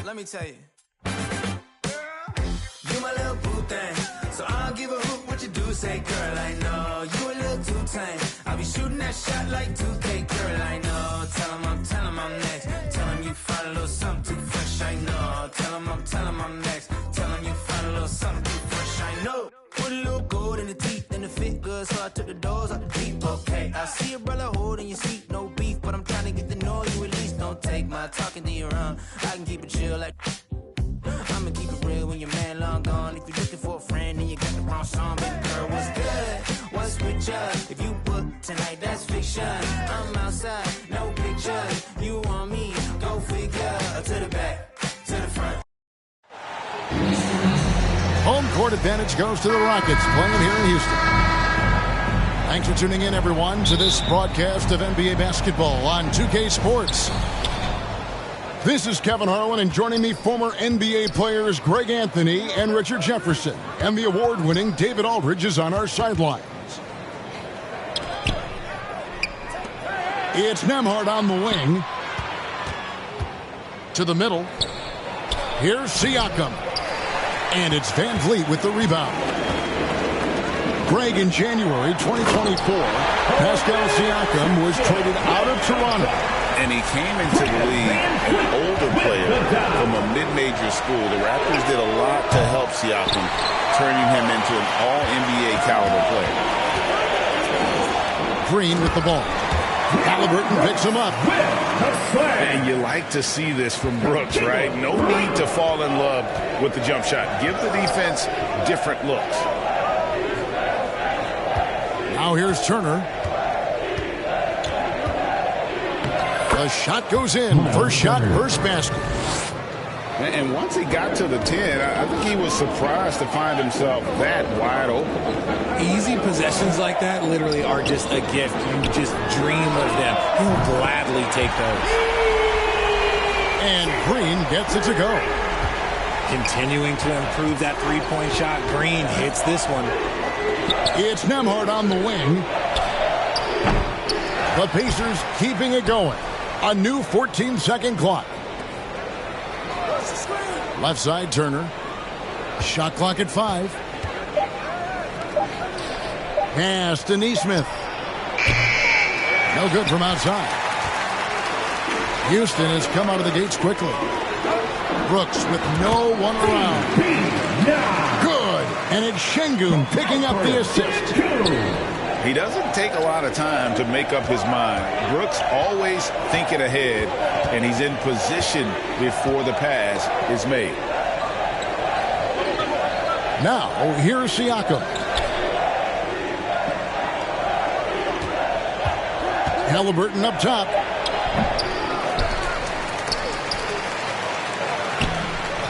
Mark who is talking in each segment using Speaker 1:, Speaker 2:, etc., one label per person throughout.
Speaker 1: let me tell you. You my little boo thing, so I don't give a hoot what you do. Say, girl, I know you a little too tame. I'll be shooting that shot like 2K, girl, I know. Tell him I'm next. Tell him you find a little something too fresh, I know. Tell him I'm next. Tell him you find a little something too fresh, I know. Put a little gold in the teeth and the fit good, so I took the doors out the deep. Okay, I see a brother holding your seat, no beef, but I'm trying to get to know you at least. Don't take my talking to your own. I can keep it chill like. I'ma keep it real when your man long gone. If you're looking for a friend and you got the wrong song, baby girl, what's good? What's with you? If you book tonight, that's fiction. I'm outside, no pictures. You want me? Go figure. To the back, to the front.
Speaker 2: Home court advantage goes to the Rockets playing here in Houston. Thanks for tuning in, everyone, to this broadcast of NBA basketball on 2K Sports. This is Kevin Harlan, and joining me, former NBA players Greg Anthony and Richard Jefferson. And the award-winning David Aldridge is on our sidelines. It's Nembhard on the wing. To the middle. Here's Siakam. And it's Van Vliet with the rebound. Greg, in January 2024, Pascal Siakam was traded out of Toronto.
Speaker 3: And he came into the league an older player from a mid-major school. The Raptors did a lot to help Siakam, turning him into an all-NBA caliber player.
Speaker 2: Green with the ball. Halliburton picks him up.
Speaker 3: And you like to see this from Brooks, right? No need to fall in love with the jump shot. Give the defense different looks.
Speaker 2: Now here's Turner. The shot goes in. First shot, first basket.
Speaker 3: And once he got to the 10, I think he was surprised to find himself that wide open.
Speaker 4: Easy possessions like that literally are just a gift. You just dream of them. He'll gladly take those.
Speaker 2: And Green gets it to go.
Speaker 4: Continuing to improve that three-point shot. Green hits this one.
Speaker 2: It's Nembhard on the wing. The Pacers keeping it going. A new 14-second clock. Left side, Turner. Shot clock at 5. Pass to Nesmith. No good from outside. Houston has come out of the gates quickly. Brooks with no one around. Good. And it's Şengün picking up the assist.
Speaker 3: He doesn't take a lot of time to make up his mind. Brooks always thinking ahead, and he's in position before the pass is made.
Speaker 2: Now, here's Siakam. Halliburton up top.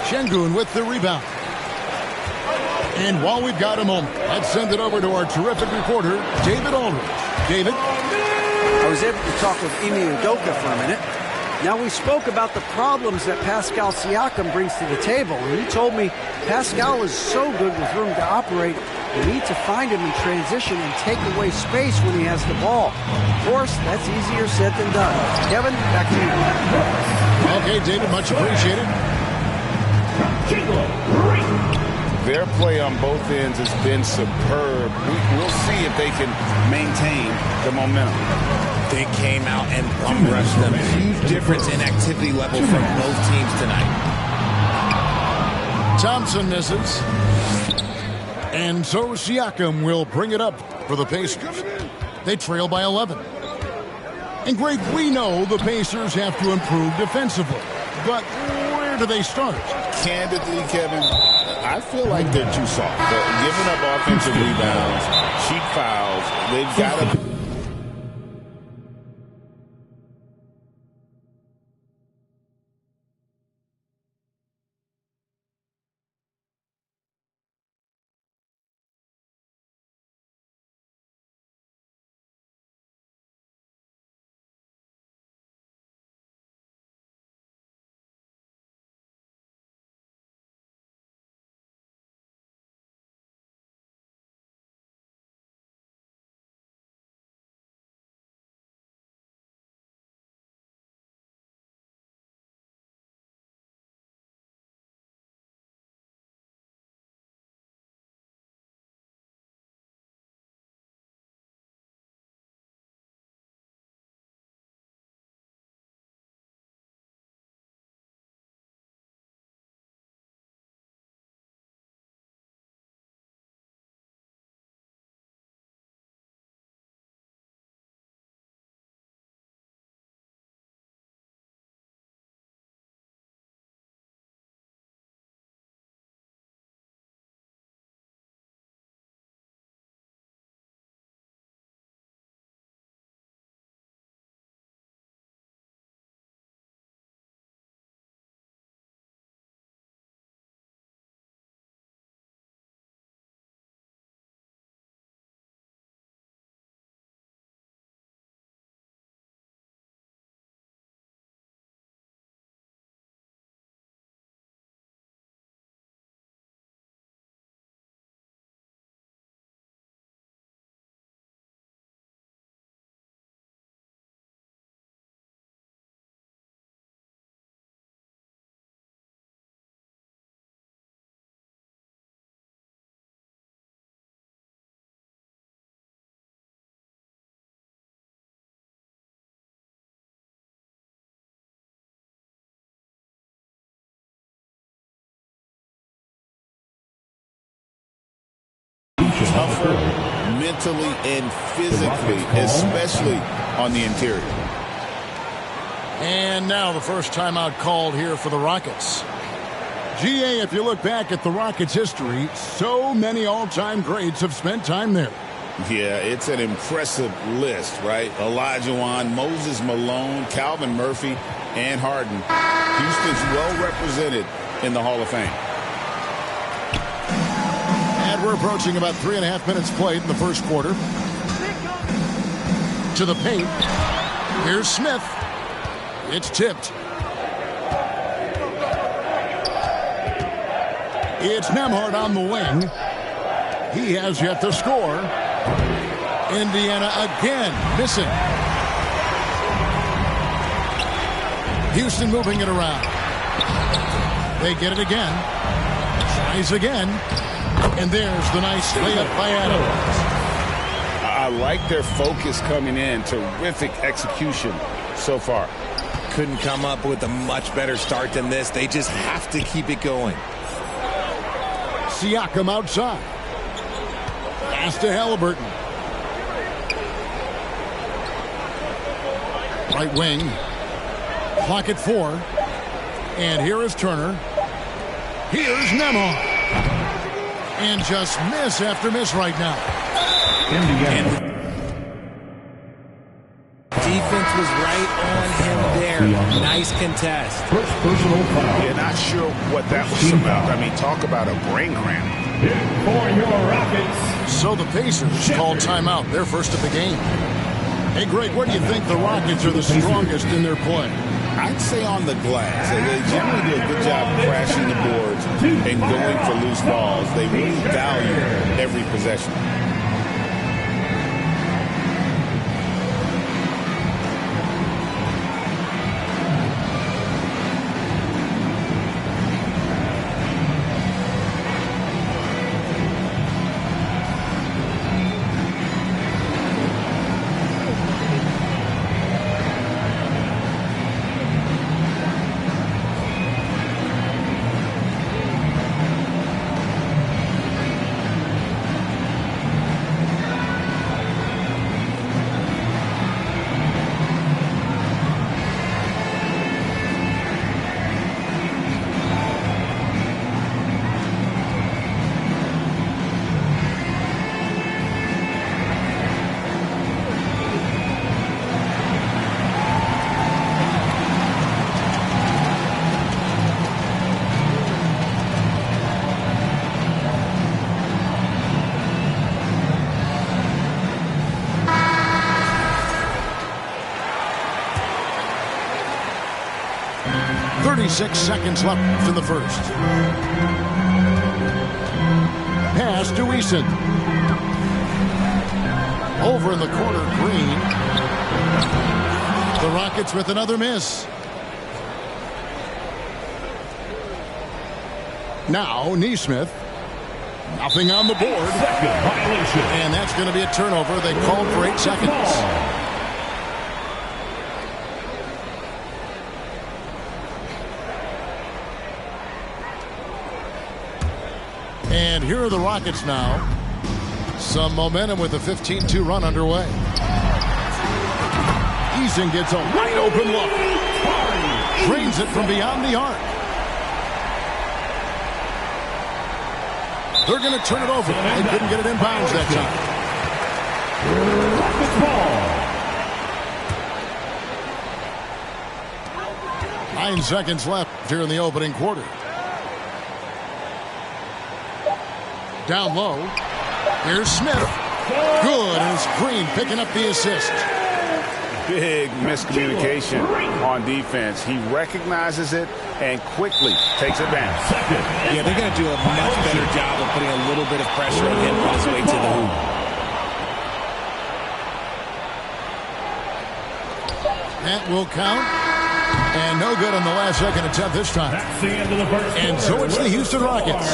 Speaker 2: Şengün with the rebound. And while we've got a moment, let's send it over to our terrific reporter, David Aldridge. David?
Speaker 5: I was able to talk with Ime Udoka for a minute. Now, we spoke about the problems that Pascal Siakam brings to the table, and he told me Pascal is so good with room to operate, you need to find him in transition and take away space when he has the ball. Of course, that's easier said than done. Kevin, back to you.
Speaker 2: Okay, David, much appreciated.
Speaker 3: Their play on both ends has been superb. We'll see if they can maintain the momentum.
Speaker 4: They came out and bum rushed them. Huge difference in activity level from both teams tonight.
Speaker 2: Thompson misses. And so Siakam will bring it up for the Pacers. They trail by 11. And Greg, we know the Pacers have to improve defensively. But where do they start?
Speaker 3: Candidly, Kevin, I feel like they're too soft. They're giving up offensive rebounds, cheap fouls. They've got to tougher mentally and physically, especially on the interior.
Speaker 2: And now the first timeout called here for the Rockets. GA, if you look back at the Rockets' history, so many all-time greats have spent time there.
Speaker 3: Yeah, it's an impressive list, right? Olajuwon, Moses Malone, Calvin Murphy, and Harden. Houston's well represented in the Hall of Fame.
Speaker 2: And we're approaching about 3.5 minutes played in the first quarter. To the paint. Here's Smith. It's tipped. It's Nembhard on the wing. He has yet to score. Indiana again missing. Houston moving it around. They get it again. Tries again. And there's the nice layup by Adams.
Speaker 3: I like their focus coming in. Terrific execution so far.
Speaker 4: Couldn't come up with a much better start than this. They just have to keep it going.
Speaker 2: Siakam outside. Pass to Halliburton. Right wing. Clock at 4. And here is Turner. Here's Nembhard. And just miss after miss right now.
Speaker 4: Indiana. Defense was right on him there. Nice contest.
Speaker 6: First personal foul.
Speaker 3: Yeah, not sure what that was about. I mean, talk about a brain cramp.
Speaker 6: For your Rockets.
Speaker 2: So the Pacers called timeout, their first of the game. Hey, Greg, where do you think the Rockets are the strongest in their play?
Speaker 3: I'd say on the glass. They generally do a good job crashing the boards and going for loose balls. They really value every possession.
Speaker 2: Six seconds left in the first. Pass to Eason. Over in the corner, Green. The Rockets with another miss. Now, Nesmith. Nothing on the board. And that's going to be a turnover. They called for 8 seconds. And here are the Rockets now. Some momentum with a 15-2 run underway. Eason gets a wide open look. Drains it from beyond the arc. They're going to turn it over. They couldn't get it in bounds that time. 9 seconds left here in the opening quarter. Down low. Here's Smith. Good. And it's Green picking up the assist.
Speaker 3: Big miscommunication on defense. He recognizes it and quickly takes advantage.
Speaker 4: Yeah, they're going to do a much better job of putting a little bit of pressure on him on his way to the hoop.
Speaker 2: That will count. And no good on the last second attempt this time.
Speaker 6: That's the end of the first.
Speaker 2: And so it's the Houston Rockets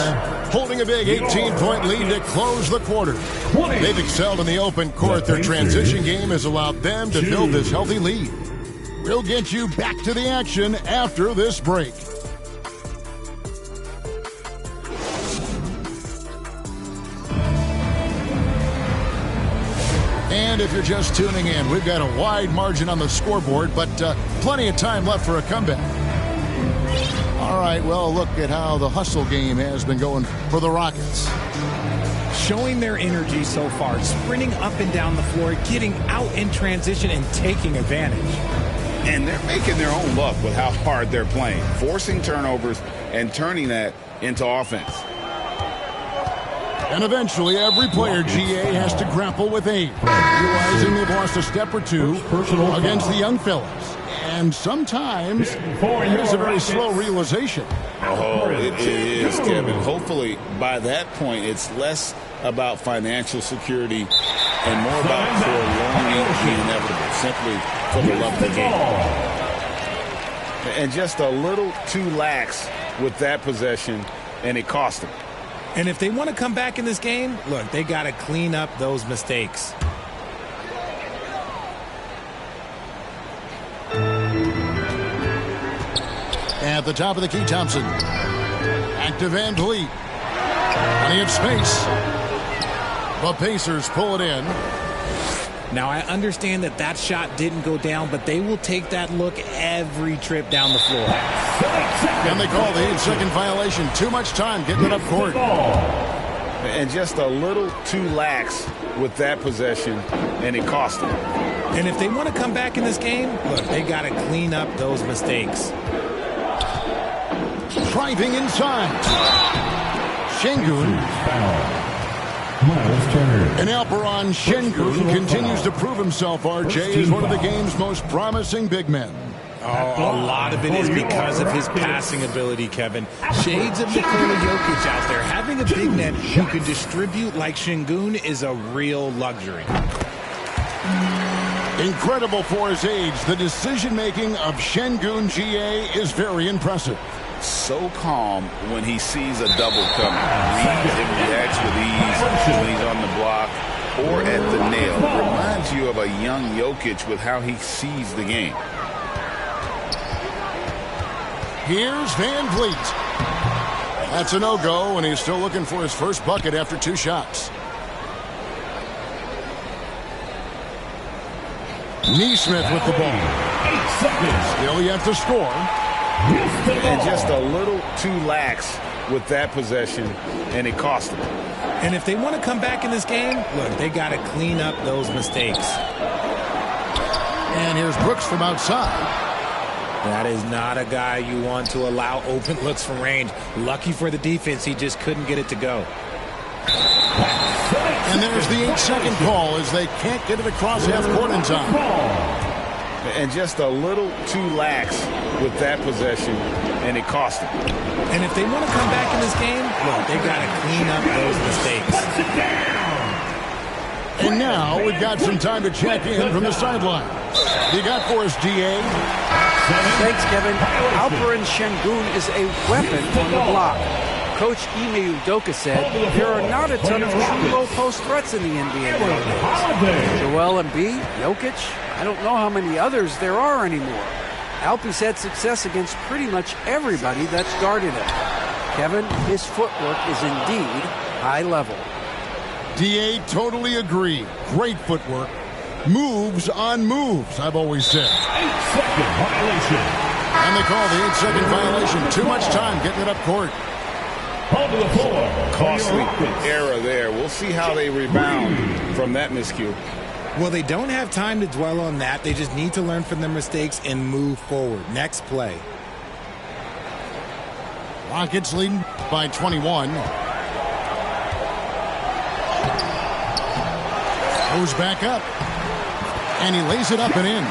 Speaker 2: holding a big 18-point lead to close the quarter. They've excelled in the open court. Their transition game has allowed them to build this healthy lead. We'll get you back to the action after this break. And if you're just tuning in, we've got a wide margin on the scoreboard, but plenty of time left for a comeback. All right, well, look at how the hustle game has been going for the Rockets.
Speaker 4: Showing their energy so far, sprinting up and down the floor, getting out in transition and taking advantage.
Speaker 3: And they're making their own luck with how hard they're playing, forcing turnovers and turning that into offense.
Speaker 2: And eventually, every player, GA, has to grapple with age, realizing they've lost a step or two against the young fellas. And sometimes it's a very slow realization.
Speaker 3: Oh, it is, Kevin. Hopefully, by that point, it's less about financial security and more about prolonging the inevitable, simply for the love of the game. And just a little too lax with that possession, and it cost them.
Speaker 4: And if they want to come back in this game, look, they got to clean up those mistakes.
Speaker 2: At the top of the key, Thompson. Back to Van Vliet. Plenty of space. The Pacers pull it in.
Speaker 4: Now, I understand that that shot didn't go down, but they will take that look every trip down the floor.
Speaker 2: And they call the 8-second violation. Too much time getting it up court.
Speaker 3: And just a little too lax with that possession, and it cost them.
Speaker 4: And if they want to come back in this game, look, they got to clean up those mistakes.
Speaker 2: Driving inside. Şengün. And Alperen Şengün continues to prove himself, RJ, as one of the game's most promising big men.
Speaker 4: Oh, a lot of it is because of his passing ability, Kevin. Shades of Nikola Jokic out there. Having a big net who can distribute like Şengün is a real luxury.
Speaker 2: Incredible for his age. The decision-making of Şengün, GA, is very impressive.
Speaker 3: So calm when he sees a double coming. Reads and reacts with ease when he's on the block or at the nail. Reminds you of a young Jokic with how he sees the game.
Speaker 2: Here's Van Vliet. That's a no-go, and he's still looking for his first bucket after 2 shots. Neesmith with the ball. Still yet to score.
Speaker 3: And just a little too lax with that possession, and it cost them.
Speaker 4: And if they want to come back in this game, look, they got to clean up those mistakes.
Speaker 2: And here's Brooks from outside.
Speaker 4: That is not a guy you want to allow open looks from range. Lucky for the defense, he just couldn't get it to go.
Speaker 2: And there's the 8-second call as they can't get it across half court in time.
Speaker 3: And just a little too lax with that possession, and it cost them.
Speaker 4: And if they want to come back in this game, look, they got to clean up those mistakes.
Speaker 2: And now we've got some time to check in from the sideline. You got for us, GA?
Speaker 5: Thanks, Kevin. Alperen Şengün is a weapon on the block. Coach Ime Udoka said there are not a ton of true low-post threats in the NBA nowadays. Joel Embiid, Jokic, I don't know how many others there are anymore. Alpie's had success against pretty much everybody that's guarded him. Kevin, his footwork is indeed high level.
Speaker 2: DA, totally agree. Great footwork. Moves on moves, I've always said.
Speaker 6: 8-second violation.
Speaker 2: And they call the 8-second violation. Too much time getting it up court.
Speaker 6: Onto the floor.
Speaker 3: Costly error there. We'll see how they rebound from that miscue.
Speaker 4: Well, they don't have time to dwell on that. They just need to learn from their mistakes and move forward. Next play.
Speaker 2: Rockets leading by 21. Goes back up. And he lays it up and in.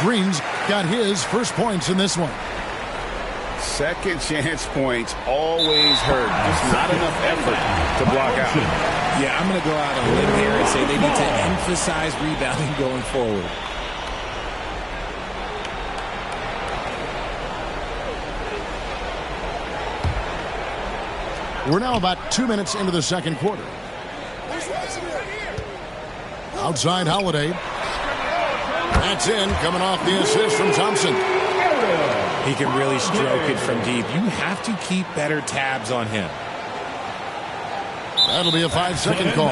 Speaker 2: Green's got his first points in this one.
Speaker 3: Second chance points always hurt. Just not enough effort to block out.
Speaker 4: Yeah, I'm going to go out on a limb here and say they need to emphasize rebounding going forward.
Speaker 2: We're now about 2 minutes into the second quarter. Outside Holiday. That's in, coming off the assist from Thompson.
Speaker 4: He can really stroke it from deep. You have to keep better tabs on him.
Speaker 2: That'll be a 5-second call.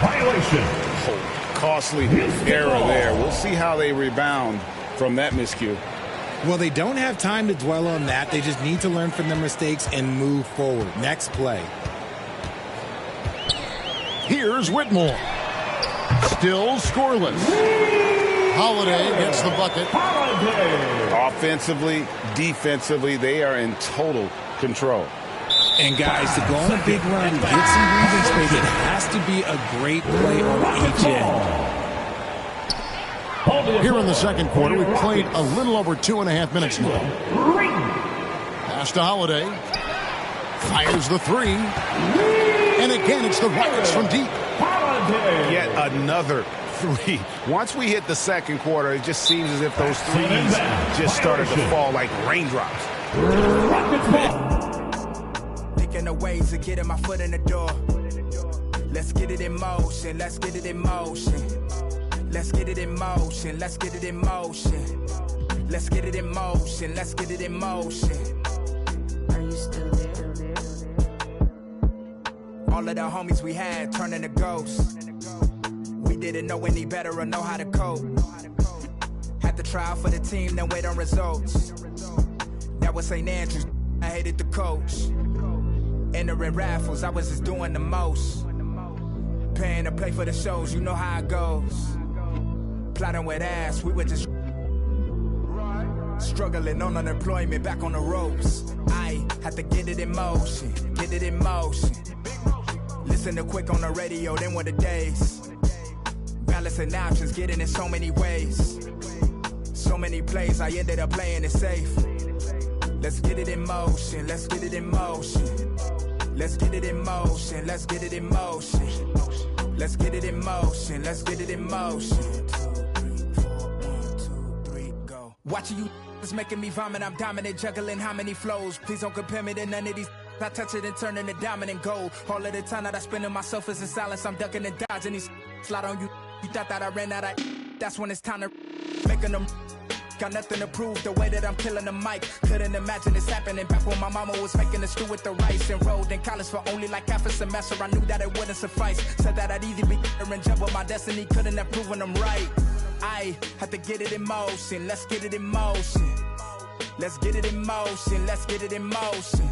Speaker 6: Violation.
Speaker 3: Oh, costly error there. We'll see how they rebound from that miscue.
Speaker 4: Well, they don't have time to dwell on that. They just need to learn from their mistakes and move forward. Next play.
Speaker 2: Here's Whitmore. Still scoreless. Holiday gets the bucket.
Speaker 3: Offensively, defensively, they are in total control.
Speaker 4: And guys, to go on a big run, get some breathing space, it has to be a great play on each end.
Speaker 2: Here in the second quarter, we've played a little over 2.5 minutes now. Pass to Holiday. Fires the three. And again, it's the Rockets from deep.
Speaker 3: Yet another three. Once we hit the second quarter, it just seems as if those threes just started to fall like raindrops.
Speaker 1: Thinking of ways of getting my foot in the door. Let's get it in motion. Let's get it in motion. Let's get it in motion. Let's get it in motion. Let's get it in motion. Let's get it in motion.
Speaker 7: Are you still there?
Speaker 1: All of the homies we had turning to ghosts. We didn't know any better or know how to cope. Had to try out for the team, then wait on results. That was St. Andrews. I hated the coach. Entering raffles, I was just doing the most. Paying to play for the shows, you know how it goes. Plotting with ass, we were just struggling on unemployment, back on the ropes. I had to get it in motion, get it in motion. Listen to Quick on the radio, then were the days. Balancing options, getting in so many ways. So many plays, I ended up playing it safe. Let's get it in motion, let's get it in motion. Let's get it in motion, let's get it in motion. Let's get it in motion, let's get it in motion. 2, 3, 4, 1, 2, 3, go. Watching you is making me vomit, I'm dominant, juggling how many flows. Please don't compare me to none of these. I touch it and turn into diamond and gold. All of the time that I spend in myself is in silence. I'm ducking and dodging these slide on you. You thought that I ran out of that's when it's time to making them. Got nothing to prove the way that I'm killing the mic. Couldn't imagine this happening back when my mama was making the stew with the rice. Enrolled in college for only like half a semester. I knew that it wouldn't suffice. Said that I'd either be and jump with my destiny. Couldn't have proven them right. I had to get it in motion. Let's get it in motion. Let's get it in motion. Let's get it in motion.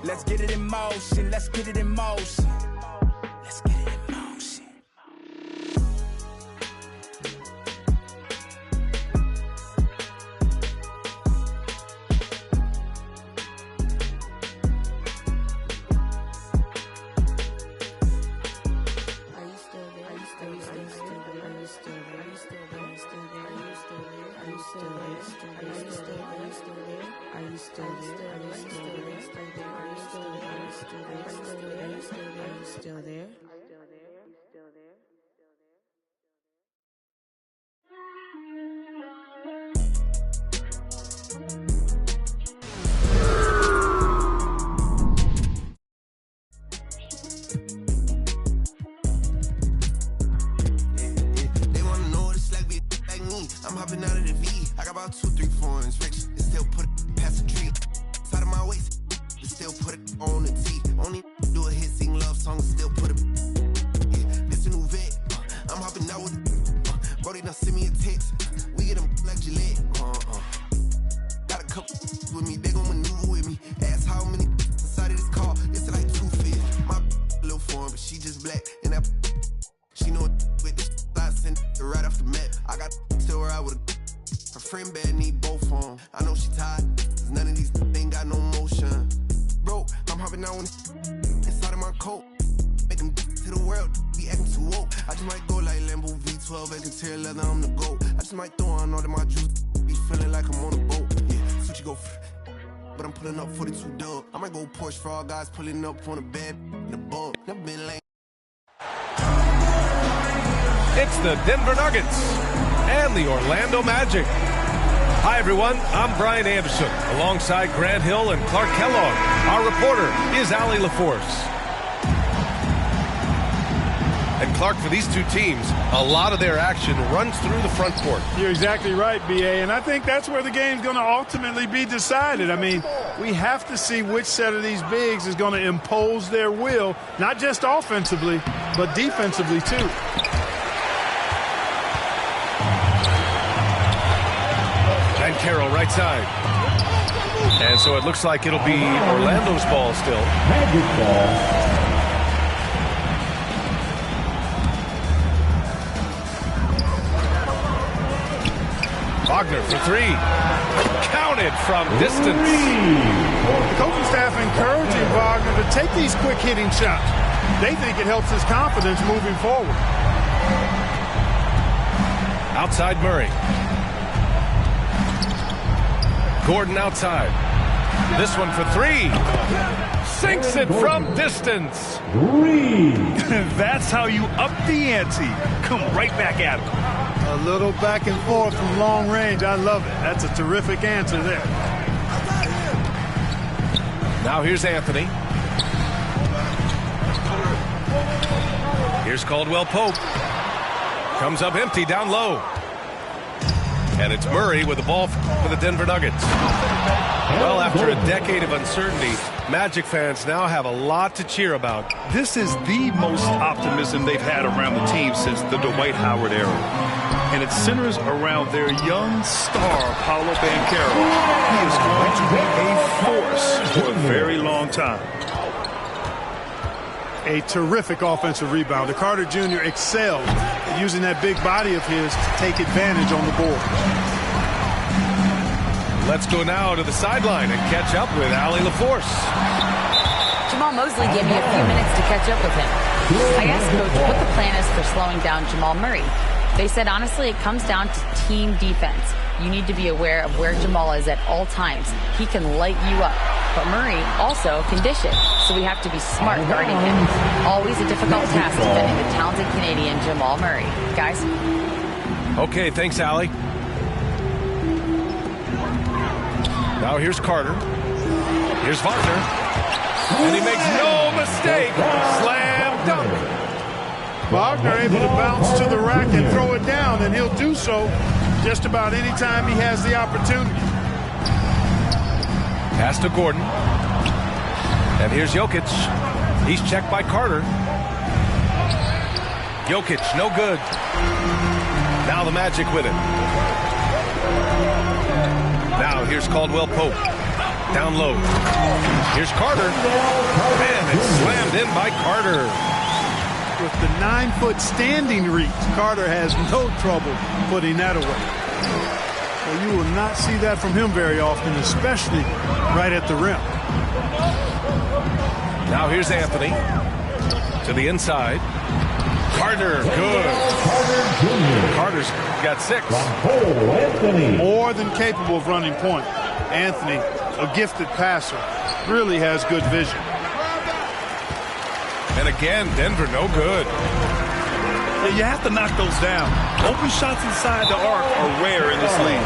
Speaker 1: Let's get it in motion. Let's get it in motion. Let's get it in motion.
Speaker 7: Still there?
Speaker 8: They wanna know what it's like be like me. I'm hopping out of the V. I got about 2, 3 foreigns rich. And still put it past the tree. Side of my waist. And still put it on the T. Only do a hit, sing love song, and still put it. Yeah, this a new vet. I'm hopping out with it. Brody done send me a text. We get them like Gillette. Got a couple with me. They gon' maneuver with me. Ask how many inside of this car. It's like 2 feet. My little foreign, but she just black. And that she know it with this. I sent it right off the map. I got still ride with her friend bad, need both of them. I know she tired, cause none of these ain't got no motion. Bro, I'm hopping out inside of my coat. Make them to the world, be acting too woke. I just might go like Lambo V12, and tear leather, I'm the GOAT. I just might throw on all of my juice, be feeling like I'm on a boat. Yeah, Suchi go, but I'm pulling up 42 dub. I might go Porsche for all guys pulling up on a bed in the bug. Never been lame.
Speaker 9: It's the Denver Nuggets and the Orlando Magic. Hi, everyone. I'm Brian Anderson, alongside Grant Hill and Clark Kellogg. Our reporter is Allie LaForce. And Clark, for these two teams, a lot of their action runs through the front court.
Speaker 10: You're exactly right, B.A., and I think that's where the game's going to ultimately be decided. I mean, we have to see which set of these bigs is going to impose their will, not just offensively, but defensively, too.
Speaker 9: And Carroll, right side. And so it looks like it'll be Orlando's ball still.
Speaker 6: Magic ball.
Speaker 9: Wagner for three. Counted from distance.
Speaker 10: The coaching staff encouraging Wagner to take these quick hitting shots. They think it helps his confidence moving forward.
Speaker 9: Outside Murray. Gordon outside. This one for three. Sinks it from distance.
Speaker 10: That's how you up the ante. Come right back at him. A little back and forth from long range. I love it. That's a terrific answer there.
Speaker 9: Now here's Anthony. Here's Caldwell Pope. Comes up empty down low. And it's Murray with the ball for the Denver Nuggets. Well, after a decade of uncertainty, Magic fans now have a lot to cheer about.
Speaker 11: This is the most optimism they've had around the team since the Dwight Howard era. And it centers around their young star, Paolo Banchero. He is going to be a force for a very long time.
Speaker 10: A terrific offensive rebounder. Carter Jr. excelled at using that big body of his to take advantage on the board.
Speaker 9: Let's go now to the sideline and catch up with Allie LaForce.
Speaker 12: Jamal Mosley gave me a few minutes to catch up with him. I asked Coach what the plan is for slowing down Jamal Murray. They said, honestly, it comes down to team defense. You need to be aware of where Jamal is at all times. He can light you up. But Murray also can dish it, so we have to be smart guarding him. Always a difficult task defending the talented Canadian Jamal Murray. Guys?
Speaker 9: Okay, thanks, Allie. Now here's Carter. Here's Wagner. And he makes no mistake. Slam dunk.
Speaker 10: Wagner able to bounce to the rack and throw it down, and he'll do so just about any time he has the opportunity.
Speaker 9: Pass to Gordon. And here's Jokic. He's checked by Carter. Jokic, no good. Now the Magic with it. Now here's Caldwell Pope. Down low. Here's Carter. And it's slammed in by Carter.
Speaker 10: With the 9-foot standing reach, Carter has no trouble putting that away. Well, you will not see that from him very often, especially right at the rim.
Speaker 9: Now here's Anthony to the inside. Carter, good. Carter's got 6.
Speaker 10: More than capable of running point. Anthony, a gifted passer, really has good vision.
Speaker 9: And again, Denver, no good.
Speaker 11: Yeah, you have to knock those down. Open shots inside the arc are rare in this league.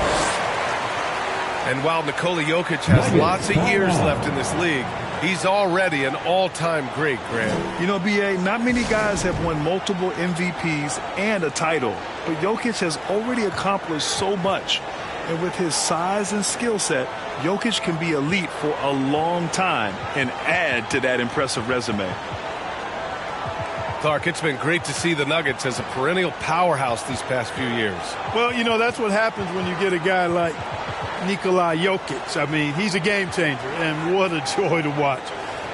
Speaker 9: And while Nikola Jokic has lots of years left in this league, he's already an all-time great, Grant.
Speaker 11: You know, B.A., not many guys have won multiple MVPs and a title, but Jokic has already accomplished so much. And with his size and skill set, Jokic can be elite for a long time and add to that impressive resume.
Speaker 9: Clark, it's been great to see the Nuggets as a perennial powerhouse these past few years.
Speaker 10: Well, you know, that's what happens when you get a guy like Nikola Jokic. I mean, he's a game changer, and what a joy to watch.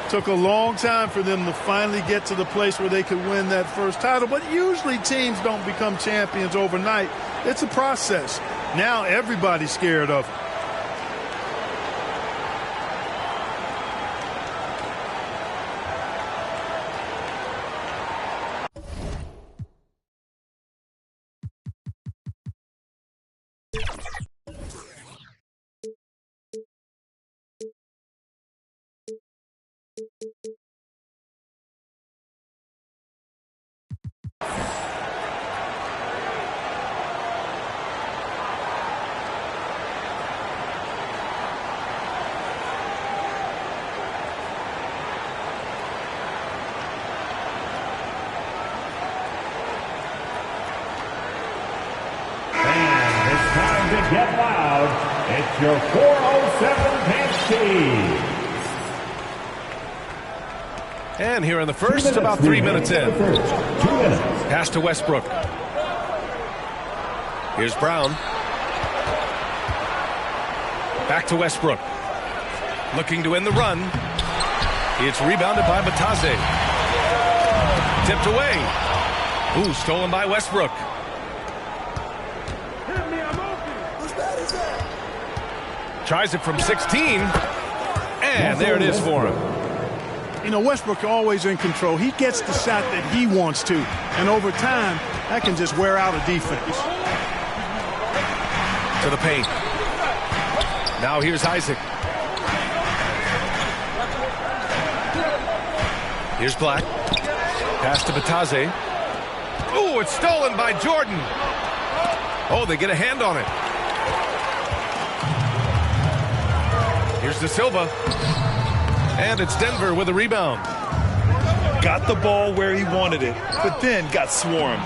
Speaker 10: Took a long time for them to finally get to the place where they could win that first title, but usually teams don't become champions overnight. It's a process. Now everybody's scared of him.
Speaker 6: your 407 bench team.
Speaker 9: And here in the first, about 3 minutes in.
Speaker 6: 2 minutes.
Speaker 9: Pass to Westbrook. Here's Brown. Back to Westbrook. Looking to end the run. It's rebounded by Batase. Tipped away. Ooh, stolen by Westbrook. Tries it from 16. And there it is for him.
Speaker 10: You know, Westbrook always in control. He gets the shot that he wants to. And over time, that can just wear out a defense.
Speaker 9: To the paint. Now here's Isaac. Here's Black. Pass to Batase. Ooh, it's stolen by Jordan. Oh, they get a hand on it. Here's De Silva. And it's Denver with a rebound.
Speaker 11: Got the ball where he wanted it, but then got swarmed.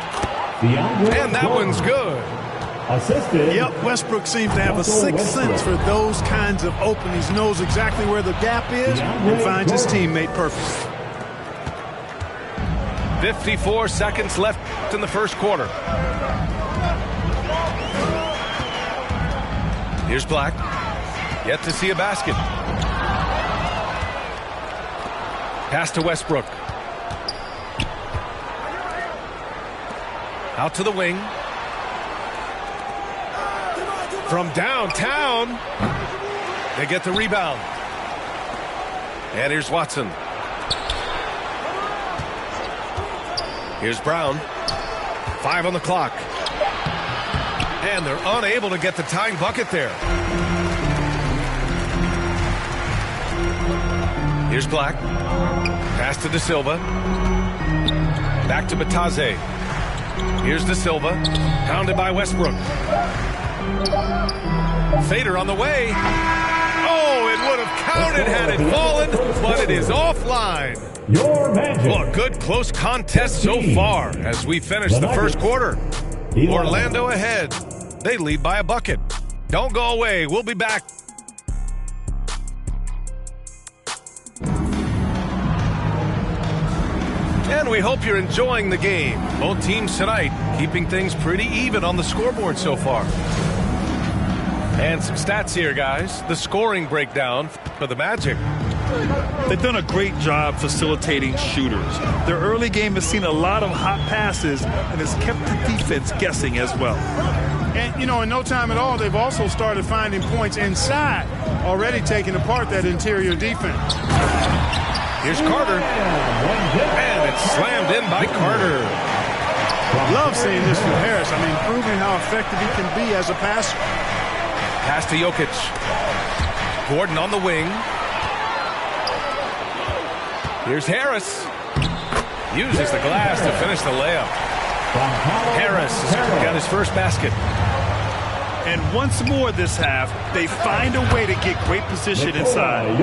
Speaker 9: And that one's good.
Speaker 6: Assisted.
Speaker 10: Yep, Westbrook seems to have a sixth sense for those kinds of openings. Knows exactly where the gap is and finds his teammate perfect.
Speaker 9: 54 seconds left in the first quarter. Here's Black. Yet to see a basket. Pass to Westbrook. Out to the wing. From downtown. They get the rebound. And here's Watson. Here's Brown. 5 on the clock. And they're unable to get the tying bucket there. Here's Black. Pass to De Silva. Back to Batase. Here's De Silva. Pounded by Westbrook. Fader on the way. Oh, it would have counted had it fallen, but it is offline.
Speaker 6: Your Magic.
Speaker 9: Well, a good close contest so far as we finish the first quarter. Orlando ahead. They lead by a bucket. Don't go away. We'll be back. And we hope you're enjoying the game. Both teams tonight keeping things pretty even on the scoreboard so far. And some stats here, guys. The scoring breakdown for the Magic.
Speaker 11: They've done a great job facilitating shooters. Their early game has seen a lot of hot passes and has kept the defense guessing as well.
Speaker 10: And, you know, in no time at all, they've also started finding points inside, already taking apart that interior defense.
Speaker 9: Here's Carter. And it's slammed in by Carter.
Speaker 10: Love seeing this from Harris. I mean, proving how effective he can be as a passer.
Speaker 9: Pass to Jokic. Gordon on the wing. Here's Harris. Uses the glass to finish the layup. Harris has got his first basket.
Speaker 11: And once more this half, they find a way to get great position inside.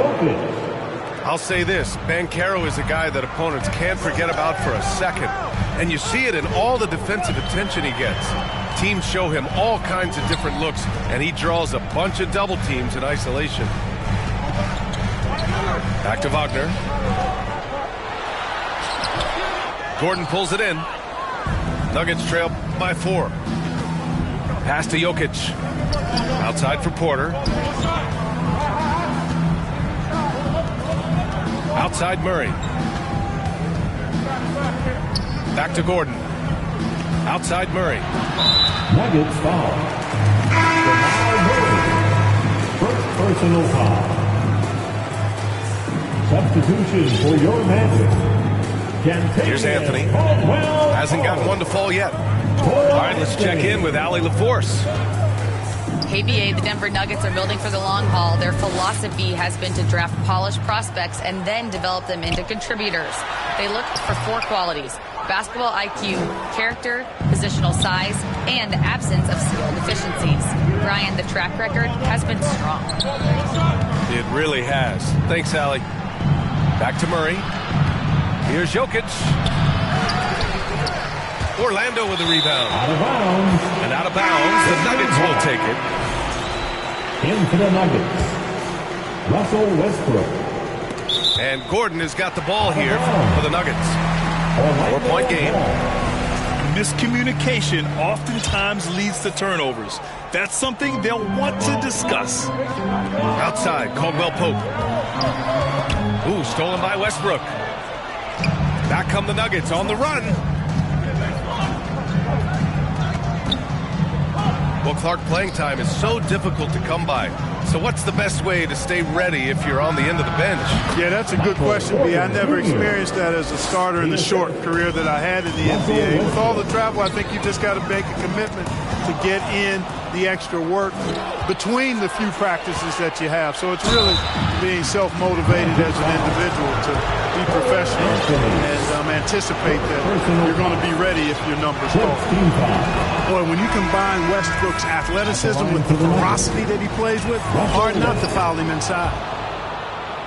Speaker 9: I'll say this, Banchero is a guy that opponents can't forget about for a second. And you see it in all the defensive attention he gets. Teams show him all kinds of different looks, and he draws a bunch of double teams in isolation. Back to Wagner. Gordon pulls it in. Nuggets trail by 4. Pass to Jokic. Outside for Porter. Outside Murray. Back to Gordon. Outside Murray.
Speaker 6: Nuggets foul. First personal foul. Substitution for your Magic.
Speaker 9: Here's Anthony. Hasn't gotten one to fall yet. All right, let's check in with Allie LaForce.
Speaker 12: KBA, the Denver Nuggets are building for the long haul. Their philosophy has been to draft polished prospects and then develop them into contributors. They look for 4 qualities: basketball IQ, character, positional size, and the absence of skill deficiencies. Brian, the track record has been strong.
Speaker 9: It really has. Thanks, Allie. Back to Murray. Here's Jokic. Orlando with the rebound.
Speaker 6: Out of bounds.
Speaker 9: And out of bounds, the Nuggets will take it.
Speaker 6: In for the Nuggets, Russell Westbrook.
Speaker 9: And Gordon has got the ball here for the Nuggets. 4-point game.
Speaker 11: Miscommunication oftentimes leads to turnovers. That's something they'll want to discuss.
Speaker 9: Outside, Caldwell Pope. Ooh, stolen by Westbrook. Back come the Nuggets on the run. Well, Clark, playing time is so difficult to come by. So what's the best way to stay ready if you're on the end of the bench?
Speaker 10: Yeah, that's a good question, B. I never experienced that as a starter in the short career that I had in the NBA. With all the travel, I think you just got to make a commitment to get in the extra work between the few practices that you have. So it's really being self-motivated as an individual to be professional and anticipate that you're going to be ready if your numbers call. Boy, when you combine Westbrook's athleticism with the ferocity that he plays with, hard not to foul him inside.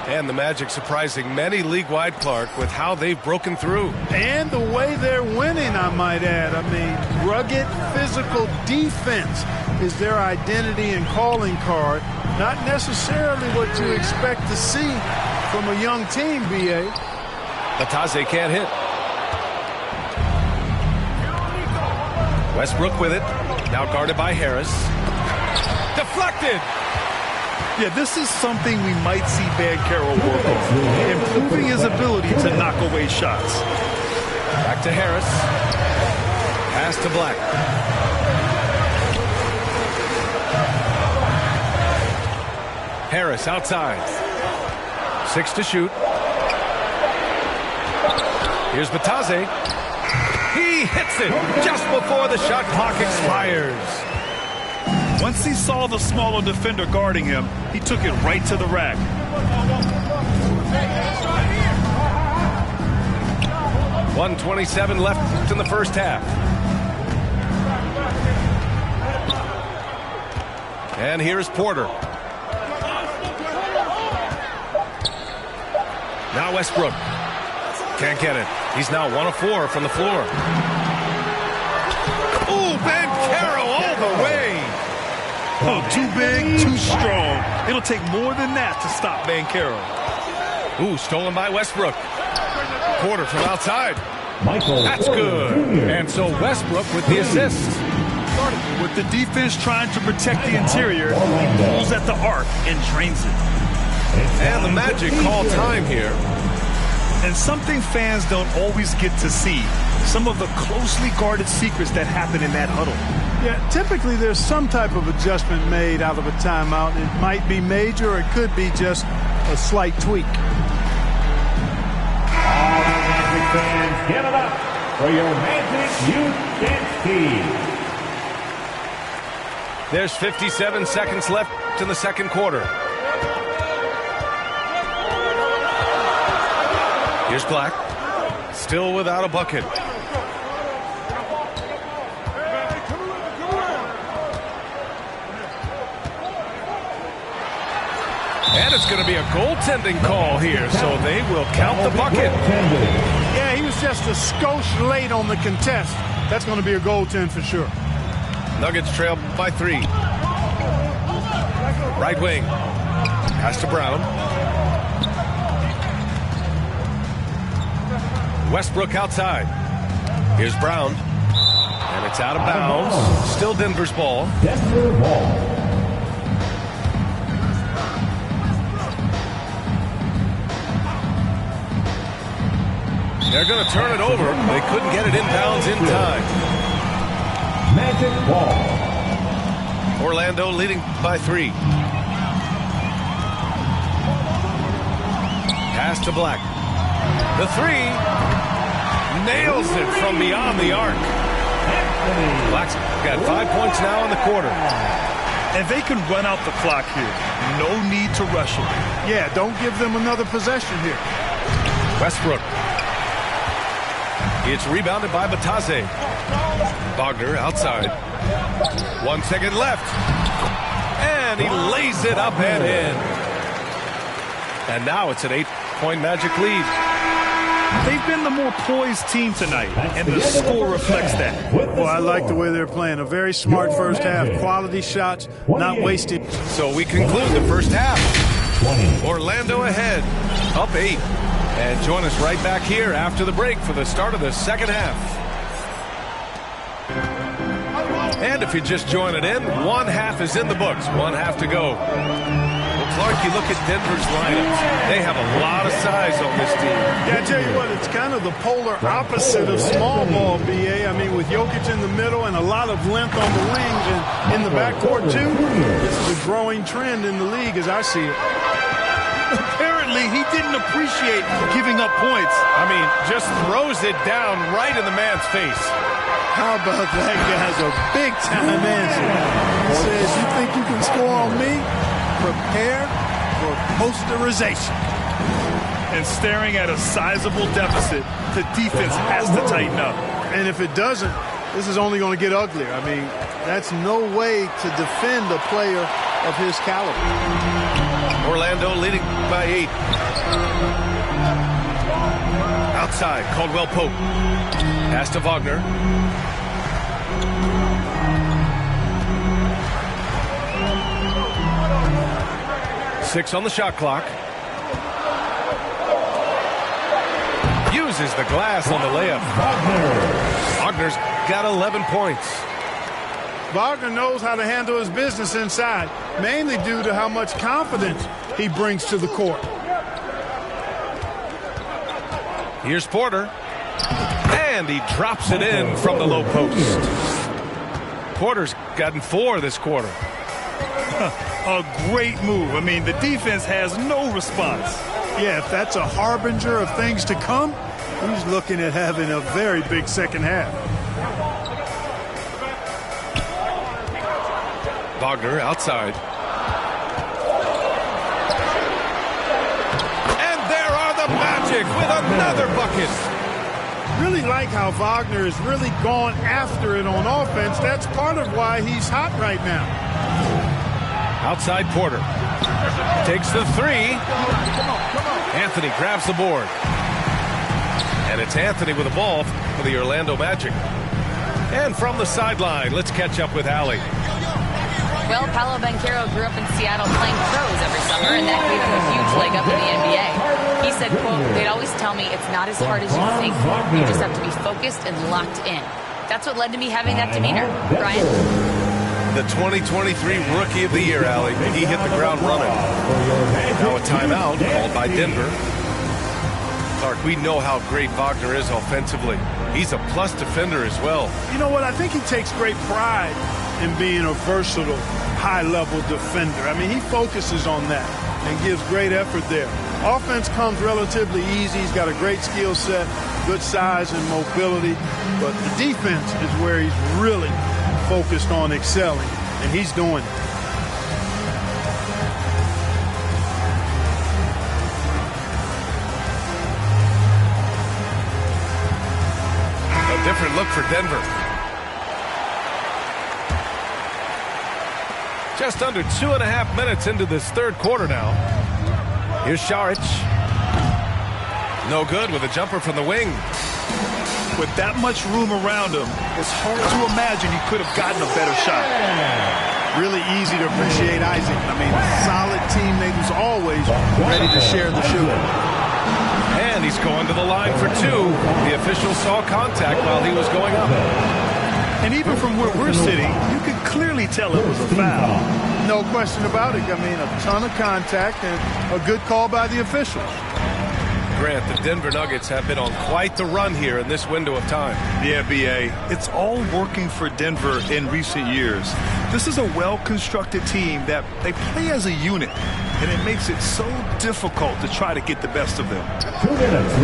Speaker 9: And the Magic surprising many league-wide, Clark, with how they've broken through.
Speaker 10: And the way they're winning, I might add. I mean, rugged physical defense is their identity and calling card. Not necessarily what you expect to see from a young team, B.A.
Speaker 9: Batase can't hit. Westbrook with it. Now guarded by Harris. Deflected!
Speaker 11: Yeah, this is something we might see Banchero work on, improving his ability to knock away shots.
Speaker 9: Back to Harris. Pass to Black. Harris outside. 6 to shoot. Here's Batase. He hits it just before the shot clock expires.
Speaker 11: Once he saw the smaller defender guarding him, he took it right to the rack.
Speaker 9: .127 left in the first half. And here's Porter. Now Westbrook. Can't get it. He's now 1 of 4 from the floor. Ooh, Banchero all the way.
Speaker 11: Oh, too big, too strong. It'll take more than that to stop Banchero.
Speaker 9: Ooh, stolen by Westbrook. Porter from outside.
Speaker 6: Michael.
Speaker 9: That's good. And so Westbrook with the assist.
Speaker 11: With the defense trying to protect the interior, he pulls at the arc and drains it.
Speaker 9: And the Magic call time here.
Speaker 11: And something fans don't always get to see, some of the closely guarded secrets that happen in that huddle.
Speaker 10: Yeah, typically there's some type of adjustment made out of a timeout. It might be major or it could be just a slight tweak.
Speaker 6: All Magic fans, give it up for your Magic Youth Dance Team.
Speaker 9: There's 57 seconds left in the second quarter. Here's Black. Still without a bucket. And it's going to be a goaltending call here, so they will count the bucket.
Speaker 10: Yeah, he was just a skosh late on the contest. That's going to be a goaltend for sure.
Speaker 9: Nuggets trail by 3. Right wing. Pass to Brown. Westbrook outside. Here's Brown. And it's out of bounds. Still Denver's ball.
Speaker 6: Denver ball.
Speaker 9: They're going to turn it over. They couldn't get it inbounds in time.
Speaker 6: Magic ball.
Speaker 9: Orlando leading by 3. Pass to Black. The 3. Nails it from beyond the arc. Black's got 5 points now in the quarter.
Speaker 11: And they can run out the clock here. No need to rush it.
Speaker 10: Yeah, don't give them another possession here.
Speaker 9: Westbrook. It's rebounded by Batase. Wagner outside. 1 second left. And he lays it up and in. And now it's an 8-point Magic lead.
Speaker 11: They've been the more poised team tonight, and the score reflects that.
Speaker 10: Well, I like the way they're playing. A very smart first half. Quality shots, not wasted.
Speaker 9: So we conclude the first half. Orlando ahead, up 8. And join us right back here after the break for the start of the second half. And if you're just joining in, one half is in the books, one half to go. Well, Clark, you look at Denver's lineups. They have a lot of size on this team.
Speaker 10: Yeah, I tell you what, it's kind of the polar opposite of small ball, B.A. I mean, with Jokic in the middle and a lot of length on the wings and in the backcourt, too. This is a growing trend in the league as I see it.
Speaker 11: Apparently, he didn't appreciate giving up points.
Speaker 9: I mean, just throws it down right in the man's face.
Speaker 10: How about that guy's a big-time answer? He says, you think you can score on me? Prepare for posterization.
Speaker 11: And staring at a sizable deficit, the defense has to tighten up.
Speaker 10: And if it doesn't, this is only going to get uglier. I mean, that's no way to defend a player of his caliber.
Speaker 9: Orlando leading by 8. Outside, Caldwell Pope. Pass to Wagner. Six on the shot clock. Uses the glass on the layup. Wagner's got 11 points.
Speaker 10: Wagner knows how to handle his business inside, mainly due to how much confidence he brings to the court.
Speaker 9: Here's Porter. And he drops it in from the low post. Porter's gotten 4 this quarter.
Speaker 11: A great move. I mean, the defense has no response.
Speaker 10: Yeah, if that's a harbinger of things to come, he's looking at having a very big second half.
Speaker 9: Wagner outside. And there are the Magic with another bucket.
Speaker 10: Really like how Wagner has really gone after it on offense. That's part of why he's hot right now.
Speaker 9: Outside Porter. Takes the 3. Anthony grabs the board. And it's Anthony with the ball for the Orlando Magic. And from the sideline, let's catch up with Allie.
Speaker 12: Well, Paolo Banchero grew up in Seattle playing pros every summer, and that gave him a huge leg up in the NBA. He said, quote, they'd always tell me it's not as hard as you think. You just have to be focused and locked in. That's what led to me having that demeanor. Brian?
Speaker 9: The 2023 Rookie of the Year, Allie. He hit the ground running. Now a timeout called by Denver. Clark, we know how great Wagner is offensively. He's a plus defender as well.
Speaker 10: You know what? I think he takes great pride in being a versatile, high-level defender. I mean, he focuses on that and gives great effort there. Offense comes relatively easy. He's got a great skill set, good size and mobility. But the defense is where he's really focused on excelling, and he's doing it.
Speaker 9: A different look for Denver. Just under 2.5 minutes into this third quarter now. Here's Šarić. No good with a jumper from the wing.
Speaker 11: With that much room around him, it's hard to imagine he could have gotten a better shot.
Speaker 10: Really easy to appreciate Isaac. I mean, solid teammate who's always ready to share the shooting.
Speaker 9: And he's going to the line for 2. The official saw contact while he was going up.
Speaker 11: And even from where we're sitting, you could clearly tell it was a foul.
Speaker 10: No question about it. I mean, a ton of contact and a good call by the officials.
Speaker 9: Grant, the Denver Nuggets have been on quite the run here in this window of time.
Speaker 11: Yeah, B.A., it's all working for Denver in recent years. This is a well-constructed team that they play as a unit, and it makes it so difficult to try to get the best of them.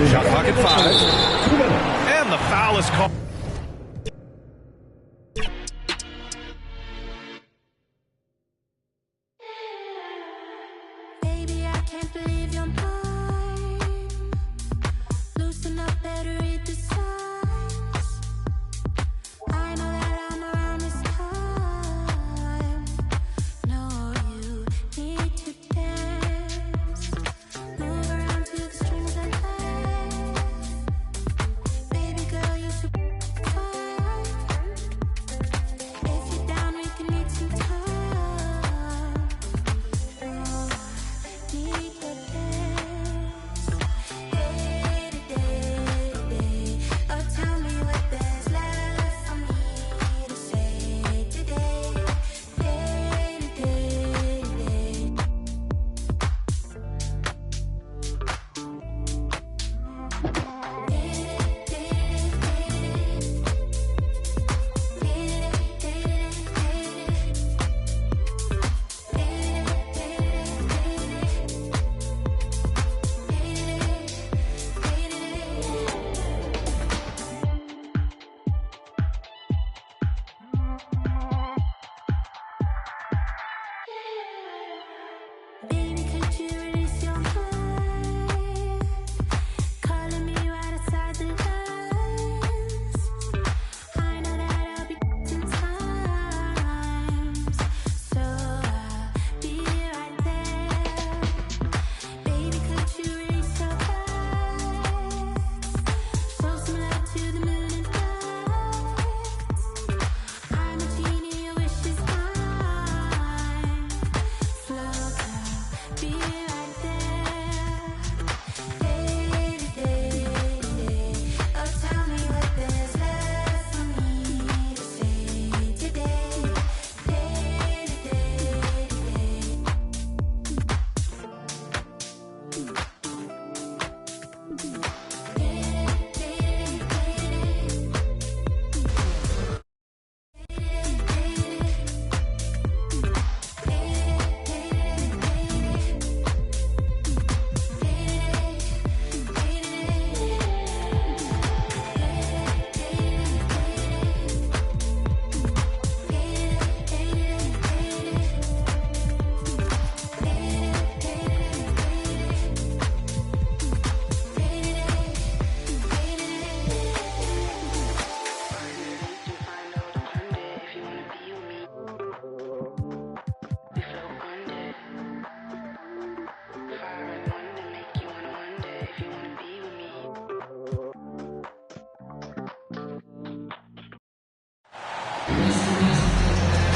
Speaker 9: Shot clock at 5. And the foul is called.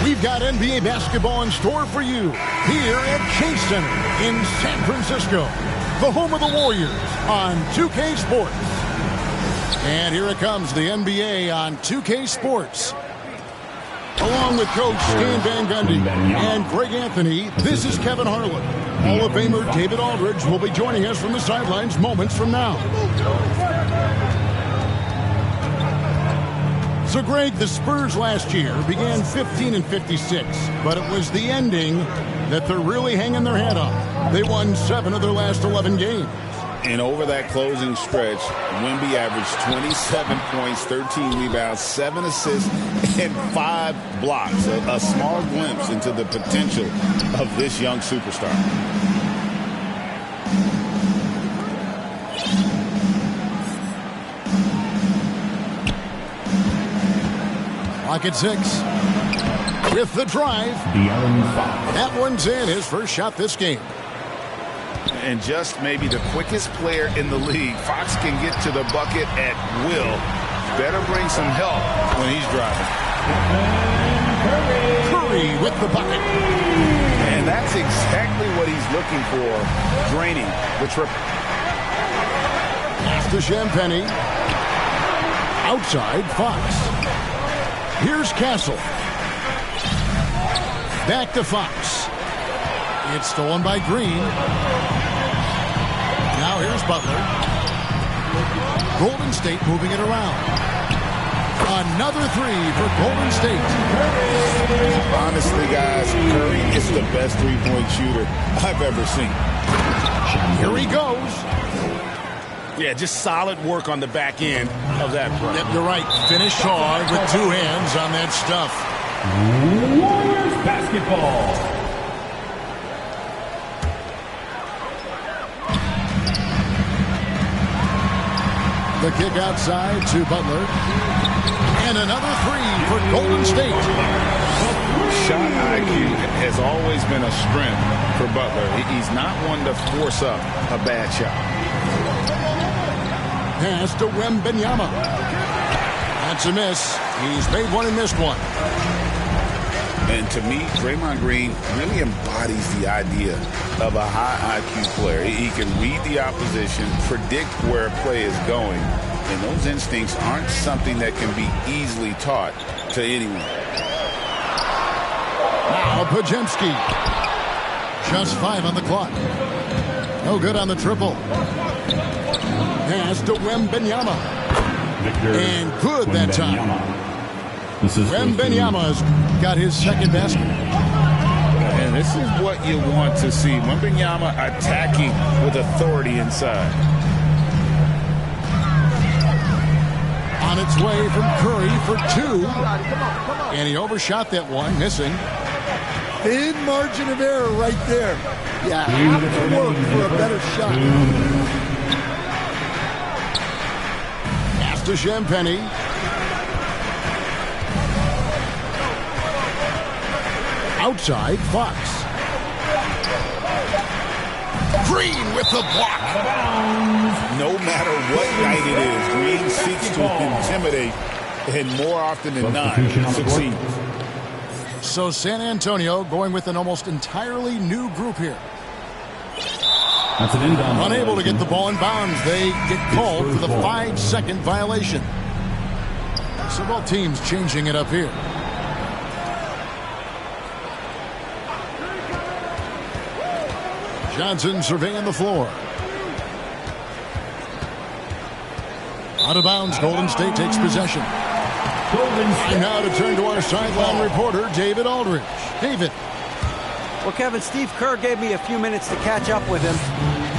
Speaker 2: We've got NBA basketball in store for you here at Chase Center in San Francisco, the home of the Warriors on 2K Sports. And here it comes, the NBA on 2K Sports. Along with Coach Stan Van Gundy and Greg Anthony, this is Kevin Harlan. Hall of Famer David Aldridge will be joining us from the sidelines moments from now. So, Greg, the Spurs last year began 15-56, but it was the ending that they're really hanging their hat on. They won 7 of their last 11 games.
Speaker 3: And over that closing stretch, Wemby averaged 27 points, 13 rebounds, 7 assists, and 5 blocks. A small glimpse into the potential of this young superstar.
Speaker 2: Clock at 6. With the drive. That one's in, his first shot this game.
Speaker 3: And just maybe the quickest player in the league. Fox can get to the bucket at will. Better bring some help when he's driving.
Speaker 2: Curry with the bucket.
Speaker 3: And that's exactly what he's looking for. Draining the triple.
Speaker 2: Pass to Champagny. Outside, Fox. Here's Castle. Back to Fox. It's stolen by Green. Now here's Butler. Golden State moving it around. Another 3 for Golden State.
Speaker 3: Honestly, guys, Curry is the best three-point shooter I've ever seen.
Speaker 2: Here he goes.
Speaker 4: Yeah, just solid work on the back end of that play.
Speaker 2: Yep, you're right. Finish hard with 2 hands on that stuff.
Speaker 6: Warriors basketball.
Speaker 2: The kick outside to Butler. And another 3 for Golden State.
Speaker 3: Shot IQ has always been a strength for Butler. He's not one to force up a bad shot.
Speaker 2: Pass to Wembanyama. That's a miss. He's made one and missed one.
Speaker 3: And to me, Draymond Green really embodies the idea of a high IQ player. He can read the opposition, predict where a play is going, and those instincts aren't something that can be easily taught to anyone.
Speaker 2: Now Podziemski. Just 5 on the clock. No good on the triple. Pass to Wembanyama. And good that time. Wembanyama's got his second basket.
Speaker 3: And this is what you want to see. Wembanyama attacking with authority inside.
Speaker 2: On its way from Curry for 2. And he overshot that one, missing. Thin margin of error right there. Yeah, have to work for a better shot. Pass to Champagny. Outside, Fox. Green with the block.
Speaker 3: No matter what night it is, Green seeks to intimidate and more often than not succeeds.
Speaker 2: So San Antonio going with an almost entirely new group here.
Speaker 6: That's an inbound.
Speaker 2: Unable to get the ball in bounds. They get called for the 5-second violation. So both teams changing it up here. Johnson surveying the floor. Out of bounds, Golden State takes possession. And now to turn to our sideline reporter, David Aldridge. David.
Speaker 5: Well, Kevin, Steve Kerr gave me a few minutes to catch up with him,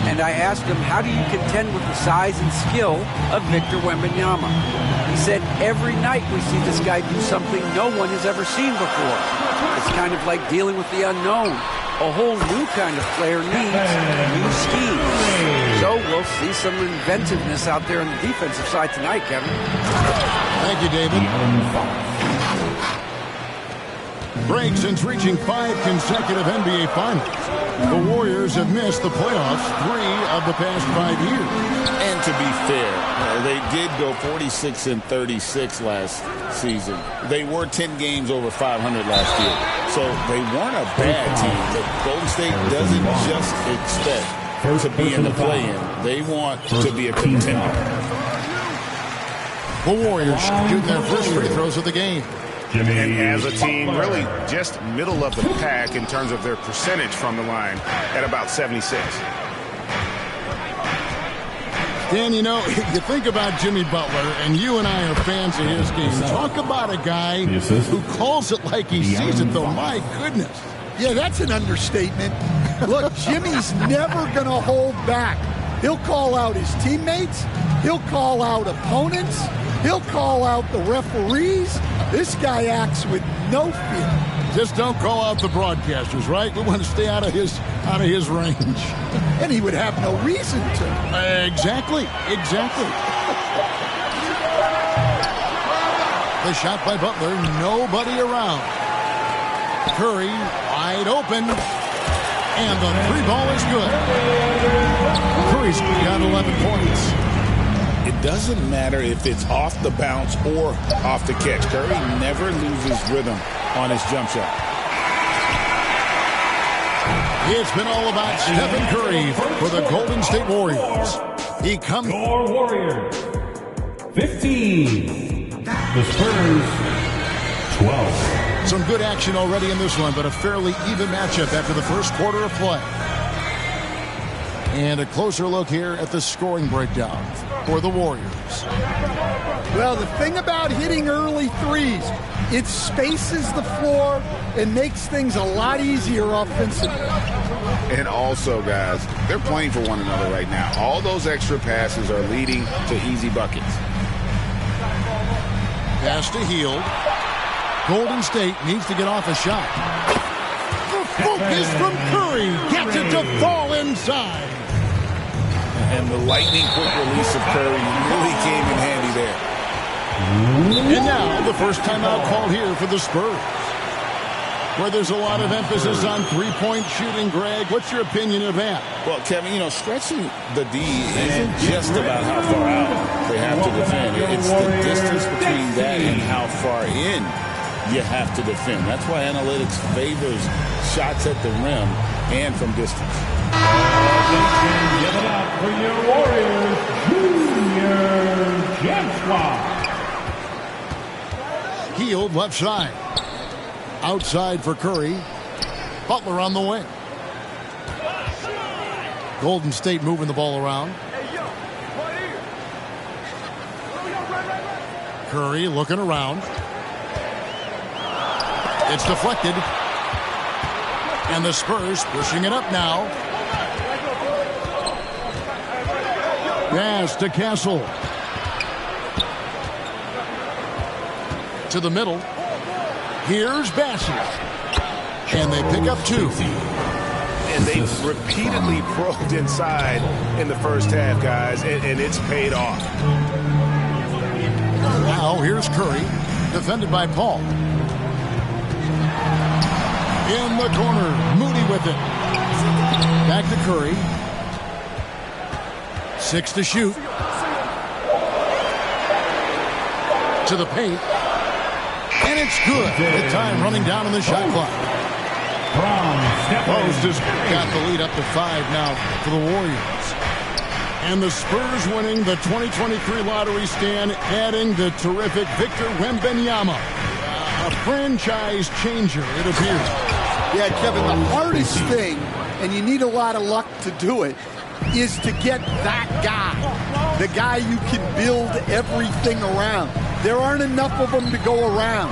Speaker 5: and I asked him, how do you contend with the size and skill of Victor Wembanyama? He said, every night we see this guy do something no one has ever seen before. It's kind of like dealing with the unknown. A whole new kind of player needs new schemes. So we'll see some inventiveness out there on the defensive side tonight, Kevin.
Speaker 2: Thank you, David. Break since reaching 5 consecutive NBA Finals. The Warriors have missed the playoffs 3 of the past 5 years.
Speaker 3: And to be fair, they did go 46-36 last season. They were 10 games over 500 last year. So they weren't a bad team. But Golden State doesn't just expect to be in the play-in. They want to be a contender.
Speaker 2: The Warriors shooting their first free throws of the game.
Speaker 9: And as a team, really just middle of the pack in terms of their percentage from the line at about 76.
Speaker 2: Dan, you know, you think about Jimmy Butler, and you and I are fans of his game. Talk about a guy who calls it like he sees it, though. My goodness.
Speaker 13: Yeah, that's an understatement. Look, Jimmy's never going to hold back. He'll call out his teammates. He'll call out opponents. He'll call out the referees. This guy acts with no fear.
Speaker 2: Just don't call out the broadcasters, right? We want to stay out of his range.
Speaker 13: And he would have no reason to.
Speaker 2: Exactly. The shot by Butler, nobody around. Curry wide open, and the three ball is good. Curry's got 11 points.
Speaker 3: It doesn't matter if it's off the bounce or off the catch. Curry never loses rhythm on his jump shot.
Speaker 2: It's been all about Stephen Curry for the Golden State Warriors. He comes.
Speaker 6: Your Warriors, 15. The Spurs, 12.
Speaker 2: Some good action already in this one, but a fairly even matchup after the first quarter of play. And a closer look here at the scoring breakdown for the Warriors.
Speaker 13: Well, the thing about hitting early threes, it spaces the floor and makes things a lot easier offensively.
Speaker 3: And also, guys, they're playing for one another right now. All those extra passes are leading to easy buckets.
Speaker 2: Pass to Hield. Golden State needs to get off a shot. The focus from Curry gets it to fall inside.
Speaker 3: And the lightning-quick release of Curry really came in handy there.
Speaker 2: And now the first timeout called here for the Spurs, where there's a lot of emphasis on three-point shooting. Greg, what's your opinion of that?
Speaker 3: Well, Kevin, you know, stretching the D isn't just about how far out they have to defend. It's the distance between that and how far in you have to defend. That's why analytics favors shots at the rim and from distance.
Speaker 6: Give it up for your Warriors, Junior Janswap.
Speaker 2: Hield left side. Outside for Curry. Butler on the wing. Golden State moving the ball around. Curry looking around. It's deflected. And the Spurs pushing it up now. Pass to Castle. To the middle. Here's Bassett. And they pick up two.
Speaker 9: And they repeatedly probed inside in the first half, guys, and it's paid off.
Speaker 2: Now here's Curry, defended by Paul. In the corner, Moody with it. Back to Curry. 6 to shoot. To the paint. And it's good. The time running down on the shot clock. Post has got the lead up to 5 now for the Warriors. And the Spurs winning the 2023 lottery stand, adding the terrific Victor Wembanyama. A franchise changer, it appears.
Speaker 13: Yeah, Kevin, the hardest thing, and you need a lot of luck to do it, is to get that guy. The guy you can build everything around. There aren't enough of them to go around.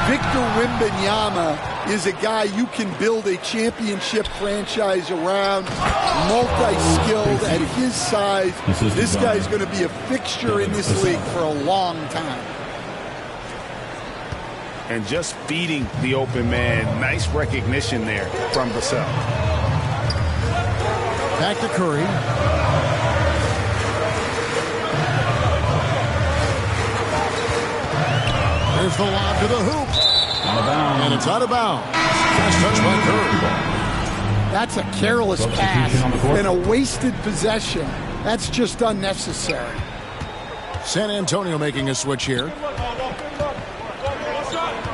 Speaker 13: Victor Wembanyama is a guy you can build a championship franchise around, multi-skilled at his size. This guy's going to be a fixture in this league for a long time.
Speaker 9: And just feeding the open man. Nice recognition there from Vassell.
Speaker 2: Back to Curry. There's the lob to the hoop. And it's out of bounds. Last touch by Curry.
Speaker 13: That's a careless pass and a wasted possession. That's just unnecessary.
Speaker 2: San Antonio making a switch here.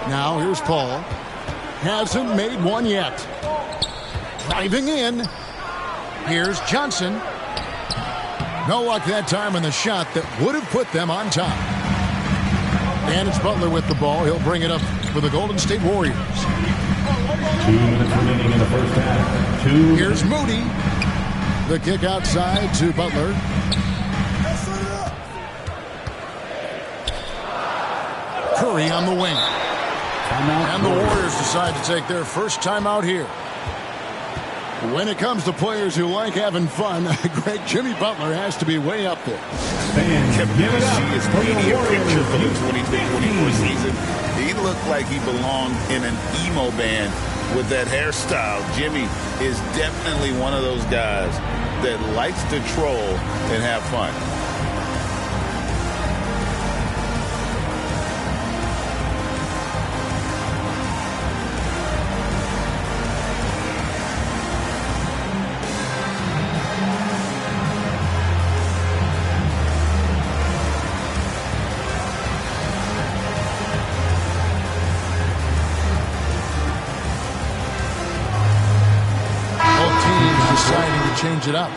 Speaker 2: Now here's Paul. Hasn't made one yet. Driving in. Here's Johnson. No luck that time on the shot that would have put them on top. And it's Butler with the ball. He'll bring it up for the Golden State Warriors.
Speaker 6: 2 minutes remaining in the first half.
Speaker 2: Here's Moody. The kick outside to Butler. Curry on the wing. And the Warriors decide to take their first timeout here. When it comes to players who like having fun, great Jimmy Butler has to be way up there.
Speaker 3: Kevin, you see his media picture from the 23-24 season. He looked like he belonged in an emo band with that hairstyle. Jimmy is definitely one of those guys that likes to troll and have fun.
Speaker 2: Change it up.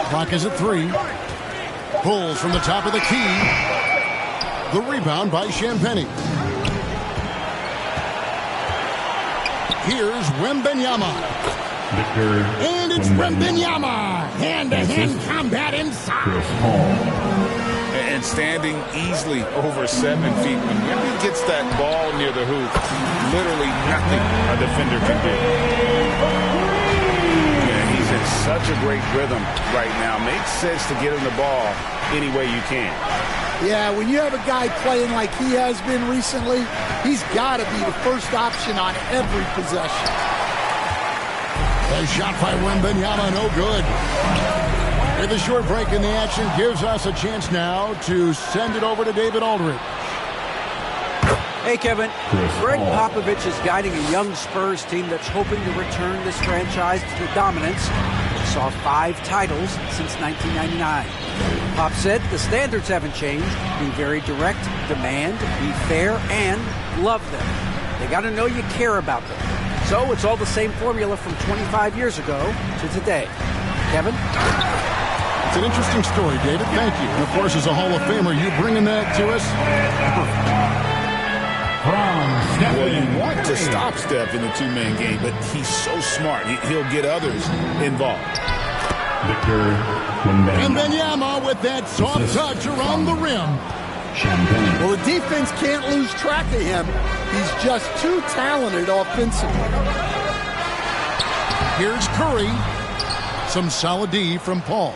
Speaker 2: Clock is at 3. Pulls from the top of the key. The rebound by Champagny. Here's Wembanyama. And it's Wembanyama. Hand-to-hand combat inside.
Speaker 3: And standing easily over 7 feet. When Wemby gets that ball near the hoop, literally nothing a defender can do. Yeah, he's in such a great rhythm right now. Makes sense to get him the ball any way you can.
Speaker 13: Yeah, when you have a guy playing like he has been recently, he's got to be the first option on every possession.
Speaker 2: A shot by Wembanyama, no good. With a short break in the action, gives us a chance now to send it over to David Aldridge.
Speaker 5: Hey, Kevin. Greg Popovich is guiding a young Spurs team that's hoping to return this franchise to the dominance that saw 5 titles since 1999. Pop said the standards haven't changed. Be very direct, demand, be fair, and love them. They got to know you care about them. So it's all the same formula from 25 years ago to today. Kevin?
Speaker 2: It's an interesting story, David. Thank you. And, of course, as a Hall of Famer, you bringing that to us?
Speaker 3: Well, you want to stop Steph in the two-man game, but he's so smart. He'll get others involved.
Speaker 2: Wembanyama with that soft touch around the rim.
Speaker 13: Well, the defense can't lose track of him. He's just too talented offensively.
Speaker 2: Here's Curry. Some solid D from Paul.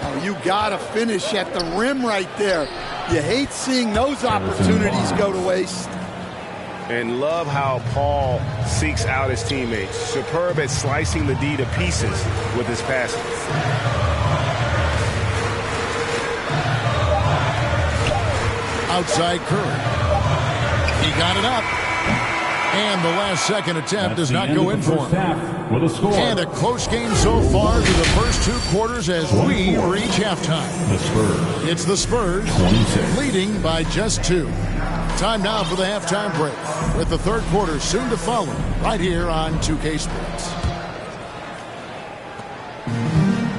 Speaker 13: Oh, you got to finish at the rim right there. You hate seeing those opportunities go to waste.
Speaker 9: And love how Paul seeks out his teammates. Superb at slicing the D to pieces with his passing.
Speaker 2: Outside Curry. He got it up. And the last second attempt does not go in for him. And a close game so far through the first 2 quarters as we reach halftime. It's the Spurs leading by just 2. Time now for the halftime break, with the third quarter soon to follow right here on 2K Sports.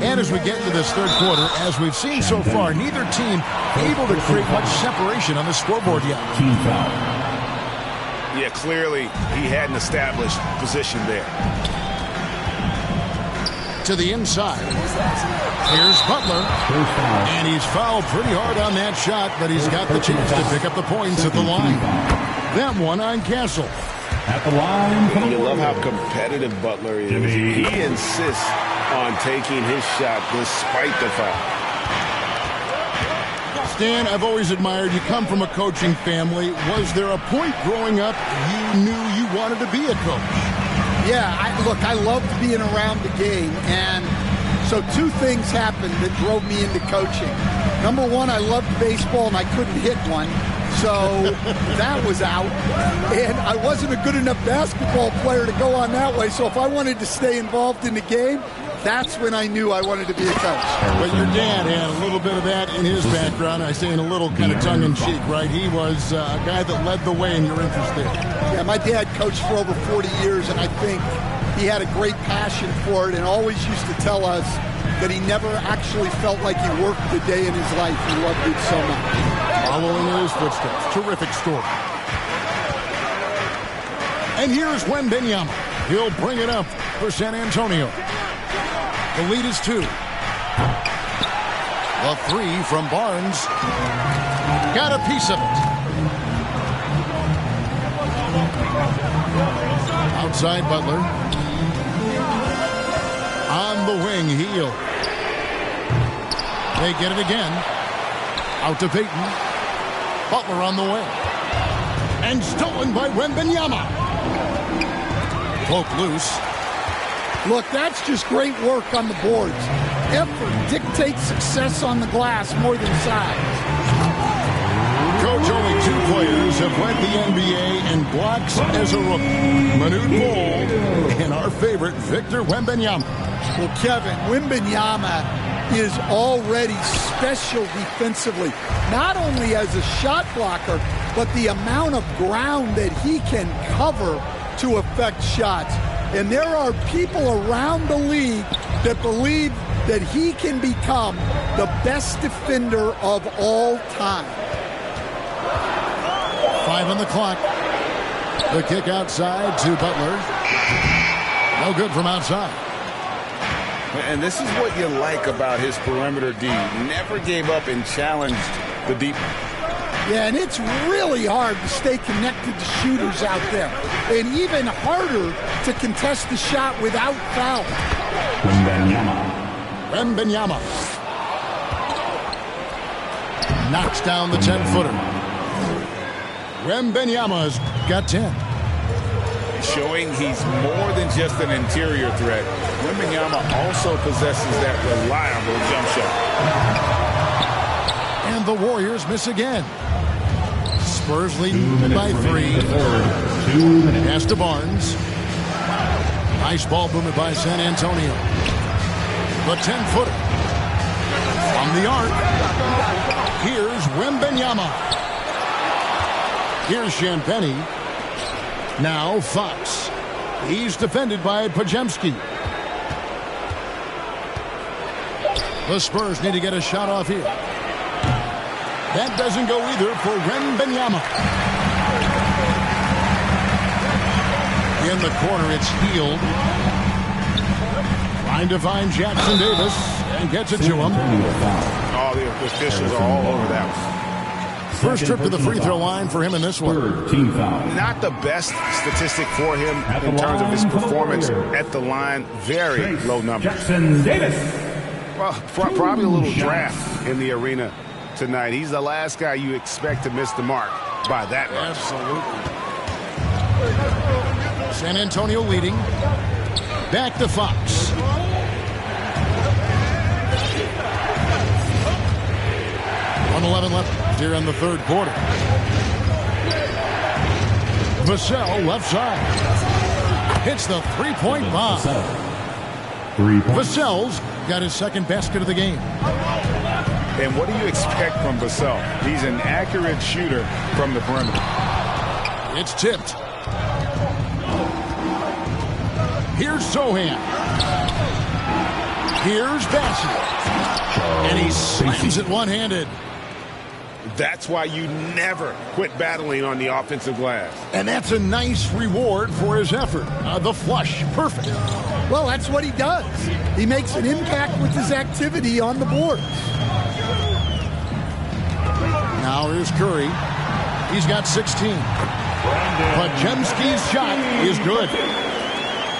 Speaker 2: And as we get into this third quarter, as we've seen so far, neither team able to create much separation on the scoreboard yet.
Speaker 6: Team foul.
Speaker 9: Yeah, clearly he hadn't established position there.
Speaker 2: To the inside. Here's Butler. And he's fouled pretty hard on that shot, but he's got the chance to pick up the points at the line. That one on Castle.
Speaker 6: At the line.
Speaker 3: You love how competitive Butler is. He insists on taking his shot despite the foul.
Speaker 2: Stan, I've always admired you. Come from a coaching family. Was there a point growing up you knew you wanted to be a coach?
Speaker 13: Yeah, I loved being around the game, and so 2 things happened that drove me into coaching. Number 1, I loved baseball, and I couldn't hit one. So that was out. And I wasn't a good enough basketball player to go on that way. So if I wanted to stay involved in the game, that's when I knew I wanted to be a coach.
Speaker 2: But your dad had a little bit of that in his background. I say in a little kind of tongue-in-cheek, right? He was a guy that led the way in your interest there.
Speaker 13: Yeah, my dad coached for over 40 years, and I think he had a great passion for it and always used to tell us that he never actually felt like he worked a day in his life. He loved it so much.
Speaker 2: Following in his footsteps. Terrific story. And here's Wembanyama. He'll bring it up for San Antonio. The lead is 2. A 3 from Barnes. Got a piece of it. Outside Butler. On the wing, Heel. They get it again. Out to Payton. Butler on the wing. And stolen by Wembanyama. Poke loose.
Speaker 13: Look, that's just great work on the boards. Effort dictates success on the glass more than size.
Speaker 2: Coach, only 2 players have led the NBA in blocks as a rookie. Manute Bol and our favorite, Victor Wembanyama.
Speaker 13: Well, Kevin, Wembanyama is already special defensively, not only as a shot blocker, but the amount of ground that he can cover to affect shots. And there are people around the league that believe that he can become the best defender of all time.
Speaker 2: 5 on the clock. The kick outside to Butler. No good from outside.
Speaker 3: And this is what you like about his perimeter D. Never gave up and challenged the deep.
Speaker 13: Yeah, and it's really hard to stay connected to shooters out there. And even harder to contest the shot without foul.
Speaker 2: Wembanyama. Knocks down the 10-footer. Wembanyama's got 10.
Speaker 3: Showing he's more than just an interior threat. Wembanyama also possesses that reliable jump shot.
Speaker 2: And the Warriors miss again. Spurs leading by 3. Pass to Barnes. Nice ball movement by San Antonio. The 10-footer. From the arc. Here's Wembanyama. Here's Champagny. Now Fox. He's defended by Pajemski. The Spurs need to get a shot off here. That doesn't go either for Wembanyama. In the corner, it's Hield. Trying to find Jackson Davis and gets it to him.
Speaker 3: All the officials are all over that.
Speaker 2: First trip to the free throw line for him in this one.
Speaker 3: Not the best statistic for him in terms of his performance at the line. Very low number.
Speaker 6: Jackson Davis.
Speaker 3: Well, probably a little draft in the arena tonight. He's the last guy you expect to miss the mark by that much.
Speaker 2: Absolutely. San Antonio leading. Back to Fox. .11 left here in the third quarter. Vassell left side. Hits the three-point bomb. Vassell's got his second basket of the game.
Speaker 3: And what do you expect from Vassell? He's an accurate shooter from the perimeter.
Speaker 2: It's tipped. Here's Sohan. Here's Bassett. And he slams it one-handed.
Speaker 3: That's why you never quit battling on the offensive glass.
Speaker 2: And that's a nice reward for his effort. The flush, perfect.
Speaker 13: Well, that's what he does. He makes an impact with his activity on the board.
Speaker 2: Now here's Curry. He's got 16. Pajemski's shot is good.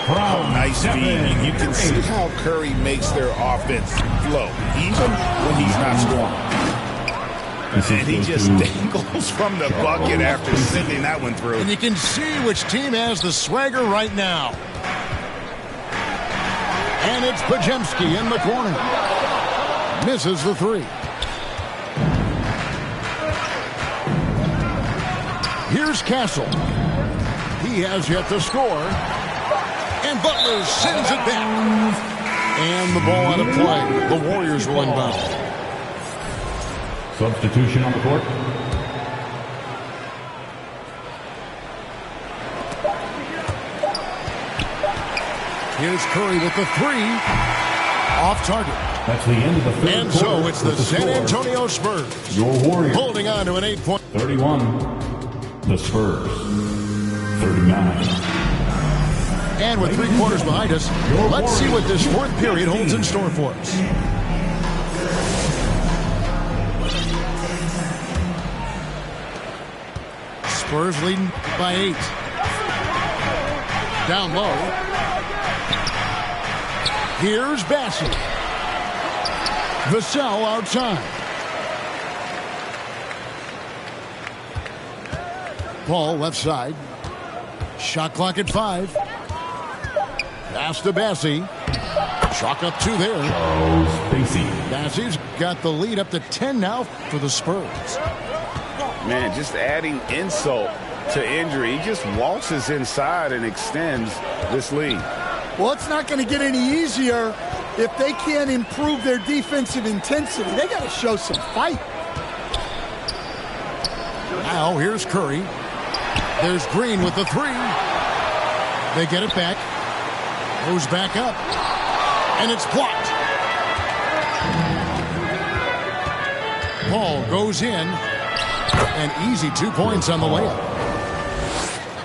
Speaker 3: Oh, nice feed. You can see how Curry makes their offense flow, even when he's not scoring. And he just dangles from the bucket after sending that one through.
Speaker 2: And you can see which team has the swagger right now. And it's Pajemski in the corner. Misses the three. Here's Castle. He has yet to score. And Butler sends it back. And the ball out of play. The Warriors will inbound.
Speaker 6: Substitution on the court.
Speaker 2: Here's Curry with the three. Off target.
Speaker 6: That's the end of the third
Speaker 2: And
Speaker 6: quarter.
Speaker 2: so it's the San Antonio Spurs.
Speaker 6: Your Warriors.
Speaker 2: Holding on to an 8-point.
Speaker 6: 31. The Spurs. 39.
Speaker 2: And with 3 quarters behind us, let's see what this fourth period holds in store for us. Spurs leading by 8. Down low. Here's Bassett. Vassell outside. Paul left side. Shot clock at 5. Pass to Bassey. Chalk up 2 there. Bassey's got the lead up to 10 now for the Spurs.
Speaker 3: Man, just adding insult to injury. He just waltzes inside and extends this lead.
Speaker 13: Well, it's not going to get any easier if they can't improve their defensive intensity. They got to show some fight.
Speaker 2: Now here's Curry. There's Green with the 3. They get it back. Goes back up. And it's blocked. Paul goes in. An easy 2 points on the layup.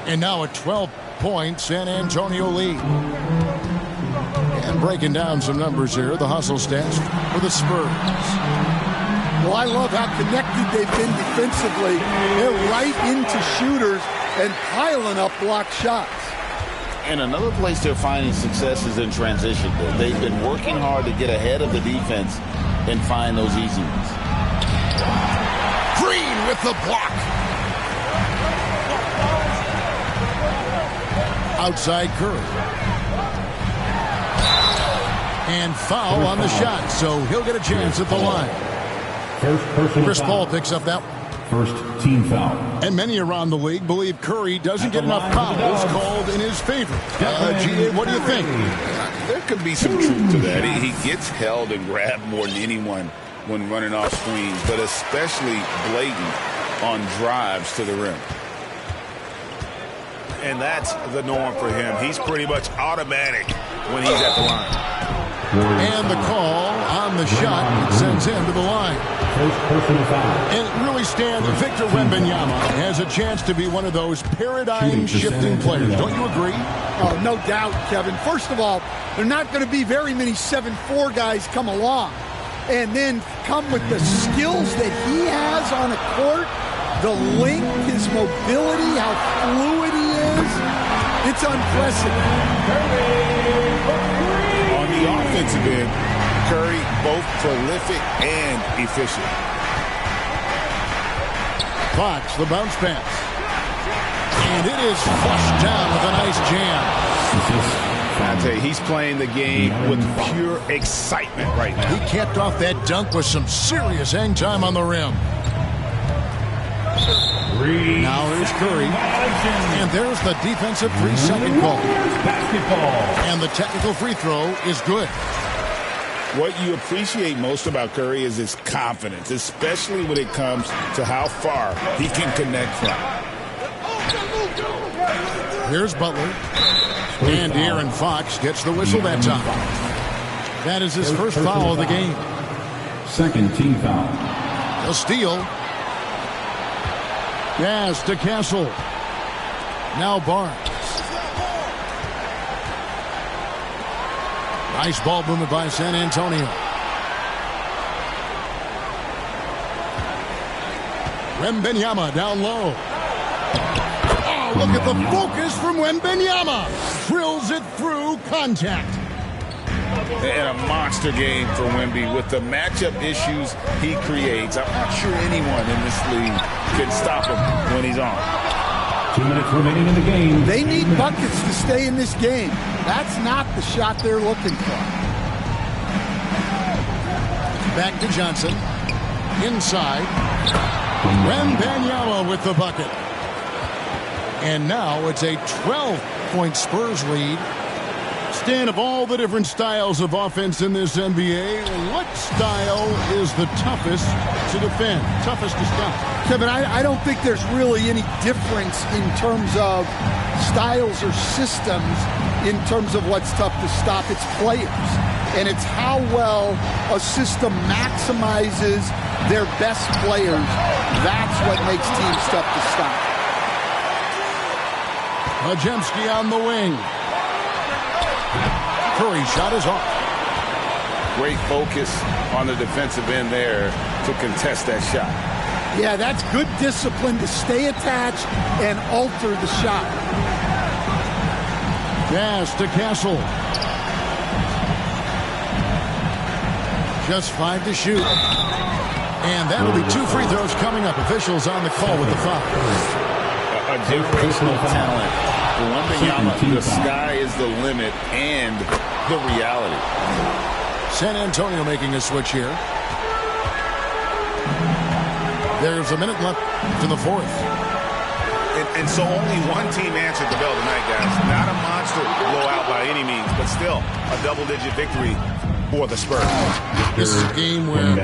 Speaker 2: And now a 12-point San Antonio lead. And breaking down some numbers here, the hustle stats for the Spurs.
Speaker 13: Well, I love how connected they've been defensively. They're right into shooters and piling up blocked shots.
Speaker 3: And another place they're finding success is in transition. They've been working hard to get ahead of the defense and find those easy ones.
Speaker 2: Green with the block. Outside Curry. And foul on the shot, so he'll get a chance at the line. Chris Paul picks up that one.
Speaker 6: First team foul.
Speaker 2: And many around the league believe Curry doesn't get enough fouls called in his favor. GA, what do you think?
Speaker 3: There could be some truth to that. He gets held and grabbed more than anyone when running off screens, but especially blatant on drives to the rim. And that's the norm for him. He's pretty much automatic when he's at the line.
Speaker 2: And the call on the shot that sends him to the line. And it really stands. Victor Wembanyama has a chance to be one of those paradigm-shifting players. Don't you agree?
Speaker 13: Oh, no doubt, Kevin. First of all, there are not going to be very many 7'4" guys come along and then come with the skills that he has on a court, the length, his mobility, how fluid he is. It's unprecedented.
Speaker 3: On the offensive end, Curry both prolific and efficient.
Speaker 2: Fox, the bounce pass. And it is flushed down with a nice jam.
Speaker 3: I tell you, he's playing the game with pure excitement right now.
Speaker 2: He capped off that dunk with some serious hang time on the rim. Now here's Curry. And there's the defensive 3-second call. And the technical free throw is good.
Speaker 3: What you appreciate most about Curry is his confidence, especially when it comes to how far he can connect from.
Speaker 2: Here's Butler. And Aaron Fox gets the whistle that time. That is his first foul of the game.
Speaker 6: Second team foul.
Speaker 2: A steal. Yes, to Castle. Now Barnes. Nice ball movement by San Antonio. Wembanyama down low. Oh, look at the focus from Wembanyama. Drills it through contact.
Speaker 3: And a monster game for Wemby with the matchup issues he creates. I'm not sure anyone in this league can stop him when he's on.
Speaker 6: 2 minutes remaining in the game.
Speaker 13: They need buckets to stay in this game. That's not the shot they're looking for.
Speaker 2: Back to Johnson. Inside. Wembanyama with the bucket. And now it's a 12-point Spurs lead. Stan, of all the different styles of offense in this NBA, what style is the toughest to defend, toughest to stop?
Speaker 13: Kevin, I don't think there's really any difference in terms of styles or systems in terms of what's tough to stop. It's players. And it's how well a system maximizes their best players. That's what makes teams tough to stop.
Speaker 2: Majemski on the wing. Curry shot is off.
Speaker 3: Great focus on the defensive end there to contest that shot.
Speaker 13: Yeah, that's good discipline to stay attached and alter the shot.
Speaker 2: Pass to Castle. Just 5 to shoot. And that'll be 2 free throws coming up. Officials on the call with the foul.
Speaker 3: A generational talent. Wembanyama, the sky is the limit and the reality.
Speaker 2: San Antonio making a switch here. There's a minute left in the fourth.
Speaker 9: And so only one team answered the bell tonight, guys. Not a monster blowout by any means, but still a double-digit victory for the Spurs.
Speaker 2: This is a game where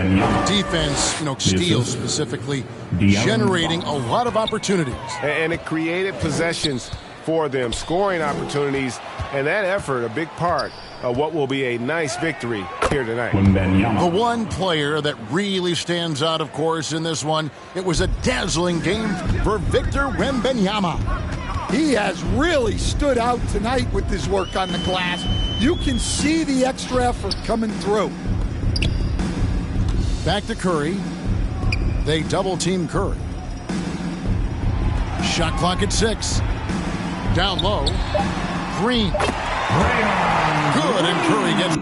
Speaker 2: defense, steals specifically, generating a lot of opportunities.
Speaker 9: And it created possessions for them, scoring opportunities, and that effort, a big part of what will be a nice victory here tonight.
Speaker 2: The one player that really stands out, of course, in this one, it was a dazzling game for Victor Wembanyama.
Speaker 13: He has really stood out tonight with his work on the glass. You can see the extra effort coming through.
Speaker 2: Back to Curry. They double-team Curry. Shot clock at 6. Down low. Green. Good, and Curry gets...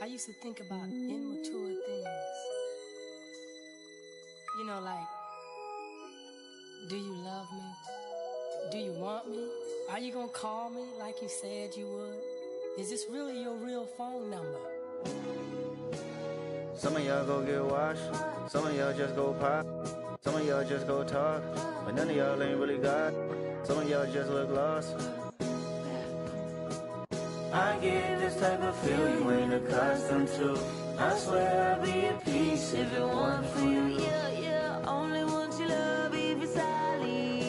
Speaker 7: I used to think about immature things. Like, do you love me? Do you want me? Are you gonna call me like you said you would? Is this really your real phone number?
Speaker 14: Some of y'all go get washed. Some of y'all just go pop. Some of y'all just go talk. But none of y'all ain't really got. Some of y'all just look lost. I get this type of feel you ain't accustomed to. I swear I'll be at peace if it weren't for you. Yeah, only want your love if it's solid.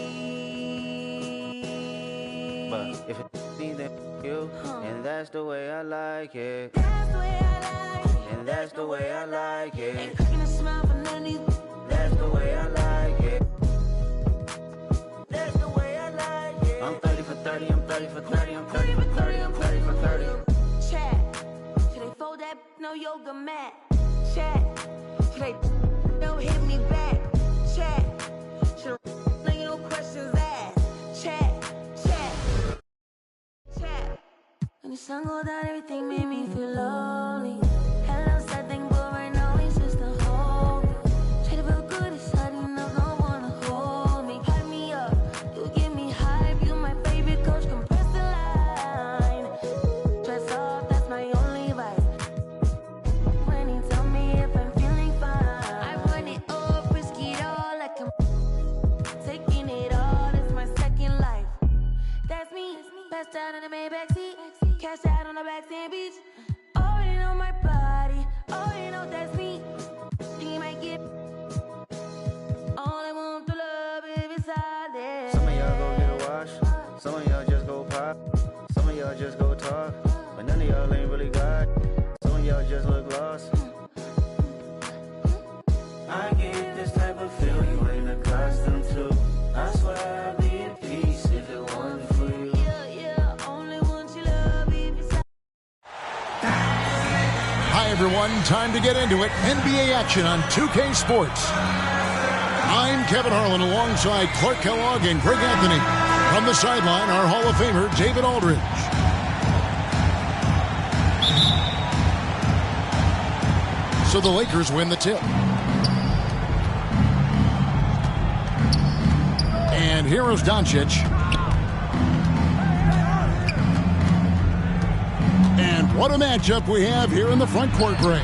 Speaker 14: But if it's me, then you. And that's the way I like it. That's the way I like it. And that's the way I like it. Ain't cooking a smile for none of these. That's the way I like it. That's the way I like it. I'm 30 for 30, I'm 30 for 30, I'm 30 for 30, I'm 30 for 30. Chat, should they fold that no yoga mat? Chat, should they no hit me back? Chat, should I no questions asked? Chat. When the sun go down, everything made me feel lonely. Hello, sad thing, but right now it's just a home. Try to feel good, it's hard enough, no one to hold me. Hype me up, you give me hype, you my favorite coach, compress the line. Dress off, that's my only vice. When he tell me if I'm feeling fine, I run it up, risk it all, like I'm taking it all, it's my second life. That's me, passed out in the Maybach seat. Cash out on the back sand beach. Already know my body. Already know that's me. Think you might get. All I want to love if it's solid. Some of y'all go get a wash. Some of y'all just go pop. Some of y'all just go talk. But none of y'all ain't really got. Some of y'all just look lost. I get this type of feel you ain't accustomed to. I swear I'd be at peace if it wasn't for you. Yeah, only want your love.
Speaker 2: everyone. Time to get into it. NBA action on 2K Sports. I'm Kevin Harlan alongside Clark Kellogg and Greg Anthony. From the sideline, our Hall of Famer, David Aldridge. So the Lakers win the tip. And here is Doncic. And what a matchup we have here in the front court, Greg.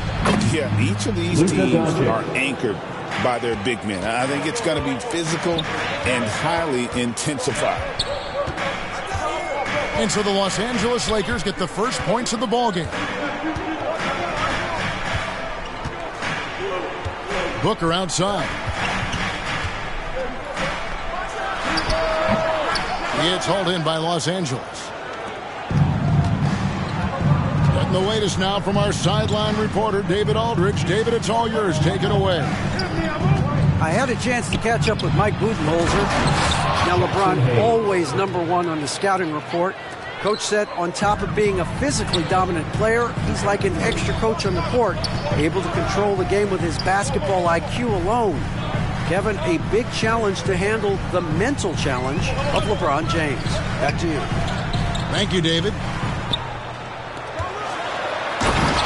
Speaker 3: Yeah, each of these teams are anchored by their big men. I think it's going to be physical and highly intensified.
Speaker 2: And so the Los Angeles Lakers get the first points of the ballgame. Booker outside. It's hauled in by Los Angeles. Getting the latest now from our sideline reporter, David Aldridge. David, it's all yours. Take it away.
Speaker 5: I had a chance to catch up with Mike Budenholzer. Now, LeBron always #1 on the scouting report. Coach said on top of being a physically dominant player, he's like an extra coach on the court, able to control the game with his basketball IQ alone. Kevin, a big challenge to handle the mental challenge of LeBron James. Back to you.
Speaker 2: Thank you, David.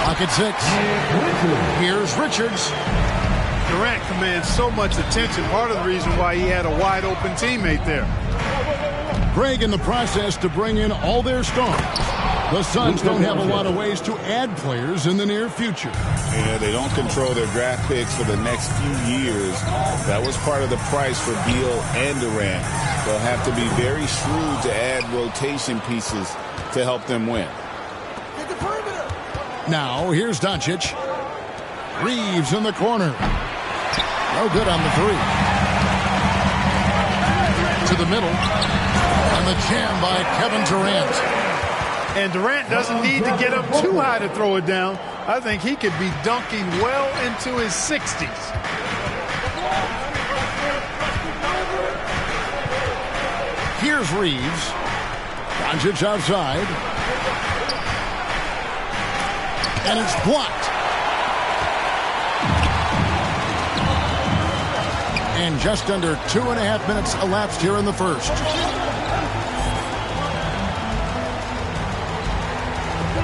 Speaker 2: Pocket 6. Here's Richards.
Speaker 10: Durant commands so much attention. Part of the reason why he had a wide-open teammate there.
Speaker 2: Greg in the process to bring in all their stars. The Suns don't have a lot of ways to add players in the near future.
Speaker 3: Yeah, they don't control their draft picks for the next few years. That was part of the price for Beal and Durant. They'll have to be very shrewd to add rotation pieces to help them win.
Speaker 2: Now, here's Doncic. Reeves in the corner. No good on the three. To the middle. And the jam by Kevin Durant.
Speaker 10: And Durant doesn't need to get up too high to throw it down. I think he could be dunking well into his 60s.
Speaker 2: Here's Reeves. Doncic outside. And it's blocked. And just under 2.5 minutes elapsed here in the first.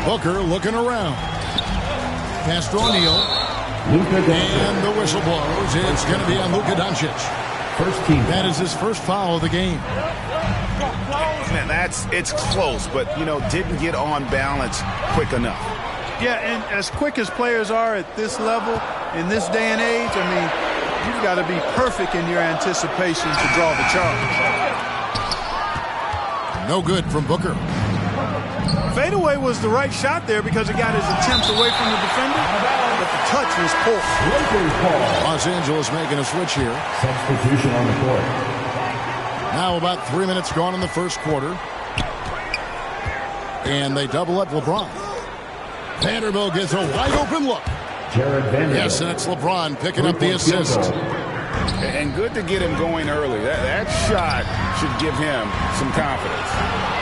Speaker 2: Booker looking around. Pass to O'Neal. And the whistle blows. It's going to be on Luka Doncic.
Speaker 6: First team.
Speaker 2: That is his first foul of the game.
Speaker 3: Man, it's close, but, didn't get on balance quick enough.
Speaker 10: Yeah, and as quick as players are at this level, in this day and age, you've got to be perfect in your anticipation to draw the charge.
Speaker 2: No good from Booker.
Speaker 10: Fadeaway was the right shot there because it got his attempts away from the defender, but the touch was poor.
Speaker 2: Los Angeles making a switch here.
Speaker 6: Substitution on the court.
Speaker 2: Now about 3 minutes gone in the first quarter. And they double up LeBron. Vanderbilt gets a wide open look. Yes, and it's LeBron picking up the assist.
Speaker 3: And good to get him going early. That shot should give him some confidence.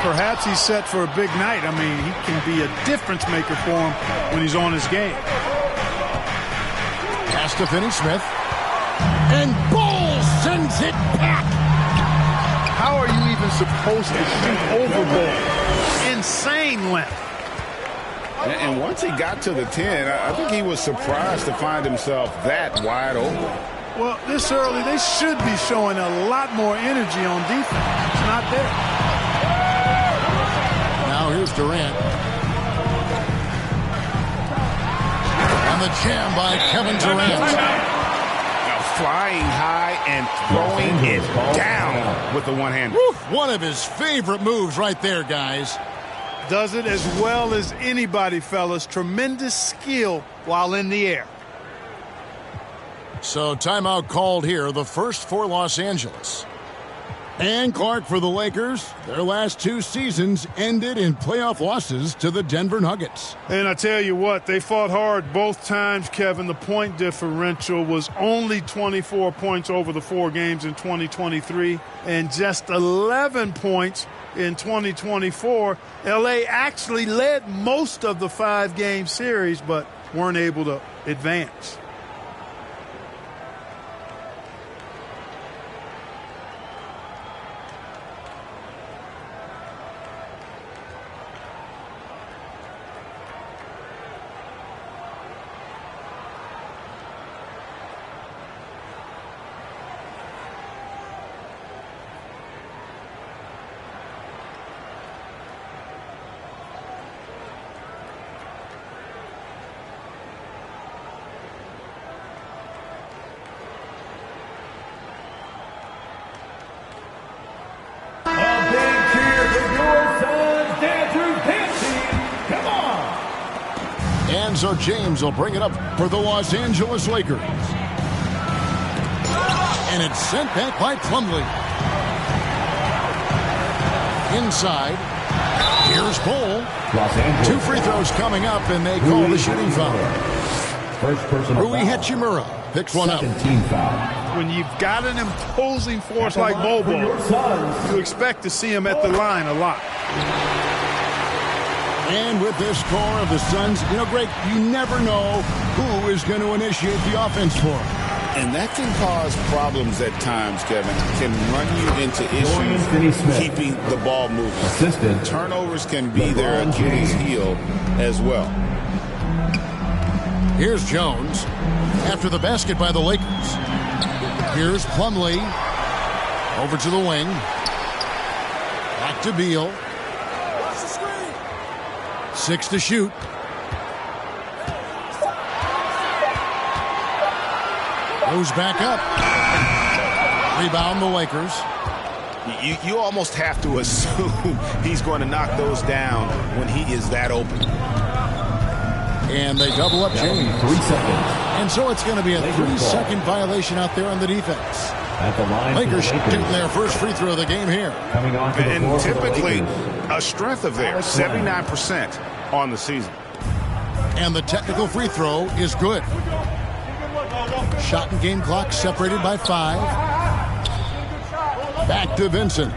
Speaker 10: Perhaps he's set for a big night. He can be a difference maker for him when he's on his game.
Speaker 2: Pass to Finney-Smith. And Ball sends it back.
Speaker 10: How are you even supposed to shoot over Ball? Insane length.
Speaker 3: And once he got to the 10, I think he was surprised to find himself that wide open.
Speaker 10: Well, this early, they should be showing a lot more energy on defense. It's not there.
Speaker 2: Now here's Durant. And the jam by Kevin Durant.
Speaker 3: Now flying high and throwing it down with the one-hander.
Speaker 2: One of his favorite moves right there, guys.
Speaker 10: Does it as well as anybody, fellas. Tremendous skill while in the air.
Speaker 2: So timeout called here, the first for Los Angeles. And Clark for the Lakers. Their last 2 seasons ended in playoff losses to the Denver Nuggets.
Speaker 10: And I tell you what, they fought hard both times, Kevin. The point differential was only 24 points over the 4 games in 2023 and just 11 points in 2024. LA actually led most of the 5-game series, but weren't able to advance.
Speaker 2: And so James will bring it up for the Los Angeles Lakers. And it's sent back by Plumlee. Inside. Here's Cole. 2 free throws coming up, and they call the shooting foul.
Speaker 6: First personal
Speaker 2: Rui Hachimura picks one up.
Speaker 6: Team foul.
Speaker 10: When you've got an imposing force like Bobo, you expect to see him at the line a lot.
Speaker 2: And with this score of the Suns, Greg, you never know who is going to initiate the offense for them.
Speaker 3: And that can cause problems at times, Kevin. Can run you into issues keeping the ball moving. Turnovers can be their Achilles heel as well.
Speaker 2: Here's Jones after the basket by the Lakers. Here's Plumlee over to the wing. Back to Beal. 6 to shoot. Goes back up. Rebound the Lakers.
Speaker 3: You almost have to assume he's going to knock those down when he is that open.
Speaker 2: And they double up James.
Speaker 6: 3 seconds.
Speaker 2: And so it's going to be a 3-second violation out there on the defense.
Speaker 6: At the line,
Speaker 2: Lakers shooting their first free throw of the game here.
Speaker 6: Coming on to the
Speaker 3: and
Speaker 6: floor
Speaker 3: typically
Speaker 6: for
Speaker 3: a strength of theirs, 79% on the season.
Speaker 2: And the technical free throw is good. Shot and game clock separated by 5. Back to Vincent.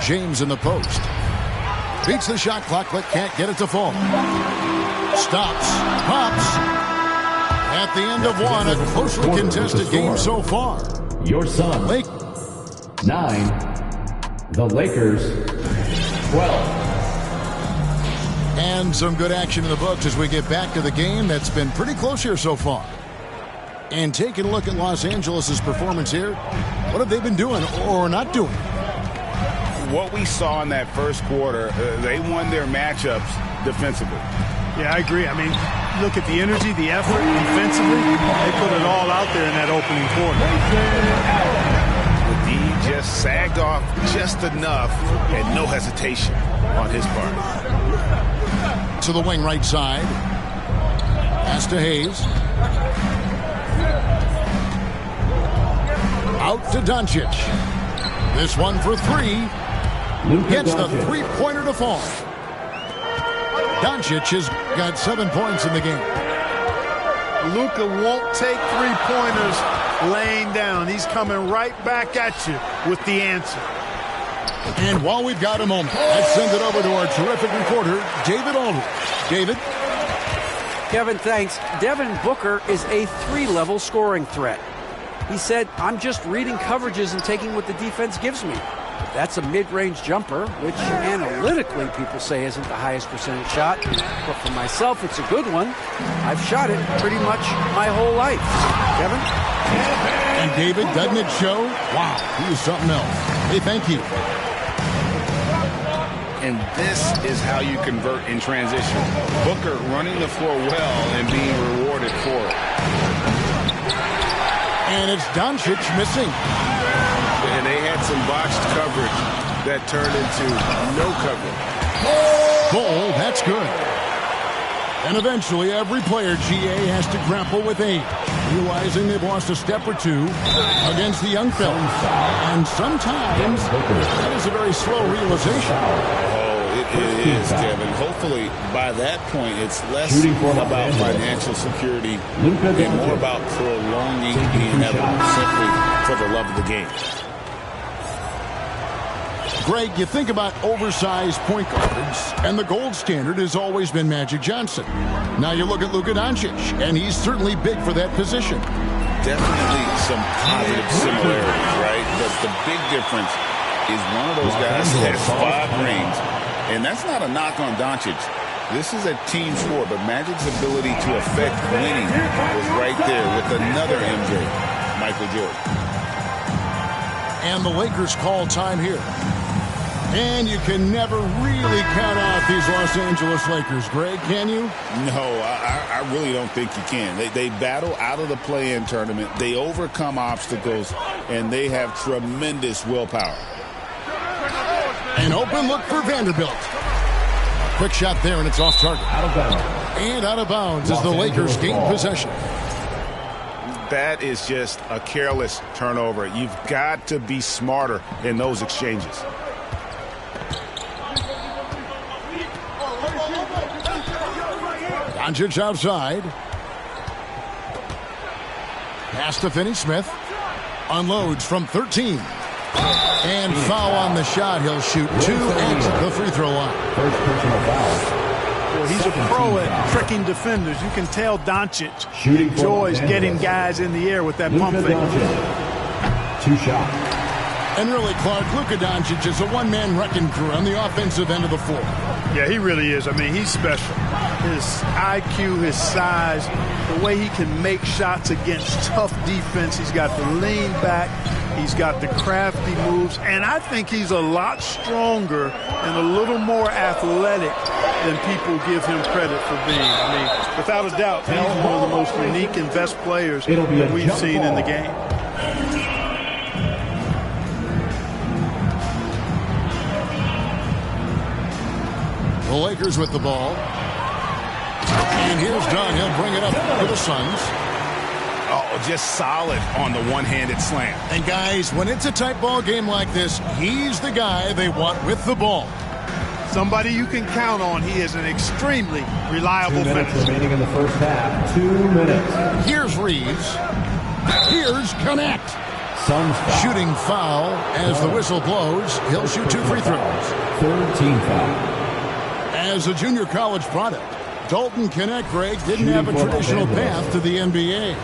Speaker 2: James in the post. Beats the shot clock but can't get it to fall. Stops. Pops. At the end of one, a closely contested game so far.
Speaker 6: Your Suns, 9. The Lakers, 12.
Speaker 2: And some good action in the books as we get back to the game that's been pretty close here so far. And taking a look at Los Angeles' performance here, what have they been doing or not doing?
Speaker 3: What we saw in that first quarter, they won their matchups defensively.
Speaker 10: Yeah, I agree. I mean, look at the energy, the effort defensively. They put it all out there in that opening quarter.
Speaker 3: The D just sagged off just enough and no hesitation on his part.
Speaker 2: To the wing right side. Pass to Hayes. Out to Doncic. This one for 3. Gets the three-pointer to fall. Doncic has got 7 points in the game.
Speaker 10: Luka won't take three-pointers laying down. He's coming right back at you with the answer.
Speaker 2: And while we've got a moment, let's send it over to our terrific reporter, David Aldridge. David?
Speaker 5: Kevin, thanks. Devin Booker is a 3-level scoring threat. He said, I'm just reading coverages and taking what the defense gives me. That's a mid-range jumper, which analytically people say isn't the highest percentage shot. But for myself, it's a good one. I've shot it pretty much my whole life. Kevin?
Speaker 2: And David, doesn't it show? Wow, he is something else. Hey, thank you.
Speaker 3: And this is how you convert in transition. Booker running the floor well and being rewarded for it.
Speaker 2: And it's Doncic missing.
Speaker 3: And they had some botched coverage that turned into no coverage.
Speaker 2: Cole, that's good. And eventually every player, GA, has to grapple with age, realizing they've lost a step or two against the young fellas. And sometimes that is a very slow realization.
Speaker 3: It is, Kevin. Hopefully, by that point, it's less about financial security and more about prolonging the inevitable, simply for the love of the game.
Speaker 2: Greg, you think about oversized point guards, and the gold standard has always been Magic Johnson. Now you look at Luka Doncic, and he's certainly big for that position.
Speaker 3: Definitely some positive similarities, right? But the big difference is one of those guys has 5 rings, and that's not a knock on Doncic. This is a team sport, but Magic's ability to affect winning was right there with another MJ, Michael Jordan.
Speaker 2: And the Lakers call time here. And you can never really count out these Los Angeles Lakers, Greg, can you?
Speaker 3: No, I really don't think you can. They battle out of the play-in tournament. They overcome obstacles, and they have tremendous willpower.
Speaker 2: An open look for Vanderbilt. Quick shot there, and it's off target.
Speaker 6: Out of bounds.
Speaker 2: And out of bounds as the Lakers gain possession.
Speaker 3: That is just a careless turnover. You've got to be smarter in those exchanges.
Speaker 2: Doncic outside. Pass to Finney-Smith. Unloads from 13. And foul on the shot. He'll shoot 2 at the free throw line.
Speaker 6: First personal foul.
Speaker 10: Well, he's a pro at tricking defenders. You can tell Doncic enjoys getting guys in the air with that pump fake.
Speaker 6: 2 shots.
Speaker 2: And really, Clark, Luka Doncic is a one-man wrecking crew on the offensive end of the floor.
Speaker 10: Yeah, he really is. I mean, he's special. His IQ, his size, the way he can make shots against tough defense. He's got the lean back. He's got the crafty moves. And I think he's a lot stronger and a little more athletic than people give him credit for being. I mean, without a doubt, he's one of the most unique and best players that we've seen in the game.
Speaker 2: The Lakers with the ball. And here's Dunn. He'll bring it up for the Suns.
Speaker 3: Oh, just solid on the one-handed slam.
Speaker 2: And guys, when it's a tight ball game like this, he's the guy they want with the ball.
Speaker 10: Somebody you can count on. He is an extremely reliable
Speaker 6: 2 minutes
Speaker 10: finisher.
Speaker 6: remaining in the first half. 2 minutes.
Speaker 2: Here's Reeves. Here's Connect.
Speaker 6: Suns foul.
Speaker 2: Shooting foul as the whistle blows. He'll shoot 2 free throws.
Speaker 6: 3rd team foul.
Speaker 2: As a junior college product, Dalton Connect, Greg, didn't have a traditional path to the NBA.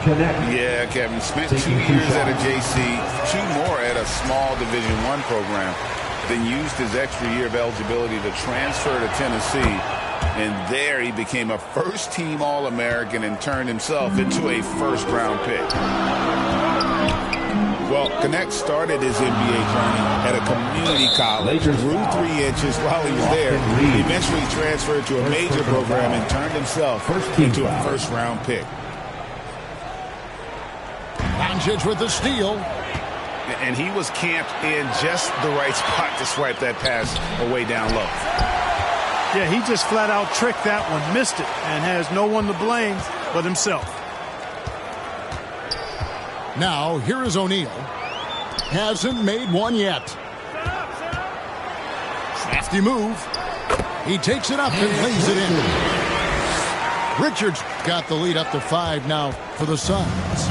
Speaker 3: Yeah, Kevin. Spent 2 years at a JC, 2 more at a small Division I program. Then used his extra year of eligibility to transfer to Tennessee. And there he became a first-team All-American and turned himself into a first-round pick. Well, Connect started his NBA journey at a community college, grew 3 inches while he was there. He eventually transferred to a major program and turned himself into a first-round pick.
Speaker 2: Doncic with the steal.
Speaker 3: And he was camped in just the right spot to swipe that pass away down low.
Speaker 10: Yeah, he just flat out tricked that one, missed it, and has no one to blame but himself.
Speaker 2: Now, here is O'Neal. Hasn't made one yet. Crafty move. He takes it up and lays it in. Richards got the lead up to 5 now for the Suns.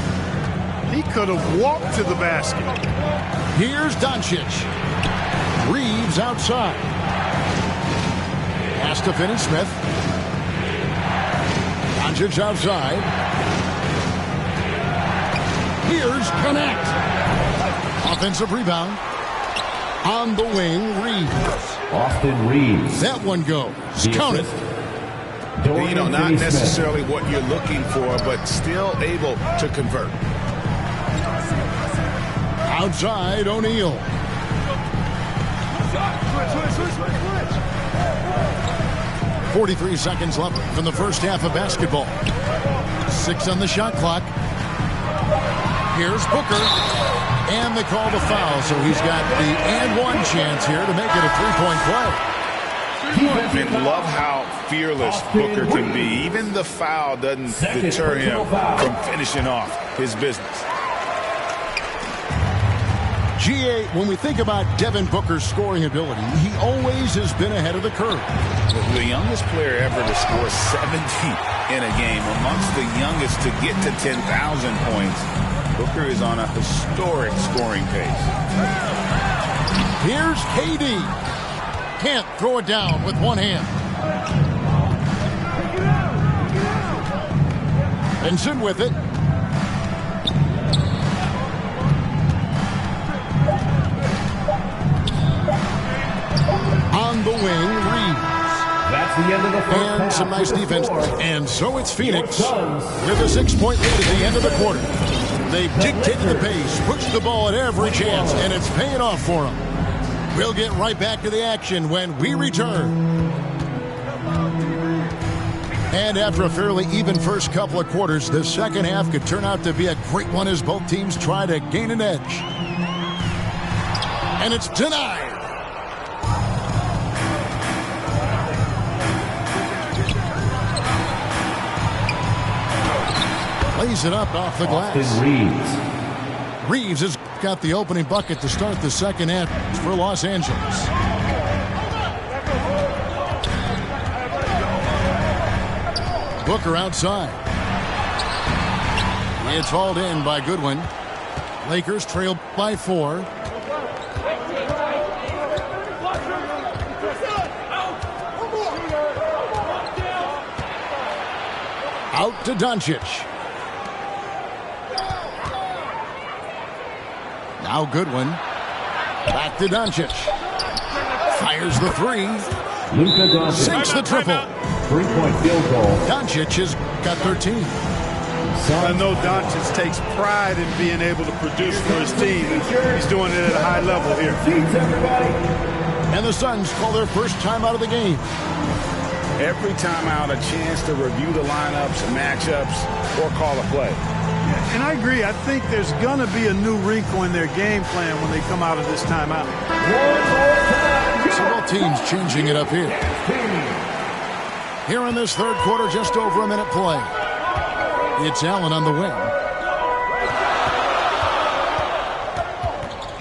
Speaker 10: He could have walked to the basket.
Speaker 2: Here's Doncic. Reeves outside. Pass to Finney-Smith. Doncic outside. Here's Connect. Offensive rebound. On the wing, Reeves.
Speaker 6: Austin Reeves.
Speaker 2: That one goes. Count it.
Speaker 3: You know, not necessarily what you're looking for, but still able to convert.
Speaker 2: Outside, O'Neal. 43 seconds left from the first half of basketball. 6 on the shot clock. Here's Booker. And they call the foul, so he's got the and one chance here to make it a 3-point play.
Speaker 3: And love how fearless Booker can be. Even the foul doesn't deter him from finishing off his business.
Speaker 2: GA, when we think about Devin Booker's scoring ability, he always has been ahead of the curve.
Speaker 3: The youngest player ever to score 70 in a game, amongst the youngest to get to 10,000 points. Booker is on a historic scoring pace.
Speaker 2: Here's KD. Can't throw it down with one hand. Benson with it. On the wing, Reeves.
Speaker 6: That's the end of the first
Speaker 2: And
Speaker 6: half.
Speaker 2: some nice defense. And so it's Phoenix with a 6-point lead at the end of the quarter. They've dictated the pace, pushed the ball at every chance, and it's paying off for them. We'll get right back to the action when we return. And after a fairly even first couple of quarters, the second half could turn out to be a great one as both teams try to gain an edge. And it's denied. Lays it up off the glass. Reeves has got the opening bucket to start the second half for Los Angeles. Booker outside. It's hauled in by Goodwin. Lakers trail by 4. Out to Doncic. Now Goodwin. Back to Doncic. Fires the 3. Sinks the triple.
Speaker 6: 3-point field goal.
Speaker 2: Doncic has got 13.
Speaker 10: I know Doncic takes pride in being able to produce for his team. He's doing it at a high level here.
Speaker 2: And the Suns call their first timeout of the game.
Speaker 3: Every timeout, a chance to review the lineups, matchups, or call a play.
Speaker 10: And I agree. I think there's going to be a new wrinkle in their game plan when they come out of this timeout.
Speaker 2: So both teams changing it up here. Here in this third quarter, just over a minute play. It's Allen on the wing.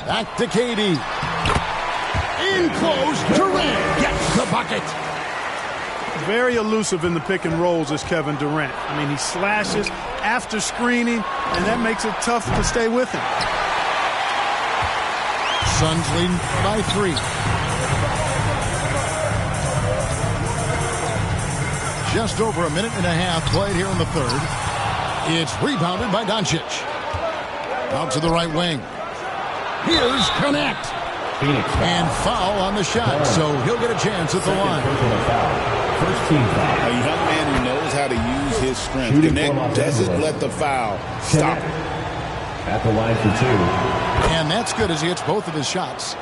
Speaker 2: Back to KD. In close, Durant gets the bucket.
Speaker 10: Very elusive in the pick and rolls is Kevin Durant. I mean, he slashes after screening, and that makes it tough to stay with him.
Speaker 2: Suns leading by 3. Just over a minute and a half played here in the third. It's rebounded by Doncic. Out to the right wing. Here's Connect. And foul on the shot, so he'll get a chance at the line.
Speaker 3: First team foul. A young man who knows how to use his strength. Connect doesn't let the foul stop him.
Speaker 6: At the line for 2.
Speaker 2: And that's good as he hits both of his shots.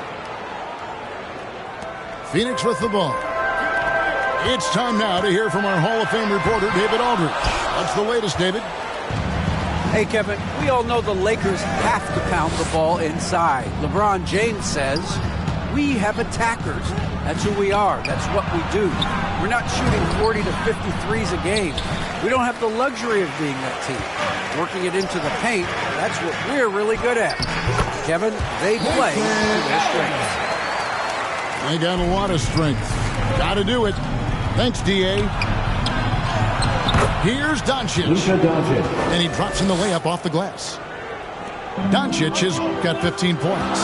Speaker 2: Phoenix with the ball. It's time now to hear from our Hall of Fame reporter, David Aldridge. What's the latest, David?
Speaker 5: Hey, Kevin, we all know the Lakers have to pound the ball inside. LeBron James says, we have attackers. That's who we are. That's what we do. We're not shooting 40 to 53s a game. We don't have the luxury of being that team. Working it into the paint, that's what we're really good at. Kevin, they play to their strengths.
Speaker 2: They got a lot of strength. Got to do it. Thanks, D.A. Here's Doncic. And he drops in the layup off the glass. Doncic has got 15 points.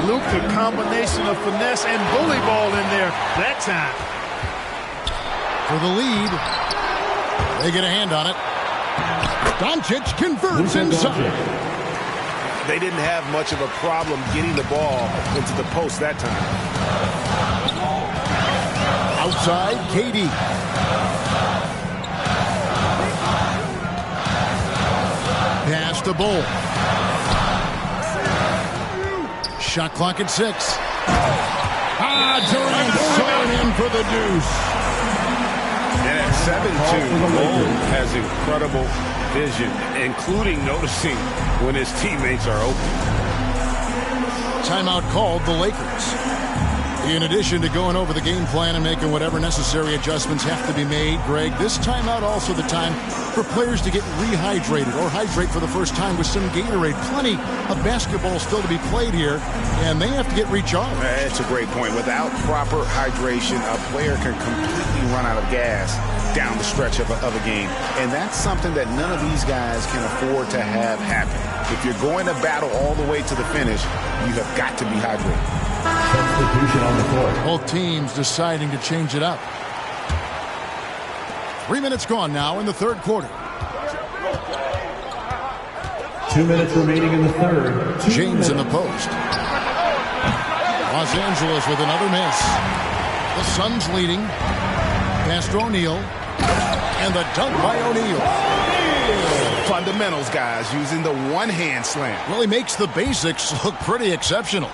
Speaker 10: Luka, combination of finesse and bully ball in there that time.
Speaker 2: For the lead. They get a hand on it. Doncic converts inside.
Speaker 9: They didn't have much of a problem getting the ball into the post that time.
Speaker 2: Outside, KD. Pass to Bull. Shot clock at 6. Durant throwing in for the deuce.
Speaker 9: And at 7-2, Bull has incredible vision, including noticing when his teammates are open.
Speaker 2: Timeout called the Lakers. In addition to going over the game plan and making whatever necessary adjustments have to be made, Greg, this timeout also the time for players to get rehydrated or hydrate for the first time with some Gatorade. Plenty of basketball still to be played here, and they have to get recharged.
Speaker 3: That's a great point. Without proper hydration, a player can completely run out of gas down the stretch of a game. And that's something that none of these guys can afford to have happen. If you're going to battle all the way to the finish, you have got to be hydrated.
Speaker 6: Substitution on the court.
Speaker 2: Both teams deciding to change it up. 3 minutes gone now in the third quarter.
Speaker 6: 2 minutes remaining in the third.
Speaker 2: James in the post. Los Angeles with another miss. The Suns leading. Pass to O'Neal. And the dunk by O'Neal.
Speaker 3: Fundamentals, guys, using the one-hand slam.
Speaker 2: Well, he makes the basics look pretty exceptional.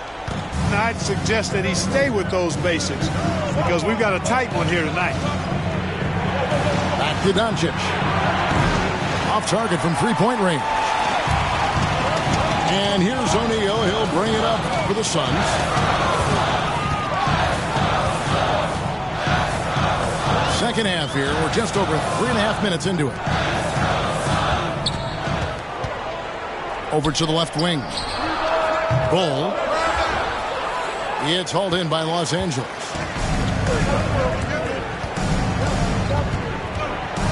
Speaker 10: Now, I'd suggest that he stay with those basics because we've got a tight one here tonight.
Speaker 2: Back to Doncic. Off target from three-point range. And here's O'Neal. He'll bring it up for the Suns. Second half here. We're just over 3.5 minutes into it. Over to the left wing. Bull. It's hauled in by Los Angeles.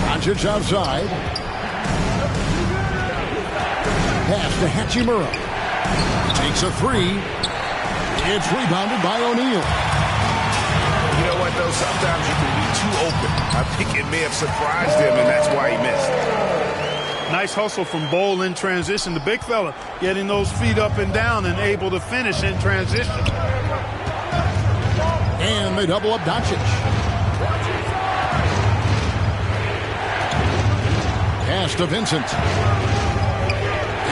Speaker 2: Doncic outside. Pass to Hachimura. Takes a three. It's rebounded by O'Neal.
Speaker 3: You know what, though? Sometimes you can be too open. I think it may have surprised him, and that's why he missed.
Speaker 10: Nice hustle from Bol in transition. The big fella getting those feet up and down and able to finish in transition.
Speaker 2: And they double up Doncic. Pass to Vincent.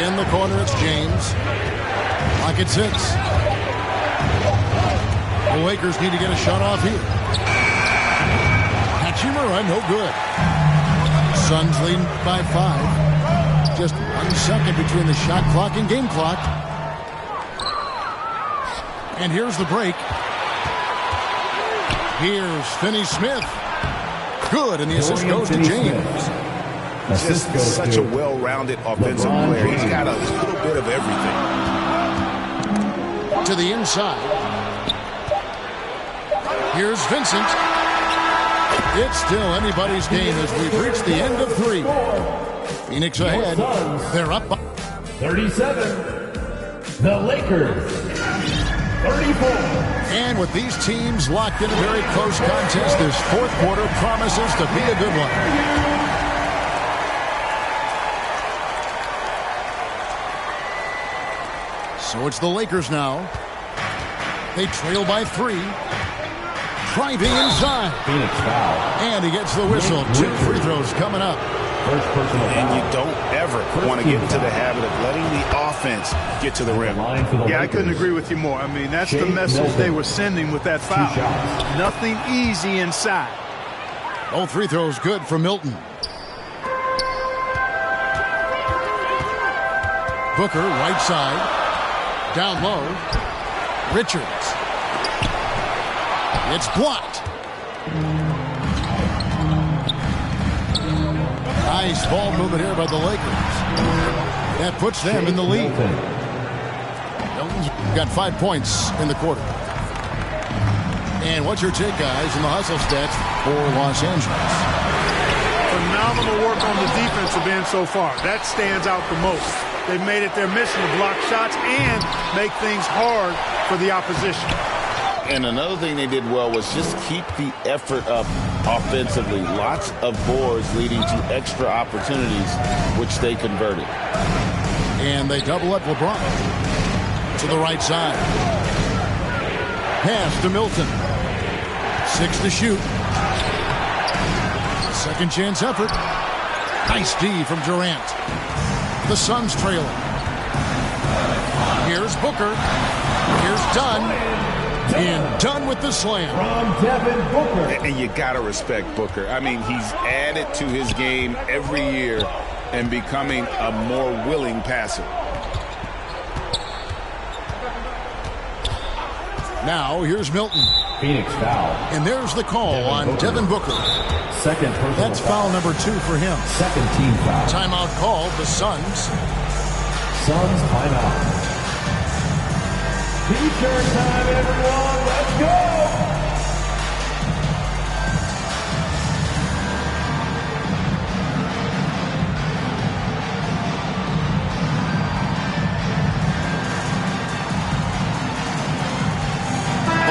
Speaker 2: In the corner, it's James. Clock at 6. The Lakers need to get a shot off here. Hachimura, no good. Suns leading by 5. Just 1 second between the shot clock and game clock. And here's the break. Here's Finney-Smith. Good, and the assist goes to James.
Speaker 3: Just such a well-rounded offensive player. He's got a little bit of everything.
Speaker 2: To the inside. Here's Vincent. It's still anybody's game as we've reached the end of 3. Phoenix ahead. They're up by
Speaker 6: 37. The Lakers. 34.
Speaker 2: And with these teams locked in a very close contest, this fourth quarter promises to be a good one. So it's the Lakers now. They trail by 3. Driving inside.
Speaker 6: Phoenix foul.
Speaker 2: And he gets the whistle. 2 free throws coming up.
Speaker 6: First personal foul.
Speaker 3: And you don't ever want to get into the habit of letting the offense get to the rim.
Speaker 10: Yeah, I couldn't agree with you more. I mean, that's the message they were sending with that foul. Nothing easy inside.
Speaker 2: Both free throws good for Milton. Booker, right side. Down low. Richards. It's blocked. Nice ball movement here by the Lakers. That puts them in the lead. Milton's got 5 points in the quarter. And what's your take, guys, in the hustle stats for Los Angeles?
Speaker 10: Phenomenal work on the defensive end so far. That stands out the most. They've made it their mission to block shots and make things hard for the opposition.
Speaker 3: And another thing they did well was just keep the effort up offensively. Lots of boards leading to extra opportunities, which they converted.
Speaker 2: And they double up LeBron. To the right side. Pass to Milton. 6 to shoot. Second chance effort. Nice D from Durant. The Suns trailing. Here's Booker. Here's Dunn. And done with the slam.
Speaker 6: From Devin Booker.
Speaker 3: And you got to respect Booker. I mean, he's added to his game every year and becoming a more willing passer.
Speaker 2: Now, here's Milton.
Speaker 6: Phoenix foul.
Speaker 2: And there's the call on Devin Booker.
Speaker 6: Second personal
Speaker 2: That's foul number 2 for him.
Speaker 6: Second team foul.
Speaker 2: Timeout called the Suns.
Speaker 6: Suns timeout. T-shirt time, everyone. Let's go!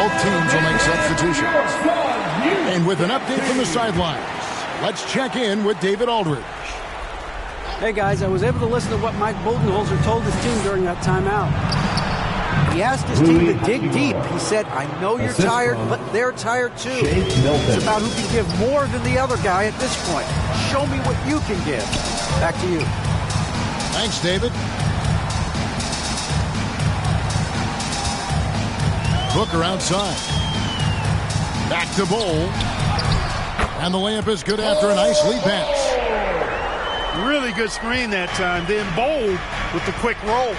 Speaker 2: Both teams will make substitutions. And with an update from the sidelines, let's check in with David Aldridge.
Speaker 5: Hey, guys, I was able to listen to what Mike Budenholzer told his team during that timeout. He asked his team to dig deep. He said, I know you're tired, but they're tired too. It's about who can give more than the other guy at this point. Show me what you can give. Back to you.
Speaker 2: Thanks, David. Booker outside. Back to Bowl. And the layup is good after a nice lead pass.
Speaker 10: Really good screen that time. Then Bowl with the quick roll.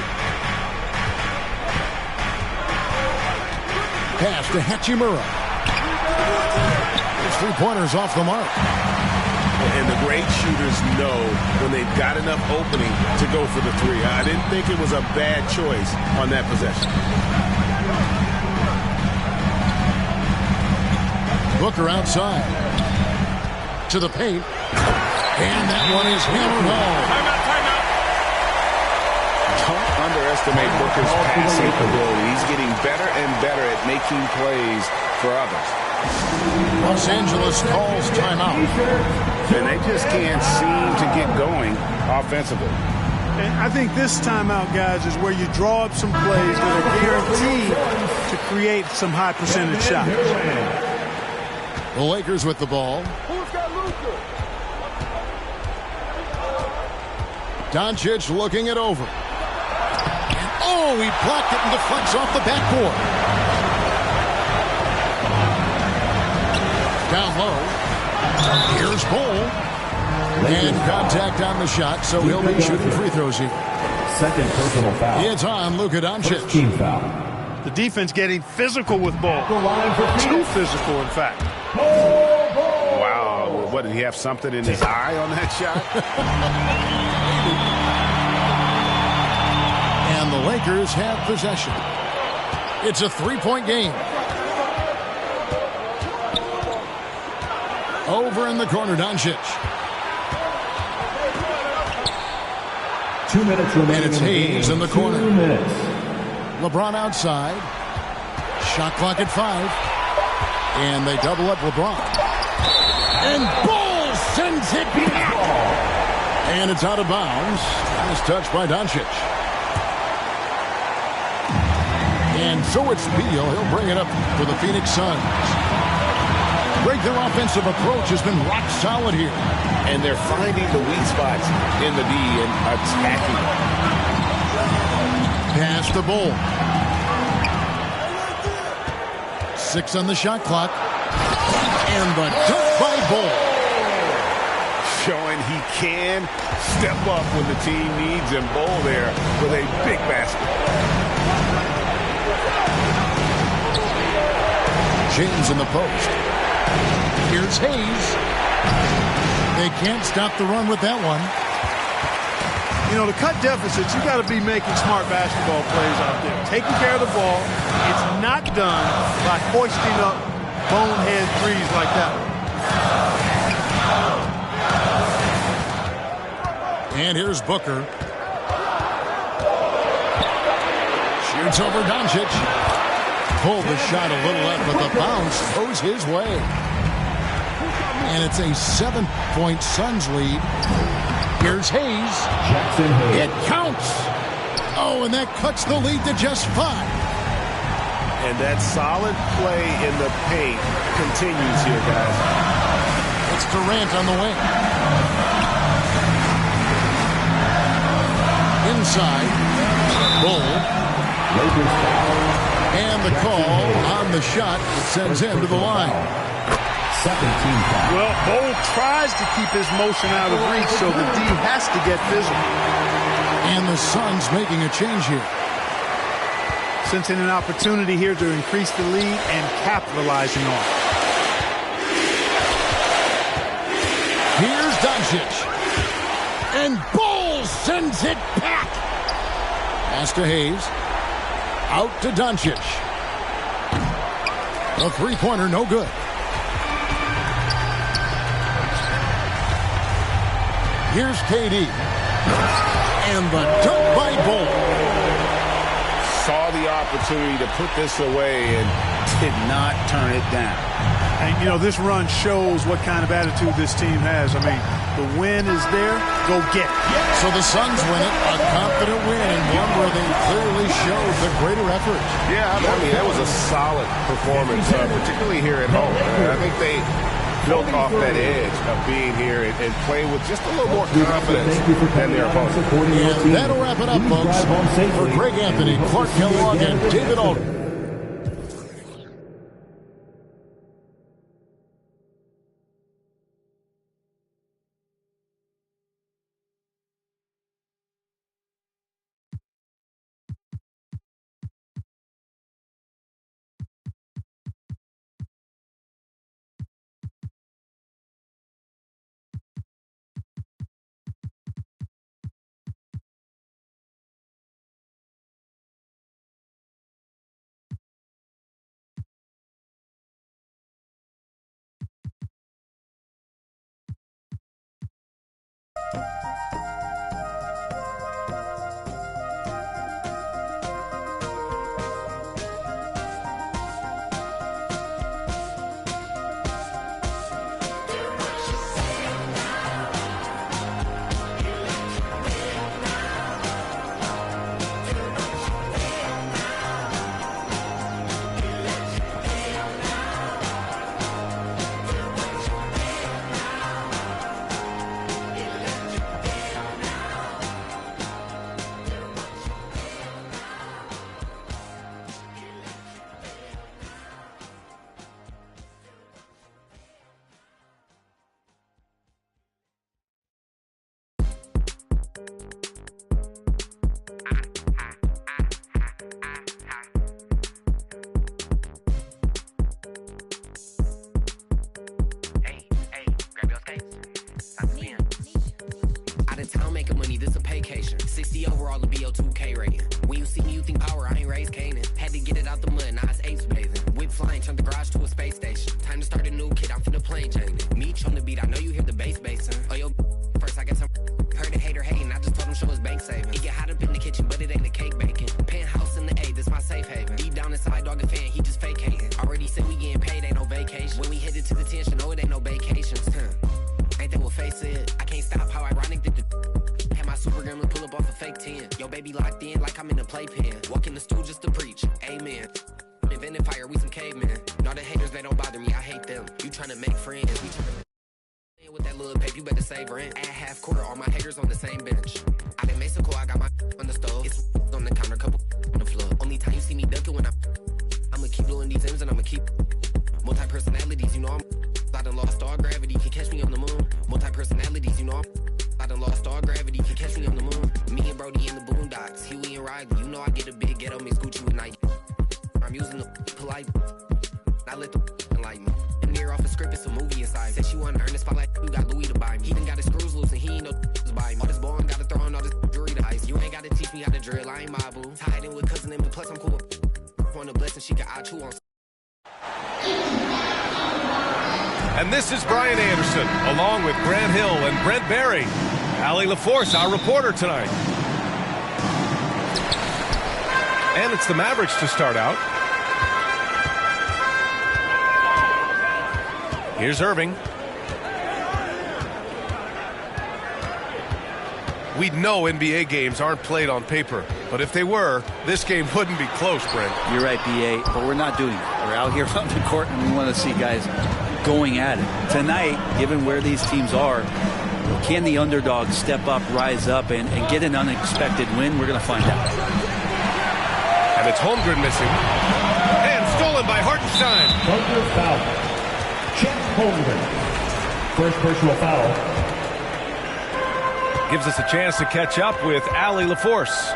Speaker 2: Pass to Hachimura. His three-pointers off the mark.
Speaker 9: And the great shooters know when they've got enough opening to go for the three. I didn't think it was a bad choice on that possession.
Speaker 2: Booker outside. To the paint. And that one is hammered home.
Speaker 3: Don't underestimate Booker's passing ability. He's getting better and better at making plays for others.
Speaker 2: Los Angeles calls timeout.
Speaker 3: And they just can't seem to get going offensively.
Speaker 10: And I think this timeout, guys, is where you draw up some plays that are guaranteed to create some high percentage shots.
Speaker 2: The Lakers with the ball. Doncic looking it over. And oh, he blocked it and deflects off the backboard. Down low. Here's Bowl. And contact on the shot, so he'll be shooting free throws here.
Speaker 6: Second personal foul.
Speaker 2: It's on Luka Doncic.
Speaker 6: Team foul.
Speaker 10: The defense getting physical with Bowl. Too physical, in fact.
Speaker 3: Wow. What, did he have something in his eye on that shot?
Speaker 2: And the Lakers have possession. It's a three-point game. Over in the corner, Doncic.
Speaker 6: 2 minutes remaining.
Speaker 2: And it's Hayes in the corner.
Speaker 6: 2 minutes.
Speaker 2: LeBron outside. Shot clock at 5. And they double up LeBron. And Bull sends it back. And it's out of bounds. Nice touch by Doncic. And so it's Beal. He'll bring it up for the Phoenix Suns. Their offensive approach has been rock solid here.
Speaker 3: And they're finding the weak spots in the D and attacking.
Speaker 2: Pass the Bull. 6 on the shot clock. And the dunk by Bull.
Speaker 3: Showing he can step up when the team needs him. Bull there with a big basket.
Speaker 2: James in the post. Here's Hayes. They can't stop the run with that one.
Speaker 10: You know, to cut deficits, you got to be making smart basketball plays out there. Taking care of the ball. It's not done by hoisting up bonehead threes like that.
Speaker 2: And here's Booker. Shoots over Doncic. Pulled the shot a little left, but the bounce goes his way. And it's a 7-point Suns lead. Here's Hayes. It counts. Oh, and that cuts the lead to just 5.
Speaker 9: And that solid play in the paint continues here, guys.
Speaker 2: It's Durant on the wing. Inside. Bull. And the call on the shot that sends him to the line.
Speaker 6: Second team foul.
Speaker 10: Well, Bull tries to keep his motion out of reach, so the D has to get physical.
Speaker 2: And the Suns making a change here.
Speaker 10: Sensing an opportunity here to increase the lead and capitalizing on it.
Speaker 2: Here's Doncic. And Bull sends it back. Pass to Hayes. Out to Doncic. A three-pointer, no good. Here's KD. And the dunk by Bull.
Speaker 3: Saw the opportunity to put this away and did not turn it down.
Speaker 10: And, you know, this run shows what kind of attitude this team has. I mean, the win is there. Go get it.
Speaker 2: So the Suns win it, a confident win, and one where they clearly showed the greater effort.
Speaker 9: Yeah, I mean, that was a solid performance, particularly here at home. I think they built off that edge of being here and playing with just a little more confidence than their opponents.
Speaker 2: And that'll wrap it up, folks. For Greg Anthony, Clark Kellogg, and David Alden.
Speaker 15: Making money, this a paycation. 60 overall, the BO2K rating. When you see me, you think power, I ain't raised Canaan. Had to get it out the mud, now it's apes bathing. Whip flying, turned the garage to a space station. Time to start a new kid, I'm finna plane Jane. Meech on the beat, I know you hear the bass bassin'. Oh, yo, first I got some heard a hater hating. I just told him show his bank saving. It get hot up in the kitchen, but it ain't a cake baking. Penthouse in the A, this my safe haven. Deep down inside, dog a fan, he just fake hating. Already said we getting paid, ain't no vacation. When we headed to the tension, no, it ain't no vacations. Ain't that what face it? I can't stop, how ironic did the super gremlin pull up off a fake 10. Yo, baby locked in like I'm in a playpen. Walk in the stool just to preach. Amen. Invented fire, we some cavemen. All the haters, they don't bother me, I hate them. You tryna make friends, we tryna with that little paper, you better save rent. Add half quarter, all my haters on the same bench. I done Mexico, I got my on the stove. It's on the counter, couple on the floor. Only time you see me ducking when I'ma keep blowing these M's and I'ma keep multi-personalities, you know I done lost all gravity, can catch me on the moon. Multi-personalities, you know I done lost all gravity, can catch me on the moon. Me and Brody in the boondocks, Huey and Riley. You know I get a big ghetto, Miss Gucci with Nike. I'm using the polite, I let the enlighten me. I'm near off a script, it's a movie inside. Said she wanna earn the spotlight, you got Louis to buy me. He even got his screws loose and he ain't no to buy me. All this ball and gotta throw on all this jewelry to ice. You ain't gotta teach me how to drill, I ain't my boo. Tied in with cousin and plus I'm cool. On a blessing, she can eye chew on.
Speaker 9: And this is Brian Anderson, along with Grant Hill and Brent Barry. Allie LaForce, our reporter tonight. And it's the Mavericks to start out. Here's Irving. We know NBA games aren't played on paper, but if they were, this game wouldn't be close, Brent.
Speaker 16: You're right, B.A., but we're not doing it. We're out here on the court, and we want to see guys going at it. Tonight, given where these teams are, can the underdog step up, rise up, and get an unexpected win? We're going to find out.
Speaker 9: And it's Holmgren missing. And stolen by Hartenstein.
Speaker 6: Personal foul. Chet Holmgren. First personal foul.
Speaker 9: Gives us a chance to catch up with Allie LaForce.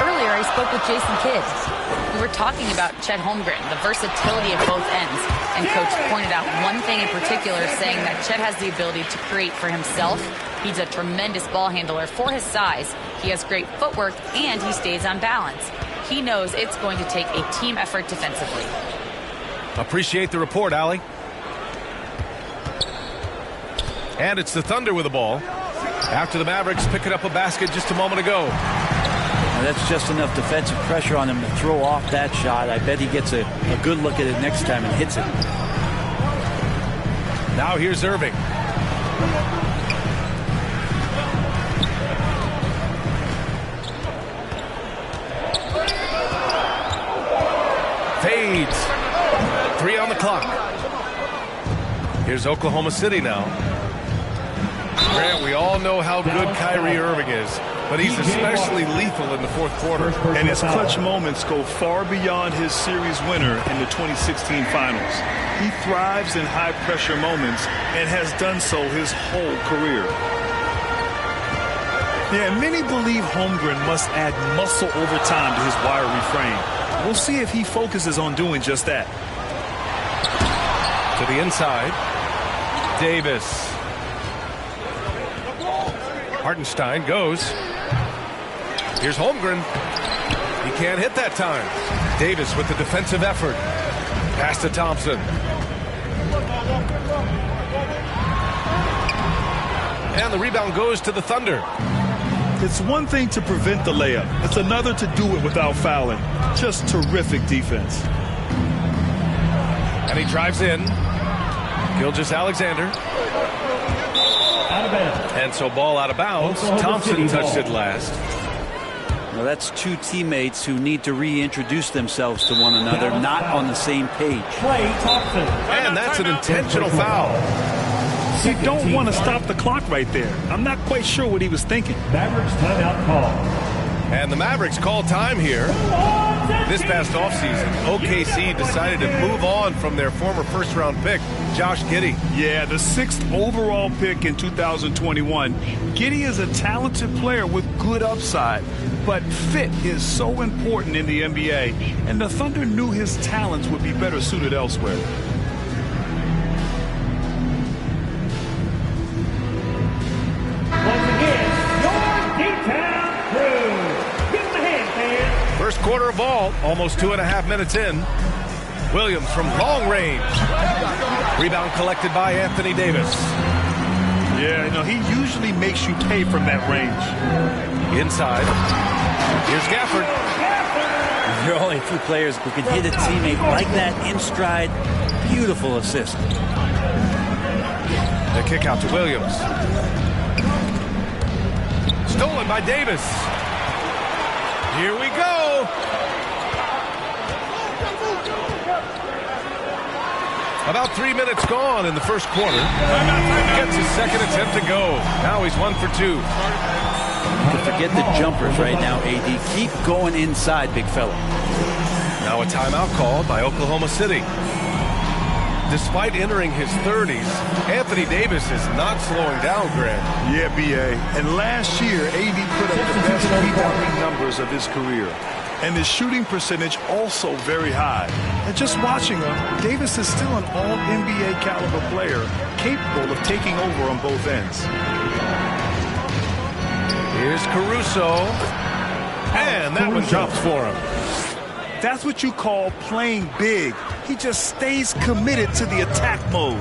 Speaker 12: Earlier, I spoke with Jason Kidd. We were talking about Chet Holmgren, the versatility of both ends. And Coach pointed out one thing in particular, saying that Chet has the ability to create for himself. He's a tremendous ball handler for his size. He has great footwork, and he stays on balance. He knows it's going to take a team effort defensively.
Speaker 9: Appreciate the report, Allie. And it's the Thunder with the ball. After the Mavericks picking up a basket just a moment ago.
Speaker 16: That's just enough defensive pressure on him to throw off that shot. I bet he gets a good look at it next time and hits it.
Speaker 9: Now here's Irving. Fades. 3 on the clock. Here's Oklahoma City now. Grant, we all know how good Kyrie Irving is, but he's especially lethal in the fourth quarter.
Speaker 11: And his clutch moments go far beyond his series winner in the 2016 finals. He thrives in high-pressure moments and has done so his whole career. Yeah, many believe Holmgren must add muscle over time to his wiry frame. We'll see if he focuses on doing just that.
Speaker 9: To the inside. Davis. Hartenstein goes. Here's Holmgren. He can't hit that time. Davis with the defensive effort. Pass to Thompson. And the rebound goes to the Thunder.
Speaker 11: It's one thing to prevent the layup. It's another to do it without fouling. Just terrific defense.
Speaker 9: And he drives in. Gilgeous-Alexander. And so ball out of bounds. Thompson touched it last.
Speaker 16: Well, that's two teammates who need to reintroduce themselves to one another, not on the same page.
Speaker 9: And that's an intentional foul.
Speaker 11: You don't want to stop the clock right there. I'm not quite sure what he was thinking.
Speaker 6: Mavericks timeout call.
Speaker 9: And the Mavericks call time here. This past offseason, OKC decided to move on from their former first-round pick, Josh Giddey.
Speaker 11: Yeah, the 6th overall pick in 2021. Giddey is a talented player with good upside, but fit is so important in the NBA, and the Thunder knew his talents would be better suited elsewhere.
Speaker 6: Once again, your D-Town crew. Give them a hand, fans.
Speaker 9: First quarter of ball, almost 2.5 minutes in. Williams from long range. Rebound collected by Anthony Davis.
Speaker 11: Yeah, he usually makes you pay from that range.
Speaker 9: Inside. Here's Gafford.
Speaker 16: There are only a few players who can hit a teammate like that in stride. Beautiful assist.
Speaker 9: The kick out to Williams. Stolen by Davis. Here we go. About 3 minutes gone in the first quarter. Gets his second attempt to go. Now he's 1 for 2.
Speaker 16: Forget the jumpers right now, AD. Keep going inside, big fella.
Speaker 9: Now a timeout called by Oklahoma City. Despite entering his 30s, Anthony Davis is not slowing down, Grant.
Speaker 11: Yeah, B.A. And last year, AD put up the best rebounding numbers of his career. And his shooting percentage also very high. And just watching him, Davis is still an all-NBA caliber player, capable of taking over on both ends.
Speaker 9: Here's Caruso. And that one drops for him.
Speaker 11: That's what you call playing big. He just stays committed to the attack mode.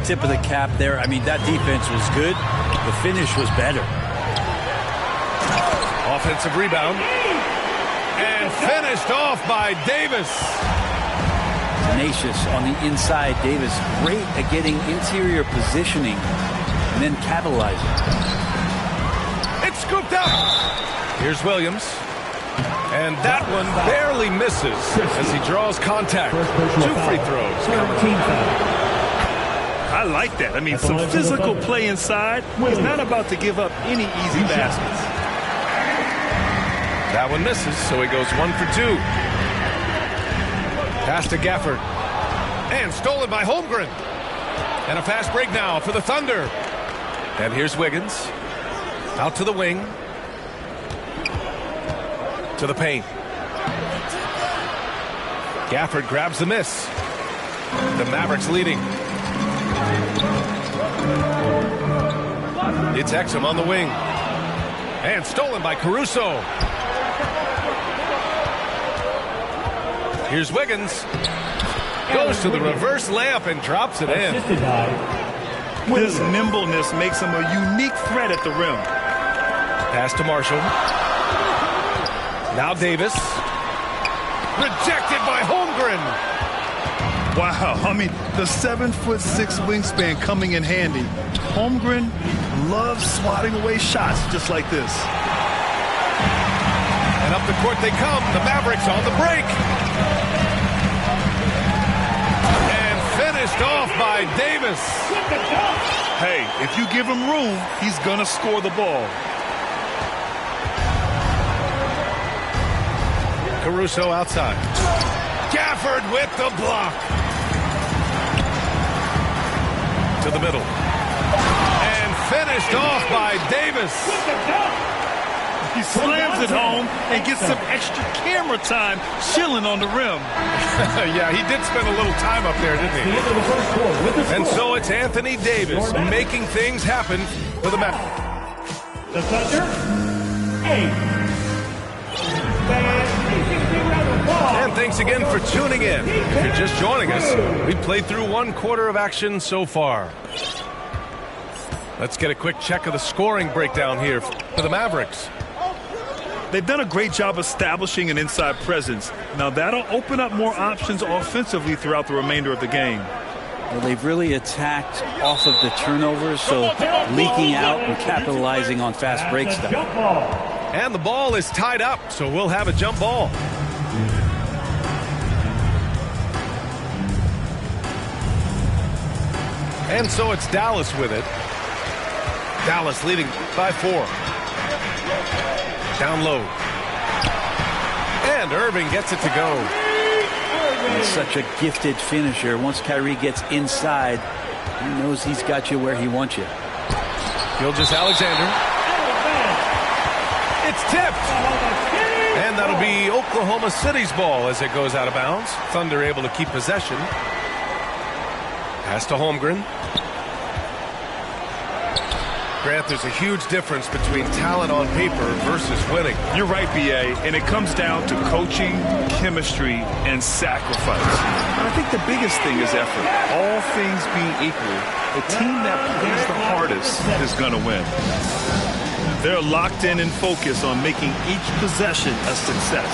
Speaker 16: Tip of the cap there. I mean, that defense was good. The finish was better.
Speaker 9: Offensive rebound. And finished off by Davis.
Speaker 16: Tenacious on the inside. Davis great at getting interior positioning and then capitalizing.
Speaker 9: It's scooped up. Here's Williams. And that one barely misses as he draws contact. 2 free throws.
Speaker 11: I like that. I mean, some physical play inside. He's not about to give up any easy baskets.
Speaker 9: That one misses, so he goes 1 for 2. Pass to Gafford. And stolen by Holmgren. And a fast break now for the Thunder. And here's Wiggins. Out to the wing. To the paint. Gafford grabs the miss. The Mavericks leading. It's Exum on the wing. And stolen by Caruso. Here's Wiggins. Goes to the reverse layup and drops it in.
Speaker 11: His nimbleness makes him a unique threat at the rim.
Speaker 9: Pass to Marshall. Now Davis. Rejected by Holmgren.
Speaker 11: Wow, I mean, the 7'6" wingspan coming in handy. Holmgren loves swatting away shots just like this.
Speaker 9: And up the court they come. The Mavericks on the break. And finished off by Davis.
Speaker 11: Hey, if you give him room, he's going to score the ball.
Speaker 9: Caruso outside. Gafford with the block. To the middle. And finished off by Davis.
Speaker 11: He slams it home and gets some extra camera time chilling on the rim.
Speaker 9: Yeah, he did spend a little time up there, didn't he? And so it's Anthony Davis making things happen for the Mavericks.
Speaker 6: The Thunder, 8.
Speaker 9: And thanks again for tuning in. If you're just joining us, we've played through 1 quarter of action so far. Let's get a quick check of the scoring breakdown here for the Mavericks.
Speaker 11: They've done a great job establishing an inside presence. Now that'll open up more options offensively throughout the remainder of the game.
Speaker 16: Well, they've really attacked off of the turnovers, so leaking out and capitalizing on fast break stuff.
Speaker 9: And the ball is tied up, so we'll have a jump ball. And so it's Dallas with it. Dallas leading by 4. Down low. And Irving gets it to go.
Speaker 16: He's such a gifted finisher. Once Kyrie gets inside, he knows he's got you where he wants you.
Speaker 9: Gilgeous-Alexander. It's tipped. And that'll be Oklahoma City's ball as it goes out of bounds. Thunder able to keep possession. Pass to Holmgren. Grant, there's a huge difference between talent on paper versus winning.
Speaker 11: You're right, B.A., and it comes down to coaching, chemistry, and sacrifice. I think the biggest thing is effort. All things being equal, the team that plays the hardest is going to win. They're locked in and focused on making each possession a success.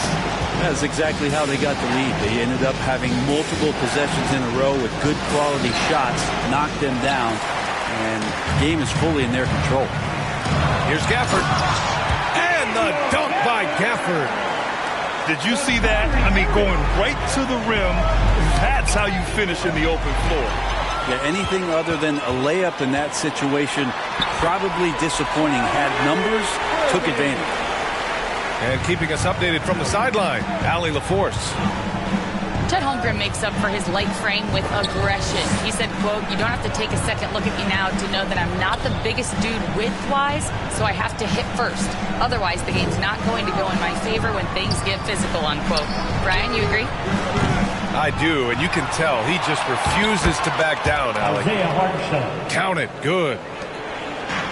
Speaker 16: That's exactly how they got the lead. They ended up having multiple possessions in a row with good quality shots, knocked them down, and the game is fully in their control.
Speaker 9: Here's Gafford. And the dunk by Gafford.
Speaker 11: Did you see that? I mean, going right to the rim, that's how you finish in the open floor.
Speaker 16: Yeah, anything other than a layup in that situation, probably disappointing. Had numbers, took advantage.
Speaker 9: And keeping us updated from the sideline, Allie LaForce.
Speaker 12: Chet Holmgren makes up for his light frame with aggression. He said, quote, "You don't have to take a second look at me now to know that I'm not the biggest dude width-wise, so I have to hit first. Otherwise, the game's not going to go in my favor when things get physical," unquote. Brian, you agree?
Speaker 9: I do, and you can tell he just refuses to back down, Allie. Count it. Good.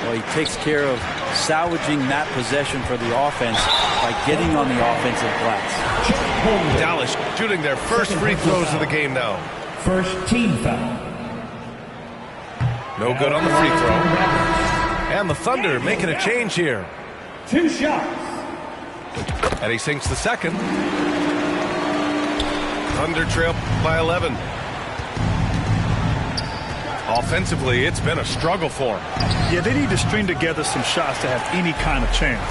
Speaker 16: Well, he takes care of salvaging that possession for the offense by getting on the offensive glass.
Speaker 9: Dallas shooting their first free throws of the game now.
Speaker 6: First team foul.
Speaker 9: No good on the free throw. And the Thunder making a change here.
Speaker 6: 2 shots.
Speaker 9: And he sinks the second. Thunder trail by 11. Offensively, it's been a struggle for him.
Speaker 11: Yeah, they need to string together some shots to have any kind of chance.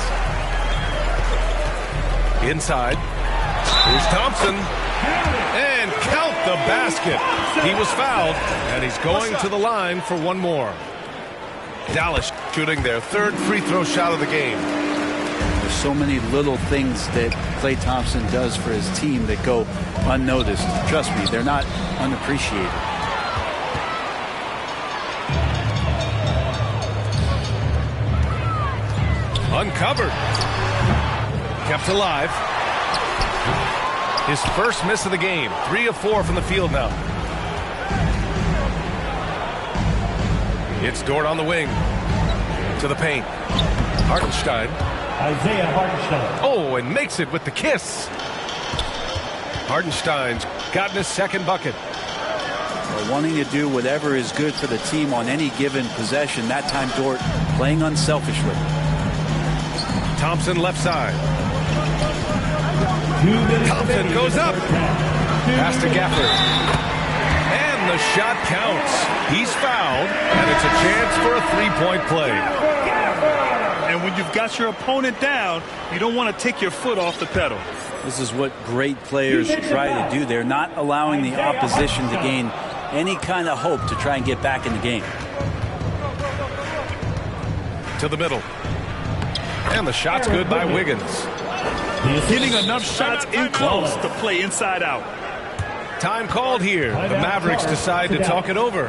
Speaker 9: Inside. Here's Thompson. And count the basket. He was fouled, and he's going to the line for one more. Dallas shooting their third free throw shot of the game.
Speaker 16: There's so many little things that Klay Thompson does for his team that go unnoticed. Trust me, they're not unappreciated.
Speaker 9: Uncovered. Kept alive. His first miss of the game. 3 of 4 from the field now. It's Dort on the wing. To the paint. Hartenstein.
Speaker 6: Isaiah Hartenstein.
Speaker 9: Oh, and makes it with the kiss. Hartenstein's gotten his second bucket.
Speaker 16: Well, wanting to do whatever is good for the team on any given possession. That time Dort playing unselfishly.
Speaker 9: Thompson left side. Thompson goes up. Pass to Gafford. And the shot counts. He's fouled, and it's a chance for a three-point play.
Speaker 11: And when you've got your opponent down, you don't want to take your foot off the pedal.
Speaker 16: This is what great players try to do. They're not allowing the opposition to gain any kind of hope to try and get back in the game.
Speaker 9: To the middle. And the shot's good by Wiggins.
Speaker 11: Getting enough shots in close to play inside out.
Speaker 9: Time called here. The Mavericks decide to talk it over.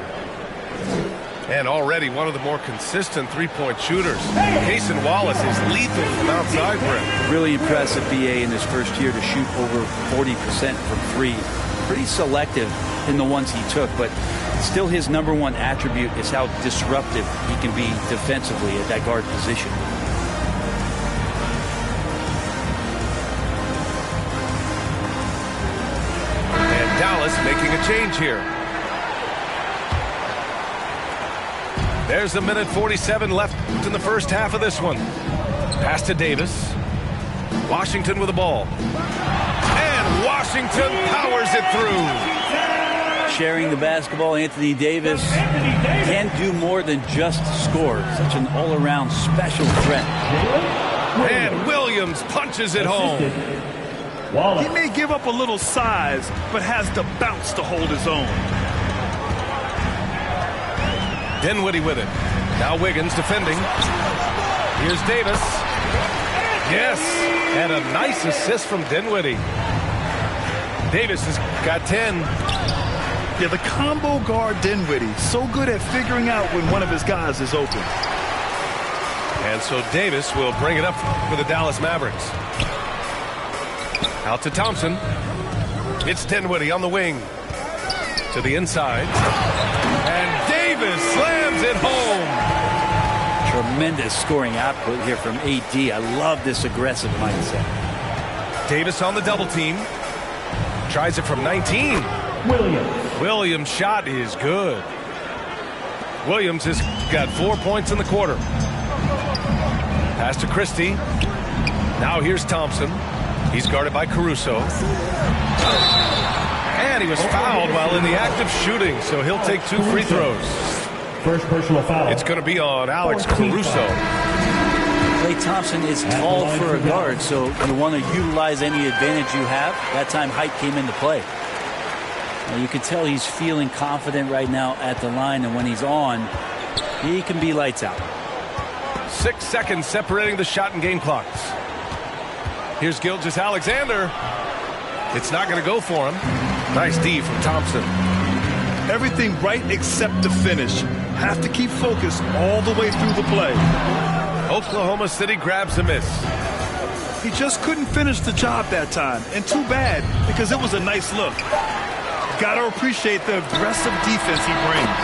Speaker 9: And already one of the more consistent three-point shooters. Cason Wallace is lethal from outside rim.
Speaker 16: Really impressive BA in his first year to shoot over 40% from three. Pretty selective in the ones he took, but still his number one attribute is how disruptive he can be defensively at that guard position.
Speaker 9: And Dallas making a change here. There's a minute 47 left in the first half of this one. Pass to Davis. Washington with the ball. And Washington powers it through.
Speaker 16: Sharing the basketball, Anthony Davis can do more than just score. Such an all-around special threat.
Speaker 9: And Williams punches it home.
Speaker 11: He may give up a little size, but has the bounce to hold his own.
Speaker 9: Dinwiddie with it. Now Wiggins defending. Here's Davis. Yes, and a nice assist from Dinwiddie. Davis has got 10.
Speaker 11: Yeah, the combo guard Dinwiddie, so good at figuring out when one of his guys is open.
Speaker 9: And so Davis will bring it up for the Dallas Mavericks. Out to Thompson. It's Dinwiddie on the wing. To the inside. And Davis slams it home.
Speaker 16: Tremendous scoring output here from AD. I love this aggressive mindset.
Speaker 9: Davis on the double team. Tries it from 19. Williams' shot is good. Williams has got 4 points in the quarter. Pass to Christie. Now here's Thompson. He's guarded by Caruso. And he was fouled while in the act of shooting, so he'll take 2 free throws.
Speaker 6: First personal foul.
Speaker 9: It's going to be on Alex Caruso.
Speaker 16: Klay Thompson is tall for a guard, so you want to utilize any advantage you have. That time height came into play. Now you can tell he's feeling confident right now at the line, and when he's on, he can be lights out.
Speaker 9: 6 seconds separating the shot and game clocks. Here's Gilgeous-Alexander. It's not going to go for him. Nice D from Thompson.
Speaker 11: Everything right except the finish. Have to keep focused all the way through the play.
Speaker 9: Oklahoma City grabs a miss.
Speaker 11: He just couldn't finish the job that time. And too bad, because it was a nice look. Got to appreciate the aggressive defense he brings.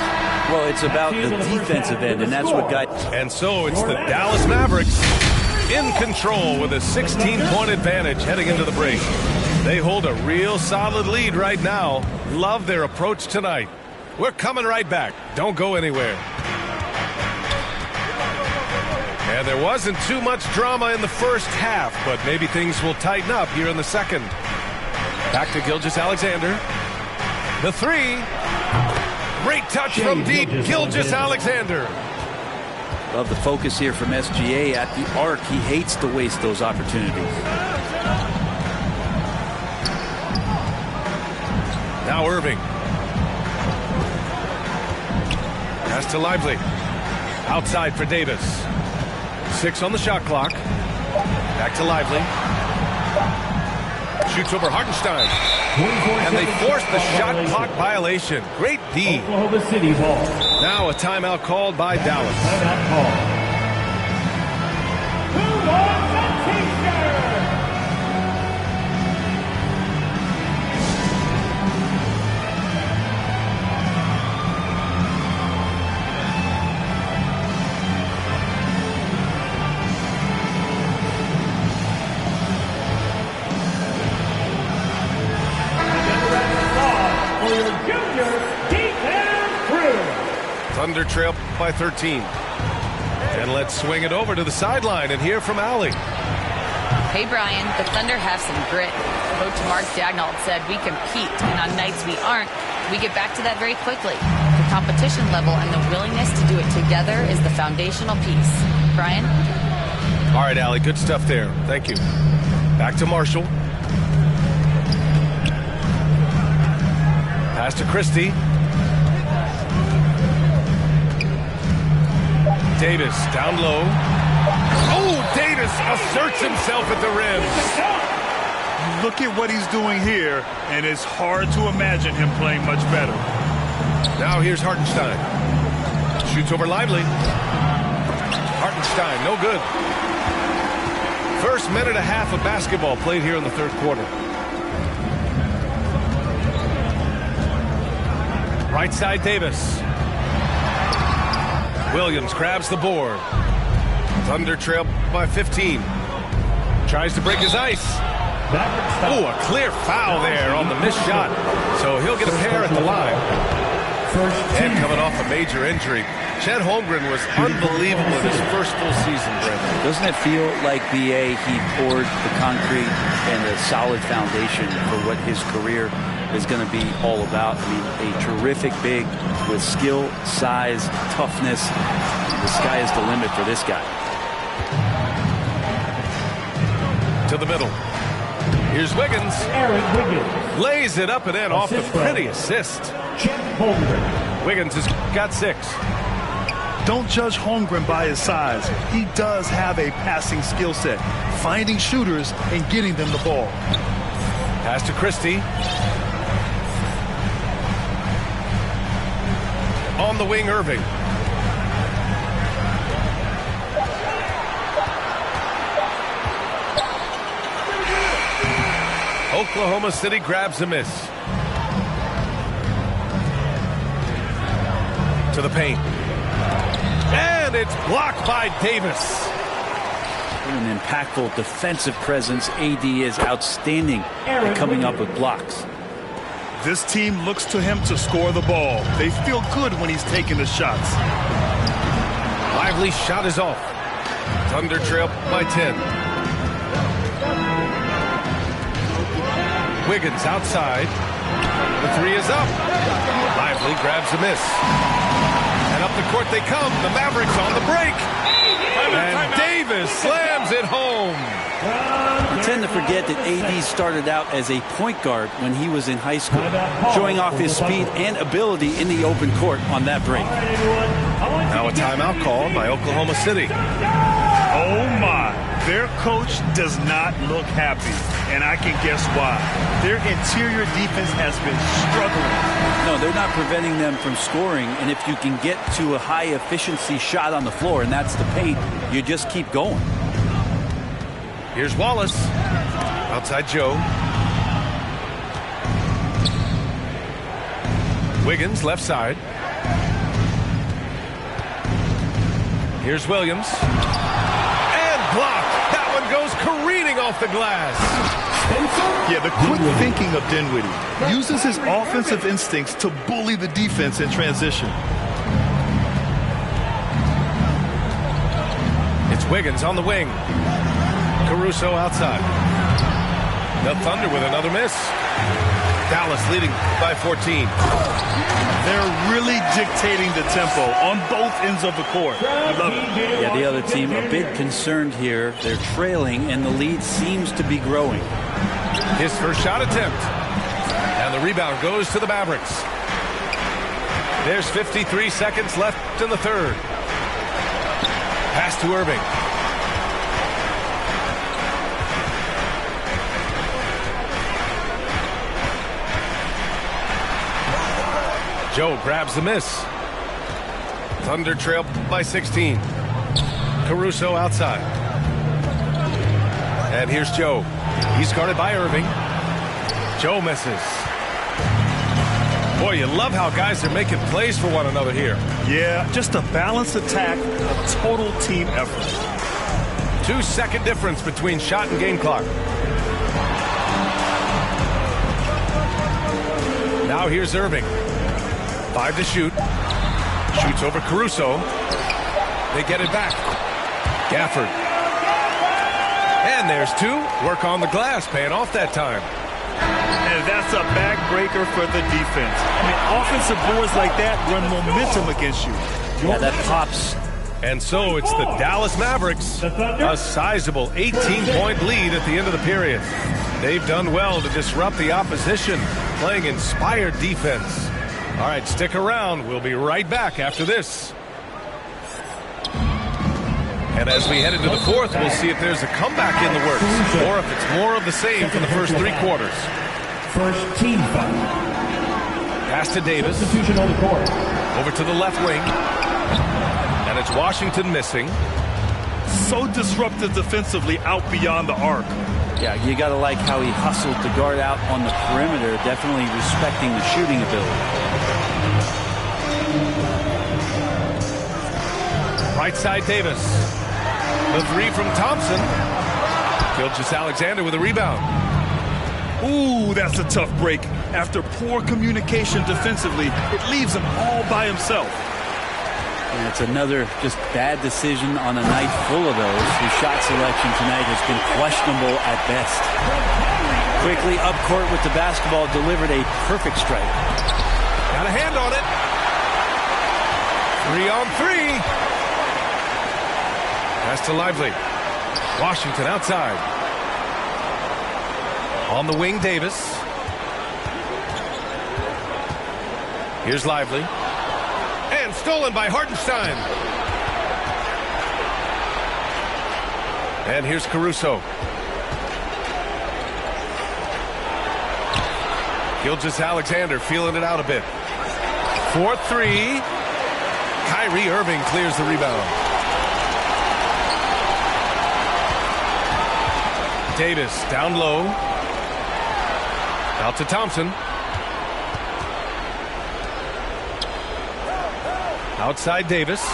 Speaker 16: Well, it's about the defensive end, and that's what got...
Speaker 9: And so it's the Dallas Mavericks in control with a 16-point advantage heading into the break. They hold a real solid lead right now. Love their approach tonight. We're coming right back. Don't go anywhere. And there wasn't too much drama in the first half, but maybe things will tighten up here in the second. Back to Gilgeous-Alexander. The three. Great touch from deep. Gilgeous-Alexander.
Speaker 16: Love the focus here from SGA at the arc. He hates to waste those opportunities.
Speaker 9: Now Irving. Pass to Lively. Outside for Davis. 6 on the shot clock. Back to Lively. Shoots over Hartenstein. And they force the shot clock violation. Great D.
Speaker 6: Oklahoma City ball.
Speaker 9: Now a timeout called by Dallas.
Speaker 6: Timeout call. Who wants a t-shirt?
Speaker 9: Thunder trail by 13. And let's swing it over to the sideline and hear from Allie.
Speaker 12: Hey, Brian, the Thunder have some grit. Coach Mark Dagnall said we compete, and on nights we aren't, we get back to that very quickly. The competition level and the willingness to do it together is the foundational piece. Brian?
Speaker 9: All right, Allie, good stuff there. Thank you. Back to Marshall. Pass to Christie. Davis down low. Oh, Davis asserts himself at the rim.
Speaker 11: Look at what he's doing here, and it's hard to imagine him playing much better.
Speaker 9: Now here's Hartenstein. Shoots over Lively. Hartenstein, no good. First minute and a half of basketball played here in the third quarter. Right side, Davis. Williams grabs the board. Thunder trail by 15. Tries to break his ice. Oh, a clear foul there on the missed shot. So he'll get a pair at the line. And coming off a major injury, Chet Holmgren was unbelievable in his first full season, Brandon.
Speaker 16: Doesn't it feel like BA, he poured the concrete and a solid foundation for what his career is going to be all about? I mean, a terrific big with skill, size, toughness. The sky is the limit for this guy.
Speaker 9: To the middle. Here's Wiggins. Lays it up and in off the pretty assist. Wiggins has got 6.
Speaker 11: Don't judge Holmgren by his size. He does have a passing skill set, finding shooters and getting them the ball.
Speaker 9: Pass to Christie. On the wing, Irving. Oklahoma City grabs a miss. To the paint. And it's blocked by Davis.
Speaker 16: What an impactful defensive presence. AD is outstanding at coming up with blocks.
Speaker 11: This team looks to him to score the ball. They feel good when he's taking the shots.
Speaker 9: Lively shot is off. Thunder trail by 10. Wiggins outside. The 3 is up. Lively grabs a miss. And up the court they come. The Mavericks on the break. And Davis slams it home.
Speaker 16: You tend to forget that AD started out as a point guard when he was in high school, showing off his speed and ability in the open court on that break.
Speaker 9: Now a timeout called by Oklahoma City.
Speaker 11: Oh my, their coach does not look happy, and I can guess why. Their interior defense has been struggling.
Speaker 16: No, they're not preventing them from scoring, and if you can get to a high efficiency shot on the floor, and that's the paint, you just keep going.
Speaker 9: Here's Wallace. Outside Joe. Wiggins, left side. Here's Williams. And blocked. That one goes careening off the glass.
Speaker 11: Yeah, the quick thinking of Dinwiddie uses his offensive instincts to bully the defense in transition.
Speaker 9: It's Wiggins on the wing. Caruso outside. The Thunder with another miss. Dallas leading by 14.
Speaker 11: They're really dictating the tempo on both ends of the court. I love it.
Speaker 16: Yeah, the other team a bit concerned here. They're trailing, and the lead seems to be growing.
Speaker 9: His first shot attempt. And the rebound goes to the Mavericks. There's 53 seconds left in the third. Pass to Irving. Joe grabs the miss. Thunder trail by 16. Caruso outside. And here's Joe. He's guarded by Irving. Joe misses. Boy, you love how guys are making plays for one another here.
Speaker 11: Yeah, just a balanced attack, a total team effort.
Speaker 9: 2-second difference between shot and game clock. Now here's Irving. 5 to shoot. Shoots over Caruso. They get it back. Gafford. And there's 2. Work on the glass, paying off that time.
Speaker 11: And that's a backbreaker for the defense. I mean, offensive boards like that run momentum against you.
Speaker 16: Yeah, that pops.
Speaker 9: And so it's the Dallas Mavericks, a sizable 18-point lead at the end of the period. They've done well to disrupt the opposition, playing inspired defense. All right, stick around. We'll be right back after this. And as we head into the fourth, we'll see if there's a comeback in the works or if it's more of the same for the first three quarters.
Speaker 6: First team foul.
Speaker 9: Pass to Davis.
Speaker 6: Substitution on the court.
Speaker 9: Over to the left wing. And it's Washington missing.
Speaker 11: So disruptive defensively out beyond the arc.
Speaker 16: Yeah, you got to like how he hustled to guard out on the perimeter, definitely respecting the shooting ability.
Speaker 9: Right side Davis. The three from Thompson. Gilgeous-Alexander with a rebound.
Speaker 11: Ooh, that's a tough break. After poor communication defensively, it leaves him all by himself.
Speaker 16: And it's another just bad decision on a night full of those. His shot selection tonight has been questionable at best. Quickly up court with the basketball, delivered a perfect strike.
Speaker 9: Got a hand on it. 3 on 3. Pass to Lively. Washington outside. On the wing, Davis. Here's Lively. And stolen by Hartenstein. And here's Caruso. Gilgeous-Alexander feeling it out a bit. 4-3. Kyrie Irving clears the rebound. Davis down low. Out to Thompson. Outside Davis.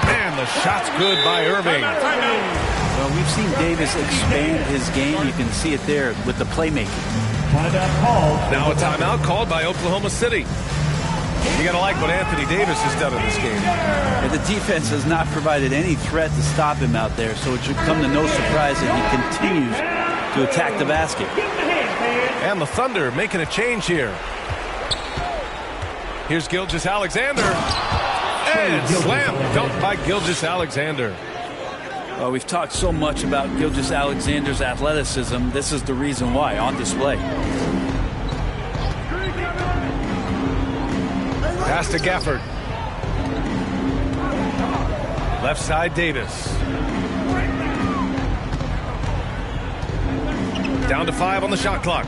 Speaker 9: And the shot's good by Irving.
Speaker 16: Well, we've seen Davis expand his game. You can see it there with the playmaking.
Speaker 9: Now a timeout called by Oklahoma City. You got to like what Anthony Davis has done in this game.
Speaker 16: And the defense has not provided any threat to stop him out there, so it should come to no surprise that he continues to attack the basket.
Speaker 9: And the Thunder making a change here. Here's Gilgeous-Alexander. And slam dunk by Gilgeous-Alexander.
Speaker 16: Well, we've talked so much about Gilgeous-Alexander's athleticism. This is the reason why, on display.
Speaker 9: Pass to Gafford. Left side, Davis. Down to 5 on the shot clock.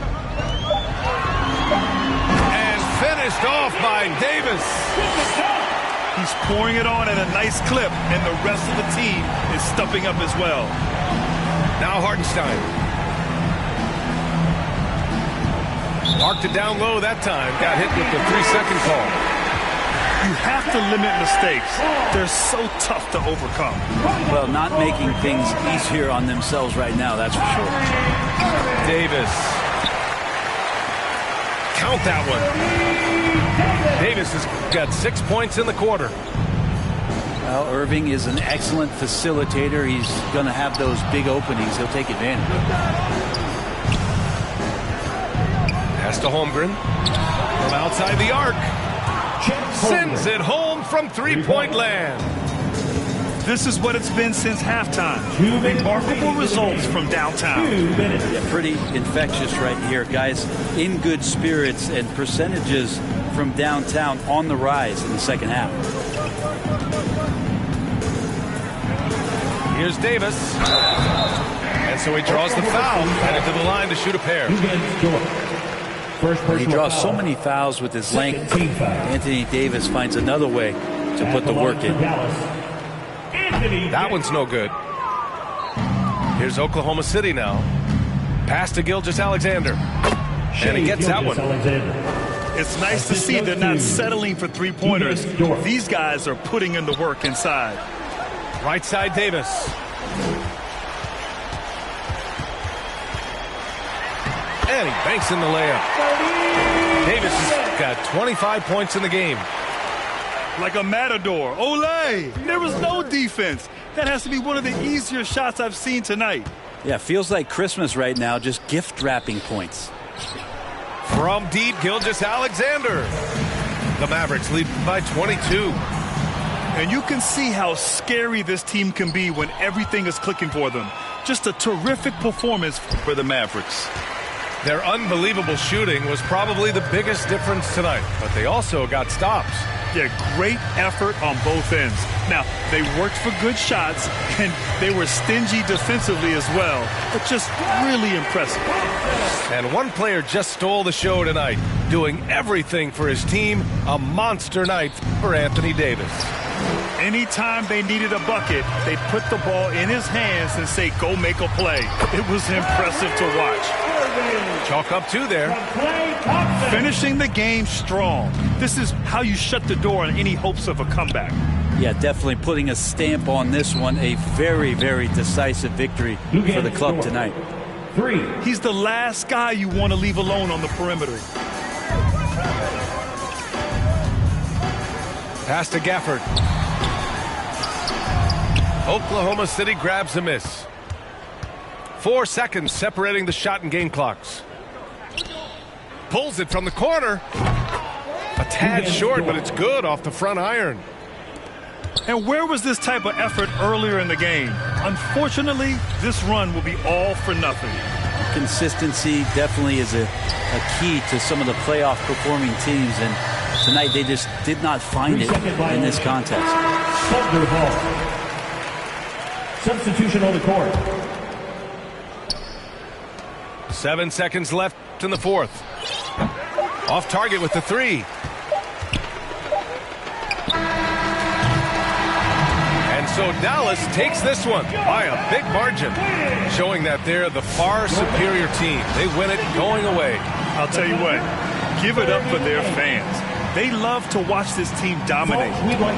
Speaker 9: And finished off by Davis.
Speaker 11: He's pouring it on at a nice clip, and the rest of the team is stepping up as well.
Speaker 9: Now Hartenstein. Marked it down low that time. Got hit with the 3-second call.
Speaker 11: You have to limit mistakes. They're so tough to overcome.
Speaker 16: Well, not making things easier on themselves right now, that's for sure.
Speaker 9: Davis. Count that one. Davis has got 6 points in the quarter.
Speaker 16: Well, Irving is an excellent facilitator. He's going to have those big openings. He'll take advantage.
Speaker 9: Pass to Holmgren. From outside the arc. Sends it home from three-point land.
Speaker 11: This is what it's been since halftime. Remarkable results from downtown.
Speaker 16: Yeah, pretty infectious right here, guys. In good spirits and percentages from downtown on the rise in the second half.
Speaker 9: Here's Davis. And so he draws the foul, headed to the line to shoot a pair.
Speaker 16: He draws so many fouls with his length. Anthony Davis finds another way to put the work in.
Speaker 9: That one's no good. Here's Oklahoma City now. Pass to Gilgeous-Alexander. And he gets that one.
Speaker 11: It's nice to see they're not settling for three-pointers. These guys are putting in the work inside.
Speaker 9: Right side Davis. And he banks in the layup. Davis has got 25 points in the game.
Speaker 11: Like a matador. Olé! There was no defense. That has to be one of the easier shots I've seen tonight.
Speaker 16: Yeah, feels like Christmas right now, just gift wrapping points.
Speaker 9: From deep, Gilgeous-Alexander. The Mavericks lead by 22.
Speaker 11: And you can see how scary this team can be when everything is clicking for them. Just a terrific performance for the Mavericks.
Speaker 9: Their unbelievable shooting was probably the biggest difference tonight, but they also got stops.
Speaker 11: Yeah, great effort on both ends. Now, they worked for good shots, and they were stingy defensively as well, but just really impressive.
Speaker 9: And one player just stole the show tonight, doing everything for his team. A monster night for Anthony Davis.
Speaker 11: Anytime they needed a bucket, they put the ball in his hands and say, go make a play. It was impressive to watch.
Speaker 9: Chalk up 2 there.
Speaker 11: Finishing the game strong. This is how you shut the door on any hopes of a comeback.
Speaker 16: Yeah, definitely putting a stamp on this one. A very, very decisive victory for the club tonight.
Speaker 11: 3. He's the last guy you want to leave alone on the perimeter.
Speaker 9: Pass to Gafford. Oklahoma City grabs a miss. 4 seconds separating the shot and game clocks. Pulls it from the corner. A tad short, but it's good off the front iron.
Speaker 11: And where was this type of effort earlier in the game? Unfortunately, this run will be all for nothing.
Speaker 16: Consistency definitely is a key to some of the playoff performing teams, and tonight they just did not find it in this contest.
Speaker 6: Substitution on the court.
Speaker 9: 7 seconds left in the 4th. Off target with the 3. And so Dallas takes this one by a big margin, showing that they're the far superior team. They win it going away.
Speaker 11: I'll tell you what, give it up for their fans. They love to watch this team dominate.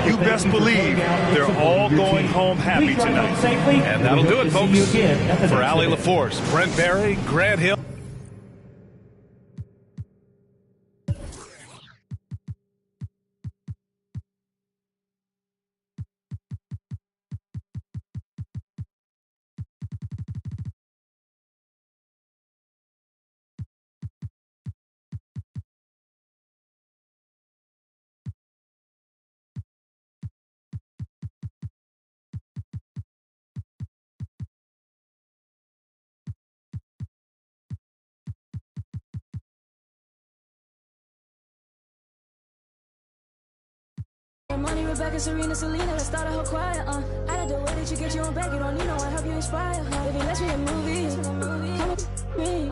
Speaker 11: You best believe they're all going home happy tonight.
Speaker 9: And that'll do it, folks. For Allie LaForce, Brent Barry, Grant Hill.
Speaker 14: Money, Rebecca, Serena, Selena, let's start a whole choir, I like the way that you get your own back, you don't need no one, help you inspire, Baby, let's make a movie, come with me,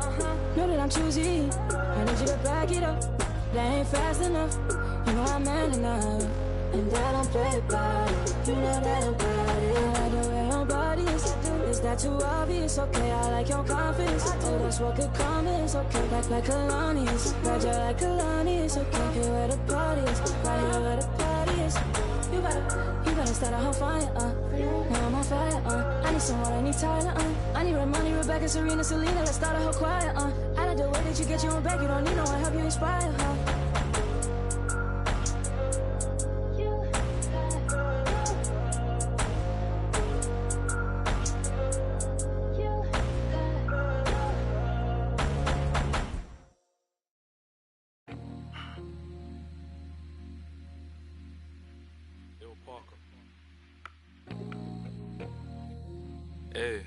Speaker 14: know that I'm choosy, I need you to back it up, that ain't fast enough, you know I'm man enough, and I don't play about it, you know that about it, I like the way your body is that too obvious, okay, I like your confidence, oh, that's what could come is, okay, like Kalani's, ride you like Kalani's, okay, here where the party is, right here where the party is. You better start a whole fire, now I'm on fire, I need someone, I need Tyler, I need Money, Rebecca, Serena, Selena, let's start a whole choir, I like the way that you get your own back, you don't need no one, help you inspire,
Speaker 17: Hey.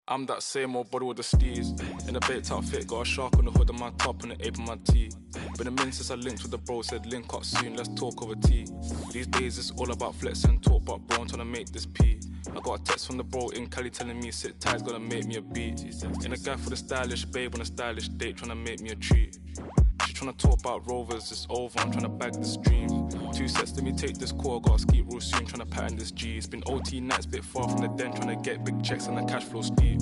Speaker 17: I'm that same old body with the steez. In a baked outfit, got a shark on the hood of my top and an ape on my tee. Been a minute since I linked with the bro, said link up soon, let's talk over tea. These days it's all about flex and talk, but bro, I'm trying to make this pee. I got a text from the bro in Cali telling me sit tight, gonna make me a beat. In a guy for the stylish babe on a stylish date, trying to make me a treat. She tryna talk about rovers, it's over, I'm tryna bag this dream. 2 sets, let me take this call, gotta ski real soon, tryna pattern this G. It's been OT nights, bit far from the den, tryna get big checks and the cash flow steep.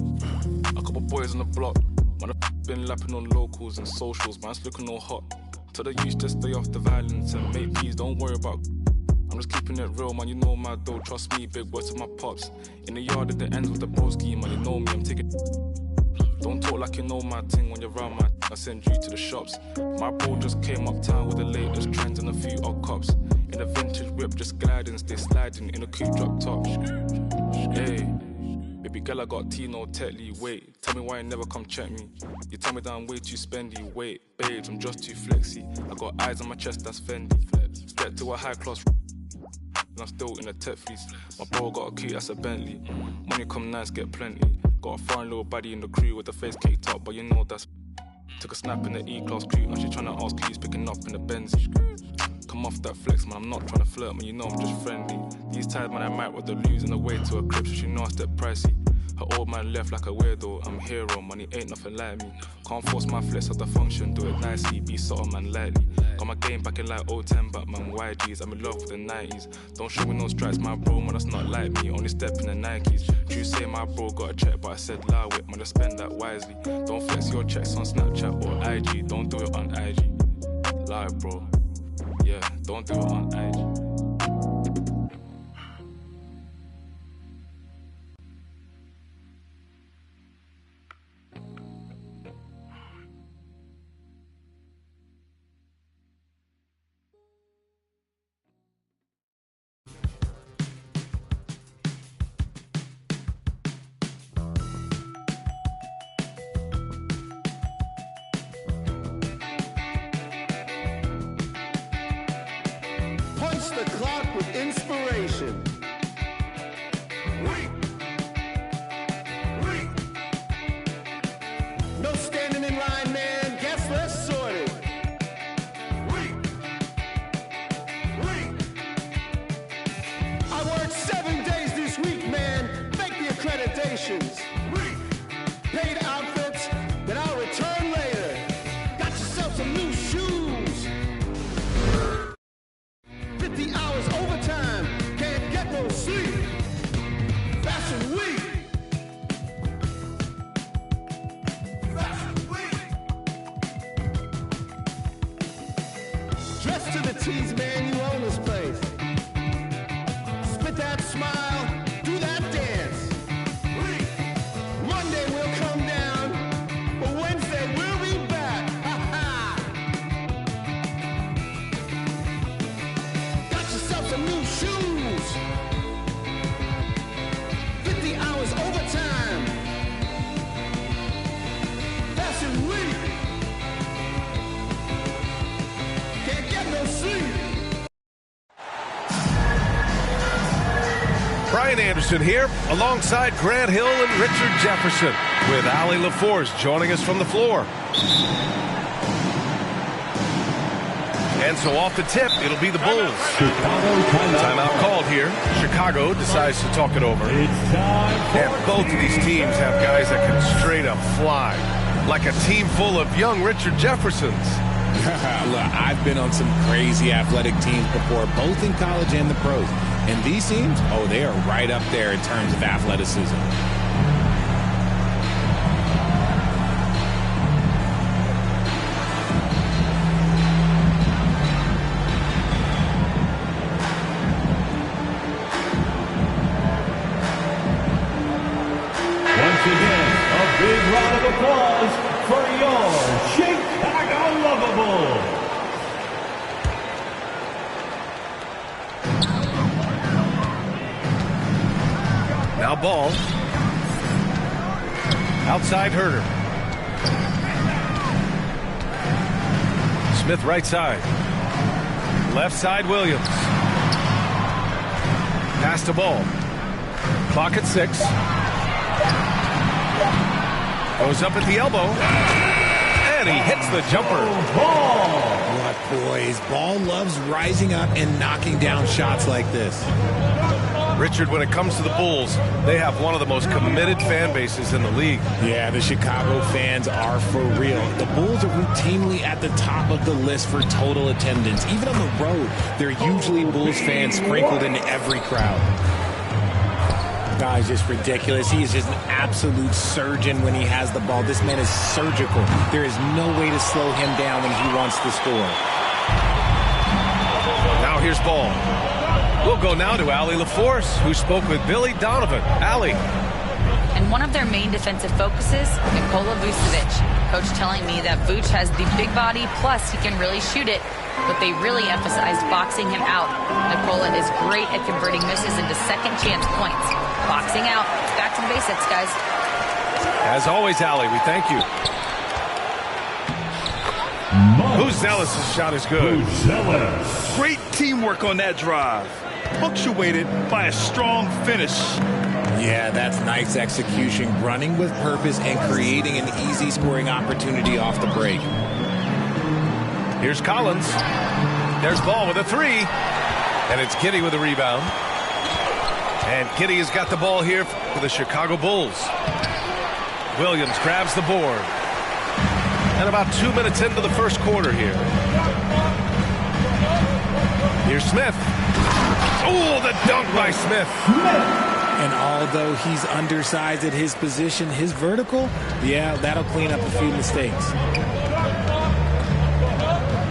Speaker 17: A couple boys on the block, man, I've been lapping on locals and socials, man's looking all hot. Tell the youth just stay off the violence and make peace, don't worry about. I'm just keeping it real, man, you know my dough, trust me, big words to my pops. In the yard at the ends with the broski, man, you know me, I'm taking. Don't talk like you know my thing when you're around my I send you to the shops. My bro just came uptown with the latest trends and a few odd cops. In a vintage whip, just gliding, stay sliding in a coupe drop top. Hey, Baby girl, I got Tino Tetley. Wait, tell me why you never come check me. You tell me that I'm way too spendy. Wait, babes, I'm just too flexy. I got eyes on my chest, that's Fendi. Get to a high class, and I'm still in a tech fleece. My bro got a key, that's a Bentley. Money come nice, get plenty. Got a foreign little baddie in the crew with the face caked up, but you know that's. Took a snap in the E-class crew, now she tryna ask keys, picking up in the Benz. Come off that flex, man, I'm not tryna flirt, man, you know I'm just friendly. These times, man, I might with the losing the way to a crib, so she know I step pricey. Her old man left like a weirdo, I'm a hero, money ain't nothing like me. Can't force my flex at the function, do it nicely, be subtle, man, lightly. Got my game back in like 010, but man, YGs, I'm in love with the 90s. Don't show me no stripes, my bro, man, that's not like me, only step in the Nikes. You say my bro got a check, but I said allow it, man, just spend that wisely. Don't flex your checks on Snapchat or IG, don't do it on IG. Lie, bro, yeah, don't do it on IG.
Speaker 18: The clock with inspiration. No standing in line, man. Guess less sorted. I worked 7 days this week, man. Fake the accreditations. Paid outfits that I'll return later. Got yourself some new shoes. 50 hours overtime, can't get no sleep. Fashion week. Fashion week. Dressed to the T's, man, you own this place. Spit that smile, do that dance. Monday we'll come down, but Wednesday we'll be back. Ha ha. Some new shoes. 50 hours overtime. Fashion week. Can't get no sleep.
Speaker 9: Brian Anderson here, alongside Grant Hill and Richard Jefferson, with Ali LaForce joining us from the floor. And so off the tip, it'll be the Bulls. Timeout called here. Chicago decides to talk it over. And both of these teams have guys that can straight up fly, like a team full of young Richard Jeffersons.
Speaker 4: Look, I've been on some crazy athletic teams before, both in college and the pros. And these teams, oh, they are right up there in terms of athleticism.
Speaker 6: Round of applause for your Chicago Lovables.
Speaker 9: Now ball. Outside Herter. Smith right side. Left side Williams. Pass the ball. Clock at 6. Goes up at the elbow. And he hits the jumper.
Speaker 4: What boys. Ball loves rising up and knocking down shots like this.
Speaker 9: Richard, when it comes to the Bulls, they have one of the most committed fan bases in the league.
Speaker 4: Yeah, the Chicago fans are for real. The Bulls are routinely at the top of the list for total attendance. Even on the road, there are usually Bulls fans sprinkled into every crowd. Guy's just ridiculous. He is just an absolute surgeon when he has the ball. This man is surgical. There is no way to slow him down when he wants to score.
Speaker 9: Now here's ball. We'll go now to Ali LaForce, who spoke with Billy Donovan. Ali.
Speaker 12: And one of their main defensive focuses, Nikola Vucevic. Coach telling me that Vuce has the big body, plus he can really shoot it, but they really emphasized boxing him out. Nikola is great at converting misses into second chance points. Boxing out. Back to the basics, guys.
Speaker 9: As always, Allie, we thank you. Buzelis' shot is good.
Speaker 11: Great teamwork on that drive. Punctuated by a strong finish.
Speaker 4: Yeah, that's nice execution, running with purpose and creating an easy scoring opportunity off the break.
Speaker 9: Here's Collins. There's Ball with a three. And it's Giddey with a rebound. And Giddey has got the ball here for the Chicago Bulls. Williams grabs the board. And about 2 minutes into the first quarter here. Here's Smith. Oh, the dunk by Smith.
Speaker 4: And although he's undersized at his position, his vertical, yeah, that'll clean up a few mistakes.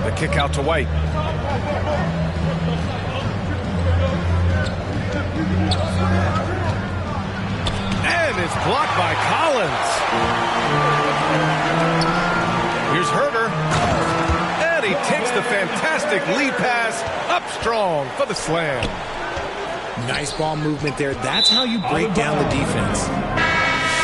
Speaker 9: The kick out to White. And it's blocked by Collins. Here's Herter. And he takes the fantastic lead pass up strong for the slam.
Speaker 4: Nice ball movement there. That's how you break down the defense.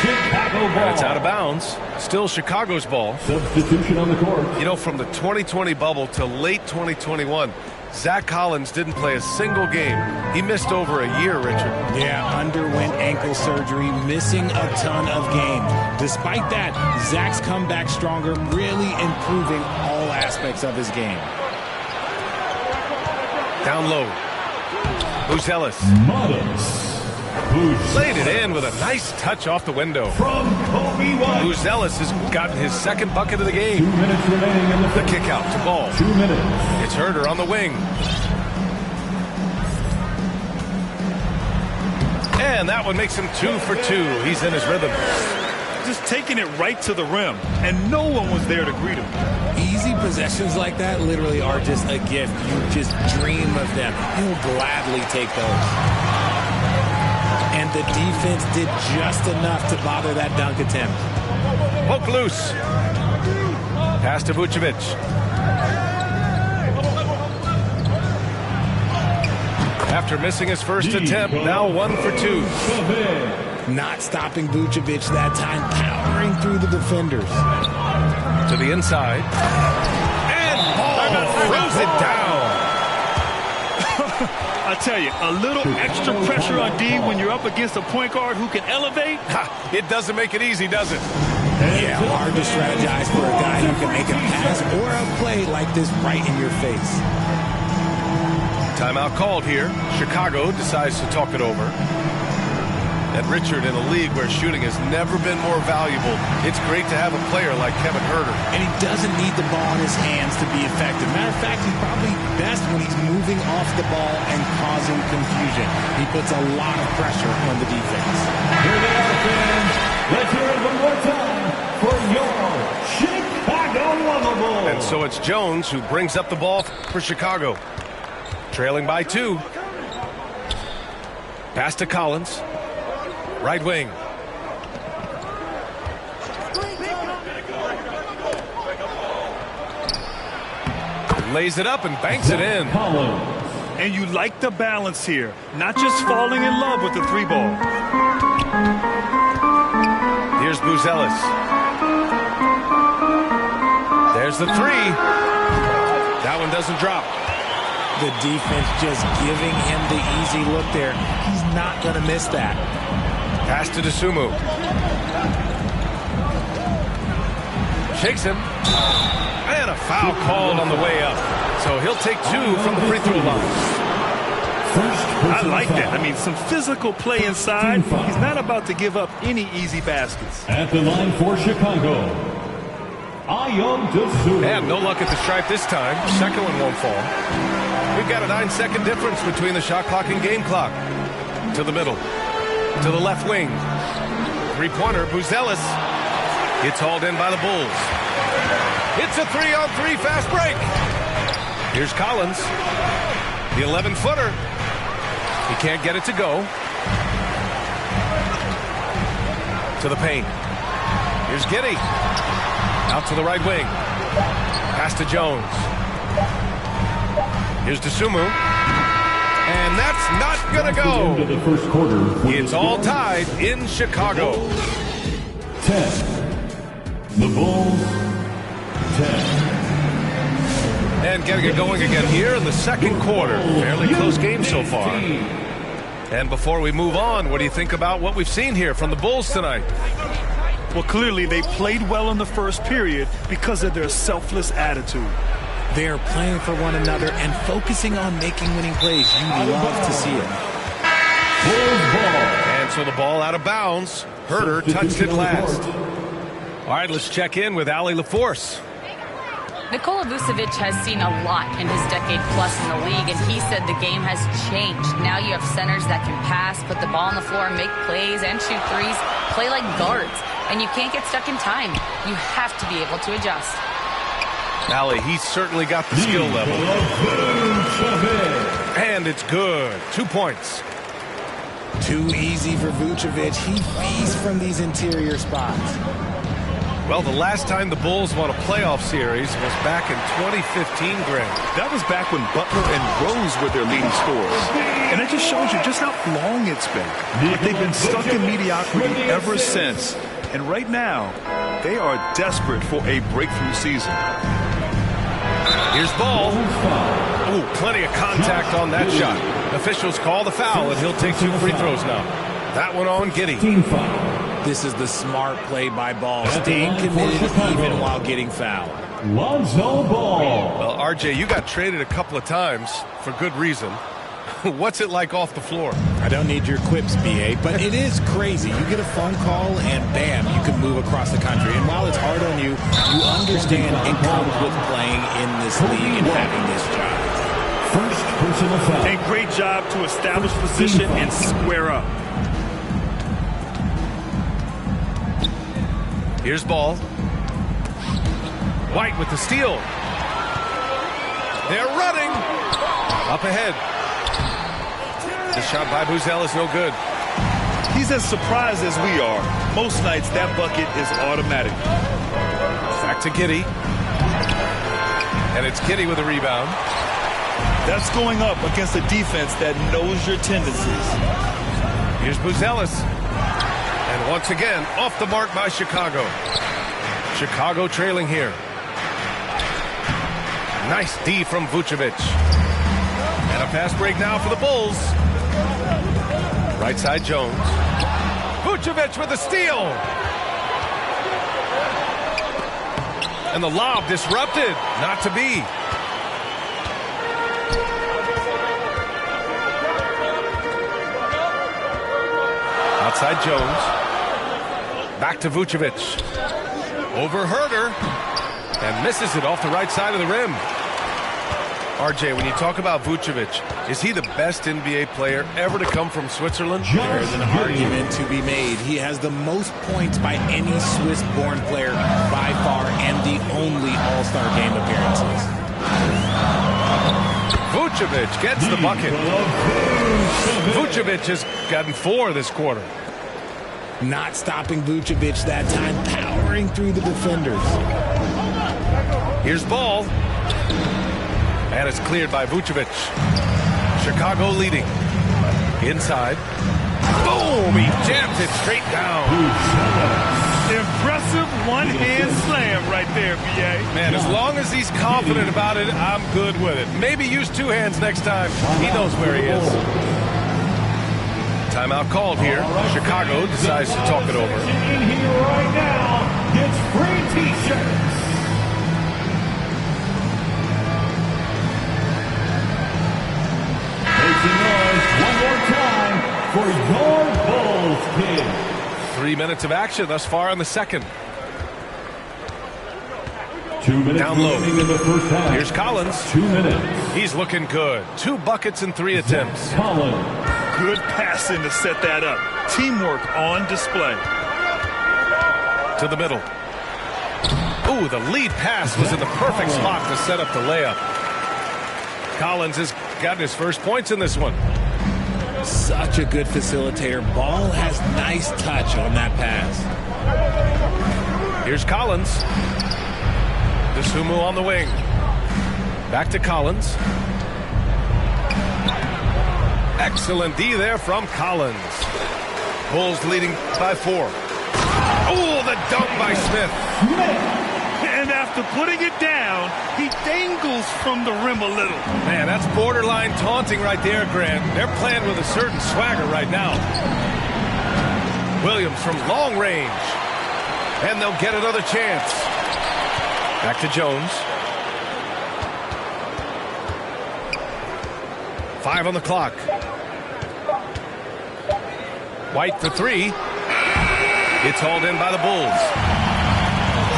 Speaker 9: And it's out of bounds. Still Chicago's ball.
Speaker 6: Substitution on the court.
Speaker 9: You know, from the 2020 bubble to late 2021, Zach Collins didn't play a single game. He missed over a year, Richard.
Speaker 4: Yeah, underwent ankle surgery, missing a ton of games. Despite that, Zach's come back stronger, really improving all aspects of his game.
Speaker 9: Down low. Buzelis. Laid it in with a nice touch off the window. Buzelis has gotten his second bucket of the game.
Speaker 6: 2 minutes remaining in
Speaker 9: the kick out to Ball.
Speaker 6: 2 minutes.
Speaker 9: It's Herter on the wing. And that one makes him 2 for 2. He's in his rhythm.
Speaker 11: Just taking it right to the rim, and no one was there to greet him.
Speaker 4: Easy possessions like that literally are just a gift. You just dream of them. You'll gladly take those. And the defense did just enough to bother that dunk attempt.
Speaker 9: Poke loose. Pass to Vucevic. After missing his first attempt, now 1 for 2.
Speaker 4: Not stopping Vucevic that time, powering through the defenders.
Speaker 9: To the inside. And Ball throws it down.
Speaker 11: I tell you, a little extra pressure on D when you're up against a point guard who can elevate.
Speaker 9: It doesn't make it easy, does it?
Speaker 4: Yeah, hard to strategize for a guy who can make a pass or a play like this right in your face.
Speaker 9: Timeout called here. Chicago decides to talk it over. And Richard, in a league where shooting has never been more valuable, it's great to have a player like Kevin Herter.
Speaker 4: And he doesn't need the ball in his hands to be effective. Matter of fact, he's probably best when he's moving off the ball and causing confusion. He puts a lot of pressure on the defense.
Speaker 6: Here they are, fans. Let's hear it one more time for your Chicago Lovable.
Speaker 9: And so it's Jones who brings up the ball for Chicago. Trailing by 2. Pass to Collins. Right wing. Lays it up and banks it in.
Speaker 11: And you like the balance here. Not just falling in love with the 3-ball.
Speaker 9: Here's Buzelis. There's the 3. That one doesn't drop.
Speaker 4: The defense just giving him the easy look there. He's not going to miss that.
Speaker 9: Pass to Dosunmu. Shakes him. And a foul called on the way up. So he'll take 2 from the free throw line.
Speaker 11: I like that. I mean, some physical play inside. He's not about to give up any easy baskets.
Speaker 6: At the line for Chicago,
Speaker 9: And no luck at the stripe this time. Second one won't fall. We've got a 9-second difference between the shot clock and game clock. To the middle. To the left wing. Three-pointer, Buzelis. It's hauled in by the Bulls. It's a 3-on-3 fast break. Here's Collins. The 11-footer. He can't get it to go. To the paint. Here's Giddey. Out to the right wing. Pass to Jones. Here's Dosunmu. And that's not going to go.
Speaker 6: Into the first quarter.
Speaker 9: It's all tied in Chicago.
Speaker 6: 10. The Bulls, 10.
Speaker 9: And getting it going again here in the second quarter. Fairly close game so far. And before we move on, what do you think about what we've seen here from the Bulls tonight?
Speaker 11: Well, clearly they played well in the first period because of their selfless attitude.
Speaker 4: They are playing for one another and focusing on making winning plays. You love to see it.
Speaker 9: And so the ball out of bounds. Herder touched it last. All right, let's check in with Allie LaForce.
Speaker 12: Nikola Vucevic has seen a lot in his decade plus in the league, and he said the game has changed. Now you have centers that can pass, put the ball on the floor, make plays, and shoot threes, play like guards. And you can't get stuck in time. You have to be able to adjust.
Speaker 9: Allie, he's certainly got the skill level. And it's good. 2 points.
Speaker 4: Too easy for Vucevic. He feasts from these interior spots.
Speaker 9: Well, the last time the Bulls won a playoff series was back in 2015, Greg.
Speaker 11: That was back when Butler and Rose were their leading scorers. And it just shows you just how long it's been. But they've been stuck in mediocrity ever since. And right now, they are desperate for a breakthrough season.
Speaker 9: Here's ball. Ooh, plenty of contact on that shot. Officials call the foul, and he'll take 2 free throws now. That one on Giddey.
Speaker 4: This is the smart play by Ball, staying committed even while getting fouled.
Speaker 6: Lonzo Ball.
Speaker 9: Well, RJ, you got traded a couple of times for good reason. What's it like off the floor?
Speaker 4: I don't need your quips, BA, but it is crazy. You get a phone call and bam, you can move across the country. And while it's hard on you, you understand it comes with playing in this league and having this job.
Speaker 6: First personal foul.
Speaker 11: A great job to establish position and square up.
Speaker 9: Here's Ball. White with the steal. They're running. Up ahead. The shot by Buzel is no good.
Speaker 11: He's as surprised as we are. Most nights, that bucket is automatic.
Speaker 9: Back to Giddey. And it's Giddey with a rebound.
Speaker 11: That's going up against a defense that knows your tendencies.
Speaker 9: Here's Buzelis. And once again, off the mark by Chicago. Chicago trailing here. Nice D from Vucevic. And a fast break now for the Bulls. Right side Jones. Vucevic with a steal. And the lob disrupted. Not to be. Outside Jones. Back to Vucevic. Over Herder. And misses it off the right side of the rim. RJ, when you talk about Vucevic, is he the best NBA player ever to come from Switzerland?
Speaker 4: There's an argument to be made. He has the most points by any Swiss-born player by far and the only All-Star game appearances.
Speaker 9: Vucevic gets the bucket. Vucevic has gotten 4 this quarter.
Speaker 4: Not stopping Vucevic that time, powering through the defenders.
Speaker 9: Here's Ball. And it's cleared by Vucevic. Chicago leading. Inside. Boom! He jams it straight down.
Speaker 11: Impressive one-hand slam right there, B.A.
Speaker 9: Man, as long as he's confident about it, I'm good with it. Maybe use 2 hands next time. He knows where he is. Timeout called here. Chicago decides to talk it over.
Speaker 6: In here right now gets free T-shirts. Make some noise one more time for your Bulls, kids.
Speaker 9: 3 minutes of action thus far in the second.
Speaker 6: 2 minutes
Speaker 9: down low.
Speaker 6: In the first half.
Speaker 9: Here's Collins.
Speaker 6: 2 minutes.
Speaker 9: He's looking good. 2 buckets in 3 attempts.
Speaker 6: Collins.
Speaker 11: Good passing to set that up. Teamwork on display.
Speaker 9: To the middle. Ooh, the lead pass was in the perfect spot to set up the layup. Collins has gotten his first points in this one.
Speaker 4: Such a good facilitator. Ball has nice touch on that pass.
Speaker 9: Here's Collins. Dosunmu on the wing. Back to Collins. Excellent D there from Collins. Bulls leading by 4. Oh, the dunk by Smith.
Speaker 11: And after putting it down, he dangles from the rim a little.
Speaker 9: Man, that's borderline taunting right there, Grant. They're playing with a certain swagger right now. Williams from long range. And they'll get another chance. Back to Jones. 5 on the clock. White for 3. It's hauled in by the Bulls.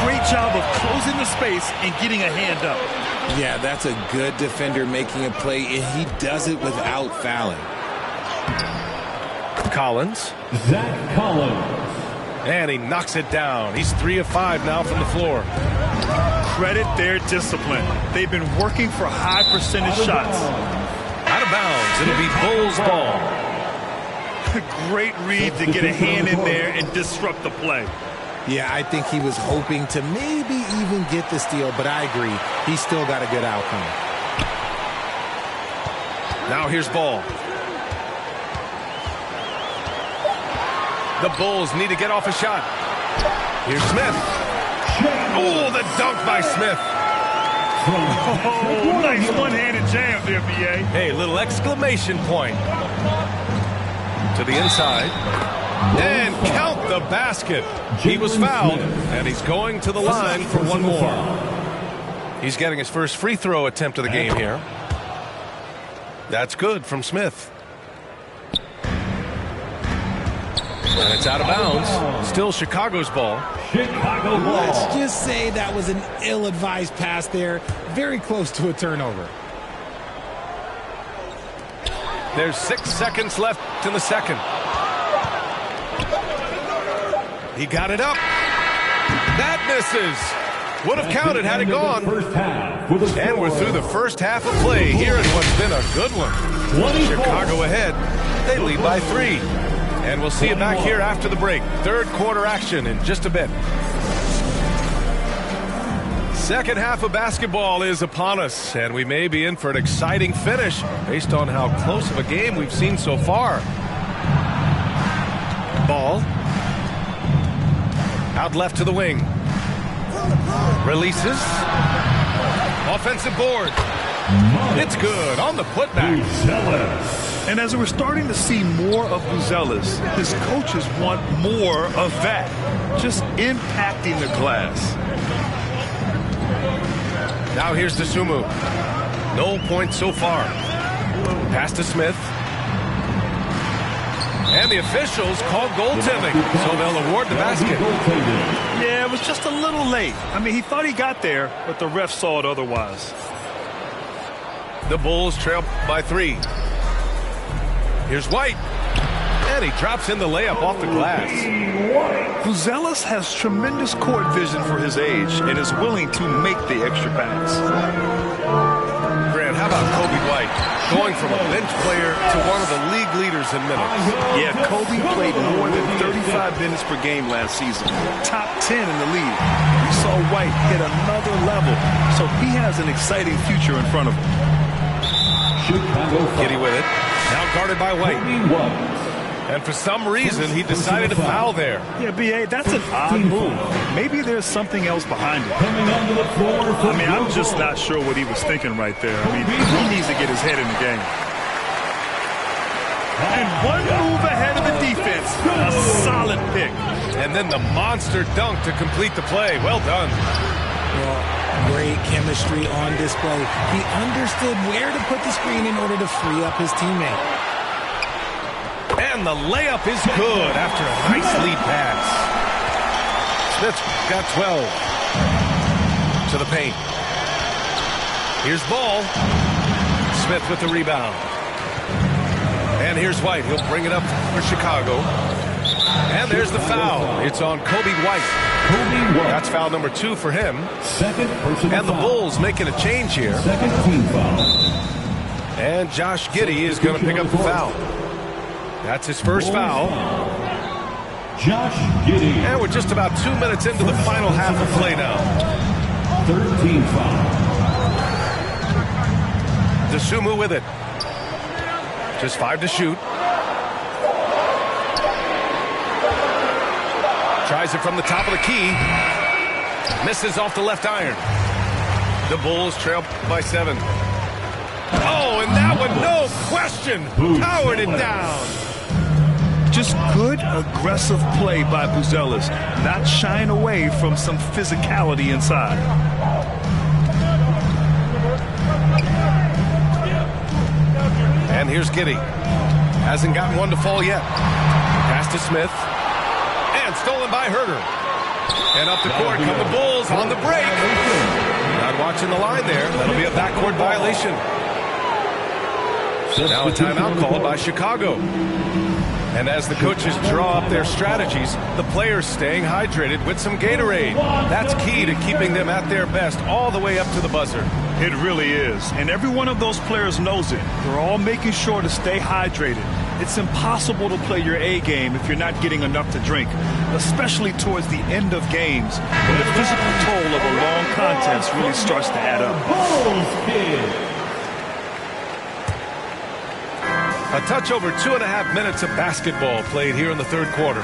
Speaker 11: Great job of closing the space and getting a hand up.
Speaker 4: Yeah, that's a good defender making a play, and he does it without fouling.
Speaker 9: Collins.
Speaker 6: Zach Collins.
Speaker 9: And he knocks it down. He's 3 of 5 now from the floor.
Speaker 11: Credit their discipline. They've been working for high percentage shots.
Speaker 9: Out of bounds. It'll be Bulls ball.
Speaker 11: Great read to get a hand in there and disrupt the play.
Speaker 4: Yeah, I think he was hoping to maybe even get the steal, but I agree. He still got a good outcome.
Speaker 9: Now here's Ball. The Bulls need to get off a shot. Here's Smith. Oh, the dunk by Smith.
Speaker 11: Oh, nice one-handed jam there, B.A.
Speaker 9: Hey, little exclamation point. To the inside. And count the basket. He was fouled, and he's going to the line for one more. He's getting his first free throw attempt of the game here. That's good from Smith. And it's out of bounds. Still Chicago's ball.
Speaker 6: Chicago ball.
Speaker 4: Let's just say that was an ill-advised pass there. Very close to a turnover.
Speaker 9: There's 6 seconds left in the second. He got it up. That misses. Would have counted had it gone. And we're through the first half of play here in what's been a good one. Chicago ahead. They lead by 3. And we'll see you back here after the break. Third quarter action in just a bit. Second half of basketball is upon us, and we may be in for an exciting finish based on how close of a game we've seen so far. Ball. Out left to the wing. Releases. Offensive board. It's good on the putback.
Speaker 11: And as we're starting to see more of Buzelis, his coaches want more of that. Just impacting the glass.
Speaker 9: Now here's Dosunmu. No points so far. Pass to Smith. And the officials called goaltending, so they'll award the basket.
Speaker 11: Yeah, it was just a little late. I mean, he thought he got there, but the ref saw it otherwise.
Speaker 9: The Bulls trail by 3. Here's White. And he drops in the layup off the glass.
Speaker 11: Buzelis has tremendous court vision for his age and is willing to make the extra pass.
Speaker 9: Grant, how about Kobe White? Going from a bench player to one of the league leaders in minutes.
Speaker 11: Yeah, Kobe played more than 35 minutes per game last season. Top 10 in the league. We saw White hit another level, so he has an exciting future in front of him.
Speaker 9: Giddy with it. Now guarded by White. And for some reason, he decided to foul there.
Speaker 11: Yeah, B.A., that's an odd move. Maybe there's something else behind it. I mean, I'm just not sure what he was thinking right there. I mean, he needs to get his head in the game. And one move ahead of the defense. A solid pick.
Speaker 9: And then the monster dunk to complete the play. Well done.
Speaker 4: Well, great chemistry on display. He understood where to put the screen in order to free up his teammate.
Speaker 9: And the layup is good after a nice lead pass. Smith's got 12. To the paint. Here's Ball. Smith with the rebound. And here's White. He'll bring it up for Chicago. And there's the foul. It's on Kobe White. That's foul number 2 for him. And the Bulls making a change here. And Josh Giddey is going to pick up the foul. That's his first foul.
Speaker 6: Josh Giddey.
Speaker 9: And we're just about 2 minutes into the final half of play now.
Speaker 6: 13 foul.
Speaker 9: Dosunmu with it. Just 5 to shoot. Tries it from the top of the key. Misses off the left iron. The Bulls trail by 7. Oh, and that one, no question, powered it down.
Speaker 11: Just good, aggressive play by Buzelis, not shying away from some physicality inside.
Speaker 9: And here's Giddey. Hasn't gotten one to fall yet. Pass to Smith. And stolen by Herter. And up the court come the Bulls on the break. Not watching the line there. That'll be a backcourt violation. Now a timeout called by Chicago. And as the coaches draw up their strategies, the players staying hydrated with some Gatorade. That's key to keeping them at their best all the way up to the buzzer.
Speaker 11: It really is. And every one of those players knows it. They're all making sure to stay hydrated. It's impossible to play your A game if you're not getting enough to drink, especially towards the end of games when the physical toll of a long contest really starts to add up.
Speaker 9: A touch over 2.5 minutes of basketball played here in the third quarter.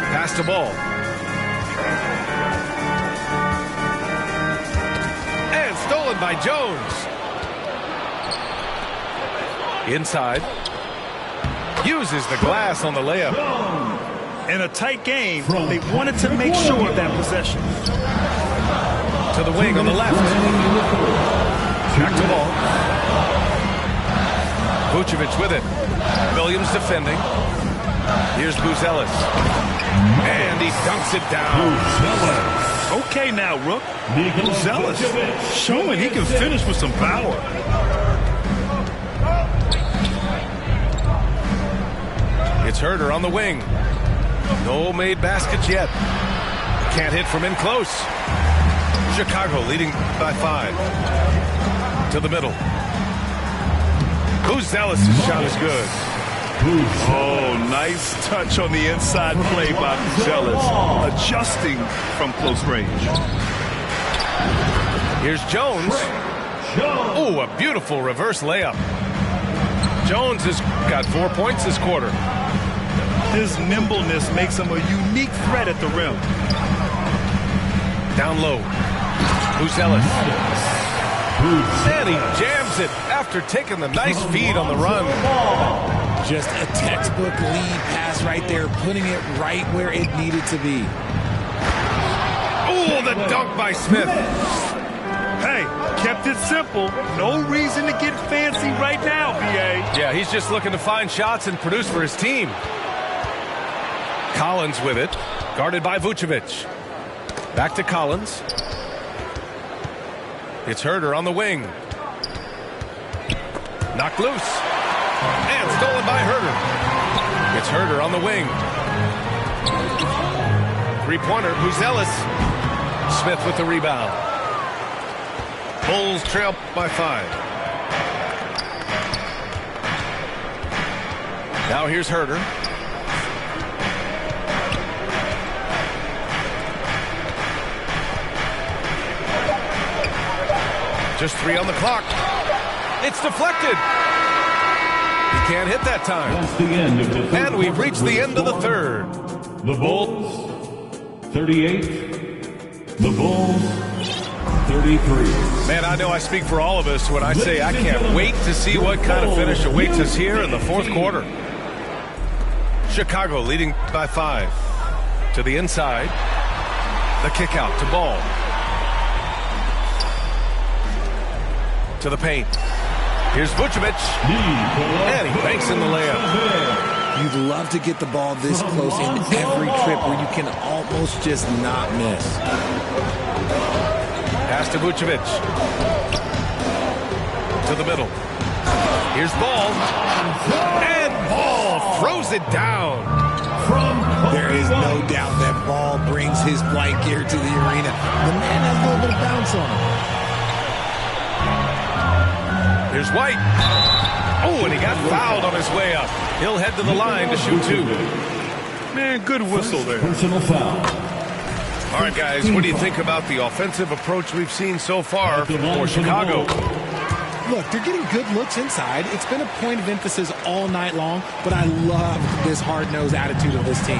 Speaker 9: Pass the ball. And stolen by Jones. Inside. Uses the glass on the layup.
Speaker 11: In a tight game, they wanted to make sure of that possession.
Speaker 9: To the wing on the left. Back to ball. Vucevic with it. Williams defending. Here's Buzelis. And he dunks it down.
Speaker 11: Okay now, Rook. Buzelis showing he can finish with some power.
Speaker 9: It's Herter on the wing. No made baskets yet. Can't hit from in close. Chicago leading by 5. To the middle. Buzelis' shot is good.
Speaker 11: Oh, nice touch on the inside play by Buzelis, adjusting from close range.
Speaker 9: Here's Jones. Oh, a beautiful reverse layup. Jones has got 4 points this quarter.
Speaker 11: His nimbleness makes him a unique threat at the rim.
Speaker 9: Down low. Buzelis. And he jams it after taking the nice feed on the run.
Speaker 4: Just a textbook lead pass right there, putting it right where it needed to be.
Speaker 9: Oh, the dunk by Smith.
Speaker 11: Hey, kept it simple. No reason to get fancy right now, BA.
Speaker 9: Yeah, he's just looking to find shots and produce for his team. Collins with it, guarded by Vucevic. Back to Collins. It's Herter on the wing. Knocked loose. And stolen by Herter. It's Herter on the wing. Three-pointer, Buzelis. Smith with the rebound. Bulls trail by 5. Now here's Herter. Just 3 on the clock. It's deflected. He can't hit that time.
Speaker 6: That's the end of the third.
Speaker 9: And we've reached the end of the third.
Speaker 6: The Bulls 38. The Bulls 33.
Speaker 9: Man, I know I speak for all of us when I say I can't wait to see what kind of finish awaits us here in the fourth quarter. Chicago leading by 5. To the inside. The kick out to Ball. To the paint. Here's Vucevic. And he banks in the layup.
Speaker 4: You'd love to get the ball this close in every trip where you can almost just not miss.
Speaker 9: Pass to Vucevic. To the middle. Here's Ball. And Ball throws it down.
Speaker 4: There is no doubt that Ball brings his flight gear to the arena. The man has a little bit of bounce on him.
Speaker 9: Here's White. Oh, and he got fouled on his way up. He'll head to the line to shoot 2.
Speaker 11: Man, good whistle there.
Speaker 6: Personal foul.
Speaker 9: All right, guys, what do you think about the offensive approach we've seen so far for Chicago?
Speaker 4: Look, they're getting good looks inside. It's been a point of emphasis all night long, but I love this hard-nosed attitude of this team.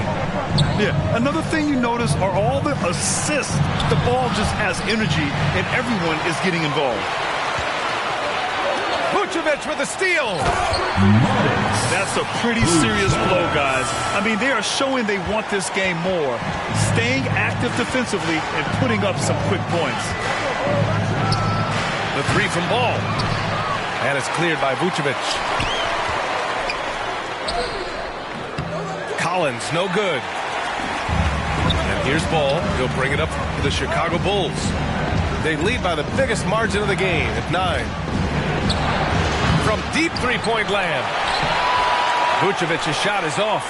Speaker 11: Yeah, another thing you notice are all the assists. The ball just has energy, and everyone is getting involved.
Speaker 9: Vucevic with a steal.
Speaker 11: That's a pretty serious blow, guys. I mean, they are showing they want this game more, staying active defensively and putting up some quick points.
Speaker 9: The three from Ball. And it's cleared by Vucevic. Collins, no good. And here's Ball. He'll bring it up for the Chicago Bulls. They lead by the biggest margin of the game at 9. From deep three-point land. Vucevic's shot is off.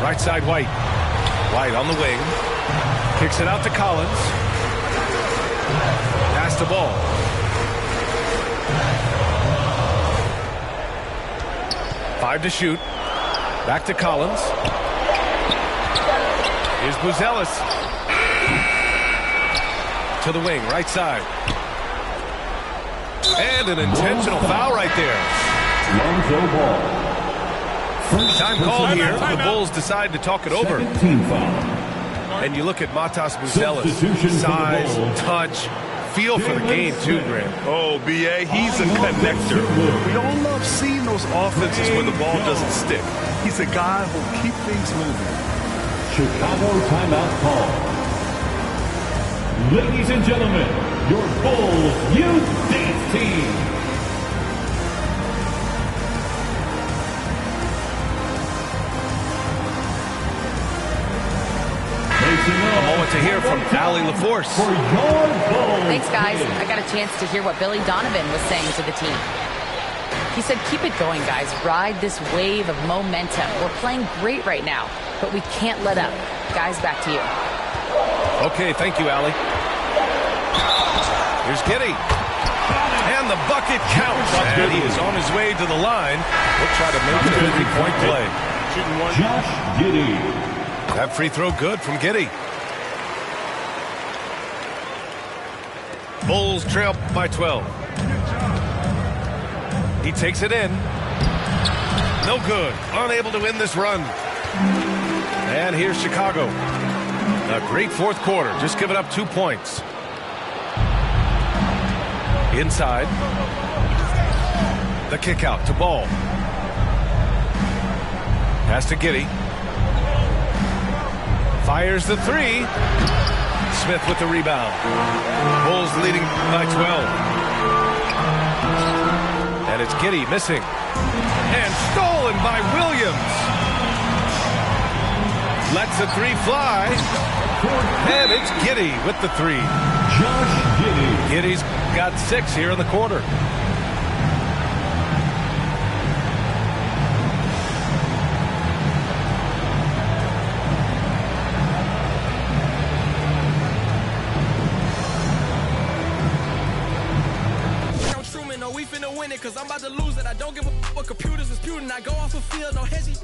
Speaker 9: Right side, White. White on the wing. Kicks it out to Collins. Pass the Ball. Five to shoot. Back to Collins. Here's Buzelis. To the wing, right side. And an intentional foul right there.
Speaker 6: Lonzo Ball.
Speaker 9: Time called here. The Bulls decide to talk it over.
Speaker 6: Team foul.
Speaker 9: And you look at Matas Buzelis. Size, touch, feel for the game too, Grant.
Speaker 11: Oh, B.A., he's a connector. We all love seeing those offenses where the ball doesn't stick. He's a guy who'll keep things moving.
Speaker 6: Chicago timeout call. Ladies and gentlemen, your Bulls Youth Dance Team.
Speaker 9: A moment to hear from Allie LaForce.
Speaker 12: Thanks, guys. I got a chance to hear what Billy Donovan was saying to the team. He said, keep it going, guys. Ride this wave of momentum. We're playing great right now, but we can't let up. Guys, back to you.
Speaker 9: Okay, thank you, Allie. Here's Giddey. And the bucket counts. And he is on his way to the line. We'll try to make it a 3-point play.
Speaker 6: Josh Giddey.
Speaker 9: That free throw good from Giddey. Bulls trail by 12. He takes it in. No good. Unable to win this run. And here's Chicago. A great fourth quarter. Just giving up 2 points. Inside. The kick out to Ball. Pass to Giddey. Fires the three. Smith with the rebound. Bulls leading by 12. And it's Giddey missing. And stolen by Williams. Lets the three fly. And it's Giddey with the three.
Speaker 6: Josh Giddey.
Speaker 9: Giddey's got 6 here in the quarter.
Speaker 19: Cause I'm about to lose it. I don't give a what computers disputing. I go off the field, no hezzy.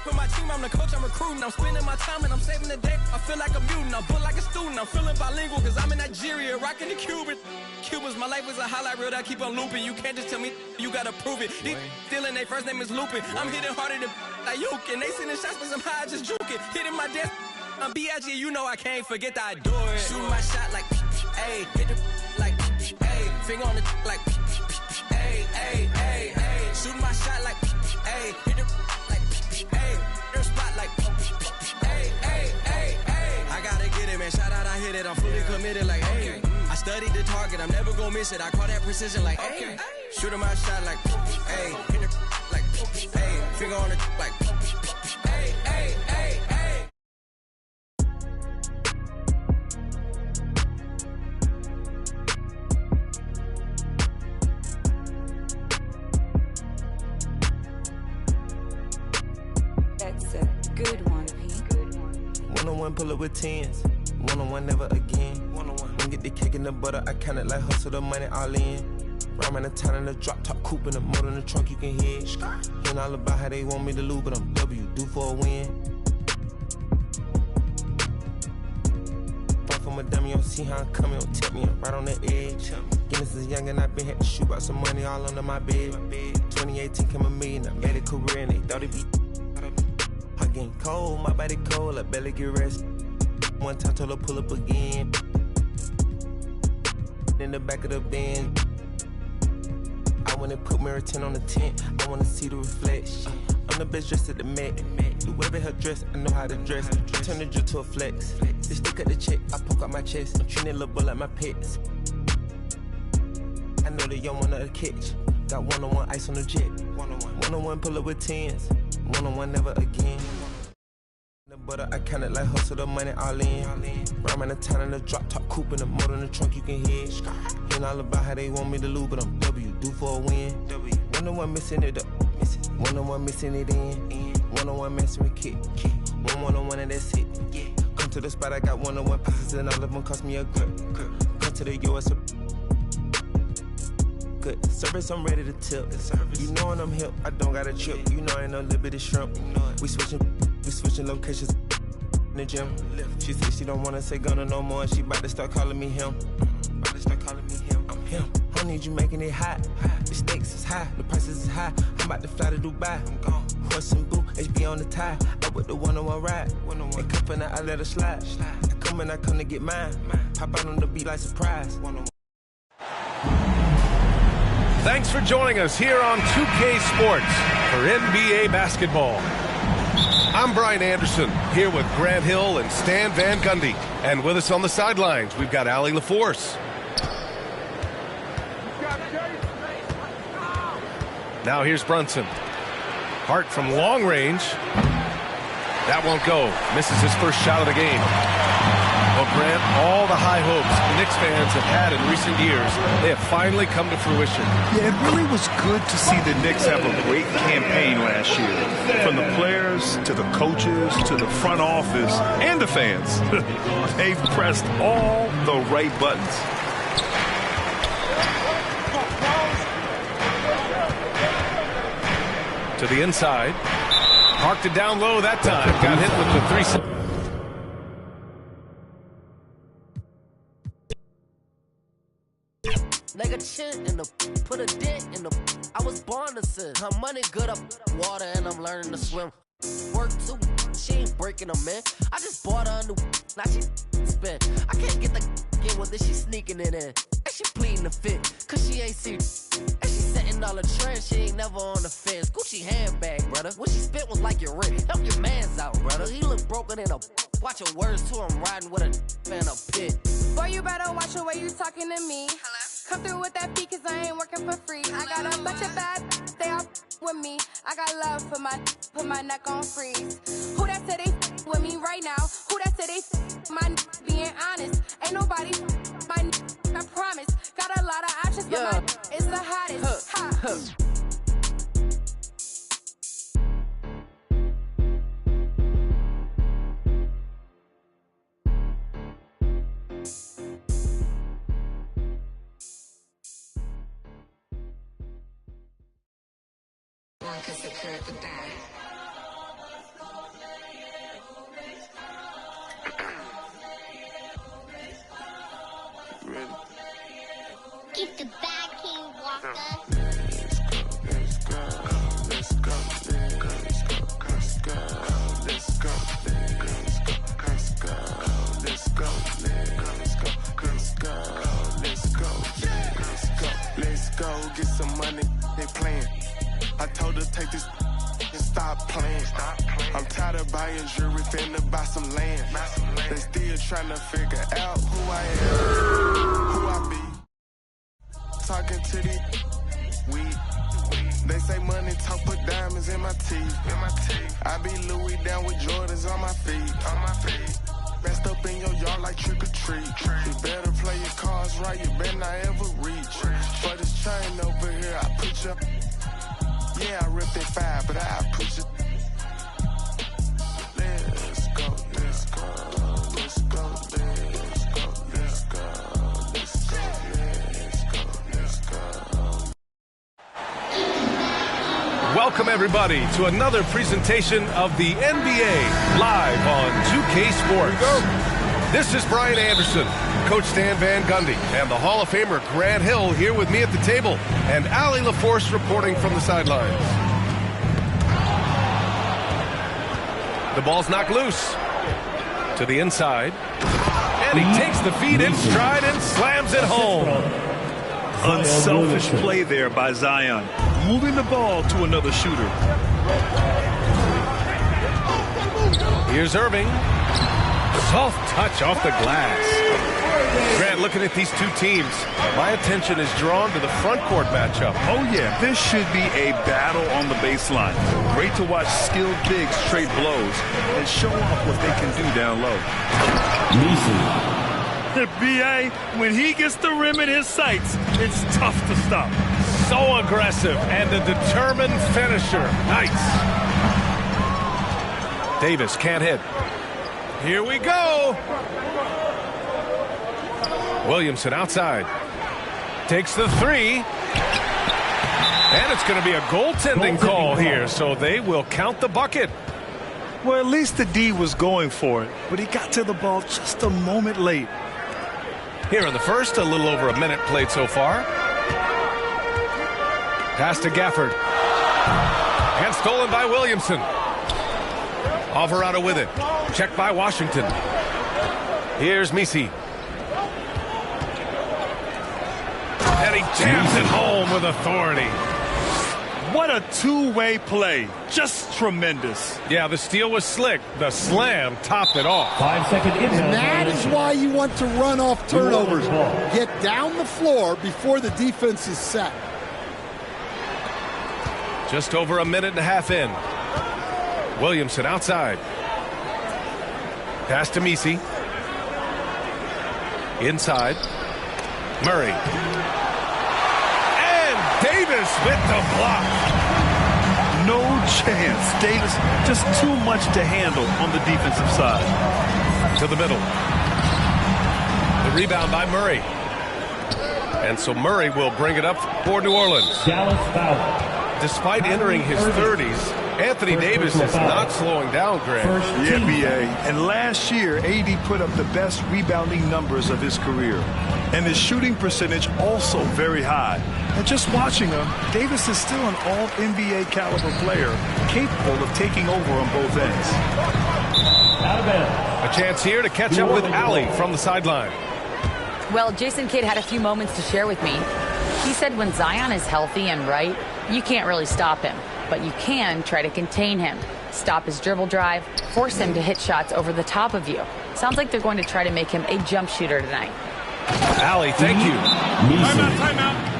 Speaker 19: With my team, I'm the coach, I'm recruiting. I'm spending my time and I'm saving the day. I feel like a mutant, I'm built like a student. I'm feeling bilingual cause I'm in Nigeria, rocking the Cuban. Cubans, my life is a highlight reel that I keep on looping. You can't just tell me, you gotta prove it. These stealing, their first name is Lupin. I'm hitting harder than like Yuke. And they sending shots but somehow I just juke it. Hitting my desk, I'm B.I.G. You know I can't forget that I do it. Shooting my shot like, ayy. Hit the like, ayy. Finger on the like, ayy, ayy, ayy, ayy. Shooting my shot like, ayy. Hit the like, ayy. Their spot like, ayy, ayy, ayy, ayy. I gotta get it, man. Shout out, I hit it. I'm fully committed like, ayy. I studied the target. I'm never gonna miss it. I call that precision like, ayy. Shooting my shot like, ayy. Hit the like, ayy. Finger on the like, ayy, ayy, ayy, ayy.
Speaker 20: Good one, Pete.
Speaker 21: One-on-one pull up with tens. One-on-one never again. One-on-one. When get the cake in the butter, I count it like hustle the money all in. Rhyme in the town in the drop top coupe in the motor in the trunk you can hear. Hearing all about how they want me to lose, but I'm W, due for a win. Fight for I'm a dummy, you don't see how I'm coming, don't tip me, I'm right on the edge. Guinness is young and I been had to shoot out some money all under my bed. 2018 came a million, I made a career and they thought it'd be. I'm getting cold, my body cold, I barely get rest. One time told her pull up again. In the back of the Benz. I wanna put mirror 10 on the tent, I wanna see the reflection. I'm the best dressed at the Met. Do whatever her dress, I know how to dress. Turn the drip to a flex. They stick at the check, I poke out my chest. I'm treating that little boy like my pets. I know they young one of the catch. Got one-on-one ice on the jet. One-on-one pull up with 10s. One-on-one never again. The butter, I counted like hustle the money all in. Rhyming the town in the drop top coupe in the motor in the trunk you can hear. Hearing all about how they want me to lose, but I'm W, due for a win. One-on-one missing it up. One-on-one missing it in. One-on-one messing with kid. One-on-one and that's it. Come to the spot, I got one-on-one pieces and all of them cost me a grip. Come to the US. Good service, I'm ready to tip. You know when I'm hip, I don't got a trip. You know I ain't no little bit of shrimp. We switching locations in the gym. She said she don't wanna say Gunna no more. She about to start calling me him. I'm him. I don't need you making it hot. The stakes is high, the prices is high. I'm about to fly to Dubai. I'm gone. Horse and boo, HB on the tie. I with the one-on-one ride. Ain't cuffin' I let her slide. I come to get mine. Pop out on the beat like surprise.
Speaker 9: Thanks for joining us here on 2K Sports for NBA basketball. I'm Brian Anderson, here with Grant Hill and Stan Van Gundy. And with us on the sidelines, we've got Allie LaForce. Now here's Brunson. Hart from long range. That won't go. Misses his first shot of the game. Well, Grant, all the high hopes Knicks fans have had in recent years, they have finally come to fruition.
Speaker 11: Yeah, it really was good to see the Knicks have a great campaign last year. From the players, to the coaches, to the front office, and the fans. They've pressed all the right buttons.
Speaker 9: To the inside. Parked it down low that time. Got hit with the 3.
Speaker 20: Nigga chin in the, put a dent in the, I was born to sin. Her money good up water and I'm learning to swim. Work too, she ain't breaking them in. I just bought her a new, now she spin. I can't get the in with this, she sneaking it in. And she pleading the fit, cause she ain't see. And she setting all the trends, she ain't never on the fence. Gucci handbag, brother. What she spent was like your rent. Help your mans out, brother. He look broken in a, watch your words to him riding with a in a pit.
Speaker 22: Boy, you better watch the way you talking to me. Hello? Come through with that fee, cause I ain't working for free. I got a bunch of bad, they all with me. I got love for put my neck on freeze. Who that said they with me right now? Who that said they my being honest? Ain't nobody my I promise. Got a lot of options, but my is the hottest. Ha.
Speaker 23: Keep the bag, King Walker.
Speaker 18: Let's go, get some money, they playing. I told her take this and stop playing. I'm tired of buying jewelry, finna buy some land. They still trying to figure out who I am, who I be. Talking to the weed. They say money talk, put diamonds in my teeth. I be Louis down with Jordans on my feet. Messed up in your yard like trick or treat. You better play your cards right, you better not ever reach. For this chain over here, I put you. Yeah, I ripped it 5, but I put you. Let's go, let's go, let's go, let's go, let's go, let's go, let's go, let's go.
Speaker 9: Welcome, everybody, to another presentation of the NBA live on 2K Sports. This is Brian Anderson, Coach Stan Van Gundy, and the Hall of Famer Grant Hill here with me at the table, and Allie LaForce reporting from the sidelines. The ball's knocked loose to the inside, and he takes the feed in stride and slams it home.
Speaker 11: Unselfish play there by Zion, moving the ball to another shooter.
Speaker 9: Here's Irving. Soft touch off the glass. Grant, looking at these two teams, my attention is drawn to the front court matchup.
Speaker 11: Oh, yeah, this should be a battle on the baseline. Great to watch skilled bigs trade blows and show off what they can do down low.
Speaker 6: The BA, when he gets the rim in his sights, it's tough to stop.
Speaker 9: So aggressive and a determined finisher. Nice. Davis can't hit. Here we go. Williamson outside. Takes the three. And it's going to be a goaltending call here, so they will count the bucket.
Speaker 11: Well, at least the D was going for it, but he got to the ball just a moment late.
Speaker 9: Here in the first, a little over a minute played so far. Pass to Gafford. And stolen by Williamson. Alvarado with it. Checked by Washington. Here's Misi. And he jams it home with authority.
Speaker 11: What a two-way play. Just tremendous.
Speaker 9: Yeah, the steal was slick. The slam topped it off.
Speaker 6: 5 second inbound.
Speaker 1: And that is why you want to run off turnovers. Get down the floor before the defense is set.
Speaker 9: Just over a minute and a half in. Williamson outside. Pass to Misi. Inside. Murray. And Davis with the block.
Speaker 11: No chance. Davis just too much to handle on the defensive side.
Speaker 9: To the middle. The rebound by Murray. And so Murray will bring it up for New Orleans.
Speaker 6: Dallas foul.
Speaker 9: Despite entering his 30s, Anthony Davis is not slowing down, Grant.
Speaker 11: Yeah, B.A. And last year, AD put up the best rebounding numbers of his career. And his shooting percentage also very high. And just watching him, Davis is still an all-NBA caliber player, capable of taking over on both ends.
Speaker 9: A chance here to catch up with Allie from the sideline.
Speaker 12: Well, Jason Kidd had a few moments to share with me. He said when Zion is healthy and right, you can't really stop him, but you can try to contain him. Stop his dribble drive, force him to hit shots over the top of you. Sounds like they're going to try to make him a jump shooter tonight.
Speaker 9: Allie, thank you.
Speaker 6: Timeout.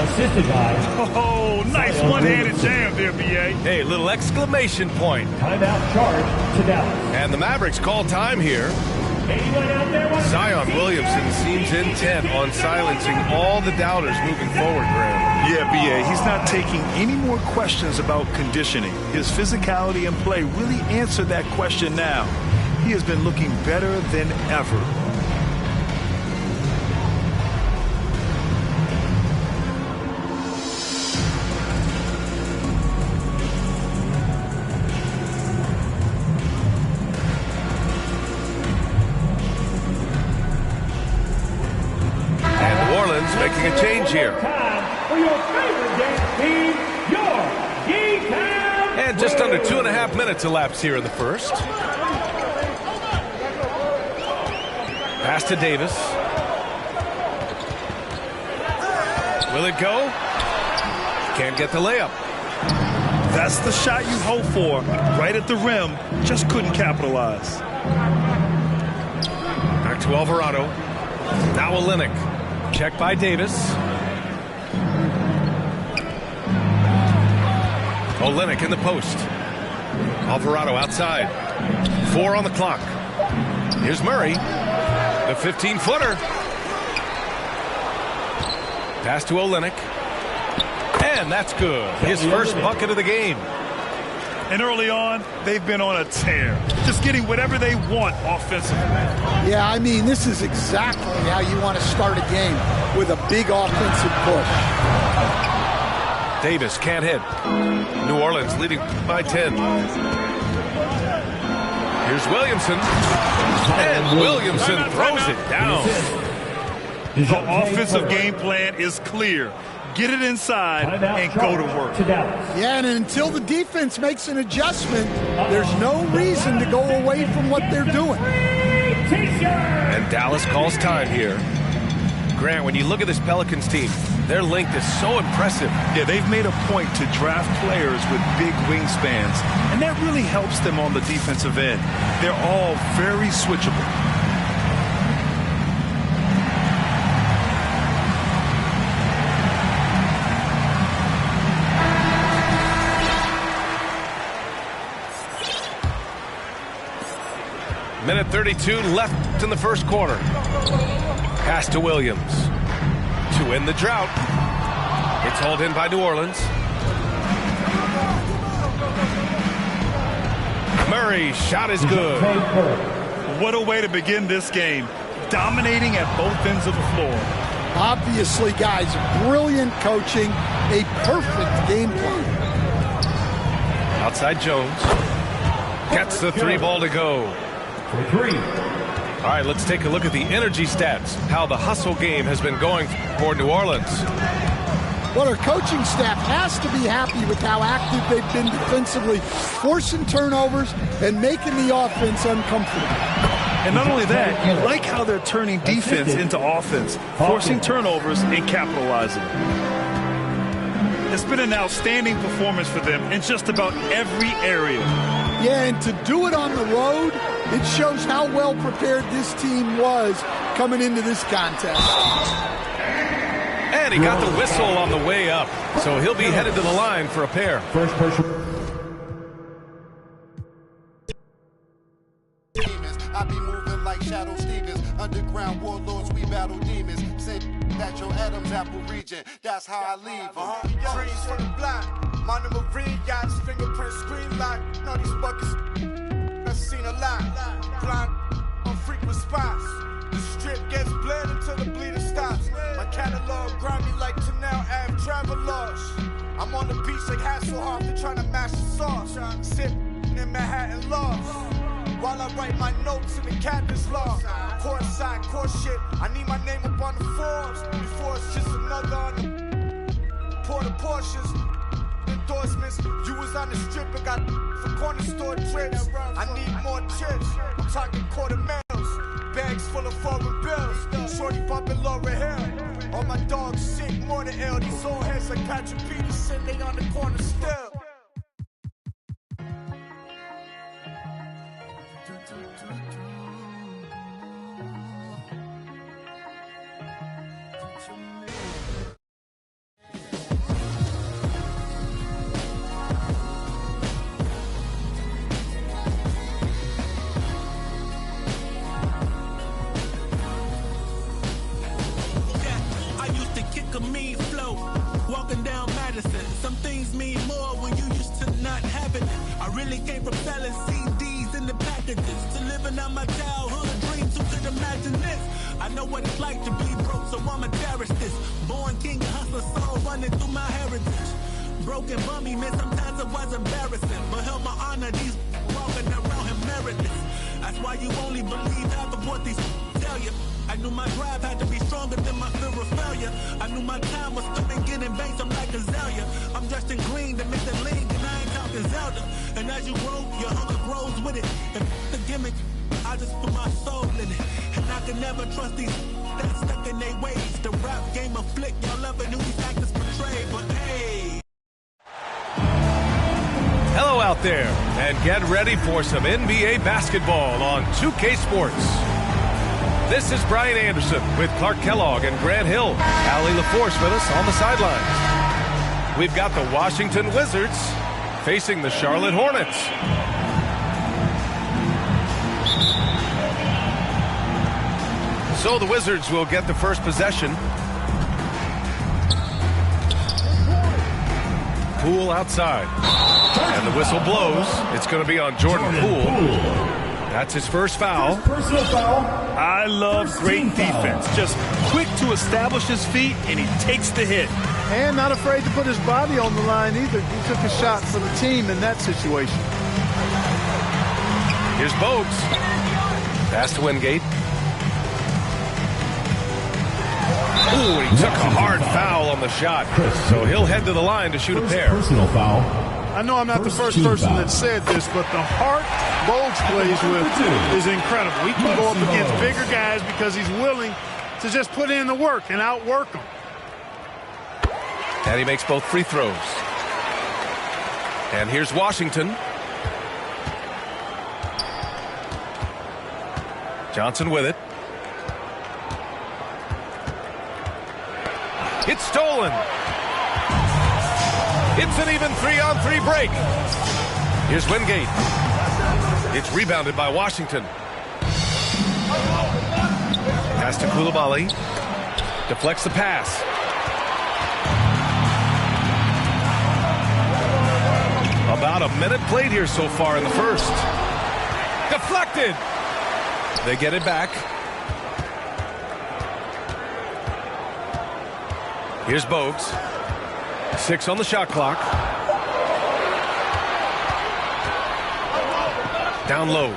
Speaker 6: Assisted by.
Speaker 11: Oh, nice one-handed jam there, B.A.
Speaker 9: Hey, little exclamation point.
Speaker 6: Timeout charge to Dallas.
Speaker 9: And the Mavericks call time here. Zion Williamson seems intent on silencing all the doubters moving forward, Graham.
Speaker 11: Yeah, B.A., he's not taking any more questions about conditioning. His physicality and play really answered that question now. He has been looking better than ever.
Speaker 9: Making a change here. And just under 2.5 minutes elapsed here in the first. Pass to Davis. Will it go? Can't get the layup.
Speaker 11: That's the shot you hope for. Right at the rim. Just couldn't capitalize.
Speaker 9: Back to Alvarado. Now Olynyk. Check by Davis. Olynyk in the post. Alvarado outside. 4 on the clock. Here's Murray. The 15-footer. Pass to Olynyk. And that's good. His first bucket of the game.
Speaker 11: And early on, they've been on a tear. Just getting whatever they want offensively.
Speaker 1: Yeah, I mean, this is exactly how you want to start a game, with a big offensive push.
Speaker 9: Davis can't hit. New Orleans leading by 10. Here's Williamson. And Williamson throws it down.
Speaker 11: The offensive game plan is clear. Get it inside and go to work.
Speaker 1: Yeah, and until the defense makes an adjustment, there's no reason to go away from what they're doing.
Speaker 9: And Dallas calls time here. Grant, when you look at this Pelicans team, their length is so impressive.
Speaker 11: Yeah, they've made a point to draft players with big wingspans, and that really helps them on the defensive end. They're all very switchable.
Speaker 9: Minute 32 left in the first quarter. Pass to Williams to end the drought. It's hauled in by New Orleans. Murray, shot is good.
Speaker 11: What a way to begin this game. Dominating at both ends of the floor.
Speaker 1: Obviously, guys, brilliant coaching, a perfect game plan.
Speaker 9: Outside Jones. Gets the three ball to go.
Speaker 6: For three.
Speaker 9: All right, let's take a look at the energy stats, how the hustle game has been going for New Orleans.
Speaker 1: Well, our coaching staff has to be happy with how active they've been defensively, forcing turnovers and making the offense uncomfortable.
Speaker 11: And not only that, you like how they're turning defense into offense, forcing turnovers and capitalizing. It's been an outstanding performance for them in just about every area.
Speaker 1: Yeah, and to do it on the road, it shows how well prepared this team was coming into this contest.
Speaker 9: And he got the whistle on the way up, so he'll be headed to the line for a pair.
Speaker 6: First person.
Speaker 7: I be moving like Shadow Stevens. Underground warlords, we battle demons. Say that your Adam's apple region. That's how I leave. Trees from the block. Mono Marine yachts, fingerprint screen lock. Know these buckets. I've seen a lot. Blind on frequent spots. The strip gets bled until the bleeding stops. My catalog grimy like Canal Ave travelers. I'm on the beach like Hasselhoff, they're trying to mash the sauce. Sip in Manhattan lost. While I write my notes in the captain's log. Court side, court shit. I need my name up on the Forbes before it's just another on the Porta Porsches. Endorsements. You was on the strip and got for corner store trips. I need more chips. I'm talking quarter mils. Bags full of foreign bills. Shorty bumping Laura Hill. All my dogs sick, more than ill. These old heads like Patrick Peterson, they on the corner still.
Speaker 8: Walking down Madison, some things mean more when you used to not have it. I really came from selling CDs in the packages to living out my childhood dreams. Who could imagine this? I know what it's like to be broke, so I'ma cherish this. Born king, hustler, soul running through my heritage. Broken bummy, man, sometimes it was embarrassing, but held my honor. These walking around him meritless. That's why you only believe half of what these tell you. I knew my drive had to be stronger than my fear of failure. I knew my time was coming, getting banks, I'm like Azalea. I'm dressed in green to make the league, and I ain't talking Zelda. And as you grow, your hunger grows with it. And the gimmick, I just put my soul in it. And I can never trust these that's stuck in their ways. The rap game of flick, y'all loving who these actors portray, but hey.
Speaker 9: Hello out there, and get ready for some NBA basketball on 2K Sports. This is Brian Anderson with Clark Kellogg and Grant Hill. Allie LaForce with us on the sidelines. We've got the Washington Wizards facing the Charlotte Hornets. So the Wizards will get the first possession. Poole outside. And the whistle blows. It's going to be on Jordan Poole. That's his first foul.
Speaker 6: Personal foul.
Speaker 11: I love great defense. Just quick to establish his feet, and he takes the hit.
Speaker 10: And not afraid to put his body on the line either. He took a shot for the team in that situation.
Speaker 9: Here's Bogues. Pass to Wingate. Ooh, he took a hard foul on the shot. So he'll head to the line to shoot a pair.
Speaker 10: Personal foul. I know I'm not the first person that said this, but the heart Bogues plays with is incredible. He can go up against bigger guys because he's willing to just put in the work and outwork them.
Speaker 9: And he makes both free throws. And here's Washington. Johnson with it. It's stolen. It's an even 3-on-3 break. Here's Wingate. It's rebounded by Washington. Pass to Coulibaly. Deflects the pass. About a minute played here so far in the first. Deflected. They get it back. Here's Bogues. 6 on the shot clock. Down low.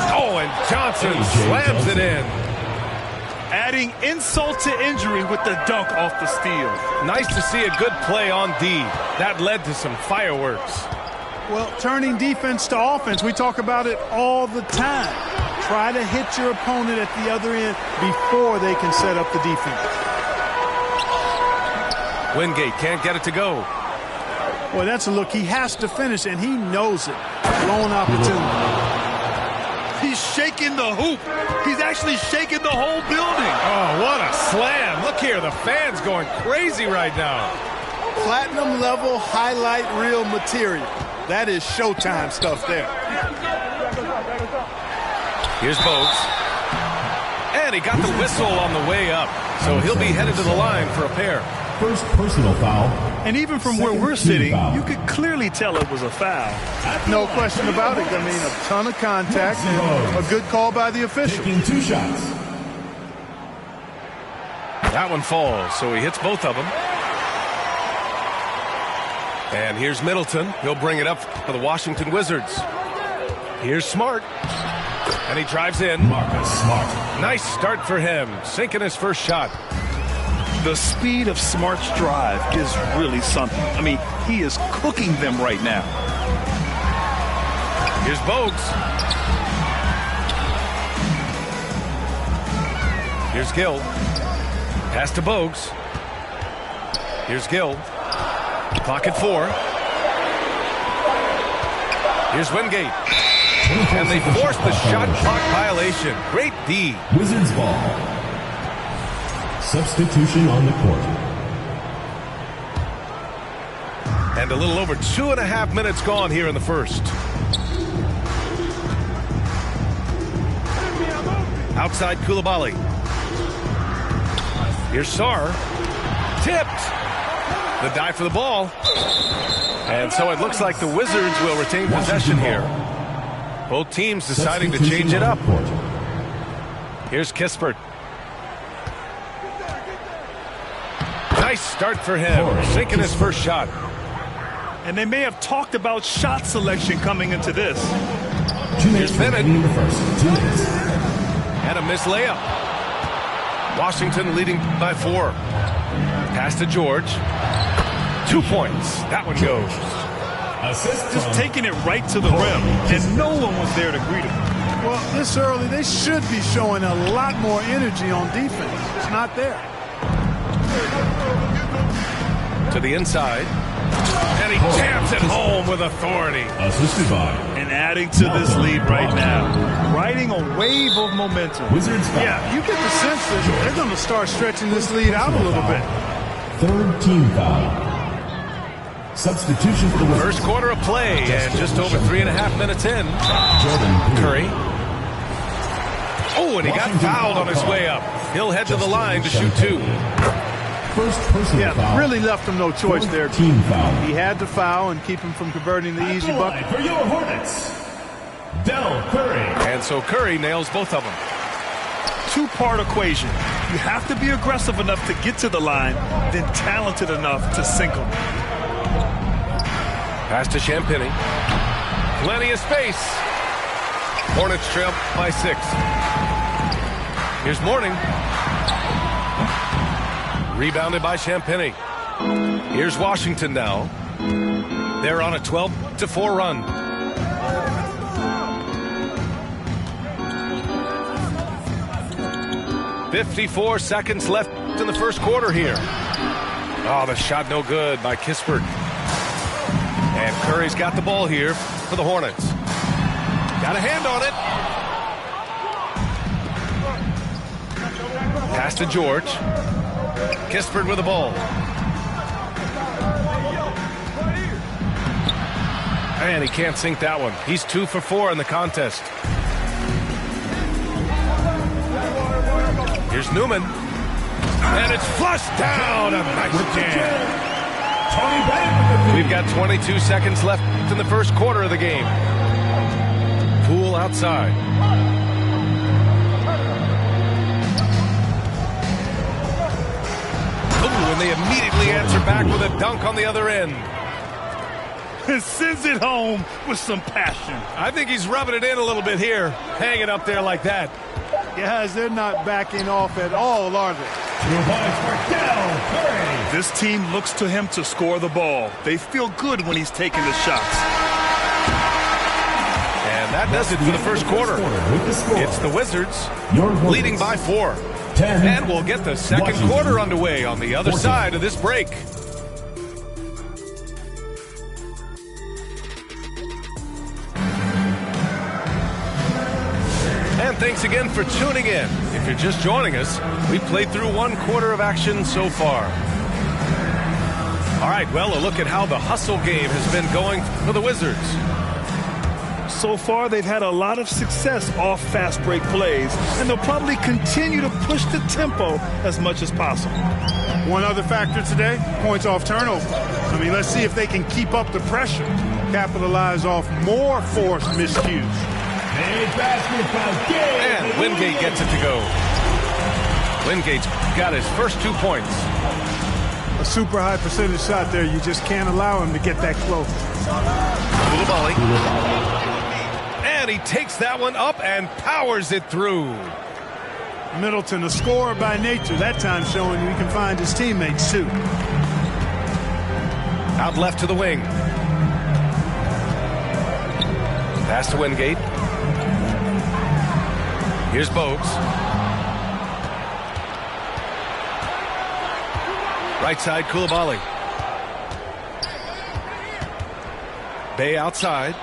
Speaker 9: Oh, and Johnson slams it in.
Speaker 11: Adding insult to injury with the dunk off the steal.
Speaker 9: Nice to see a good play on D. That led to some fireworks.
Speaker 10: Well, turning defense to offense, we talk about it all the time. Try to hit your opponent at the other end before they can set up the defense.
Speaker 9: Wingate can't get it to go.
Speaker 10: Well, that's a look he has to finish, and he knows it. Blown opportunity.
Speaker 11: He's shaking the hoop. He's actually shaking the whole building.
Speaker 9: Oh, what a slam. Look here, the fans going crazy right now.
Speaker 10: Platinum level highlight reel material. That is Showtime stuff there.
Speaker 9: Here's Bogues. And he got the whistle on the way up. So he'll be headed to the line for a pair.
Speaker 6: First personal foul.
Speaker 10: And even from where we're sitting, you could clearly tell it was a foul. No question about it. I mean, a ton of contact and a good call by the official.
Speaker 6: Taking 2 shots.
Speaker 9: That one falls, so he hits both of them. And here's Middleton. He'll bring it up for the Washington Wizards. Here's Smart. And he drives in.
Speaker 6: Marcus Smart.
Speaker 9: Nice start for him, sinking his first shot.
Speaker 11: The speed of Smart's drive is really something. I mean, he is cooking them right now.
Speaker 9: Here's Bogues. Here's Gill. Pass to Bogues. Here's Gill. Clock at 4. Here's Wingate. And they force the shot clock violation. Great D.
Speaker 6: Wizards ball. Substitution on the court.
Speaker 9: And a little over 2.5 minutes gone here in the first. Outside Coulibaly. Here's Sarr. Tipped. The dive for the ball. And so it looks like the Wizards will retain possession here. Both teams deciding to change it up. Here's Kispert. Nice start for him, sinking his first shot.
Speaker 11: And they may have talked about shot selection coming into this.
Speaker 9: Here's Bennett. And a missed layup. Washington leading by 4. Pass to George. 2 points. That one goes.
Speaker 11: Just taking it right to the rim, and no one was there to greet him.
Speaker 10: Well, this early, they should be showing a lot more energy on defense. It's not there.
Speaker 9: To the inside. And he jams it home with authority.
Speaker 6: Assisted by.
Speaker 11: And adding to this lead right now. Riding a wave of momentum.
Speaker 6: Wizards foul.
Speaker 10: Yeah, you get the sense that they're going to start stretching this lead out a little bit.
Speaker 6: Third team foul. Substitution for the Wizards.
Speaker 9: First quarter of play, and just over 3.5 minutes in. Curry. Oh, and he got fouled on his way up. He'll head to the line to shoot 2.
Speaker 6: First personal foul.
Speaker 10: Really left him no choice there.
Speaker 6: Team foul.
Speaker 10: He had to foul and keep him from converting the easy bucket.
Speaker 6: For your Hornets, Del Curry.
Speaker 9: And so Curry nails both of them.
Speaker 11: 2-part equation. You have to be aggressive enough to get to the line, then talented enough to sink them.
Speaker 9: Pass to Champagny. Plenty of space. Hornets trail by 6. Here's Morning. Rebounded by Champagny. Here's Washington now. They're on a 12-4 run. "54 seconds left in the first quarter here." Oh, the shot no good by Kispert. And Curry's got the ball here for the Hornets. Got a hand on it. Pass to George. Kispert with the ball. And he can't sink that one. He's 2 for 4 in the contest. Here's Newman. And it's flushed down. A nice jam. We've got 22 seconds left in the first quarter of the game. Poole outside. Ooh, and they immediately answer back with a dunk on the other end.
Speaker 10: Sends it home with some passion.
Speaker 9: I think he's rubbing it in a little bit here, hanging up there like that.
Speaker 10: Guys, they're not backing off at all, are they? This team looks to him to score the ball. They feel good when he's taking the shots.
Speaker 9: And that does it for the first quarter. It's the Wizards leading by 4. And we'll get the second quarter underway on the other side of this break. And thanks again for tuning in. If you're just joining us, we've played through 1 quarter of action so far. All right, well, a look at how the hustle game has been going for the Wizards.
Speaker 11: So far, they've had a lot of success off fast break plays, and they'll probably continue to push the tempo as much as possible.
Speaker 10: One other factor today, points off turnover. I mean, let's see if they can keep up the pressure, capitalize off more forced miscues.
Speaker 9: And Wingate gets it to go. Wingate's got his first 2 points.
Speaker 10: A super high percentage shot there. You just can't allow him to get that close.
Speaker 9: Coulibaly. And he takes that one up and powers it through.
Speaker 10: Middleton, a scorer by nature, that time showing he can find his teammates too.
Speaker 9: Out left to the wing. Pass to Wingate. Here's Bogues. Right side, Coulibaly. Bay outside.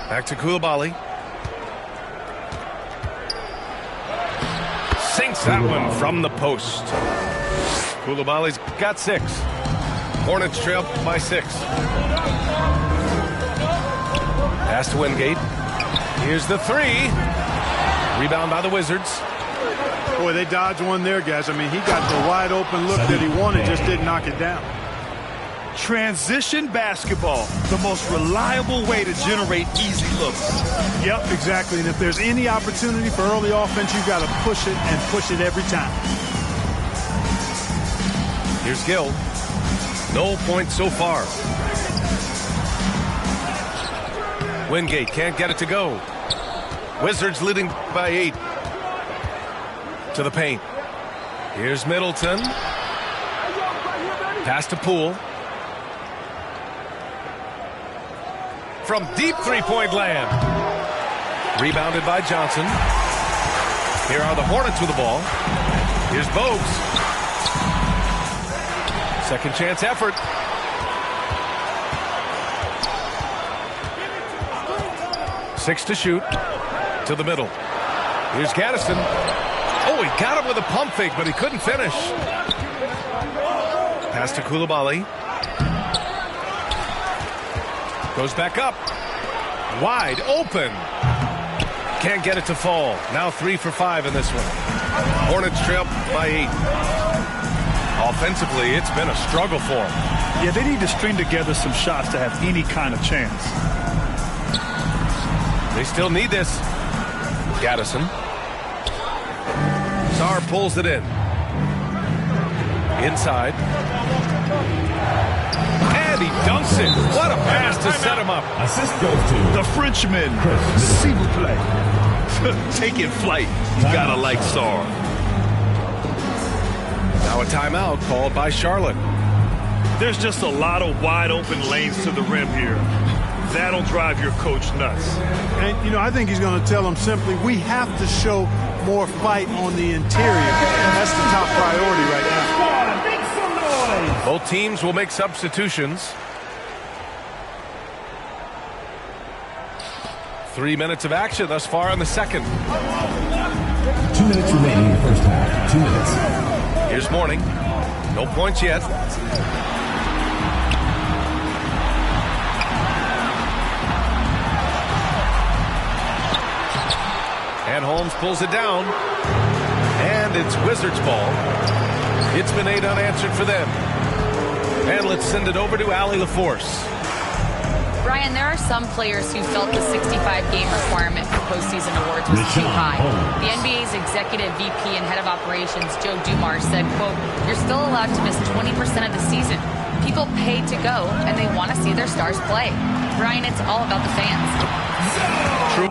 Speaker 9: Back to Coulibaly. Sinks that one from the post. Coulibaly's got 6. Hornets trail by 6. Pass to Wingate. Here's the 3. Rebound by the Wizards.
Speaker 10: Boy, they dodged one there, guys. I mean, he got the wide open look that he wanted, just didn't knock it down.
Speaker 11: Transition basketball, the most reliable way to generate easy looks.
Speaker 10: Yep, exactly. And if there's any opportunity for early offense, you've got to push it and push it every time.
Speaker 9: Here's Gill. No points so far. Wingate can't get it to go. Wizards leading by 8. To the paint. Here's Middleton. Pass to Poole. From deep three-point land. Rebounded by Johnson. Here are the Hornets with the ball. Here's Bogues. Second chance effort. Six to shoot. To the middle. Here's Gaddison. Oh, he got him with a pump fake, but he couldn't finish. Pass to Coulibaly. Goes back up. Wide open. Can't get it to fall. Now 3 for 5 in this one. Hornets trail by 8. Offensively, it's been a struggle for them.
Speaker 11: Yeah, they need to string together some shots to have any kind of chance.
Speaker 9: They still need this. Gaddison. Sarr pulls it in. Inside. And he dunks it. What a pass to set him up.
Speaker 6: Assist goes to
Speaker 11: The Frenchman, s'il vous plaît. Taking flight. You gotta like Sarr.
Speaker 9: Now a timeout called by Charlotte.
Speaker 11: There's just a lot of wide open lanes to the rim here. That'll drive your coach nuts.
Speaker 10: And, you know, I think he's going to tell them simply, we have to show more fight on the interior. And that's the top priority right now.
Speaker 6: Make some noise.
Speaker 9: Both teams will make substitutions. 3 minutes of action thus far in the second.
Speaker 6: 2 minutes remaining in the first half. 2 minutes.
Speaker 9: Here's Morning. No points yet. And Holmes pulls it down. And it's Wizards ball. It's been 8 unanswered for them. And let's send it over to Allie LaForce.
Speaker 12: Brian, there are some players who felt the 65-game requirement for postseason awards was too high. The NBA's executive VP and head of operations, Joe Dumars, said, quote, "You're still allowed to miss 20% of the season. People pay to go, and they want to see their stars play." Brian, it's all about the fans.
Speaker 9: True.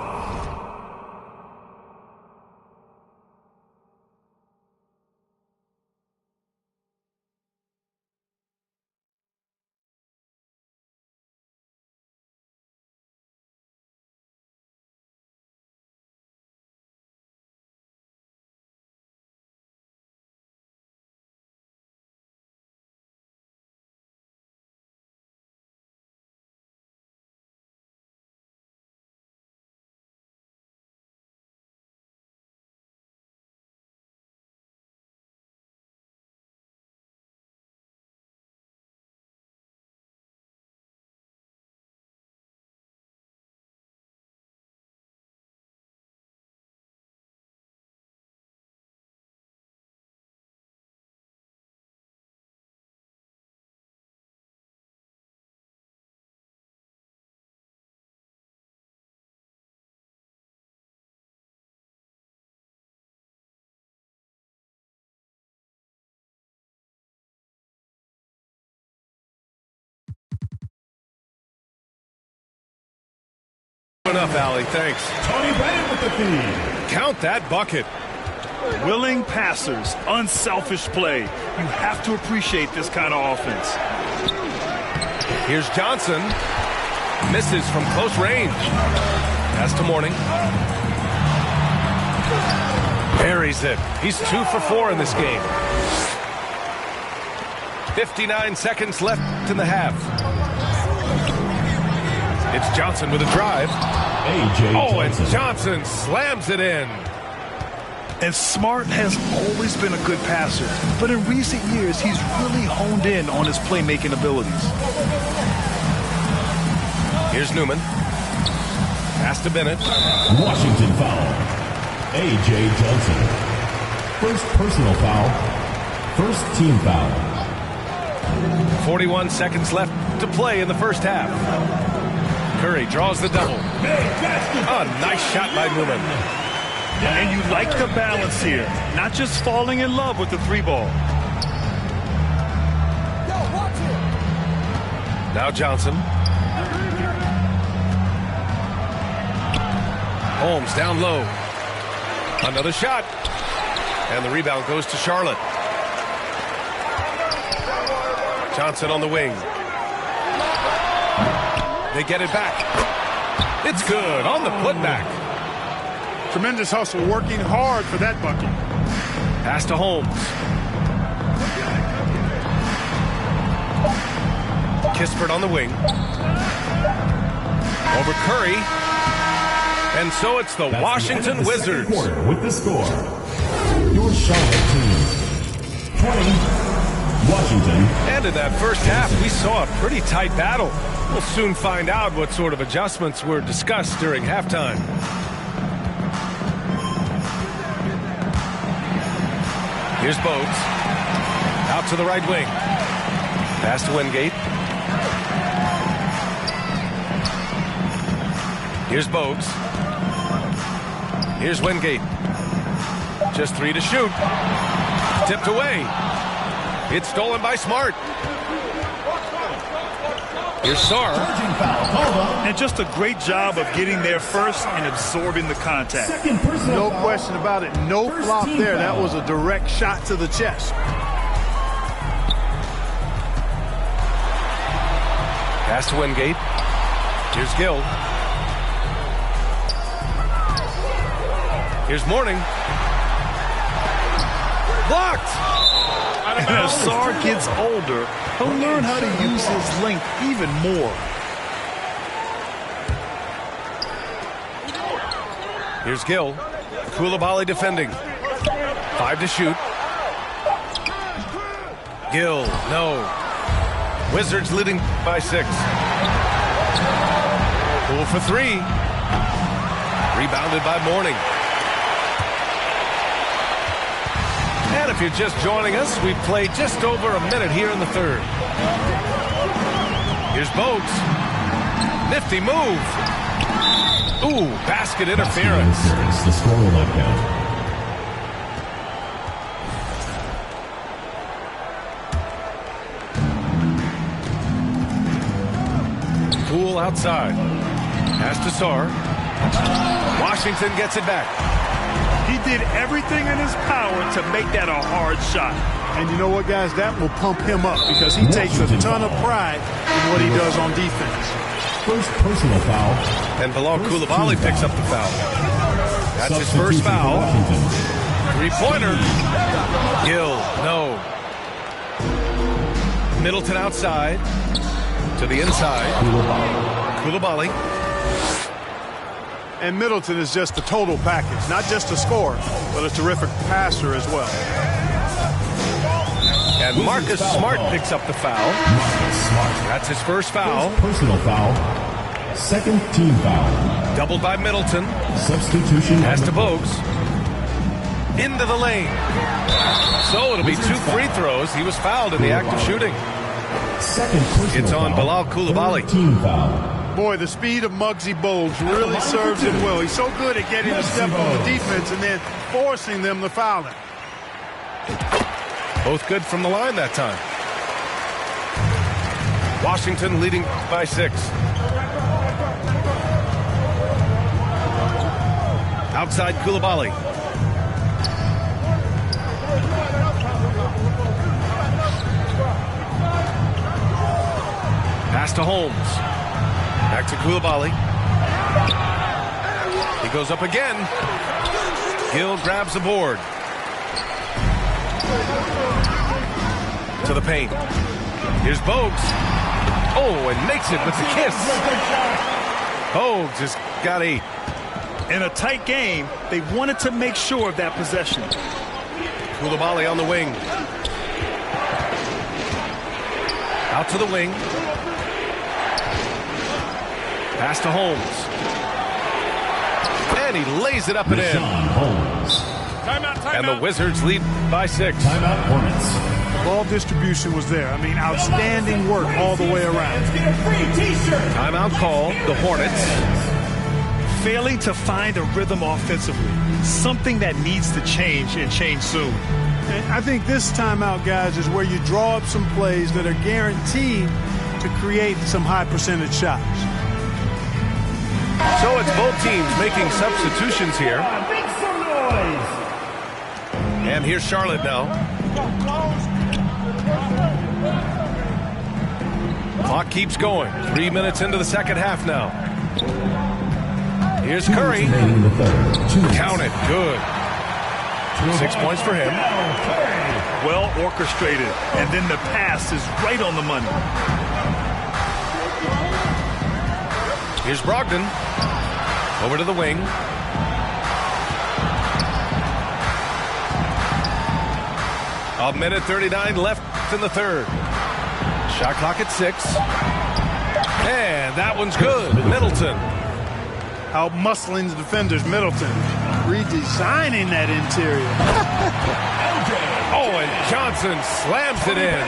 Speaker 9: Enough, Allie. Thanks.
Speaker 6: Tony Bennett with the feed.
Speaker 9: Count that bucket.
Speaker 11: Willing passers, unselfish play. You have to appreciate this kind of offense.
Speaker 9: Here's Johnson. Misses from close range. Pass to Morning. Buries it. He's 2 for 4 in this game. 59 seconds left in the half. It's Johnson with a drive. And Johnson slams it in.
Speaker 11: And Smart has always been a good passer, but in recent years, he's really honed in on his playmaking abilities.
Speaker 9: Here's Newman. Pass to Bennett.
Speaker 6: Washington foul. A.J. Johnson. First personal foul. First team foul.
Speaker 9: 41 seconds left to play in the first half. Curry draws the double. Oh, nice shot by Newman.
Speaker 11: And you like the balance here, not just falling in love with the 3-ball.
Speaker 9: Now Johnson. Holmes down low. Another shot. And the rebound goes to Charlotte. Johnson on the wing. They get it back. It's good on the putback.
Speaker 10: Tremendous hustle, working hard for that bucket.
Speaker 9: Pass to Holmes. Kispert on the wing. Over Curry. And so it's the Washington Wizards.
Speaker 6: With the score, your Charlotte team 20, Washington.
Speaker 9: And in that first half, we saw a pretty tight battle. We'll soon find out what sort of adjustments were discussed during halftime. Here's Bogues. Out to the right wing. Pass to Wingate. Here's Bogues. Here's Wingate. Just 3 to shoot. Tipped away. It's stolen by Smart. Here's Sarr.
Speaker 11: And just a great job of getting there first and absorbing the contact.
Speaker 10: No question about it. No flop there. That was a direct shot to the chest.
Speaker 9: Pass to Wingate. Here's Gill. Here's Mourning. Blocked!
Speaker 11: And as Sarr gets older, he'll learn how to use his length even more.
Speaker 9: Here's Gill. Koulibaly defending. 5 to shoot. Gill, no. Wizards leading by 6. Poole for 3. Rebounded by Mourning. And if you're just joining us, we've played just over a minute here in the third. Here's Bogues. Nifty move. Ooh, basket interference.
Speaker 6: The scoreboard count.
Speaker 9: Poole outside. Pass to Sarr. Washington gets it back.
Speaker 11: He did everything in his power to make that a hard shot.
Speaker 10: And you know what, guys? That will pump him up because he takes a ton of pride in what he does on defense.
Speaker 6: First personal foul.
Speaker 9: And Bilal Koulibaly picks up the foul. That's his first foul. 3-pointer. Gill, no. Middleton outside. To the inside. Koulibaly.
Speaker 10: And Middleton is just a total package, not just a scorer, but a terrific passer as well.
Speaker 9: And Marcus Smart picks up the foul. That's his first foul.
Speaker 6: Personal foul. Second team foul.
Speaker 9: Doubled by Middleton.
Speaker 6: Substitution.
Speaker 9: Pass to Bogues. Into the lane. So it'll be 2 free throws. He was fouled in the act of shooting.
Speaker 6: Second personal
Speaker 9: It's on
Speaker 6: foul.
Speaker 9: Bilal Koulibaly.
Speaker 6: Team foul.
Speaker 10: Boy, the speed of Muggsy Bogues really serves him well. He's so good at getting a step on the defense and then forcing them to foul him.
Speaker 9: Both good from the line that time. Washington leading by 6. Outside Koulibaly. Pass to Holmes. Back to Koulibaly. He goes up again. Gill grabs the board. To the paint. Here's Bogues. Oh, and makes it with the kiss. Bogues has got 8.
Speaker 11: In a tight game, they wanted to make sure of that possession.
Speaker 9: Koulibaly on the wing. Out to the wing. Pass to Holmes. And he lays it up and in. And the Wizards lead by 6.
Speaker 6: Timeout Hornets.
Speaker 10: Ball distribution was there. I mean, outstanding work all the way around.
Speaker 9: Timeout call, the Hornets.
Speaker 11: Failing to find a rhythm offensively. Something that needs to change and change soon.
Speaker 10: And I think this timeout, guys, is where you draw up some plays that are guaranteed to create some high percentage shots.
Speaker 9: So it's both teams making substitutions here.
Speaker 6: Make some noise.
Speaker 9: And here's Charlotte now. Clock keeps going. 3 minutes into the second half now. Here's Curry. Count it. Good. 6 points for him.
Speaker 11: Well orchestrated. And then the pass is right on the money.
Speaker 9: Here's Brogdon. Over to the wing. A minute 39 left in the third. Shot clock at 6. And that one's good. Middleton.
Speaker 10: Out muscling the defenders, Middleton. Redesigning that interior.
Speaker 9: Oh, and Johnson slams it in.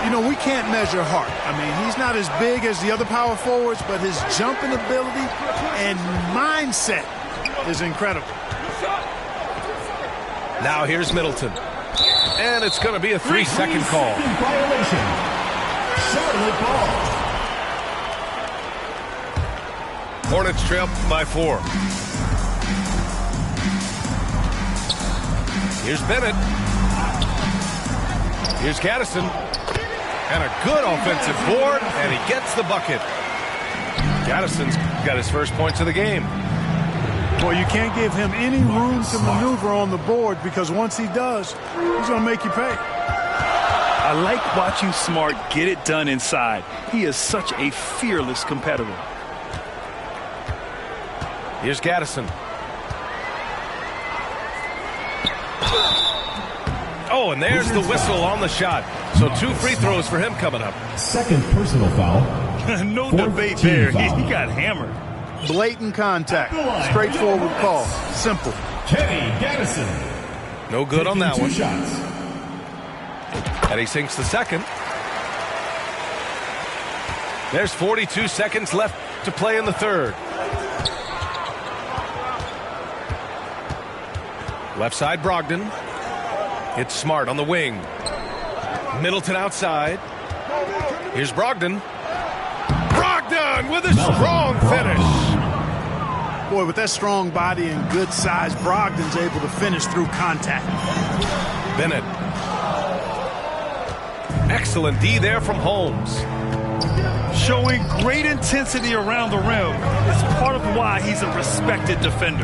Speaker 10: You know, we can't measure heart. I mean, he's not as big as the other power forwards, but his jumping ability and mindset is incredible.
Speaker 9: Now here's Middleton. And it's going to be a 3-second call.
Speaker 6: Violation. Charlotte ball.
Speaker 9: Hornets trail by 4. Here's Bennett. Here's Gaddison. And a good offensive board, and he gets the bucket. Gaddison's got his first points of the game.
Speaker 10: Well, you can't give him any room to maneuver on the board, because once he does, he's going to make you pay.
Speaker 11: I like watching Smart get it done inside. He is such a fearless competitor.
Speaker 9: Here's Gaddison. Oh, and there's the whistle on the shot. So 2 free throws for him coming up.
Speaker 6: Second personal foul.
Speaker 11: No debate there. He got hammered.
Speaker 10: Blatant contact. Straightforward call. Simple.
Speaker 6: Kenny Gaddison.
Speaker 9: No good on that
Speaker 6: 2
Speaker 9: one.
Speaker 6: shots.
Speaker 9: And he sinks the second. There's 42 seconds left to play in the third. Left side, Brogdon. It's Smart on the wing. Middleton outside. Here's Brogdon. Brogdon with a strong finish.
Speaker 10: Boy, with that strong body and good size, Brogdon's able to finish through contact.
Speaker 9: Bennett. Excellent D there from Holmes.
Speaker 11: Showing great intensity around the rim. It's part of why he's a respected defender.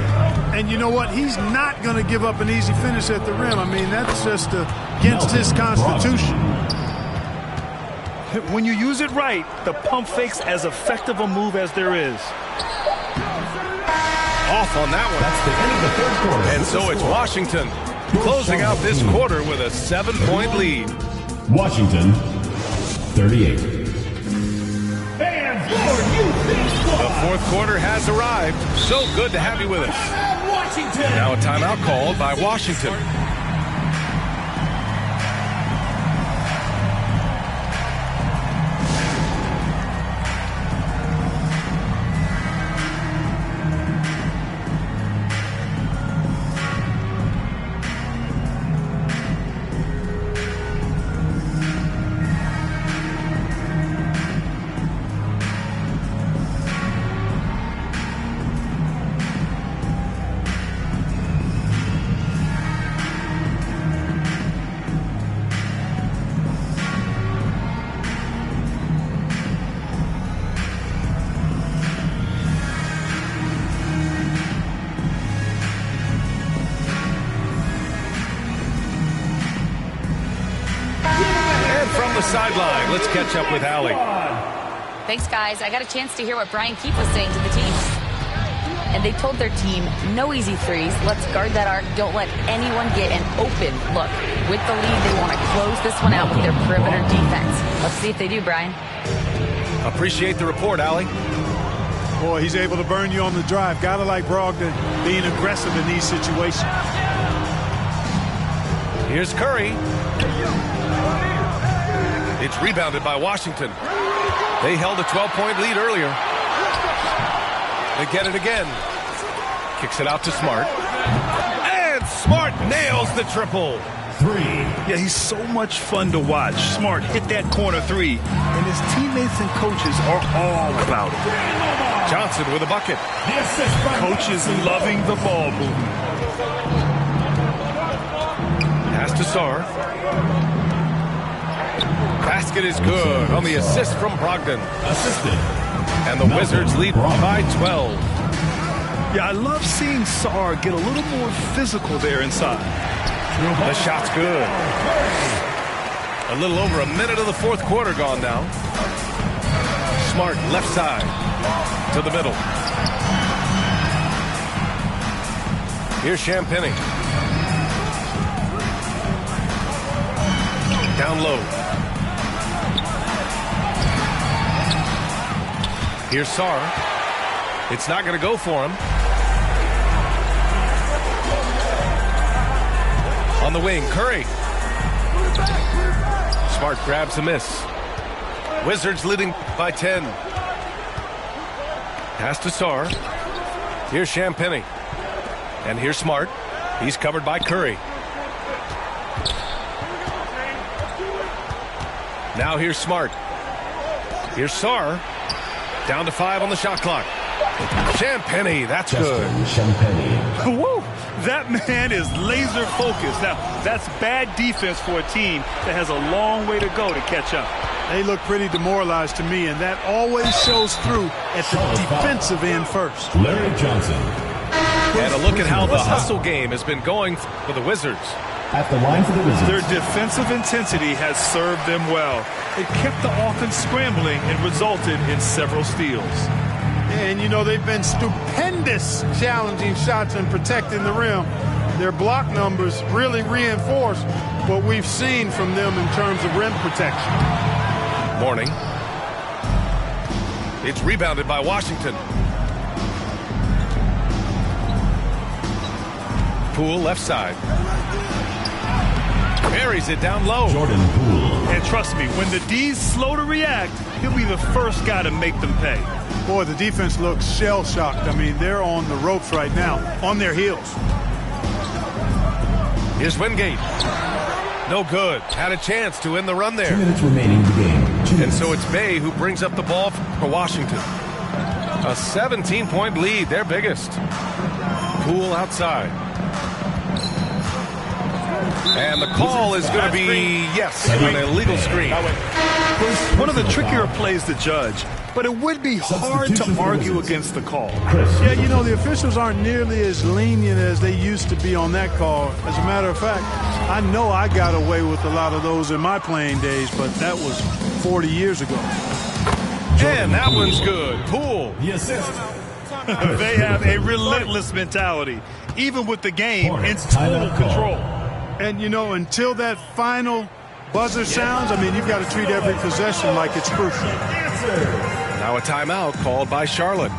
Speaker 10: And you know what? He's not going to give up an easy finish at the rim. I mean, that's just against his constitution.
Speaker 11: When you use it right, the pump fake's as effective a move as there is.
Speaker 9: Off on that one.
Speaker 6: That's the end of the third quarter.
Speaker 9: And so it's Washington closing out this quarter with a 7-point lead.
Speaker 6: Washington, 38.
Speaker 9: The fourth quarter has arrived. So good to have you with us. Now a timeout called by Washington. Sideline. Let's catch up with Allie.
Speaker 12: Thanks, guys. I got a chance to hear what Brian Keefe was saying to the team. And they told their team, no easy threes. Let's guard that arc. Don't let anyone get an open look. With the lead, they want to close this one out with their perimeter defense. Let's see if they do, Brian.
Speaker 9: Appreciate the report, Allie.
Speaker 10: Boy, he's able to burn you on the drive. Gotta like Brogdon being aggressive in these situations.
Speaker 9: Here's Curry. It's rebounded by Washington. They held a 12-point lead earlier. They get it again. Kicks it out to Smart. And Smart nails the triple.
Speaker 6: 3.
Speaker 11: Yeah, he's so much fun to watch. Smart hit that corner 3. And his teammates and coaches are all about it.
Speaker 9: Johnson with a bucket.
Speaker 11: Coaches loving the ball movement.
Speaker 9: Pass to Sarr. Basket is good on the assist from Brogdon.
Speaker 6: Assisted.
Speaker 9: And the Wizards lead by 12.
Speaker 11: Yeah, I love seeing Sarr get a little more physical there inside.
Speaker 9: The shot's good. A little over a minute of the fourth quarter gone now. Smart left side to the middle. Here's Champagny. Down low. Here's Sarr. It's not going to go for him. On the wing, Curry. Smart grabs a miss. Wizards leading by 10. Pass to Sarr. Here's Champagny. And here's Smart. He's covered by Curry. Now here's Smart. Here's Sarr. Down to 5 on the shot clock. Champagny, that's good.
Speaker 11: Woo! That man is laser focused. Now, that's bad defense for a team that has a long way to go to catch up.
Speaker 10: They look pretty demoralized to me, and that always shows through at the defensive end first.
Speaker 9: Larry Johnson. And a look at how the hustle game has been going for the Wizards.
Speaker 11: At the line for the Wizards. Their defensive intensity has served them well. It kept the offense scrambling and resulted in several steals.
Speaker 10: And, you know, they've been stupendous challenging shots and protecting the rim. Their block numbers really reinforce what we've seen from them in terms of rim protection.
Speaker 9: Morning. It's rebounded by Washington. Poole left side. Buries it down low.
Speaker 11: Jordan Poole. And trust me, when the D's slow to react, he'll be the first guy to make them pay.
Speaker 10: Boy, the defense looks shell-shocked. I mean, they're on the ropes right now, on their heels.
Speaker 9: Here's Wingate. No good. Had a chance to end the run there.
Speaker 6: 2 minutes remaining in the game.
Speaker 9: And so it's Bay who brings up the ball for Washington. A 17-point lead, their biggest. Poole outside. And the call is going to be, yes, an illegal screen.
Speaker 11: One of the trickier plays to judge, but it would be hard to argue against the call.
Speaker 10: Yeah, you know, the officials aren't nearly as lenient as they used to be on that call. As a matter of fact, I know I got away with a lot of those in my playing days, but that was 40 years ago.
Speaker 9: And that one's good. Poole.
Speaker 11: The assist. They have a relentless mentality, even with the game in total control.
Speaker 10: And, you know, until that final buzzer sounds, I mean, you've got to treat every possession like it's crucial.
Speaker 9: Now a timeout called by Charlotte.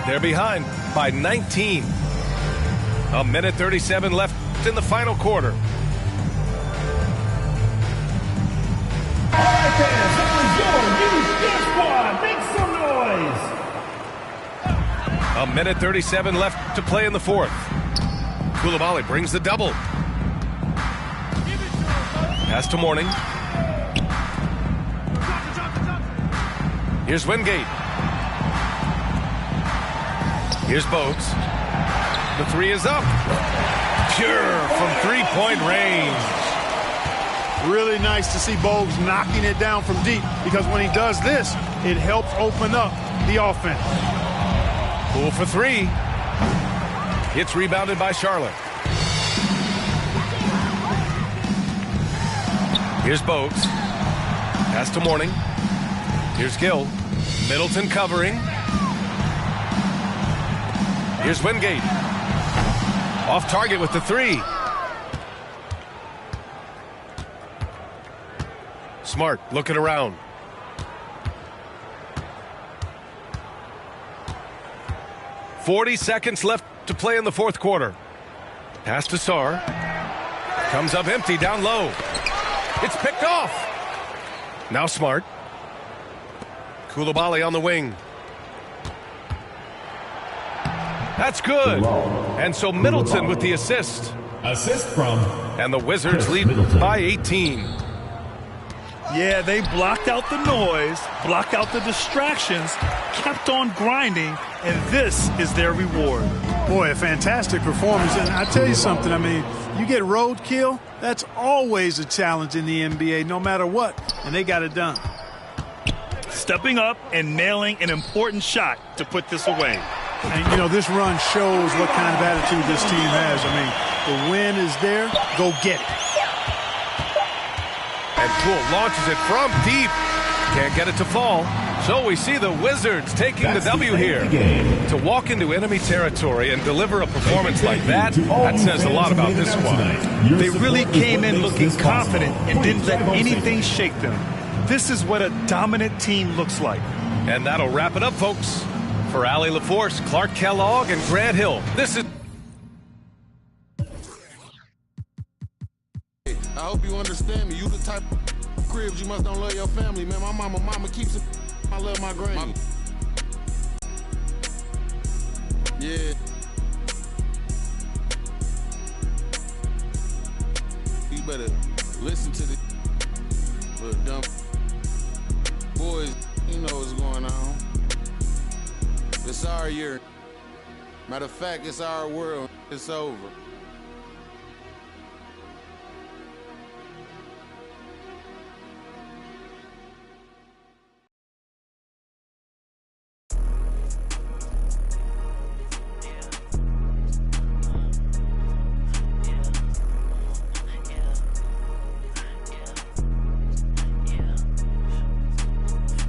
Speaker 9: They're behind by 19. A minute 37 left in the final quarter.
Speaker 6: All right, fans, that was your new Skip Squad. Make some noise.
Speaker 9: A minute 37 left to play in the fourth. Koulibaly brings the double. Pass to Morning. Here's Wingate. Here's Bogues. The three is up. Pure from three-point range.
Speaker 10: Really nice to see Bogues knocking it down from deep, because when he does this, it helps open up the offense.
Speaker 9: Poole for three. It's rebounded by Charlotte. Here's Bogues. Pass to Morning. Here's Gill. Middleton covering. Here's Wingate. Off target with the three. Smart looking around. .40 seconds left to play in the fourth quarter. Pass to Sarr. Comes up empty down low. It's picked off. Now Smart. Koulibaly on the wing. That's good. And so Middleton with the assist.
Speaker 6: Assist from.
Speaker 9: And the Wizards lead by 18.
Speaker 11: Yeah, they blocked out the noise, blocked out the distractions, kept on grinding, and this is their reward.
Speaker 10: Boy, a fantastic performance. And I tell you something, I mean, you get roadkill, that's always a challenge in the NBA, no matter what, and they got it done.
Speaker 11: Stepping up and nailing an important shot to put this away.
Speaker 10: And, you know, this run shows what kind of attitude this team has. I mean, the win is there, go get it.
Speaker 9: And Poole launches it from deep. Can't get it to fall. So we see the Wizards taking the W here. To walk into enemy territory and deliver a performance like that says a lot about this squad.
Speaker 11: They really came in looking confident and didn't let anything shake them. This is what a dominant team looks like.
Speaker 9: And that'll wrap it up, folks. For Allie LaForce, Clark Kellogg, and Grant Hill, this is...
Speaker 3: I hope you understand me. You the type of cribs, you must don't love your family, man. My mama keeps it. I love my granny. Yeah. You better listen to the little dumb boys. You know what's going on. It's our year. Matter of fact, it's our world. It's over.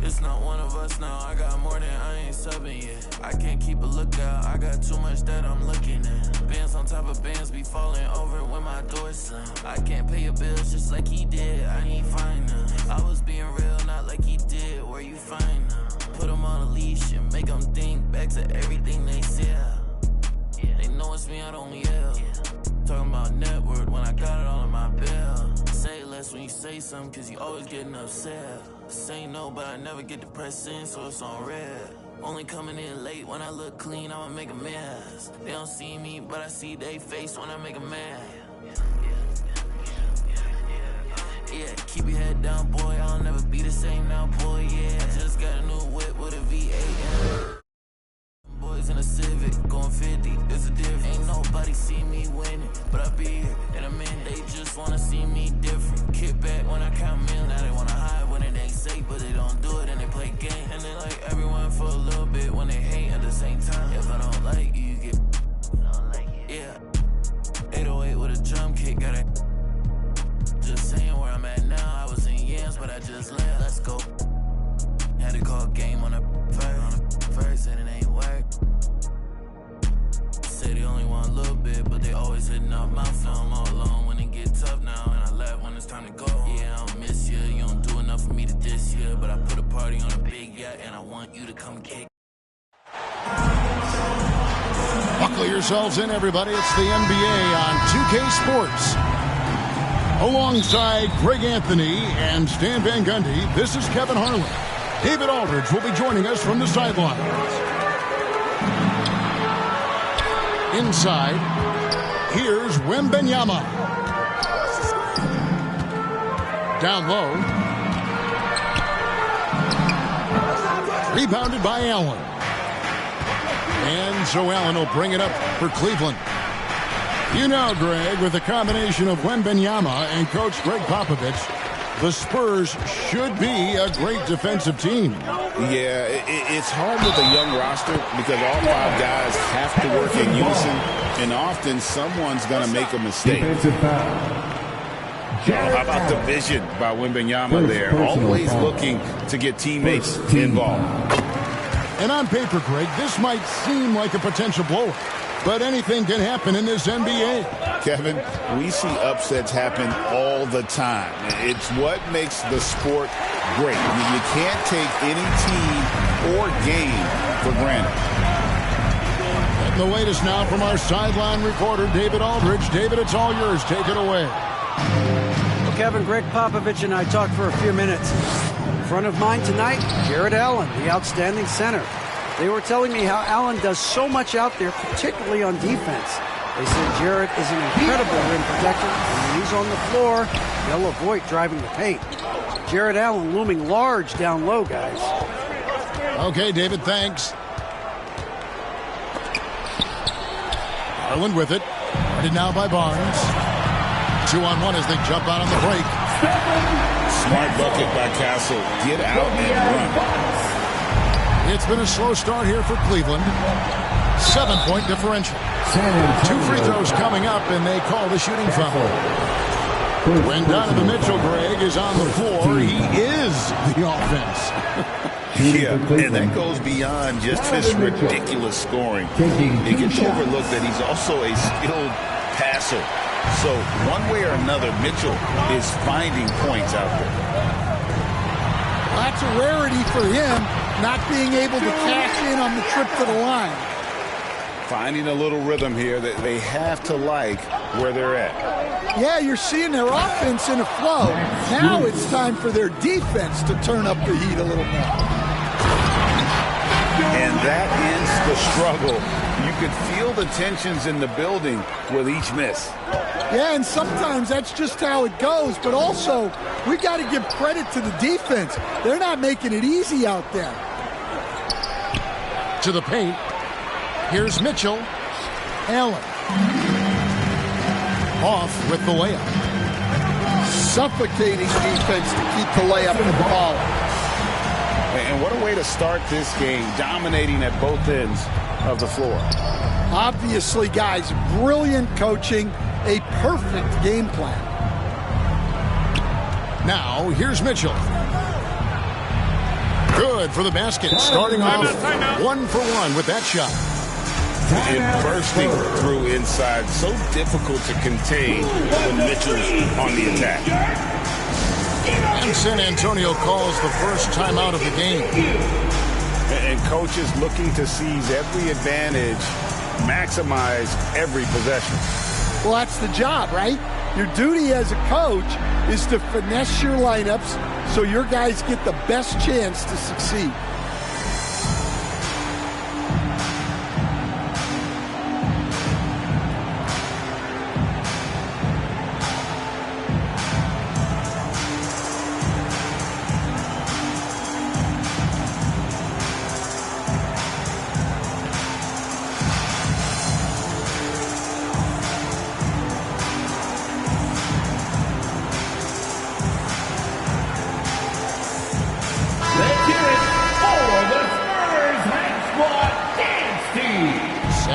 Speaker 2: It's not one of us now. I got more than I ain't subbing yet. I can't keep a lookout. I got too much that I'm looking at. Bands on top of bands be falling over when my door slam. I can't pay your bills just like he did. I ain't fine now. I was being real, not like he did. Where you find now? Put him on a leash and make him think back to everything they said. They know it's me, I don't yell. Talking about network when I got it all in my bill. Say less when you say something, cause you always getting upset. Say no, but I never get depressing, so it's on red. Only coming in late when I look clean, I'ma make a mess. They don't see me, but I see they face when I make a mess. Yeah, keep your head down, boy, I'll never be the same now, boy, yeah. Just got a new whip with a V8. Boys in a Civic, going 50, there's a difference. Ain't nobody see me winning, but I be here. And I mean, they just wanna see me different. Kick back when I count millions. Now they wanna hide when it ain't safe, but they don't do it and they play games. And they like everyone for a little bit when they hate at the same time. If I don't like you, you get. Yeah. 808 with a drum kick, got it. Just saying where I'm at now. I was in yams, but I just left. Let's go. Had to call game on the first, and it ain't work. Say they only want a little bit, but they always hitting up my phone. I'm all alone when it get tough now, and I laugh when it's time to go. Yeah, I don't miss you, you don't do enough for me to diss you, but I put a party on a big yacht, and I want you to come kick.
Speaker 5: Buckle yourselves in, everybody. It's the NBA on 2K Sports. Alongside Greg Anthony and Stan Van Gundy, this is Kevin Harlan. David Aldridge will be joining us from the sidelines. Inside, here's Wembanyama. Down low. Rebounded by Allen. And so Allen will bring it up for Cleveland. You know, Greg, with the combination of Wembanyama and Coach Greg Popovich, the Spurs should be a great defensive team.
Speaker 13: Yeah, it's hard with a young roster because all five guys have to work in unison, and often someone's going to make a mistake. How about the vision by Wembanyama there? Always looking to get teammates involved.
Speaker 5: And on paper, Greg, this might seem like a potential blowout, but anything can happen in this NBA.
Speaker 13: Kevin, we see upsets happen all the time. It's what makes the sport great. You can't take any team or game for granted.
Speaker 5: And the latest now from our sideline reporter, David Aldridge. David, it's all yours. Take it away.
Speaker 24: Well, Kevin, Greg Popovich and I talked for a few minutes. In front of mine tonight, Jared Allen, the outstanding center. They were telling me how Allen does so much out there, particularly on defense. They said Jared is an incredible rim protector, and when he's on the floor, they'll avoid driving the paint. Jared Allen looming large down low, guys.
Speaker 5: Okay, David, thanks. Garland with it. Guarded now by Barnes. 2-on-1 as they jump out on the break.
Speaker 13: Smart bucket by Castle. Get out and run.
Speaker 5: It's been a slow start here for Cleveland. 7-point differential. 2 free throws coming up, and they call the shooting foul. When Donovan Mitchell, Greg, is on the floor, he is the offense.
Speaker 13: Yeah, and that goes beyond just his ridiculous scoring. It gets overlooked that he's also a skilled passer. So one way or another, Mitchell is finding points out there.
Speaker 1: That's a rarity for him, not being able to cash in on the trip to the line.
Speaker 13: Finding a little rhythm here that they have to like where they're at.
Speaker 1: Yeah, you're seeing their offense in a flow. Now it's time for their defense to turn up the heat a little more.
Speaker 13: And that ends the struggle. You could feel the tensions in the building with each miss.
Speaker 1: Yeah, and sometimes that's just how it goes. But also, we got to give credit to the defense. They're not making it easy out there.
Speaker 5: to the paint. Here's Mitchell. Allen. Off with the layup.
Speaker 1: Suffocating defense to keep the layup from falling.
Speaker 13: And what a way to start this game, dominating at both ends of the floor.
Speaker 1: Obviously, guys, brilliant coaching, a perfect game plan.
Speaker 5: Now, here's Mitchell. Good for the basket. Starting off 1 for 1 with that shot.
Speaker 13: And bursting through inside. So difficult to contain when Mitchell's on the attack.
Speaker 5: And San Antonio calls the first timeout of the game.
Speaker 13: And coaches looking to seize every advantage, maximize every possession.
Speaker 1: Well, that's the job, right? Your duty as a coach is to finesse your lineups so your guys get the best chance to succeed.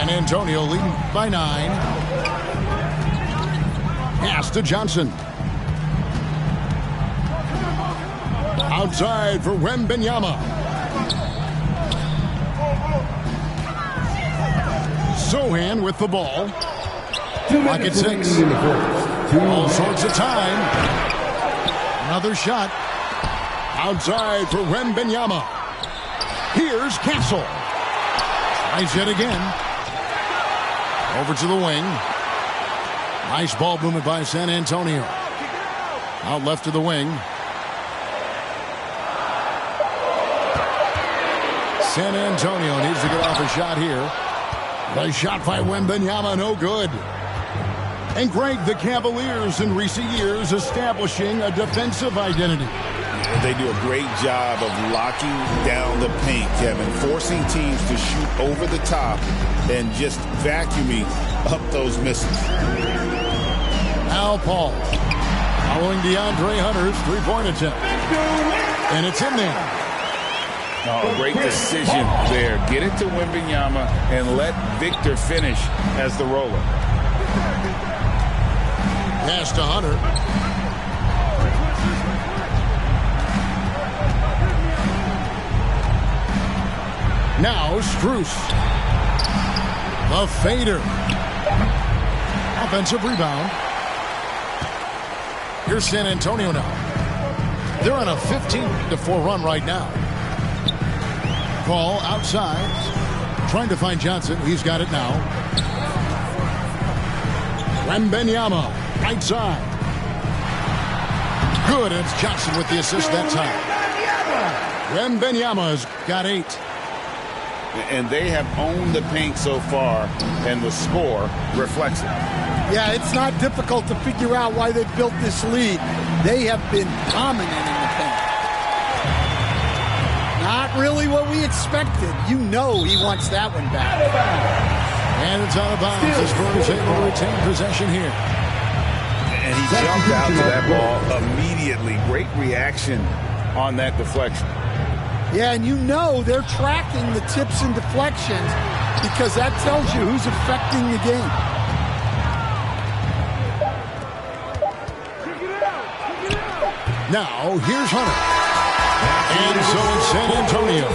Speaker 5: Antonio leading by 9. Pass to Johnson. Outside for Wembanyama. Sohan with the ball. Clock at 6. All sorts of time. Another shot. Outside for Wembanyama. Here's Castle. Tries yet again. Over to the wing. Nice ball movement by San Antonio. Out left to the wing. San Antonio needs to get off a shot here. The shot by Wembanyama, no good. And Greg, the Cavaliers in recent years establishing a defensive identity.
Speaker 13: They do a great job of locking down the paint, Kevin, forcing teams to shoot over the top and just vacuuming up those misses.
Speaker 5: Al Paul following DeAndre Hunter's three-point attempt. And it's in there.
Speaker 13: Oh, great decision there. Get it to Wembanyama and let Victor finish as the roller.
Speaker 5: Pass to Hunter. Now Strus. The fader. Offensive rebound. Here's San Antonio now. They're on a 15-4 run right now. Ball outside. Trying to find Johnson. He's got it now. Wembanyama. Right side. Good. And it's Johnson with the assist that time. Wembanyama's got 8.
Speaker 13: And they have owned the paint so far, and the score reflects it.
Speaker 1: Yeah, it's not difficult to figure out why they built this lead. They have been dominant in the paint. Not really what we expected. You know he wants that one back.
Speaker 5: And it's out of bounds. The Spurs able to retain possession here.
Speaker 13: And he jumped out to that ball immediately. Great reaction on that deflection.
Speaker 1: Yeah, and you know they're tracking the tips and deflections because that tells you who's affecting the game.
Speaker 5: Now, here's Hunter. And so it's San Antonio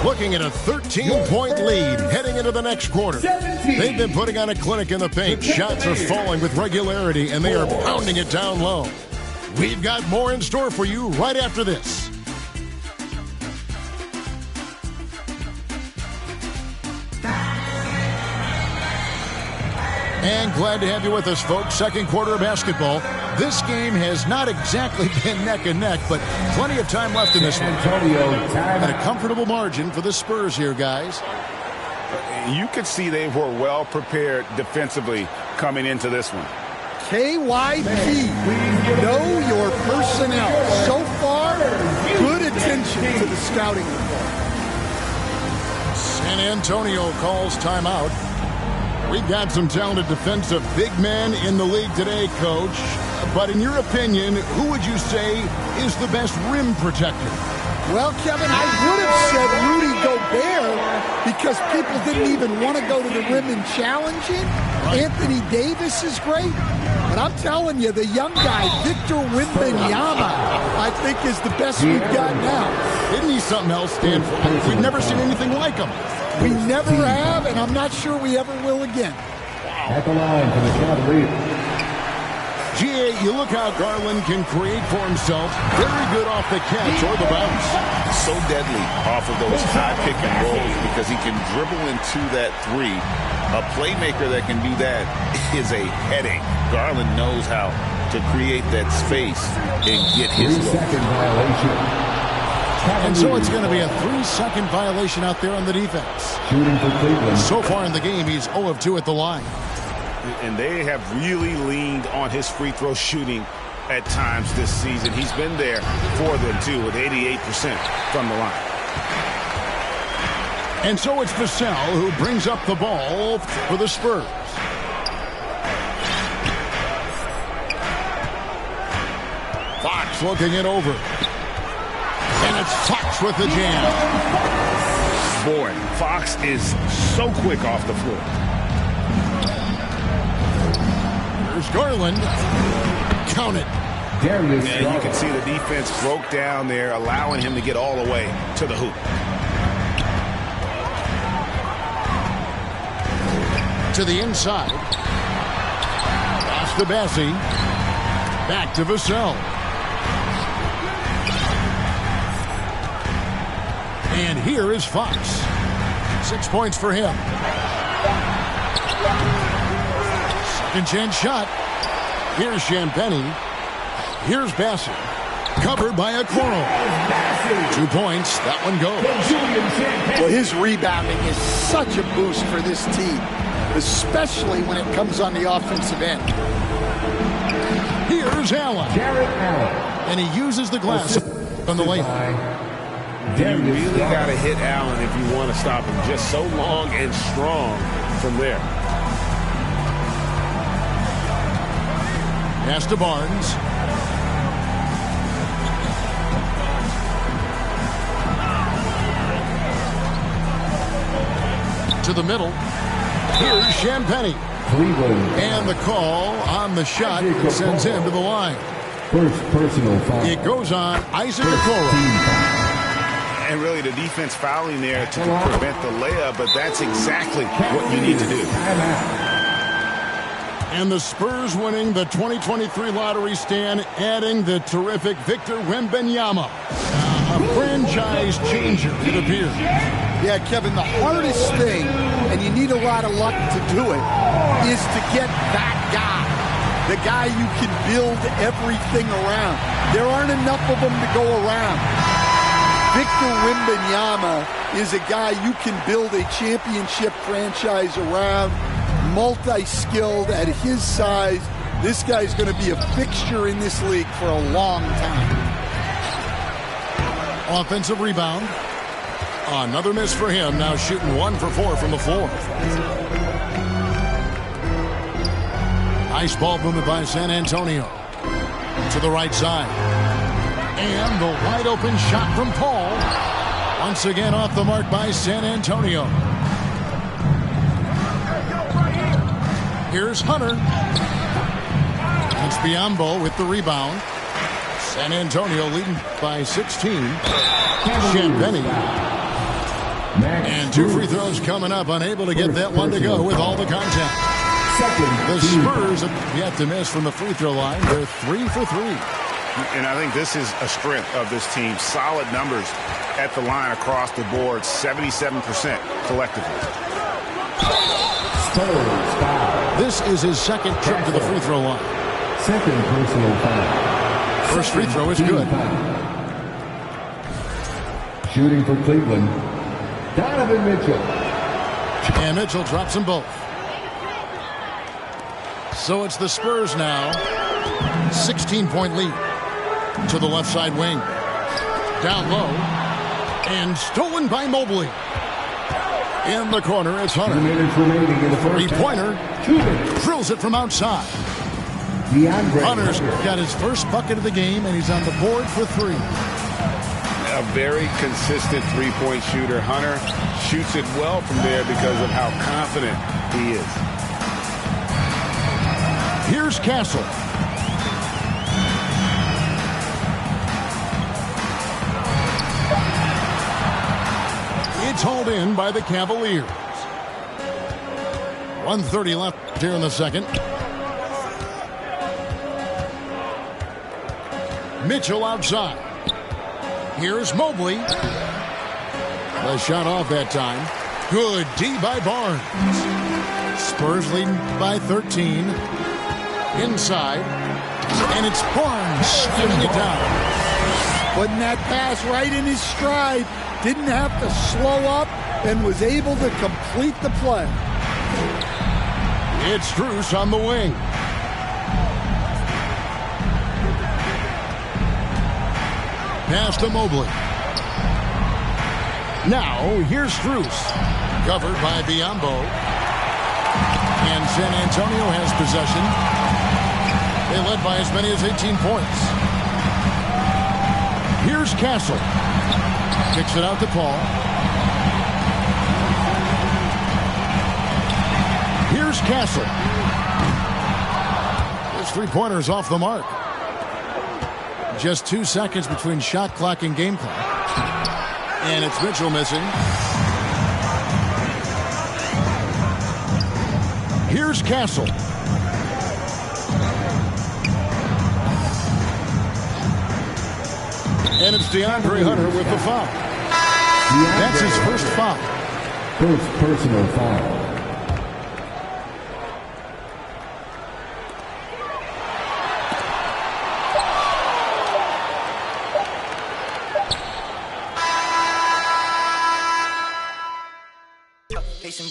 Speaker 5: looking at a 13-point lead heading into the next quarter. They've been putting on a clinic in the paint. Shots are falling with regularity, and they are pounding it down low. We've got more in store for you right after this. And glad to have you with us, folks. Second quarter of basketball. This game has not exactly been neck and neck, but plenty of time left in this one. And a comfortable margin for the Spurs here, guys.
Speaker 13: You could see they were well prepared defensively coming into this one.
Speaker 1: KYP, know your personnel. So far, good attention to the scouting report.
Speaker 5: San San Antonio calls timeout. We've got some talented defensive big men in the league today, Coach. But in your opinion, who would you say is the best rim protector?
Speaker 1: Well, Kevin, I would have said Rudy Gobert because people didn't even want to go to the rim and challenge it. Anthony Davis is great. But I'm telling you, the young guy, Victor Wembanyama, I think is the best we've got now.
Speaker 5: Isn't he something else, Stanford? We've never seen anything like him.
Speaker 1: We never have, and I'm not sure we ever will again.
Speaker 6: At the line for the Cavaliers.
Speaker 5: G.A., you look how Garland can create for himself. Very good off the catch or the bounce.
Speaker 13: So deadly off of those high pick and rolls because he can dribble into that three. A playmaker that can do that is a headache. Garland knows how to create that space and get his look.
Speaker 6: 3-second violation.
Speaker 5: And so it's going to be a 3-second violation out there on the defense.
Speaker 6: Shooting for Cleveland.
Speaker 5: So far in the game, he's 0 of 2 at the line.
Speaker 14: And they have really leaned on his free throw shooting at times this season. He's been there for them, too, with 88% from the line.
Speaker 5: And so it's Vassell who brings up the ball for the Spurs. Fox looking it over. And it's Fox with the jam.
Speaker 14: Boy, Fox is so quick off the floor.
Speaker 5: Here's Garland. Count it.
Speaker 14: Yeah, you can see the defense broke down there, allowing him to get all the way to the hoop.
Speaker 5: To the inside. Pass to Bassie. Back to Vassell. And here is Fox. 6 points for him. Second chance shot. Here's Champagnie. Here's Bassie. Covered by a Okoro. 2 points. That one goes.
Speaker 1: Well, his rebounding is such a boost for this team, especially when it comes on the offensive end.
Speaker 5: Here's Allen. And he uses the glass on the lane.
Speaker 14: You really got to hit Allen if you want to stop him. Just so long and strong from there.
Speaker 5: Pass to Barnes. To the middle. Here's Champagnie.
Speaker 6: Cleveland.
Speaker 5: And the call on the shot that sends him to the line.
Speaker 6: First personal foul.
Speaker 5: It goes on Isaac Okoro.
Speaker 14: And really the defense fouling there to prevent the layup, but that's exactly what you need to do.
Speaker 5: And the Spurs winning the 2023 lottery stand, adding the terrific Victor Wembanyama. A franchise changer, it appears.
Speaker 1: Yeah, Kevin, the hardest thing, and you need a lot of luck to do it, is to get that guy. The guy you can build everything around. There aren't enough of them to go around. Victor Wembanyama is a guy you can build a championship franchise around, multi-skilled at his size. This guy's going to be a fixture in this league for a long time.
Speaker 5: Offensive rebound. Another miss for him, now shooting 1 for 4 from the floor. Nice ball movement by San Antonio. To the right side. And the wide open shot from Paul. Once again off the mark by San Antonio. Here's Hunter. It's Biyombo with the rebound. San Antonio leading by 16. Champagnie. And 2 free throws coming up. Unable to get that one to go with all the contact. The Spurs have yet to miss from the free throw line. They're 3 for 3.
Speaker 14: And I think this is a strength of this team. Solid numbers at the line across the board. 77% collectively.
Speaker 5: This is his second trip to the free throw line.
Speaker 6: Second personal foul.
Speaker 5: First free throw is good.
Speaker 6: Shooting for Cleveland, Donovan Mitchell.
Speaker 5: And Mitchell drops them both. So it's the Spurs now. 16-point lead. To the left side wing. Down low. And stolen by Mobley. In the corner, it's Hunter.
Speaker 6: 2 minutes remaining in the first
Speaker 5: Three-pointer. Drills it from outside. Hunter's got his first bucket of the game, and he's on the board for 3.
Speaker 14: A very consistent three-point shooter. Hunter shoots it well from there because of how confident he is.
Speaker 5: Here's Castle. It's hauled in by the Cavaliers. 1:30 left here in the second. Mitchell outside. Here's Mobley. The shot off that time. Good D by Barnes. Spurs leading by 13. Inside. And it's Barnes spinning it down.
Speaker 1: Putting that pass right in his stride. Didn't have to slow up and was able to complete the play.
Speaker 5: It's Strus on the wing. Pass to Mobley. Now, here's Strus. Covered by Biyombo. And San Antonio has possession. They led by as many as 18 points. Here's Castle. Kicks it out to Paul. Here's Castle. His three-pointer's off the mark. Just 2 seconds between shot clock and game clock. And it's Mitchell missing. Here's Castle. And it's DeAndre Hunter with the foul. That's his first foul.
Speaker 6: First personal foul.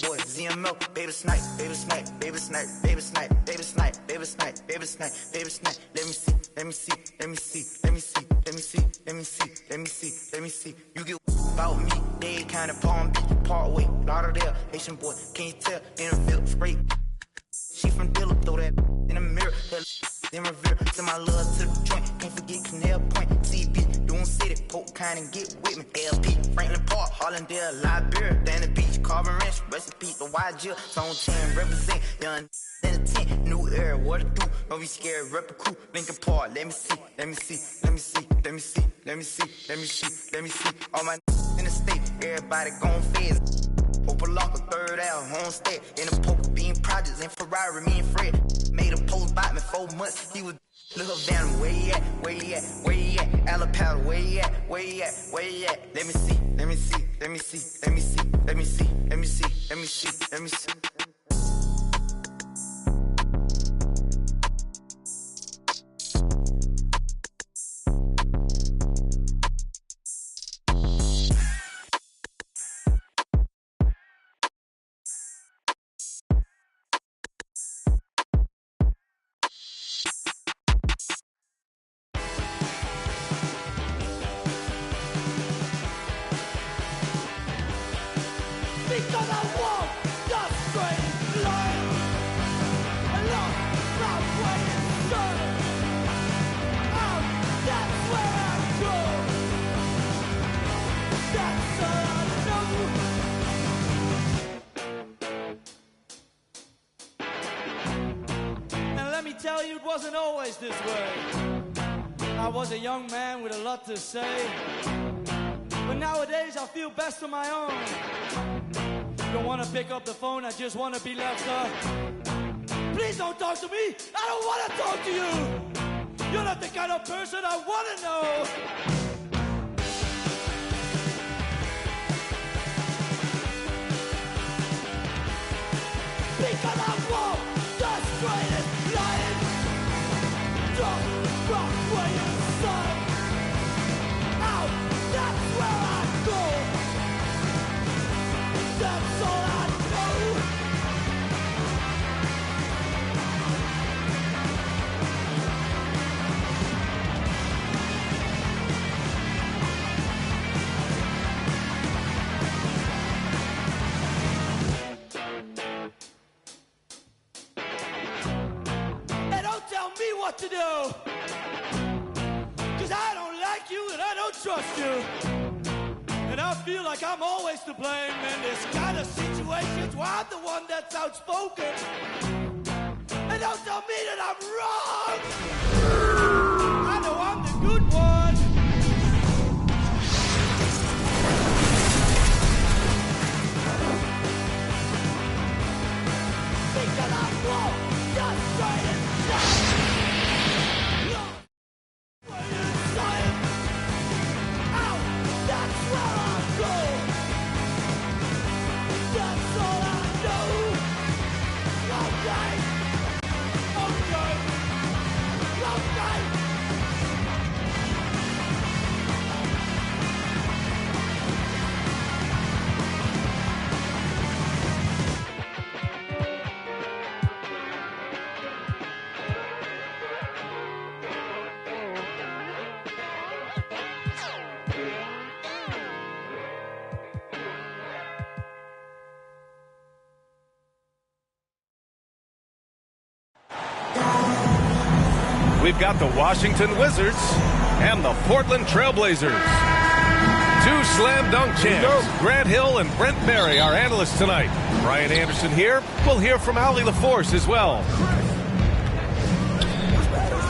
Speaker 4: Boy, ZMO, baby snipe, baby snipe, baby snipe, baby snipe, baby snipe, baby snipe, baby snipe, baby snipe. Let me see, let me see, let me see, let me see, let me see, let me see, let me see, let me see. You get about me, they kind of palm bitch, part way, Lauderdale, Haitian boy, can you tell? Interview, straight. She from Dilla, throw that in the mirror, then revere. Send my love to the joint, can't forget Canal Point, CB, doing city, poke kind and get with me. LP, Franklin Park, Hollandale, Liberia, Danny Beach, Carbon Ranch, recipe, the YG, Zone 10, represent, young in the tent, new era, what to do, don't be scared, rep a crew, Lincoln Park, let me see, let me see, let me see, let me see, let me see, let me see, let me see, all my in the state, everybody gon' fizz. Hope a lock, a third out, homestead, in the poker bean projects, in Ferrari, me and Fred, made a post about me 4 months, he was little down, where he at, where he at, where he at, Alabama, where he at, where he at, where he at, let me see, let me see, let me see, let me see, let me see, let me see, let me see, let me see.
Speaker 18: Because I walk the straight line along the way inside. Out, that's where I go. That's all I know. And let me tell you, it wasn't always this way. I was a young man with a lot to say, but nowadays I feel best on my own. Don't wanna pick up the phone, I just wanna be left up. Please don't talk to me, I don't wanna talk to you. You're not the kind of person I wanna know. Because I walk the straightest line. Don't rock where you're son. Out, that's where I go. That's all I know.
Speaker 8: me what to do. Cause I don't like you and I don't trust you. And I feel like I'm always to blame in this kind of situations where I'm the one that's outspoken. And don't tell me that I'm wrong. I know I'm the good one. Because I won't just straight and that's where I go. That's all I know. Okay. Okay. Okay.
Speaker 9: We've got the Washington Wizards and the Portland Trailblazers. Two slam dunk champs, Grant Hill and Brent Barry, our analysts tonight. Brian Anderson here. We'll hear from Allie LaForce as well.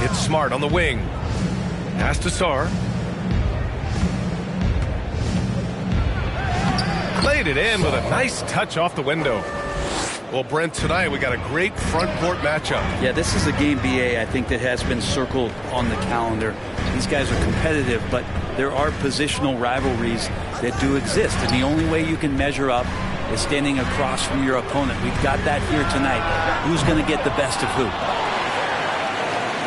Speaker 9: It's Smart on the wing. Pass to Sarr. Played it in with a nice touch off the window. Well, Brent, tonight we got a great front court matchup.
Speaker 15: Yeah, this is a game, BA, I think that has been circled on the calendar. These guys are competitive, but there are positional rivalries that do exist. And the only way you can measure up is standing across from your opponent. We've got that here tonight. Who's going to get the best of who?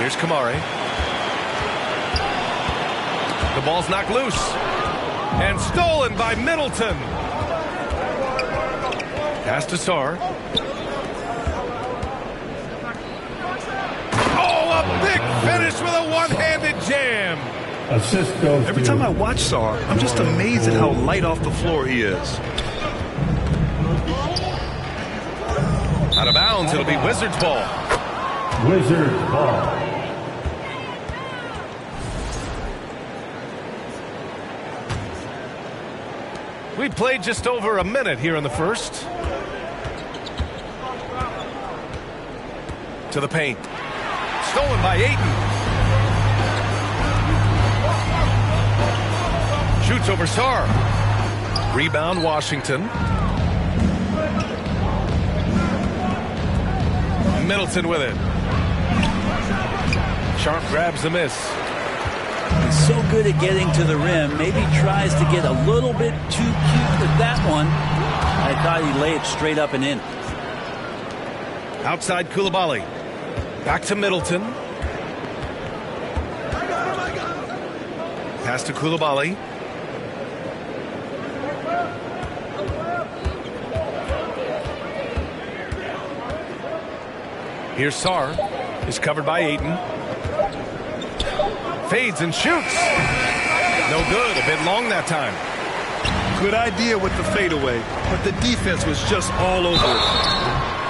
Speaker 9: Here's Kamari. The ball's knocked loose. And stolen by Middleton. Pass to Sarr. Oh, a big finish with a one-handed jam.
Speaker 11: Assist goes. Every time I watch Sarr, I'm just amazed at how light off the floor he is.
Speaker 9: Out of bounds, it'll be Wizards ball.
Speaker 6: Wizards ball.
Speaker 9: We played just over a minute here in the first. To the paint. Stolen by Ayton. Shoots over Sarr. Rebound Washington. Middleton with it. Sharp grabs the miss.
Speaker 15: He's so good at getting to the rim. Maybe tries to get a little bit too cute with that one. I thought he'd lay it straight up and in.
Speaker 9: Outside Koulibaly. Back to Middleton. Pass to Koulibaly. Here's Sarr. Is covered by Ayton. Fades and shoots. No good. A bit long that time.
Speaker 11: Good idea with the fadeaway, but the defense was just all over it.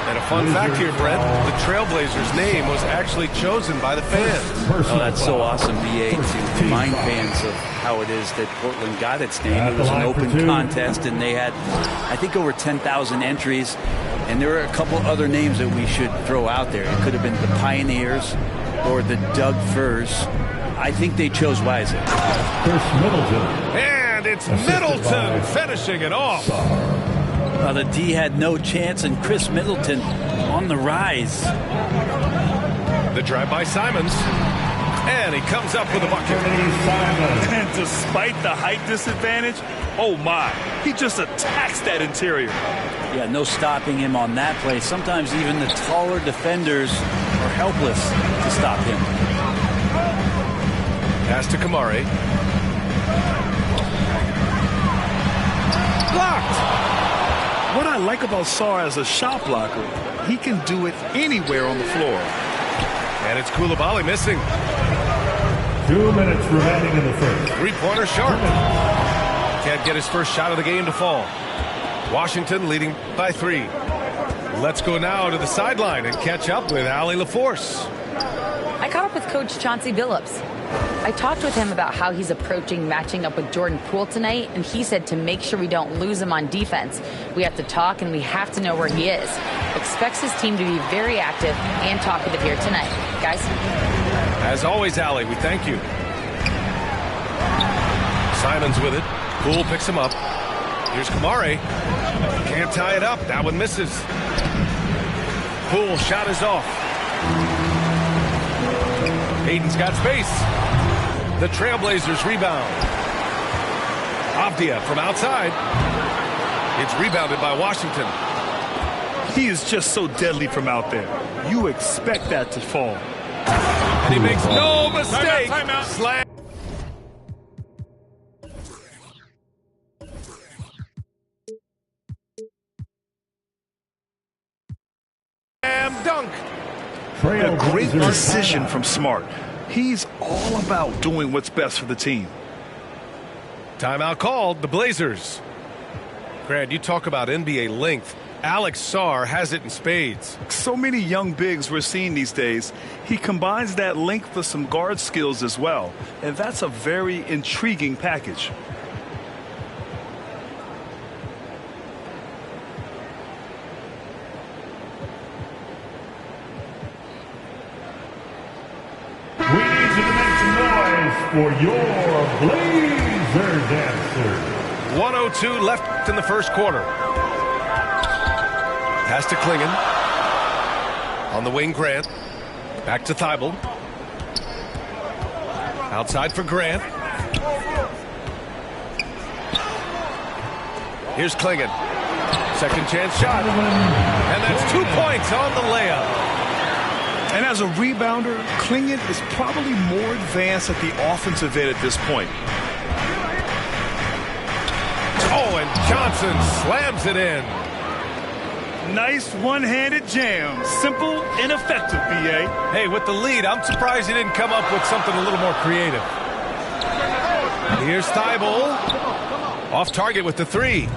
Speaker 9: And a fun fact here, Brett, the Trailblazers' name was actually chosen by the fans.
Speaker 15: Oh, that's so awesome, BA, to remind fans of how it is that Portland got its name. It was an open contest, and they had, I think, over 10,000 entries. And there are a couple other names that we should throw out there. It could have been the Pioneers or the Doug Furs. I think they chose wisely.
Speaker 6: Chris Middleton.
Speaker 9: And it's Middleton finishing it off.
Speaker 15: The D had no chance, and Chris Middleton on the rise.
Speaker 9: The drive by Simons. And he comes up with a bucket.
Speaker 11: And despite the height disadvantage, oh my, he just attacks that interior.
Speaker 15: Yeah, no stopping him on that play. Sometimes even the taller defenders are helpless to stop him.
Speaker 9: Pass to Kamari. Blocked.
Speaker 11: What I like about Sarr as a shot blocker, he can do it anywhere on the floor.
Speaker 9: And it's Koulibaly missing.
Speaker 6: 2 minutes remaining in the first.
Speaker 9: Three-pointer Sharp. Can't get his first shot of the game to fall. Washington leading by 3. Let's go now to the sideline and catch up with Allie LaForce.
Speaker 12: I caught up with Coach Chauncey Billups. I talked with him about how he's approaching matching up with Jordan Poole tonight, and he said to make sure we don't lose him on defense, we have to talk and we have to know where he is. Expects his team to be very active and talkative here tonight. Guys?
Speaker 9: As always, Allie, we thank you. Simons with it. Poole picks him up. Here's Kamare. Can't tie it up. That one misses. Poole shot is off. Hayden's got space. The Trailblazers rebound. Avdia from outside. It's rebounded by Washington.
Speaker 11: He is just so deadly from out there. You expect that to fall.
Speaker 9: And he makes no mistake.
Speaker 14: Timeout.
Speaker 9: Slam. Dunk.
Speaker 11: A great decision from Smart. He's all about doing what's best for the team.
Speaker 9: Timeout called, the Blazers. Grant, you talk about NBA length. Alex Sarr has it in spades.
Speaker 11: So many young bigs we're seeing these days. He combines that length with some guard skills as well. And that's a very intriguing package.
Speaker 6: We need you to make some noise for your Blazers answer.
Speaker 9: 1:02 left in the first quarter. Pass to Klingon. On the wing, Grant. Back to Thibault. Outside for Grant. Here's Klingon. Second chance shot. And that's 2 points on the layup.
Speaker 11: And as a rebounder, Klingon is probably more advanced at the offensive end at this point.
Speaker 9: Oh, and Johnson slams it in.
Speaker 11: Nice one-handed jam. Simple and effective, B.A.
Speaker 9: Hey, with the lead, I'm surprised he didn't come up with something a little more creative. Here's Thibault. Off target with the three.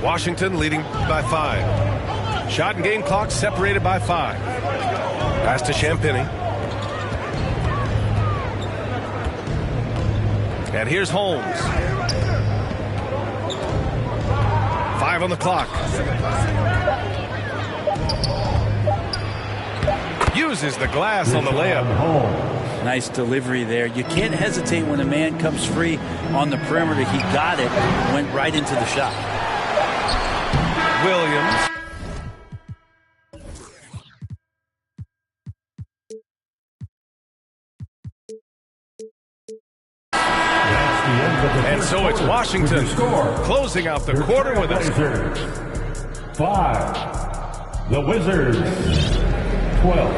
Speaker 9: Washington leading by 5. Shot and game clock separated by 5. Pass to Champagny. And here's Holmes. 5 on the clock. Uses the glass on the layup.
Speaker 15: Nice delivery there. You can't hesitate when a man comes free on the perimeter. He got it, went right into the shot.
Speaker 9: Williams. And so it's Washington closing out the quarter with a
Speaker 6: score. 5. The Wizards 12.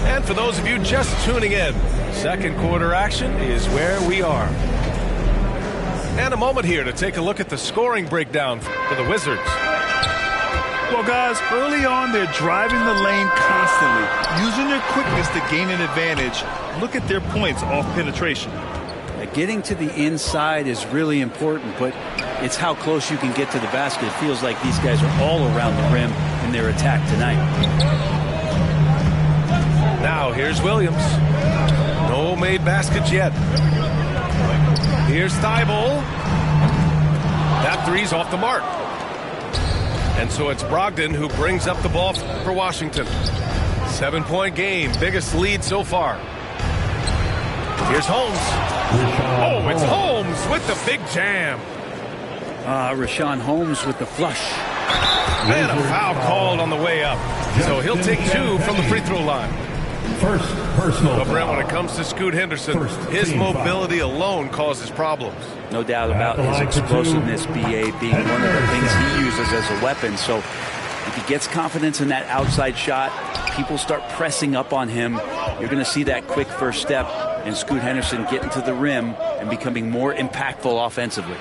Speaker 9: And for those of you just tuning in, second quarter action is where we are. And a moment here to take a look at the scoring breakdown for the Wizards.
Speaker 11: Well, guys, early on, they're driving the lane constantly, using their quickness to gain an advantage. Look at their points off penetration.
Speaker 15: Getting to the inside is really important, but it's how close you can get to the basket. It feels like these guys are all around the rim in their attack tonight.
Speaker 9: Now here's Williams. No made baskets yet. Here's Thibault. That three's off the mark. And so it's Brogdon who brings up the ball for Washington. 7-point game, biggest lead so far. Here's Holmes. Oh, it's Holmes with the big jam.
Speaker 15: Rashawn Holmes with the flush.
Speaker 9: And a foul called on the way up. So he'll take 2 from the free throw line.
Speaker 6: First personal.
Speaker 9: But Brent, when it comes to Scoot Henderson, his mobility alone causes problems.
Speaker 15: No doubt about his explosiveness, BA, being one of the things he uses as a weapon. So if he gets confidence in that outside shot, people start pressing up on him. You're going to see that quick first step and Scoot Henderson getting to the rim and becoming more impactful offensively.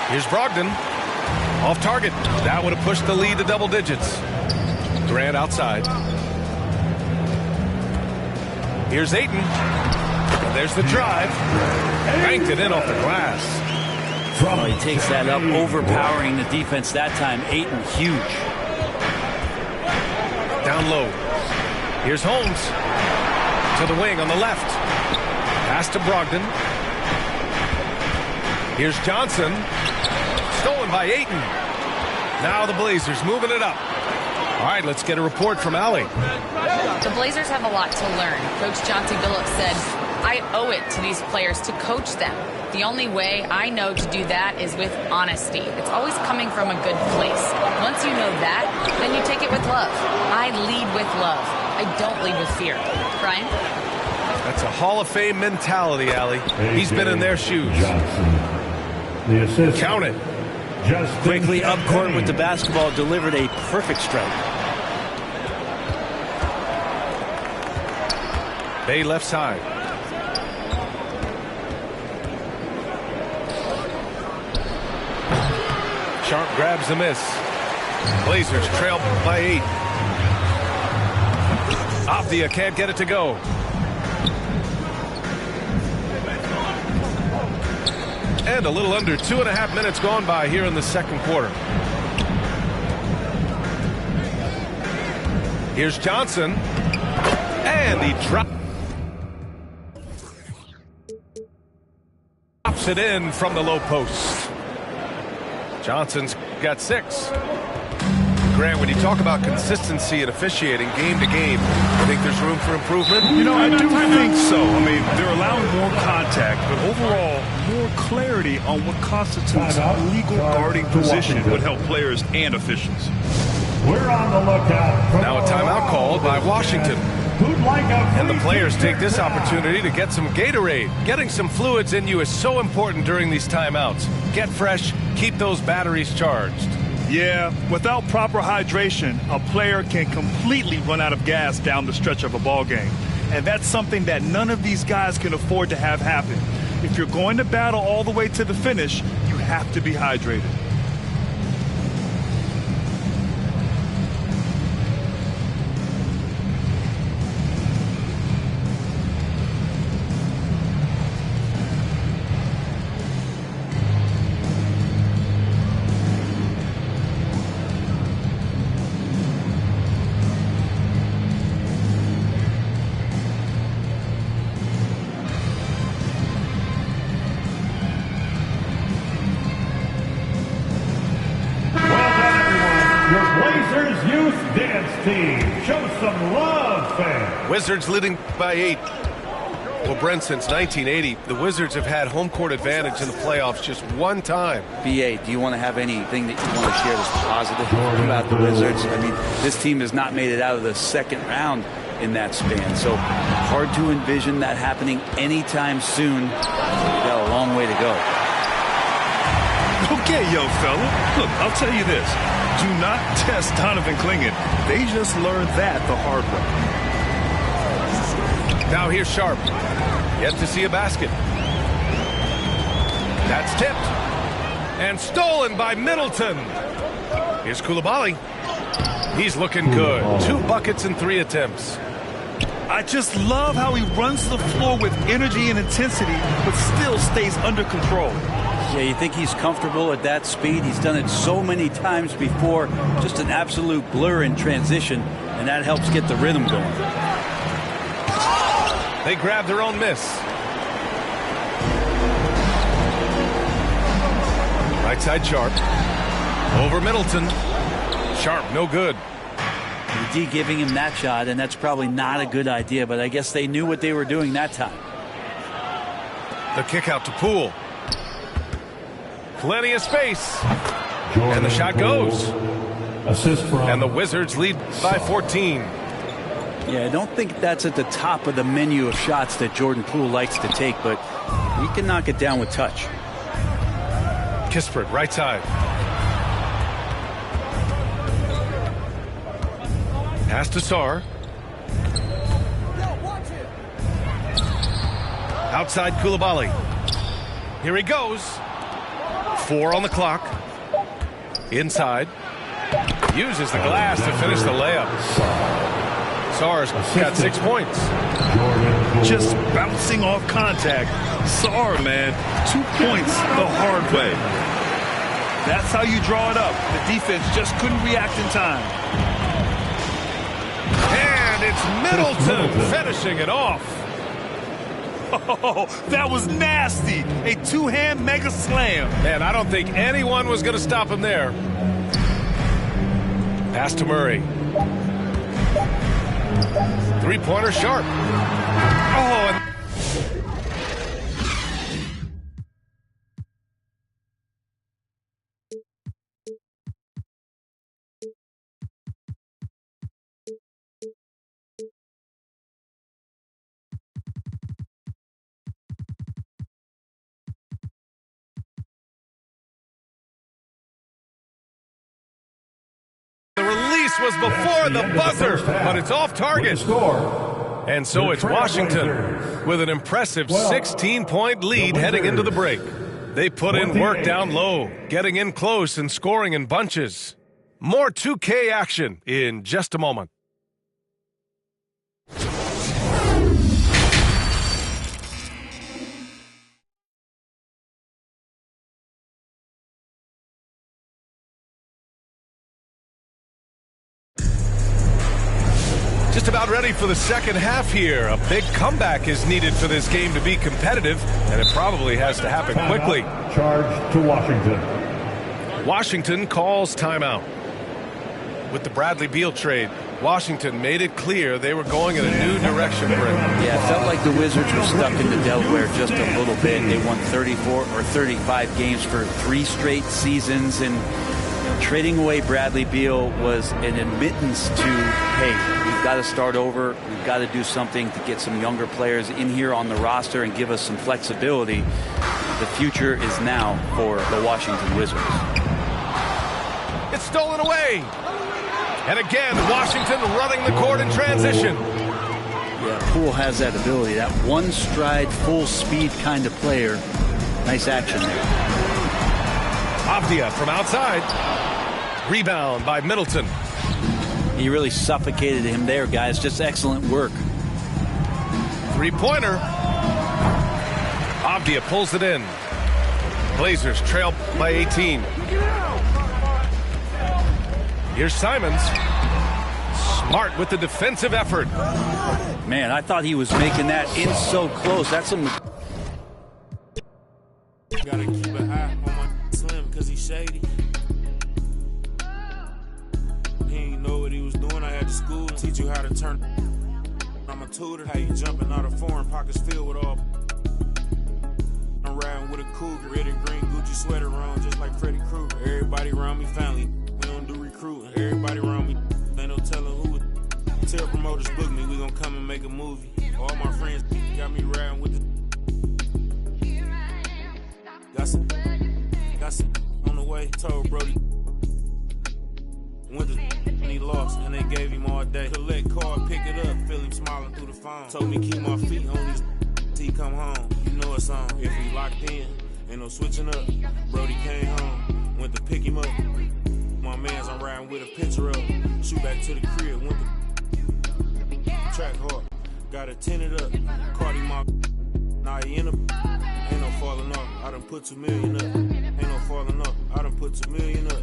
Speaker 9: Here's Brogdon. Off target. That would have pushed the lead to double digits. Durant outside. Here's Ayton. And there's the drive. Banked it in off the glass.
Speaker 15: Oh, he takes that up, overpowering the defense that time. Ayton, huge.
Speaker 9: Down low. Here's Holmes to the wing on the left. Pass to Brogdon. Here's Johnson. Stolen by Ayton. Now the Blazers moving it up. All right, let's get a report from Allie.
Speaker 12: The Blazers have a lot to learn. Coach Chauncey Billups said, I owe it to these players to coach them. The only way I know to do that is with honesty. It's always coming from a good place. Once you know that, then you take it with love. I lead with love. I don't lead with fear. Brian?
Speaker 9: That's a Hall of Fame mentality, Allie. He's been in their shoes. Count it.
Speaker 15: Quickly up court with the basketball, delivered a perfect strike.
Speaker 9: Bay left side. Sharp grabs the miss. Blazers trail by 8. Avdia can't get it to go. And a little under 2.5 minutes gone by here in the second quarter. Here's Johnson. And he drops it in from the low post. Johnson's got 6. Grant, when you talk about consistency and officiating game to game, I think there's room for improvement.
Speaker 11: You know, I do think so. I mean, they're allowing more contact, but overall, more clarity on what constitutes a legal guarding position would help players and officials.
Speaker 6: We're on the lookout.
Speaker 9: Now a timeout called by Washington. And the players take this opportunity to get some Gatorade. Getting some fluids in you is so important during these timeouts. Get fresh, keep those batteries charged.
Speaker 11: Yeah, without proper hydration, a player can completely run out of gas down the stretch of a ball game. And that's something that none of these guys can afford to have happen. If you're going to battle all the way to the finish, you have to be hydrated.
Speaker 9: Wizards leading by 8. Well, Brent, since 1980, the Wizards have had home court advantage in the playoffs just one time.
Speaker 15: BA, do you want to have anything that you want to share that's positive about the Wizards? I mean, this team has not made it out of the second round in that span, so hard to envision that happening anytime soon. We've got a long way to go.
Speaker 11: Okay, young fella. Look, I'll tell you this. Do not test Donovan Clingan. They just learned that the hard way.
Speaker 9: Now here's Sharp. Yet to see a basket. That's tipped. And stolen by Middleton. Here's Coulibaly. He's looking good. 2 buckets and 3 attempts.
Speaker 11: I just love how he runs the floor with energy and intensity, but still stays under control.
Speaker 15: Yeah, you think he's comfortable at that speed? He's done it so many times before. Just an absolute blur in transition, and that helps get the rhythm going.
Speaker 9: They grab their own miss. Right side Sharp. Over Middleton. Sharp, no good.
Speaker 15: D giving him that shot, and that's probably not a good idea, but I guess they knew what they were doing that time.
Speaker 9: The kick out to Poole. Plenty of space. And the shot goes.
Speaker 6: Assist from.
Speaker 9: And the Wizards lead by 14.
Speaker 15: Yeah, I don't think that's at the top of the menu of shots that Jordan Poole likes to take, but he can knock it down with touch.
Speaker 9: Kispert, right side. Pass to Sarr. Outside Coulibaly. Here he goes. 4 on the clock. Inside. Uses the glass to finish the layup. Sarr's got 6 points.
Speaker 11: Just bouncing off contact. Sarr, man, 2 points the hard way. That's how you draw it up. The defense just couldn't react in time.
Speaker 9: And it's It's Middleton finishing it off.
Speaker 14: Oh, that was nasty. A two-hand mega slam.
Speaker 9: Man, I don't think anyone was going to stop him there. Pass to Murray. Three-pointer sharp. Oh, and the release was before the buzzer, but it's off target. And so it's Washington with an impressive 16-point lead heading into the break. They put in work down low, getting in close and scoring in bunches. More 2K action in just a moment. Just about ready for the second half here. A big comeback is needed for this game to be competitive, and it probably has to happen quickly.
Speaker 6: Charge to Washington.
Speaker 9: Washington calls timeout. With the Bradley Beal trade, Washington made it clear they were going in a new direction for him.
Speaker 15: Yeah, it felt like the Wizards were stuck into Delaware just a little bit. They won 34 or 35 games for 3 straight seasons, and trading away Bradley Beal was an admittance to, hey, we've got to start over. We've got to do something to get some younger players in here on the roster and give us some flexibility. The future is now for the Washington Wizards.
Speaker 9: It's stolen away. And again, Washington running the court in transition.
Speaker 15: Yeah, Poole has that ability, that one stride, full speed kind of player. Nice action there.
Speaker 9: Avdia from outside. Rebound by Middleton.
Speaker 15: He really suffocated him there, guys. Just excellent work.
Speaker 9: Three-pointer. Avdia pulls it in. Blazers trail by 18. Here's Simons. Smart with the defensive effort.
Speaker 15: Man, I thought he was making that in so close. That's some...
Speaker 16: Gotta keep an eye on my slim because he's shady. He ain't know what he was doing. I had to school to teach you how to turn. I'm a tutor. How you jumping out of foreign pockets filled with all. I'm riding with a cougar. Red and green Gucci sweater on just like Freddy Krueger. Everybody around me family. We don't do recruiting. Everybody around me. Ain't no telling who it. Tell promoters book me. We gonna come and make a movie. All my friends got me riding with the. Got some on the way. Told Brody. Went to and he lost, and they gave him all day. Collect card, pick it up, feel him smiling through the phone. Told me keep my feet on his till he come home. You know it's on. If we locked in, ain't no switching up. Brody came home, went to pick him up. My man's I'm riding with a picture of. Shoot back to the crib, went to track hard. Got it tinted up, caught him off. Now he in a. Ain't no falling off. I done put 2 million up. Ain't no falling off. I done put 2 million up.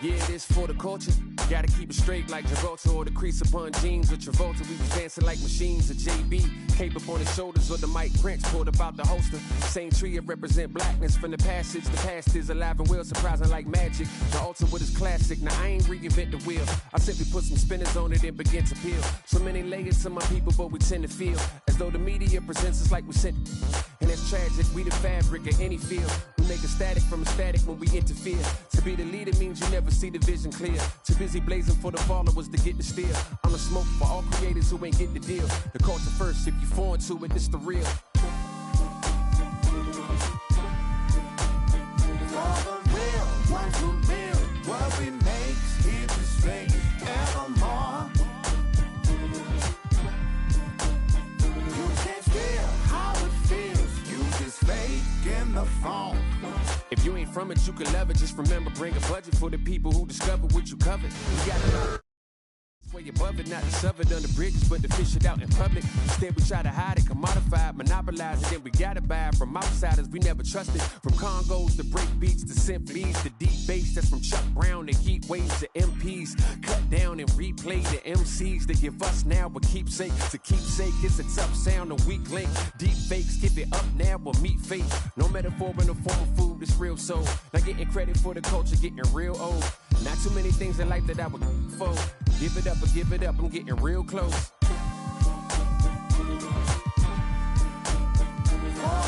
Speaker 17: Yeah, it is for the culture. Gotta keep it straight like Gibraltar or the crease upon jeans with Travolta. We was dancing like machines of JB. Cape up on his shoulders or the Mike Prince pulled about the holster. Same tree that represent blackness from the passage. The past is alive and well, surprising like magic. The altar with his classic. Now I ain't reinvent the wheel. I simply put some spinners on it and begin to peel. So many layers to my people, but we tend to feel as though the media presents us like we sent. And that's tragic. We the fabric of any field. We make a static from a static when we interfere. To be the leader means you never see the vision clear. Too busy blazing for the followers to get the steal. I'm the smoke for all creators who ain't get the deal. The culture first, if you foreign to it, it's the real. If you ain't from it, you can love it. Just remember, bring a budget for the people who discover what you covered. You gotta way above it, not to shove it under bridges, but to fish it out in public. Instead, we try to hide it, commodify it, monopolize it, then we gotta buy it from outsiders we never trusted. From Congos to break beats to symphonies to deep bass, that's from Chuck Brown to heat waves to MPs. Cut down and replay the MCs they give us now, but keepsake to keepsake. It's a tough sound, a weak link. Deep fakes, give it up now, but meet fate. No metaphor in the form of food, it's real soul. Not getting credit for the culture, getting real old. Not too many things in life that I would for. Give it up or give it up, I'm getting real close.
Speaker 18: For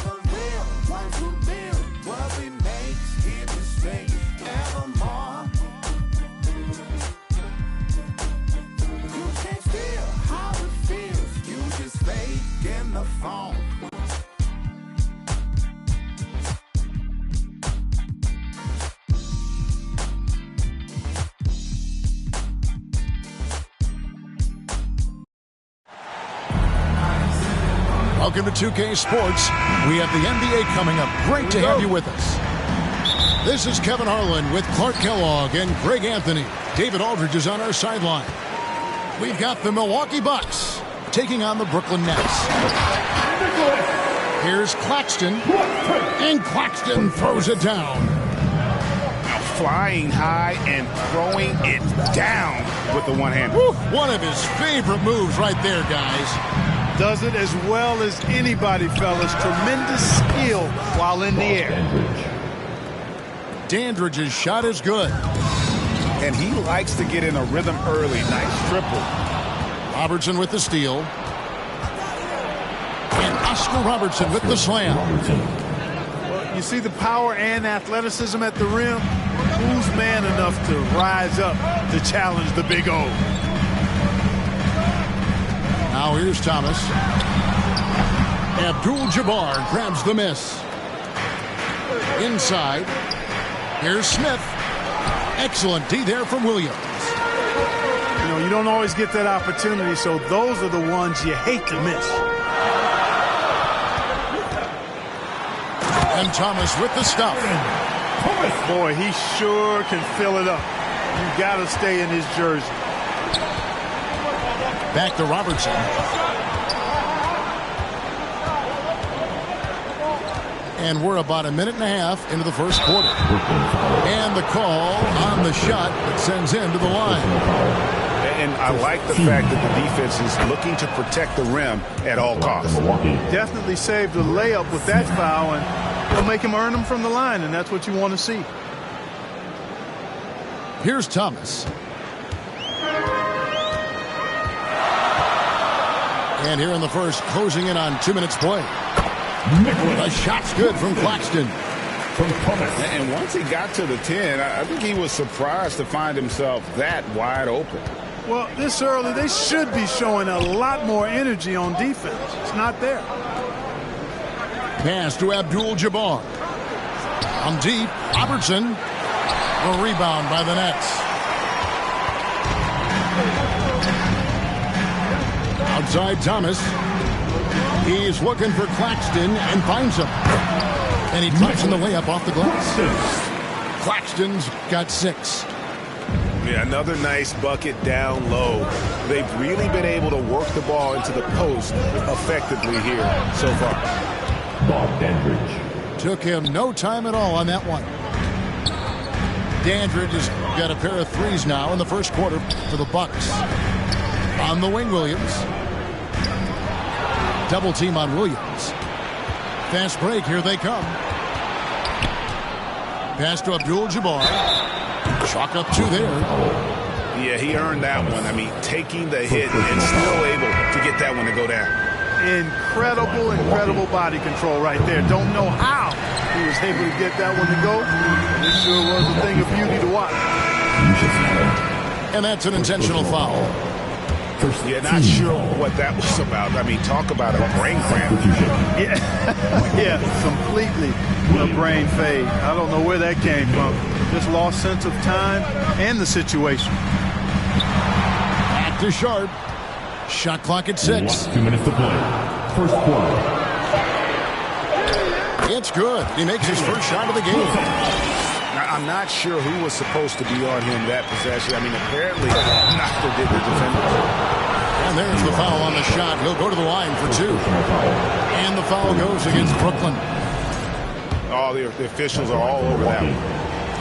Speaker 18: the real ones who build what we make, here to stay evermore. You can't feel how it feels, you just fake in the phone.
Speaker 5: Welcome to 2K Sports. We have the NBA coming up. Great to have you with us. This is Kevin Harlan with Clark Kellogg and Greg Anthony. David Aldridge is on our sideline. We've got the Milwaukee Bucks taking on the Brooklyn Nets. Here's Claxton, and Claxton throws it down.
Speaker 14: Now flying high and throwing it down with the one hand.
Speaker 5: One of his favorite moves right there, guys.
Speaker 10: Does it as well as anybody, fellas. Tremendous skill while in the air.
Speaker 5: Dandridge's shot is good.
Speaker 14: And he likes to get in a rhythm early. Nice triple.
Speaker 5: Robertson with the steal. And Oscar Robertson with the slam.
Speaker 10: Well, you see the power and athleticism at the rim. Who's man enough to rise up to challenge the Big O?
Speaker 5: Now here's Thomas. Abdul-Jabbar grabs the miss. Inside. Here's Smith. Excellent D there from Williams.
Speaker 10: You know, you don't always get that opportunity, so those are the ones you hate to miss.
Speaker 5: And Thomas with the stuff.
Speaker 10: Boy, he sure can fill it up. You got to stay in his jersey.
Speaker 5: Back to Robertson. And we're about a minute and a half into the first quarter. And the call on the shot that sends him to the line.
Speaker 14: And I like the fact that the defense is looking to protect the rim at all costs.
Speaker 10: Definitely saved a layup with that foul, and it'll make him earn them from the line, and that's what you want to see.
Speaker 5: Here's Thomas. And here in the first, closing in on 2 minutes play. The shot's good from Claxton.
Speaker 14: And once he got to the 10, I think he was surprised to find himself that wide open.
Speaker 10: Well, this early, they should be showing a lot more energy on defense. It's not there.
Speaker 5: Pass to Abdul-Jabbar. On deep, Robertson. A rebound by the Nets. Outside Thomas. He's looking for Claxton and finds him. And he drops in the layup off the glass. Claxton's got 6.
Speaker 14: Yeah, another nice bucket down low. They've really been able to work the ball into the post effectively here so far.
Speaker 6: Bob Dandridge.
Speaker 5: Took him no time at all on that one. Dandridge has got a pair of threes now in the first quarter for the Bucks. On the wing, Williams. Double team on Williams. Fast break, here they come. Pass to Abdul-Jabbar. Chalk up 2 there.
Speaker 14: Yeah, he earned that one. I mean, taking the hit and still able to get that one to go down.
Speaker 10: Incredible body control right there. Don't know how he was able to get that one to go. But it sure was a thing of beauty to watch.
Speaker 5: And that's an intentional foul.
Speaker 14: Yeah, not sure what that was about. I mean, talk about a brain cramp.
Speaker 10: Yeah, completely a brain fade. I don't know where that came from. Just lost sense of time and the situation.
Speaker 5: Back to Sharp. Shot clock at 6.
Speaker 6: 2 minutes to play. First quarter.
Speaker 5: It's good. He makes his first shot of the game.
Speaker 14: I'm not sure who was supposed to be on him that possession. I mean, apparently, neither did the defender.
Speaker 5: And there's the foul on the shot. He'll go to the line for 2. And the foul goes against Brooklyn.
Speaker 14: Oh, the officials are all over that one.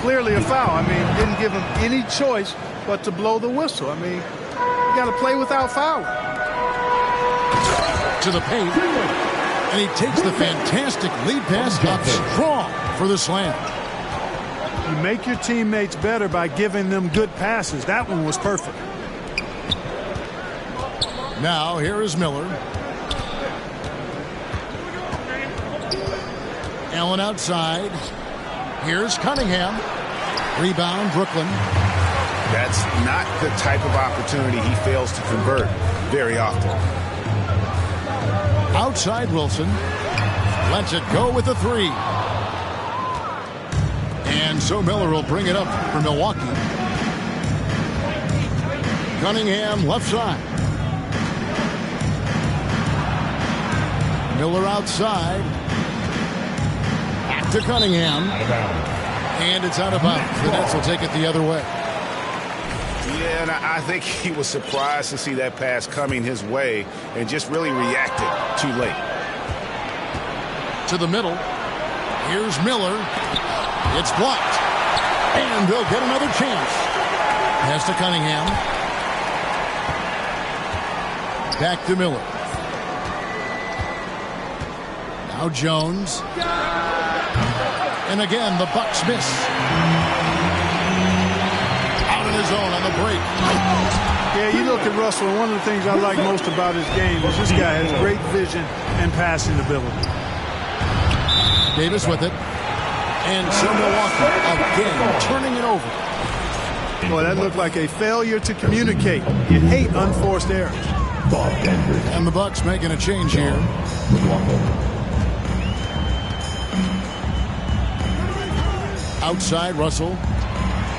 Speaker 10: Clearly a foul. I mean, didn't give him any choice but to blow the whistle. I mean, you got to play without fouling.
Speaker 5: To the paint. And he takes the fantastic lead pass up strong for the slam.
Speaker 10: You make your teammates better by giving them good passes. That one was perfect.
Speaker 5: Now, here is Miller. Allen outside. Here's Cunningham. Rebound, Brooklyn.
Speaker 14: That's not the type of opportunity he fails to convert very often.
Speaker 5: Outside Wilson. Lets it go with the 3. And so Miller will bring it up for Milwaukee. Cunningham left side. Miller outside. Back to Cunningham. And it's out of bounds. The Nets will take it the other way.
Speaker 14: Yeah, and I think he was surprised to see that pass coming his way and just really reacted too late.
Speaker 5: To the middle. Here's Miller. It's blocked. And they'll get another chance. Pass to Cunningham. Back to Miller. Now Jones. And again, the Bucks miss. Out in his own on the break.
Speaker 10: Yeah, you look at Russell, and one of the things I like most about his game is this guy has great vision and passing ability.
Speaker 5: Davis with it. And so Milwaukee again turning it over.
Speaker 10: Boy, that looked like a failure to communicate. You hate unforced errors.
Speaker 5: And the Bucks making a change here. Outside Russell.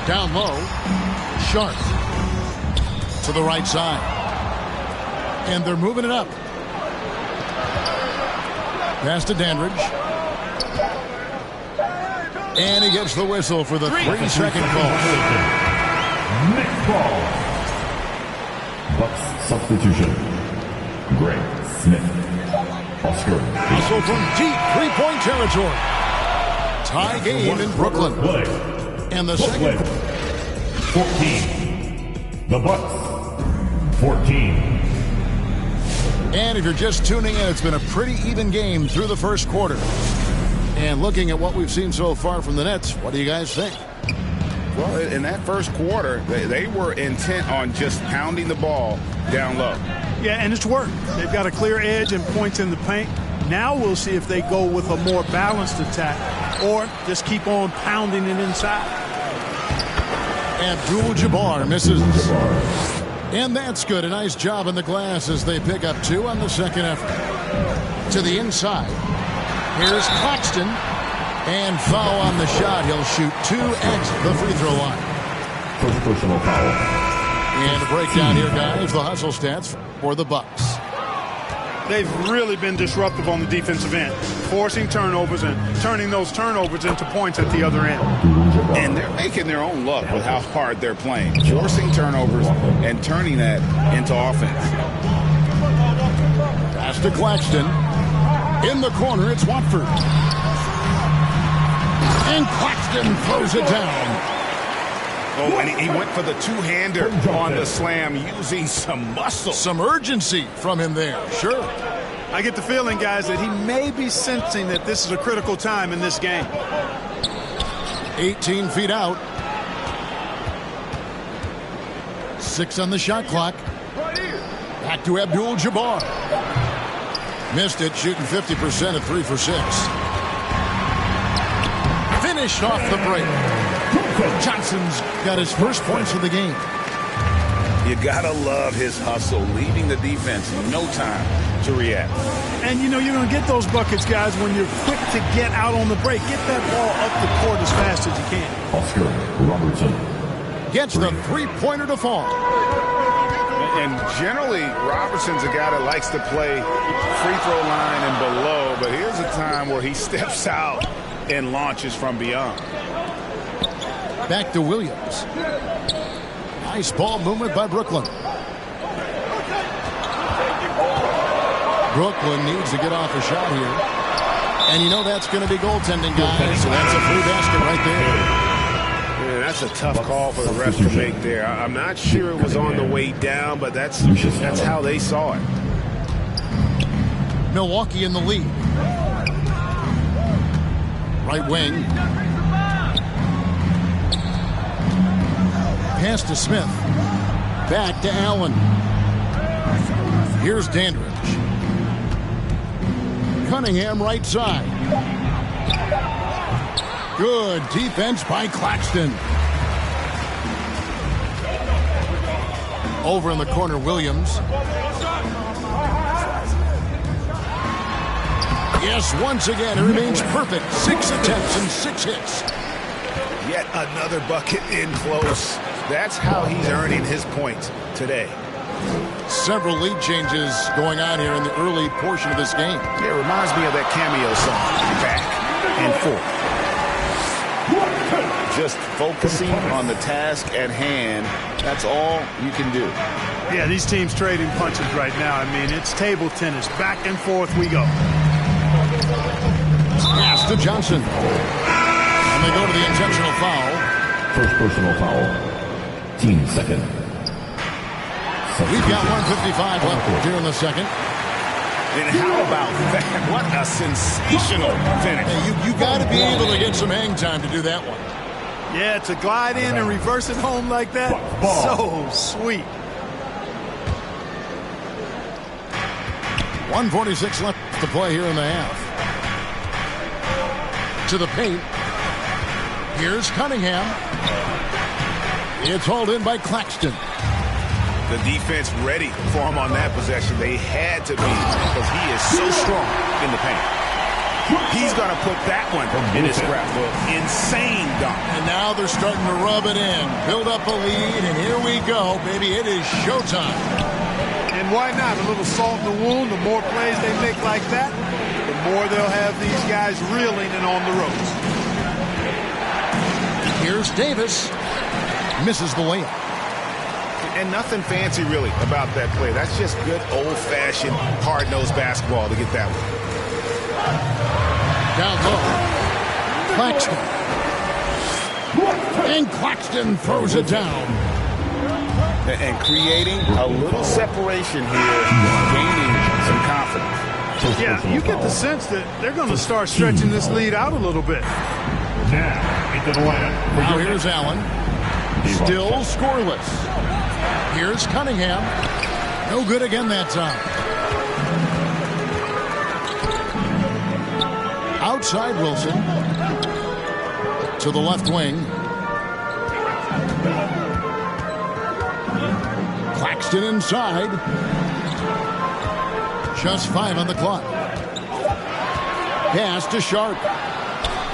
Speaker 5: Down low. Sharp. To the right side. And they're moving it up. Pass to Dandridge. And he gets the whistle for the 3-second call.
Speaker 6: Next ball. Bucks substitution. Greg Smith. Oscar.
Speaker 5: Hustle from deep three-point territory. Tie game in Brooklyn. And the second.
Speaker 6: 14. The Bucks. 14.
Speaker 5: And if you're just tuning in, it's been a pretty even game through the first quarter. And looking at what we've seen so far from the Nets, what do you guys think?
Speaker 14: Well, in that first quarter, they were intent on just pounding the ball down low.
Speaker 10: Yeah, and it's worked. They've got a clear edge and points in the paint. Now we'll see if they go with a more balanced attack or just keep on pounding it inside.
Speaker 5: Abdul-Jabbar misses. And that's good. A nice job in the glass as they pick up 2 on the second effort. To the inside. Here's Claxton. And foul on the shot. He'll shoot 2 at the free throw line.
Speaker 6: First personal foul.
Speaker 5: And a breakdown here, guys. The hustle stats for the Bucks.
Speaker 10: They've really been disruptive on the defensive end, forcing turnovers and turning those turnovers into points at the other end.
Speaker 14: And they're making their own luck with how hard they're playing, forcing turnovers and turning that into offense.
Speaker 5: Pass to Claxton. In the corner, it's Watford. And Claxton throws it down.
Speaker 14: Oh, and he went for the two-hander on the slam using some muscle.
Speaker 5: Some urgency from him there, sure.
Speaker 10: I get the feeling, guys, that he may be sensing that this is a critical time in this game.
Speaker 5: 18 feet out. 6 on the shot clock. Back to Abdul-Jabbar. Missed it, shooting 50% at 3 for 6. Finished off the break. Johnson's got his first points of the game.
Speaker 14: You gotta love his hustle, leaving the defense no time to react.
Speaker 10: And you know you're going to get those buckets, guys, when you're quick to get out on the break. Get that ball up the court as fast as you can.
Speaker 6: Oscar Robertson
Speaker 5: gets the three-pointer to fall.
Speaker 14: And generally, Robertson's a guy that likes to play free throw line and below, but here's a time where he steps out and launches from beyond.
Speaker 5: Back to Williams. Nice ball movement by Brooklyn. Brooklyn needs to get off a shot here. And you know that's going to be goaltending, guys. So that's a free basket right there.
Speaker 14: Man, that's a tough call for the refs to make there. I'm not sure it was on the way down, but that's how they saw it.
Speaker 5: Milwaukee in the lead. Right wing. Pass to Smith. Back to Allen. Here's Dandridge. Cunningham right side. Good defense by Claxton. Over in the corner, Williams. Yes, once again, it remains perfect. 6 attempts and 6 hits.
Speaker 14: Yet another bucket in close. That's how he's earning his points today.
Speaker 5: Several lead changes going on here in the early portion of this game.
Speaker 14: Yeah, it reminds me of that cameo song, Back and Forth. Just focusing on the task at hand, that's all you can do.
Speaker 10: Yeah, these teams trading punches right now. I mean, it's table tennis. Back and forth we go.
Speaker 5: Pass to Johnson. And they go to the intentional foul.
Speaker 6: First personal foul. Team second.
Speaker 5: We've got 1:55 left here in the second.
Speaker 14: And how about that? What a sensational finish.
Speaker 5: Hey, you got to be able to get some hang time to do that one.
Speaker 10: Yeah, to glide in and reverse it home like that, so sweet.
Speaker 5: 1:46 left to play here in the half. To the paint. Here's Cunningham. It's hauled in by Claxton.
Speaker 14: The defense ready for him on that possession. They had to be because he is so strong in the paint. He's going to put that one in his scrapbook. Insane dunk.
Speaker 5: And now they're starting to rub it in. Build up a lead, and here we go, baby. It is showtime.
Speaker 10: And why not? A little salt in the wound. The more plays they make like that, the more they'll have these guys reeling and on the ropes.
Speaker 5: Here's Davis. Misses the layup.
Speaker 14: And nothing fancy, really, about that play. That's just good, old-fashioned, hard-nosed basketball to get that one.
Speaker 5: Down low. Claxton. And Claxton throws it down.
Speaker 14: And creating a little separation here, gaining some confidence.
Speaker 10: Yeah, you get the sense that they're going to start stretching this lead out a little bit.
Speaker 5: Now here's Allen. Still scoreless. Here's Cunningham. No good again that time. Outside Wilson. To the left wing. Claxton inside. Just 5 on the clock. Pass to Sharp.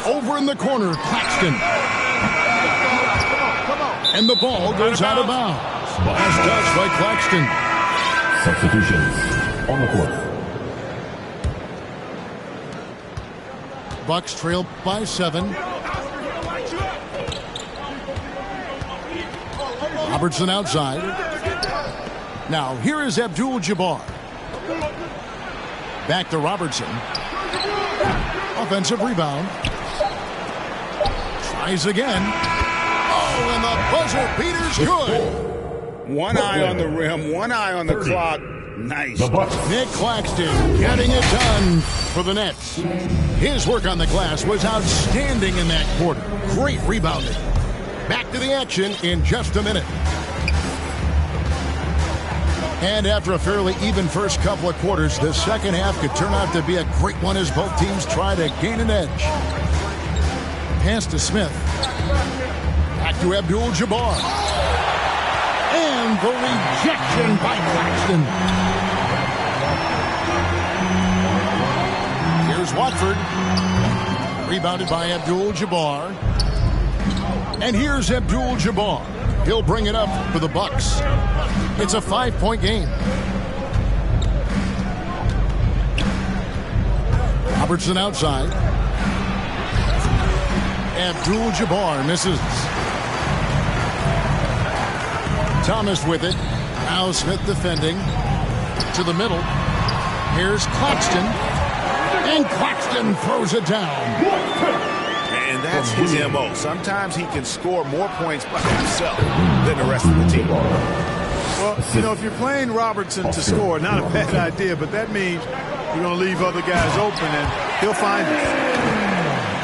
Speaker 5: Over in the corner, Claxton. And the ball goes out of bounds. Pass touch by Claxton.
Speaker 6: Substitutions on the court.
Speaker 5: Bucks trail by 7. Robertson outside. Now here is Abdul-Jabbar. Back to Robertson. Offensive rebound. Tries again. Oh, and the buzzer beater's good.
Speaker 14: One eye on the rim, one eye on the clock. Nice.
Speaker 5: Nick Claxton getting it done for the Nets. His work on the glass was outstanding in that quarter. Great rebounding. Back to the action in just a minute. And after a fairly even first couple of quarters, the second half could turn out to be a great one as both teams try to gain an edge. Pass to Smith. Back to Abdul-Jabbar. And the rejection by Claxton. Here's Watford. Rebounded by Abdul-Jabbar. And here's Abdul-Jabbar. He'll bring it up for the Bucks. It's a 5-point game. Robertson outside. Abdul-Jabbar misses. Thomas with it. Now Smith defending. To the middle. Here's Claxton. And Claxton throws it down.
Speaker 14: And that's his M.O. Sometimes he can score more points by himself than the rest of the team.
Speaker 10: Well, you know, if you're playing Robertson to score, not a bad idea, but that means you're going to leave other guys open, and he'll find it.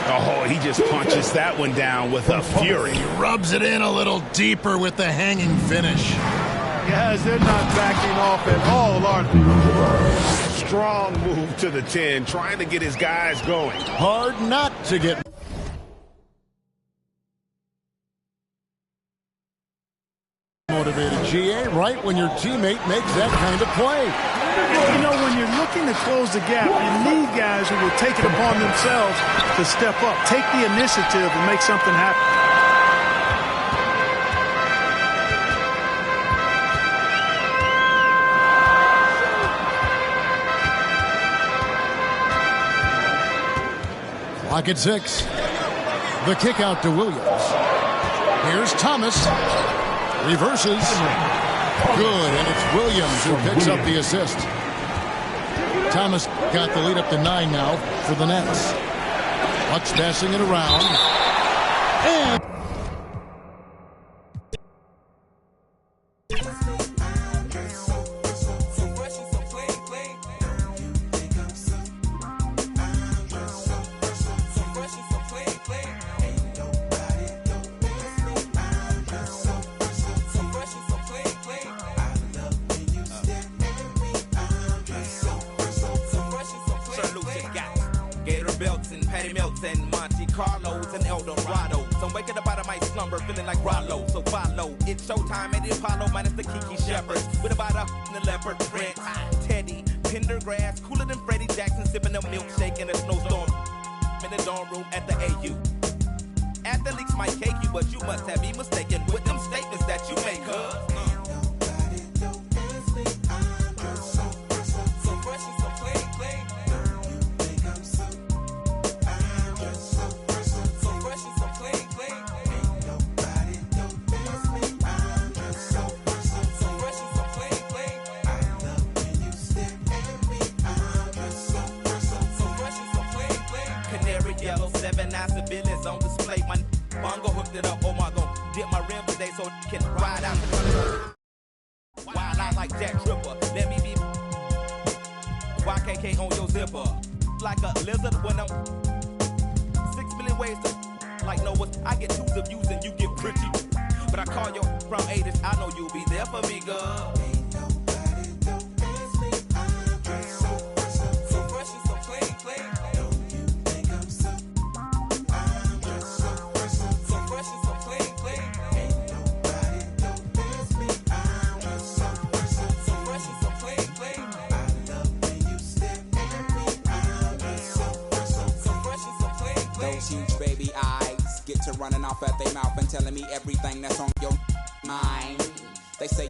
Speaker 14: Oh, he just punches that one down with a fury.
Speaker 5: He rubs it in a little deeper with the hanging finish.
Speaker 10: Guys, they're not backing off at all, are they?
Speaker 14: Strong move to the 10, trying to get his guys going.
Speaker 5: Hard not to get motivated, GA, right when your teammate makes that kind of play.
Speaker 10: You know, when you're looking to close the gap, you need guys who will take it upon themselves to step up, take the initiative and make something happen.
Speaker 5: Clock at 6. The kick out to Williams. Here's Thomas. Reverses. Good, and it's Williams who picks up the assist. Thomas got the lead up to 9 now for the Nets. Bucks passing it around. And
Speaker 19: running off at their mouth and telling me everything that's on your mind. They say.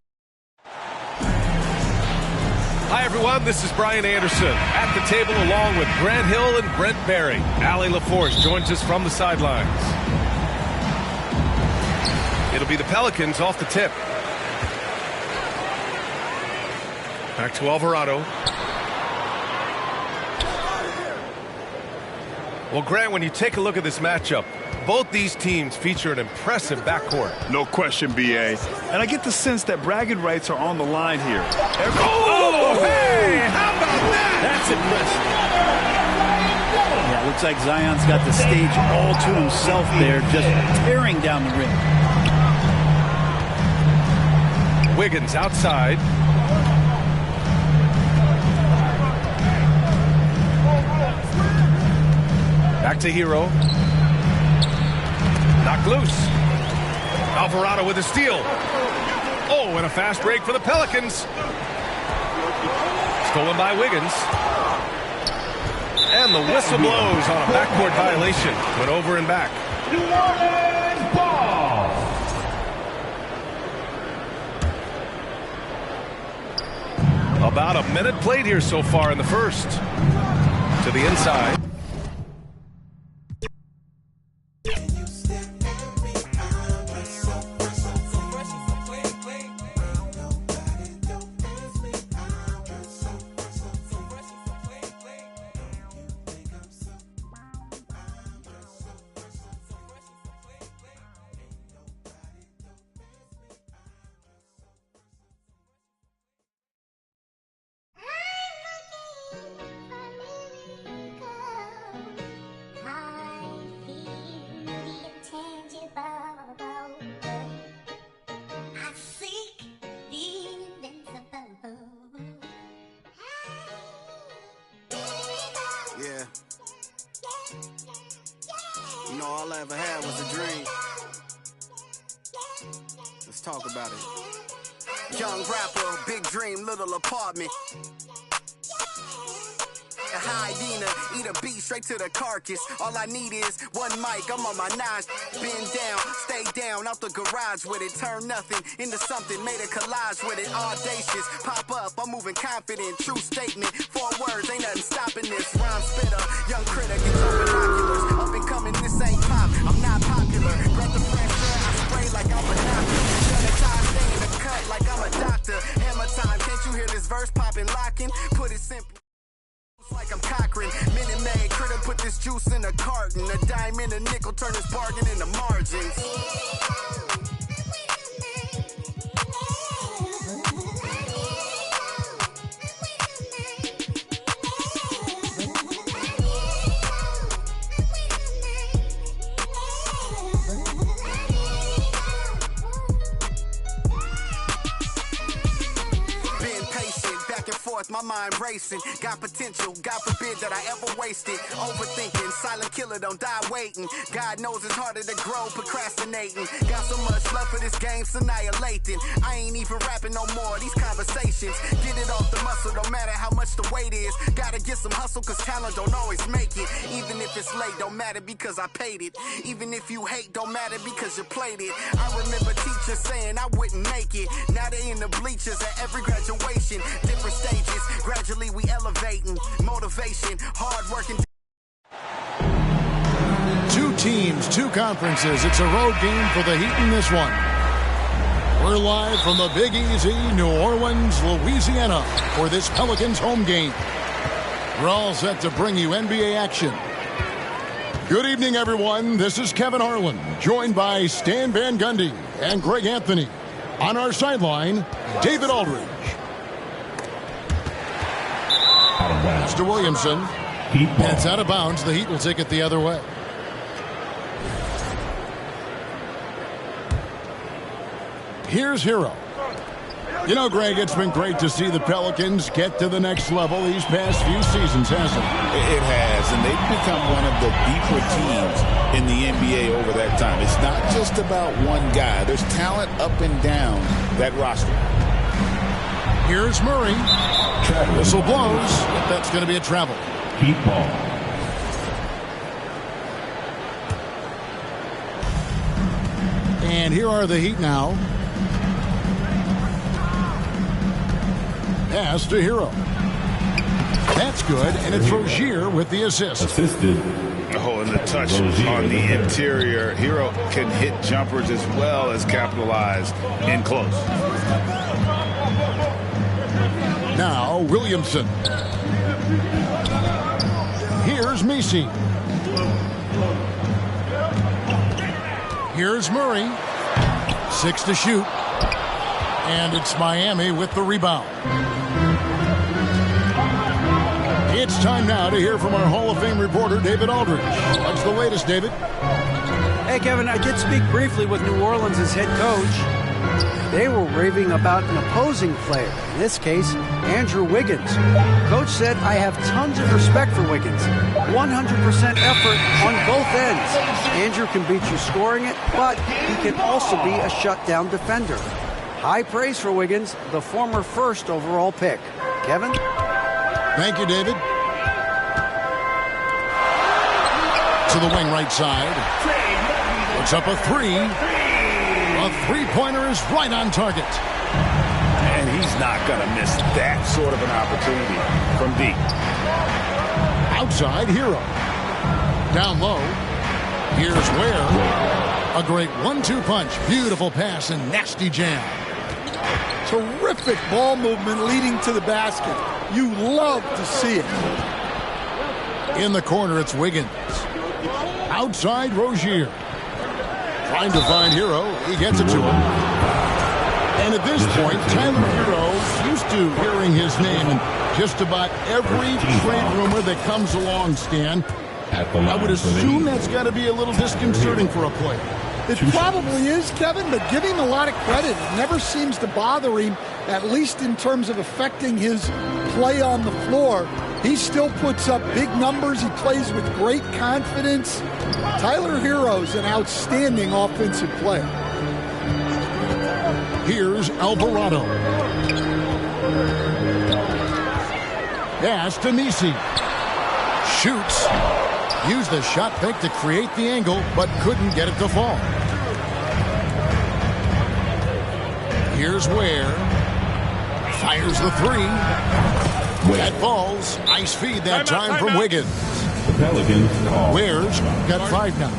Speaker 9: Hi, everyone. This is Brian Anderson at the table along with Grant Hill and Brent Barry. Allie LaForce joins us from the sidelines. It'll be the Pelicans off the tip. Back to Alvarado. Well, Grant, when you take a look at this matchup, both these teams feature an impressive backcourt.
Speaker 11: No question, B.A. And I get the sense that bragging rights are on the line here.
Speaker 9: Hey, how about that?
Speaker 24: That's impressive. Yeah, looks like Zion's got the stage all to himself there, just tearing down the rim.
Speaker 9: Wiggins outside. Back to Hero. Knocked loose. Alvarado with a steal. Oh, and a fast break for the Pelicans. Stolen by Wiggins. And the whistle blows on a backcourt violation. Went over and back.
Speaker 6: New Orleans ball.
Speaker 9: About a minute played here so far in the first. To the inside.
Speaker 20: Yeah. You know, all I ever had was a dream. Let's talk about it. Young rapper, big dream, little apartment. A hyena, eat a beat straight to the carcass. All I need is one mic, I'm on my nines. Bend down, stay down, out the garage with it. Turn nothing into something, made a collage with it. Audacious, pop up, I'm moving confident. True statement, 4 words, ain't nothing stopping this. Rhyme spitter, young critic, get your binoculars. Up and coming, this ain't pop, I'm not popular. Grab the fresh air, I spray like I'm a doctor. Sanitize, stay in the cut like I'm a doctor. Hammer time, can't you hear this verse popping, locking? Put it simply. Like I'm Cochran, Minute Maid, critter put this juice in a carton. A dime and a nickel turn this bargain into margins. My mind racing, got potential, God forbid that I ever waste it. Overthinking, silent killer, don't die waiting. God knows it's harder to grow, procrastinating. Got so much love for this game, it's annihilating. I ain't even rapping no more, these conversations. Get it off the muscle, no matter how much the weight is. Gotta get some hustle, cause talent don't always make it. Even if it's late, don't matter because I paid it. Even if you hate, don't matter because you played it. I remember teachers saying I wouldn't make it. Now they in the bleachers at every graduation. Different stages. Gradually we elevating, motivation, hard working.
Speaker 5: 2 teams, 2 conferences. It's a road game for the Heat in this one. We're live from the Big Easy, New Orleans, Louisiana, for this Pelicans home game. We're all set to bring you NBA action. Good evening, everyone. This is Kevin Harlan, joined by Stan Van Gundy and Greg Anthony. On our sideline, David Aldridge. Mr. Williamson. And it's out of bounds. The Heat will take it the other way. Here's Hero. You know, Greg, it's been great to see the Pelicans get to the next level these past few seasons, hasn't it?
Speaker 13: It has, and they've become one of the deeper teams in the NBA over that time. It's not just about one guy. There's talent up and down that roster.
Speaker 5: Here's Murray. Whistle blows. That's going to be a travel.
Speaker 6: Heat ball.
Speaker 5: And here are the Heat now. Pass to Hero. That's good, and it's Rozier with the assist.
Speaker 6: Assisted.
Speaker 14: Oh, and the touch on the interior. Hero can hit jumpers as well as capitalize in close.
Speaker 5: Now Williamson. Here's Messi. Here's Murray. 6 to shoot. And it's Miami with the rebound. It's time now to hear from our Hall of Fame reporter, David Aldridge. What's the latest, David?
Speaker 24: Hey, Kevin, I did speak briefly with New Orleans' head coach. They were raving about an opposing player, in this case, Andrew Wiggins. Coach said, I have tons of respect for Wiggins. 100% effort on both ends. Andrew can beat you scoring it, but he can also be a shutdown defender. High praise for Wiggins, the former first overall pick. Kevin?
Speaker 5: Thank you, David. To the wing right side. Puts up a 3. A 3-pointer is right on target.
Speaker 14: And he's not going to miss that sort of an opportunity from deep.
Speaker 5: Outside, Hero. Down low. Here's Ware. A great 1-2 punch. Beautiful pass and nasty jam.
Speaker 1: Terrific ball movement leading to the basket. You love to see it.
Speaker 5: In the corner, it's Wiggins. Outside, Rozier. Trying to find Hero. He gets it to him. And at this point, Tyler Hero, used to hearing his name in just about every trade rumor that comes along, Stan. I would assume that's got to be a little disconcerting for a player.
Speaker 1: It probably is, Kevin, but give him a lot of credit. It never seems to bother him, at least in terms of affecting his play on the floor. He still puts up big numbers. He plays with great confidence. Tyler Hero's an outstanding offensive player.
Speaker 5: Here's Alvarado. Pass to Nisi. Shoots. Used the shot fake to create the angle, but couldn't get it to fall. Here's Ware. Fires the three. That falls. Nice feed that time from Wiggins.
Speaker 6: The Pelicans call.
Speaker 5: Ware's got 5 now.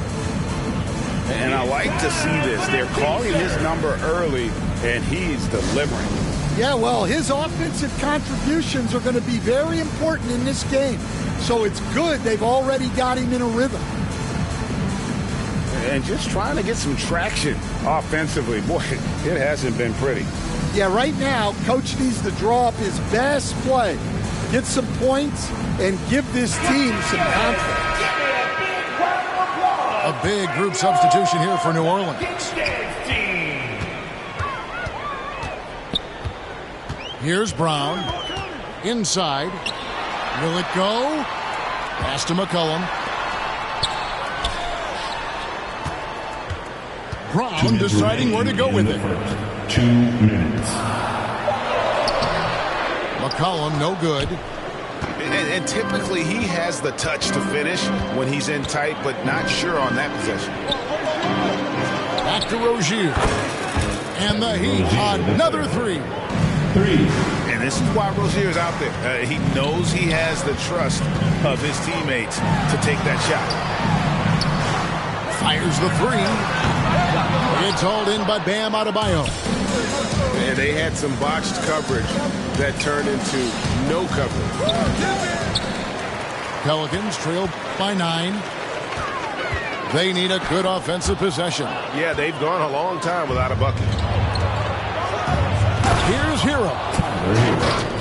Speaker 14: And I like to see this. They're calling his number early, and he's delivering.
Speaker 1: Yeah, well, his offensive contributions are going to be very important in this game. So it's good they've already got him in a rhythm.
Speaker 14: And just trying to get some traction offensively. Boy, it hasn't been pretty.
Speaker 1: Yeah, right now, Coach needs to draw up his best play, get some points, and give this team some confidence.
Speaker 5: A big group substitution here for New Orleans. Here's Brown. Inside. Will it go? Pass to McCollum. Brown deciding where to go with it.
Speaker 6: 2 minutes.
Speaker 5: McCollum, no good.
Speaker 14: And typically he has the touch to finish when he's in tight, but not sure on that possession.
Speaker 5: Back to Rozier. And the Heat, another three.
Speaker 14: And this is why Rozier's out there. He knows he has the trust of his teammates to take that shot.
Speaker 5: Fires the three. It's hauled in by Bam Adebayo.
Speaker 14: And they had some botched coverage that turned into no coverage.
Speaker 5: Pelicans trail by 9. They need a good offensive possession.
Speaker 14: Yeah, they've gone a long time without a bucket.
Speaker 5: Here's Hero.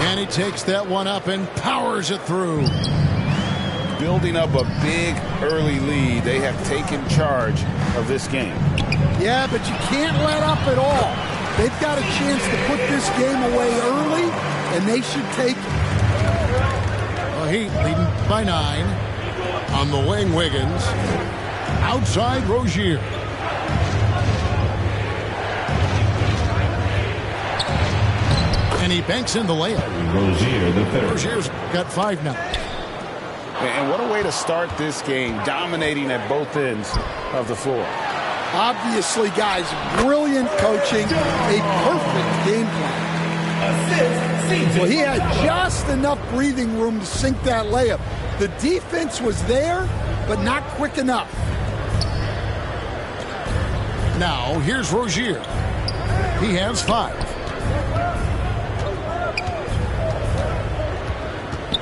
Speaker 5: And he takes that one up and powers it through.
Speaker 14: Building up a big early lead. They have taken charge of this game.
Speaker 1: Yeah, but you can't let up at all. They've got a chance to put this game away early, and they should take it.
Speaker 5: The Heat leading by 9. On the wing, Wiggins. Outside, Rozier. And he banks in the layup.
Speaker 6: Rozier, the third.
Speaker 5: Rozier's got 5 now.
Speaker 14: And what a way to start this game, dominating at both ends of the floor.
Speaker 1: Obviously, guys, brilliant coaching, a perfect game plan. Well, he had just enough breathing room to sink that layup. The defense was there, but not quick enough.
Speaker 5: Now, here's Rozier. He has 5.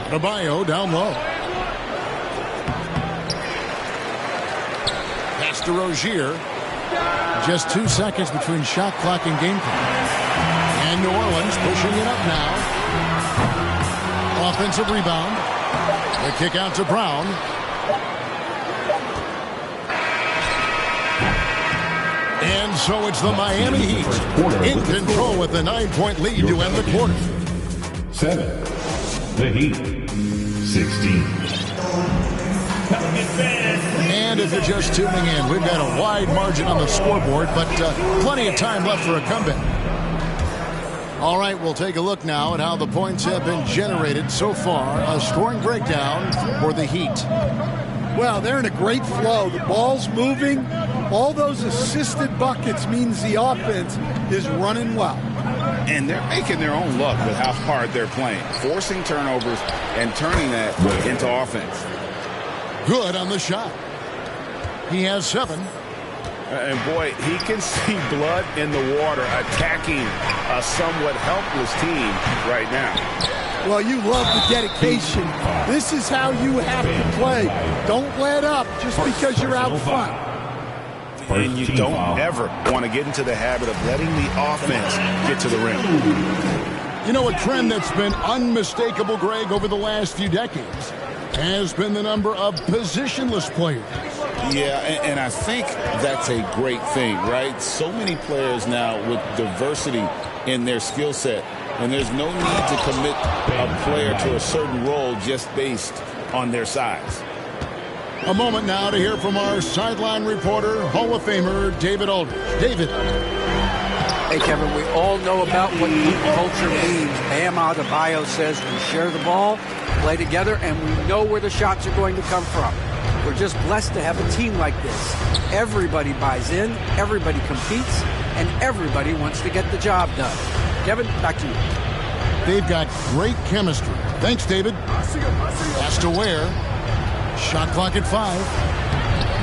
Speaker 5: Adebayo down low. Pass to Rozier. Just 2 seconds between shot clock and game clock. And New Orleans pushing it up now. Offensive rebound. The kick out to Brown. And so it's the Miami Heat in control with the 9-point lead to end the quarter.
Speaker 6: 7. The Heat. 16.
Speaker 5: And if you're just tuning in, we've got a wide margin on the scoreboard, but plenty of time left for a comeback. All right, we'll take a look now at how the points have been generated so far. A scoring breakdown for the Heat.
Speaker 1: Well, they're in a great flow. The ball's moving. All those assisted buckets means the offense is running well.
Speaker 14: And they're making their own luck with how hard they're playing, forcing turnovers and turning that into offense.
Speaker 5: Good on the shot. He has 7.
Speaker 14: And boy, he can see blood in the water attacking a somewhat helpless team right now.
Speaker 1: Well, you love the dedication. This is how you have to play. Don't let up just because you're out front.
Speaker 14: And you don't ever want to get into the habit of letting the offense get to the rim.
Speaker 5: You know, a trend that's been unmistakable, Greg, over the last few decades has been the number of positionless players.
Speaker 13: Yeah, and I think that's a great thing, right? So many players now with diversity in their skill set, and there's no need to commit a player to a certain role just based on their size.
Speaker 5: A moment now to hear from our sideline reporter, Hall of Famer David Aldridge. David.
Speaker 24: Hey, Kevin, we all know about what heat culture means. Bam Adebayo says we share the ball, play together, and we know where the shots are going to come from. We're just blessed to have a team like this. Everybody buys in, everybody competes, and everybody wants to get the job done. Kevin, back to you.
Speaker 5: They've got great chemistry. Thanks, David. Pass to Ware. Shot clock at 5.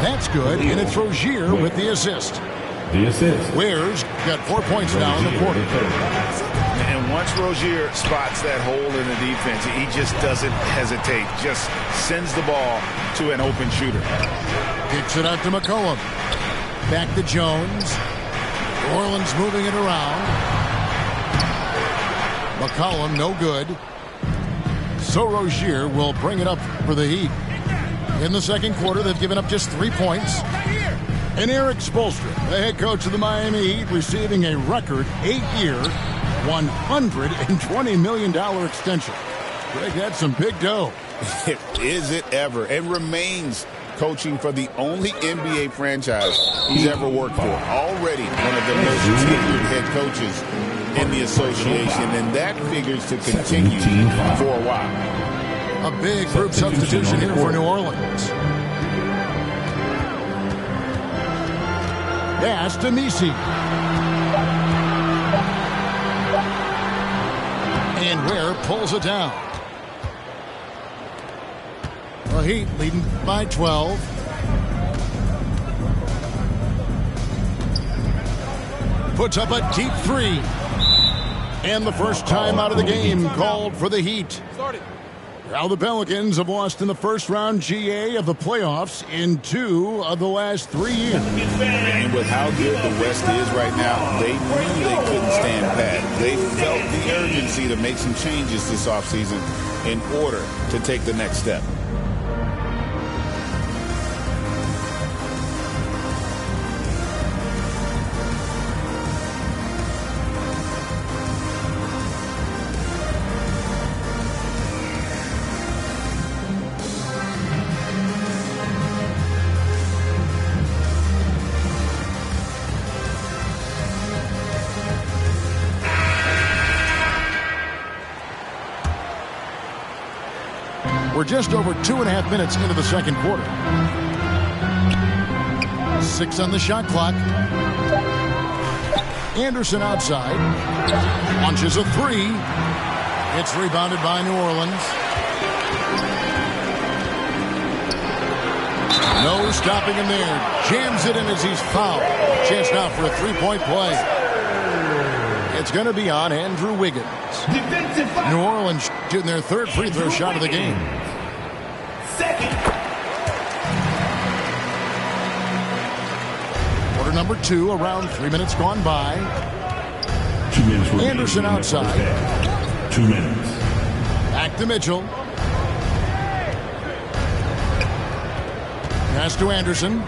Speaker 5: That's good, and it's Rozier with the assist. Ware's got 4 points now in the quarter.
Speaker 14: And once Rozier spots that hole in the defense, he just doesn't hesitate. Just sends the ball to an open shooter.
Speaker 5: Kicks it out to McCollum. Back to Jones. New Orleans moving it around. McCollum, no good. So Rozier will bring it up for the Heat. In the second quarter, they've given up just 3 points. And Eric Spoelstra, the head coach of the Miami Heat, receiving a record 8-year, $120 million extension. Greg, that's some big dough.
Speaker 13: Is it ever? And remains coaching for the only NBA franchise he's ever worked for. Already one of the most tenured head coaches in the association, and that figures to continue for a while.
Speaker 5: A big group substitution here for New Orleans. Pass to Messi. And Ware pulls it down. The Heat leading by 12. Puts up a deep 3. And the first time out of the game called for the Heat. Now the Pelicans have lost in the first round GA of the playoffs in 2 of the last 3 years.
Speaker 13: And with how good the West is right now, they knew they couldn't stand pat. They felt the urgency to make some changes this offseason in order to take the next step.
Speaker 5: We're just over 2.5 minutes into the second quarter. 6 on the shot clock. Anderson outside. Launches a 3. It's rebounded by New Orleans. No stopping him there. Jams it in as he's fouled. Chance now for a 3-point play. It's going to be on Andrew Wiggins. New Orleans shooting their 3rd free throw shot of the game. Quarter number 2, around 3 minutes gone by.
Speaker 6: 2 minutes remaining.
Speaker 5: Anderson outside.
Speaker 6: 2 minutes.
Speaker 5: Back to Mitchell. Pass to Anderson.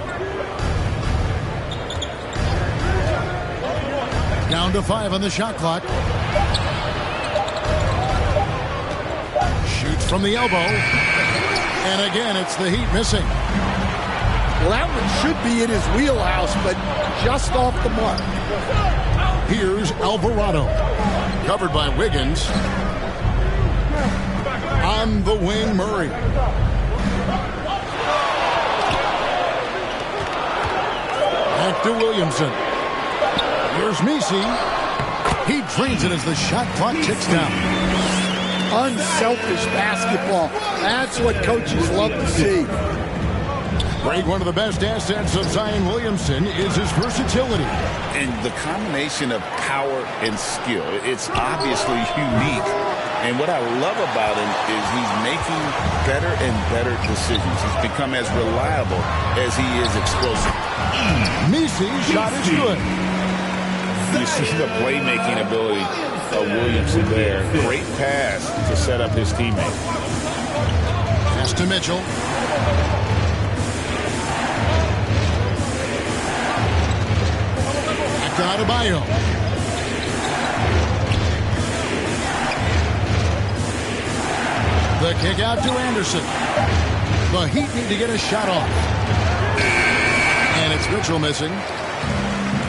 Speaker 5: Down to 5 on the shot clock. Shoots from the elbow. And again, it's the Heat missing.
Speaker 1: Well, that one should be in his wheelhouse, but just off the mark.
Speaker 5: Here's Alvarado. Covered by Wiggins. On the wing, Murray. Back to Williamson. Here's Messi. He drains it as the shot clock ticks down.
Speaker 1: Unselfish basketball. That's what coaches love to see.
Speaker 5: Greg, one of the best assets of Zion Williamson is his versatility.
Speaker 13: And the combination of power and skill, it's obviously unique. And what I love about him is he's making better and better decisions. He's become as reliable as he is explosive.
Speaker 5: Misi's shot is good.
Speaker 14: You see the playmaking ability of Williamson there. Great pass to set up his teammate.
Speaker 5: Pass to Mitchell. Back to Adebayo. The kick out to Anderson. The Heat need to get a shot off. And it's Mitchell missing.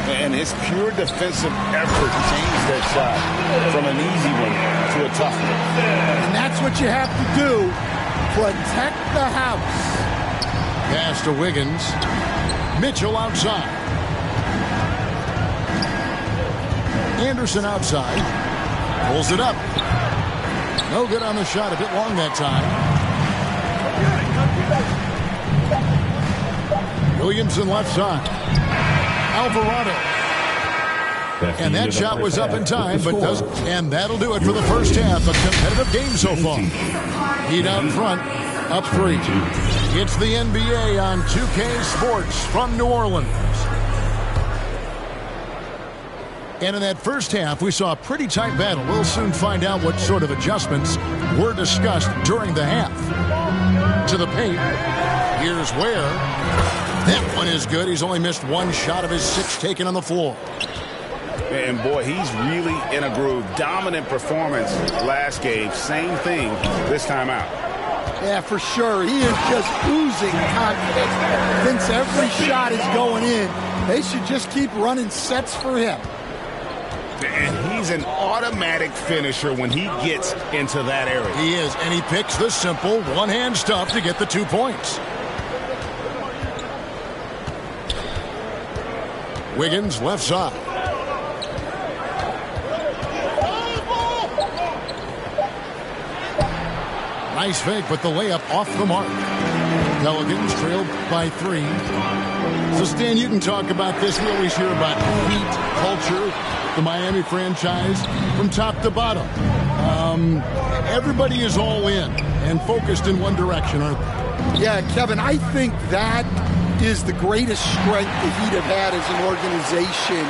Speaker 14: And his pure defensive effort changed that shot from an easy one to a tough one.
Speaker 1: And that's what you have to do. Protect the house.
Speaker 5: Pass to Wiggins. Mitchell outside. Anderson outside. Pulls it up. No good on the shot. A bit long that time. Williamson left side. Alvarado. And that shot was up in time, but doesn't. And that'll do it for the first half. A competitive game so far. Heat out front, up 3. It's the NBA on 2K Sports from New Orleans. And in that first half, we saw a pretty tight battle. We'll soon find out what sort of adjustments were discussed during the half. To the paint. Here's Ware. That one is good. He's only missed 1 shot of his 6 taken on the floor.
Speaker 14: And boy, he's really in a groove. Dominant performance last game. Same thing this time out.
Speaker 1: Yeah, for sure. He is just oozing confidence. Thinks every shot is going in. They should just keep running sets for him.
Speaker 14: And he's an automatic finisher when he gets into that area.
Speaker 5: He is, and he picks the simple one-hand stuff to get the 2 points. Wiggins left side. Nice fake, but the layup off the mark. Pelicans trailed by 3. So, Stan, you can talk about this. We always hear about Heat culture, the Miami franchise, from top to bottom. Everybody is all in and focused in one direction, aren't they?
Speaker 1: Yeah, Kevin, I think that is the greatest strength the Heat have had as an organization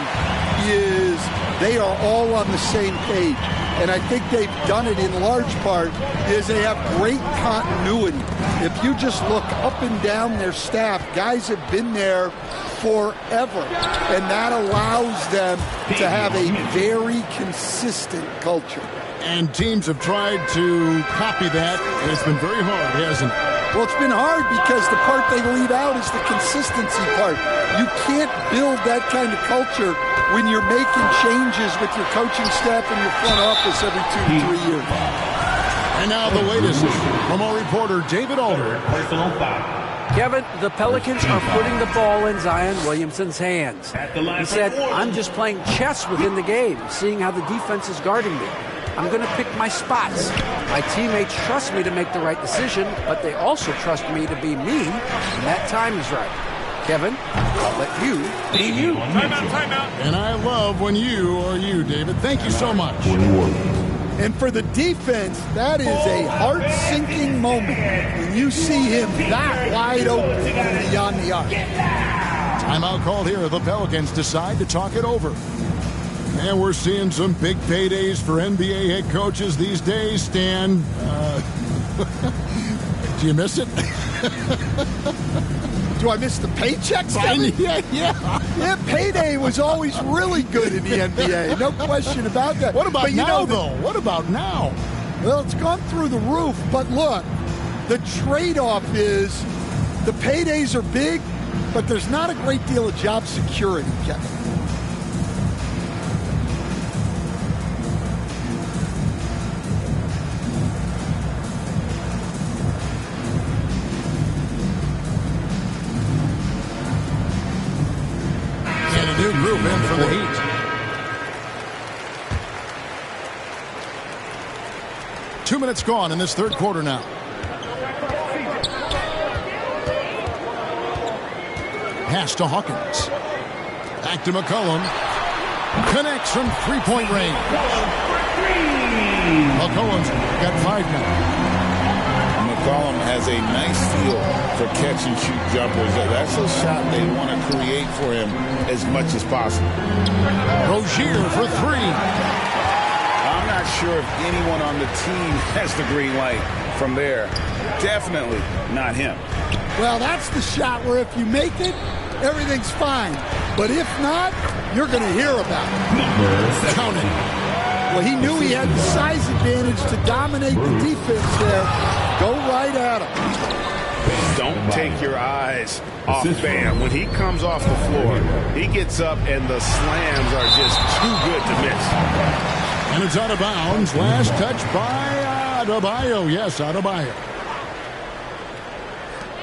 Speaker 1: is they are all on the same page. And I think they've done it in large part is they have great continuity. If you just look up and down their staff, guys have been there forever. And that allows them to have a very consistent culture.
Speaker 5: And teams have tried to copy that, and it's been very hard, hasn't it?
Speaker 1: Well, it's been hard because the part they leave out is the consistency part. You can't build that kind of culture when you're making changes with your coaching staff and your front office every 2 to 3 years.
Speaker 5: And now the latest from our reporter, David Alder.
Speaker 24: Kevin, the Pelicans are putting the ball in Zion Williamson's hands. He said, I'm just playing chess within the game, seeing how the defense is guarding me. I'm going to pick my spots. My teammates trust me to make the right decision, but they also trust me to be me when that time is right. Kevin, I'll let you be you.
Speaker 5: Timeout. And I love when you are you, David. Thank you so much.
Speaker 1: And for the defense, that is a heart-sinking moment when you see him that wide open beyond the arc.
Speaker 5: Timeout called here. The Pelicans decide to talk it over. And we're seeing some big paydays for NBA head coaches these days, Stan. Do you miss it?
Speaker 1: Do I miss the paychecks, Kevin? Yeah, payday was always really good in the NBA. No question about that.
Speaker 5: What about now, though? What about now?
Speaker 1: Well, it's gone through the roof. But look, the trade-off is the paydays are big, but there's not a great deal of job security, Kevin.
Speaker 5: New group in for the Heat. 2 minutes gone in this third quarter now. Pass to Hawkins. Back to McCollum. Connects from three-point range. McCollum's got 5 now.
Speaker 13: McCollum has a nice feel for catch-and-shoot jumpers. That's a shot they want to create for him as much as possible.
Speaker 5: Rozier for 3.
Speaker 13: I'm not sure if anyone on the team has the green light from there. Definitely not him.
Speaker 1: Well, that's the shot where if you make it, everything's fine. But if not, you're going to hear about it.
Speaker 5: Count it.
Speaker 1: Well, he knew he had the size advantage to dominate the defense there. Go right at him.
Speaker 14: Don't take your eyes off Bam. When he comes off the floor, he gets up and the slams are just too good to miss.
Speaker 5: And it's out of bounds. Last touch by Adebayo. Yes, Adebayo.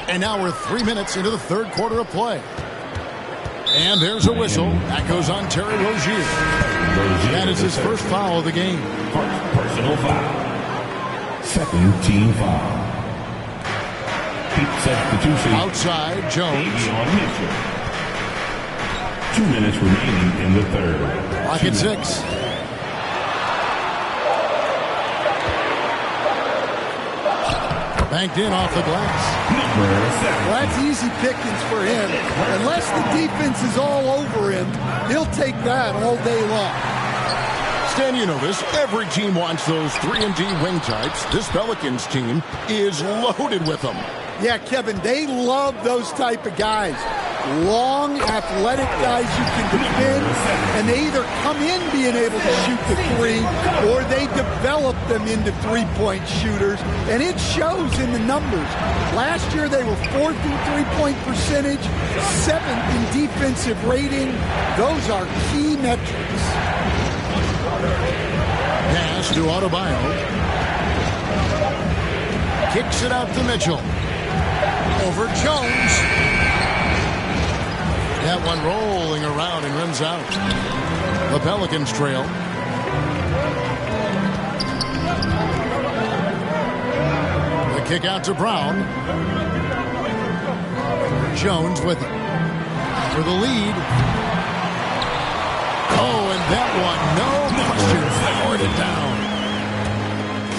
Speaker 5: And now we're 3 minutes into the third quarter of play. And there's a whistle. That goes on Terry Rozier. That is his first foul of the game.
Speaker 6: Personal foul. Second team foul. Substitution.
Speaker 5: Outside, Jones.
Speaker 6: 2 minutes remaining in the third.
Speaker 5: Clock at 6. Banked in off the glass.
Speaker 1: Well, that's easy pickings for him. Unless the defense is all over him, he'll take that all day long.
Speaker 5: Stan, you know this. Every team wants those 3-and-D wing types. This Pelicans team is loaded with them.
Speaker 1: Yeah, Kevin, they love those type of guys. Long, athletic guys you can defend, and they either come in being able to shoot the three, or they develop them into three-point shooters, and it shows in the numbers. Last year, they were 4th in three-point percentage, 7th in defensive rating. Those are key metrics.
Speaker 5: Pass to Adebayo. Kicks it out to Mitchell. Over Jones. That one rolling around and rims out. The Pelicans trail. The kick out to Brown. Jones with it. For the lead. Oh, and that one, no question, forward it down.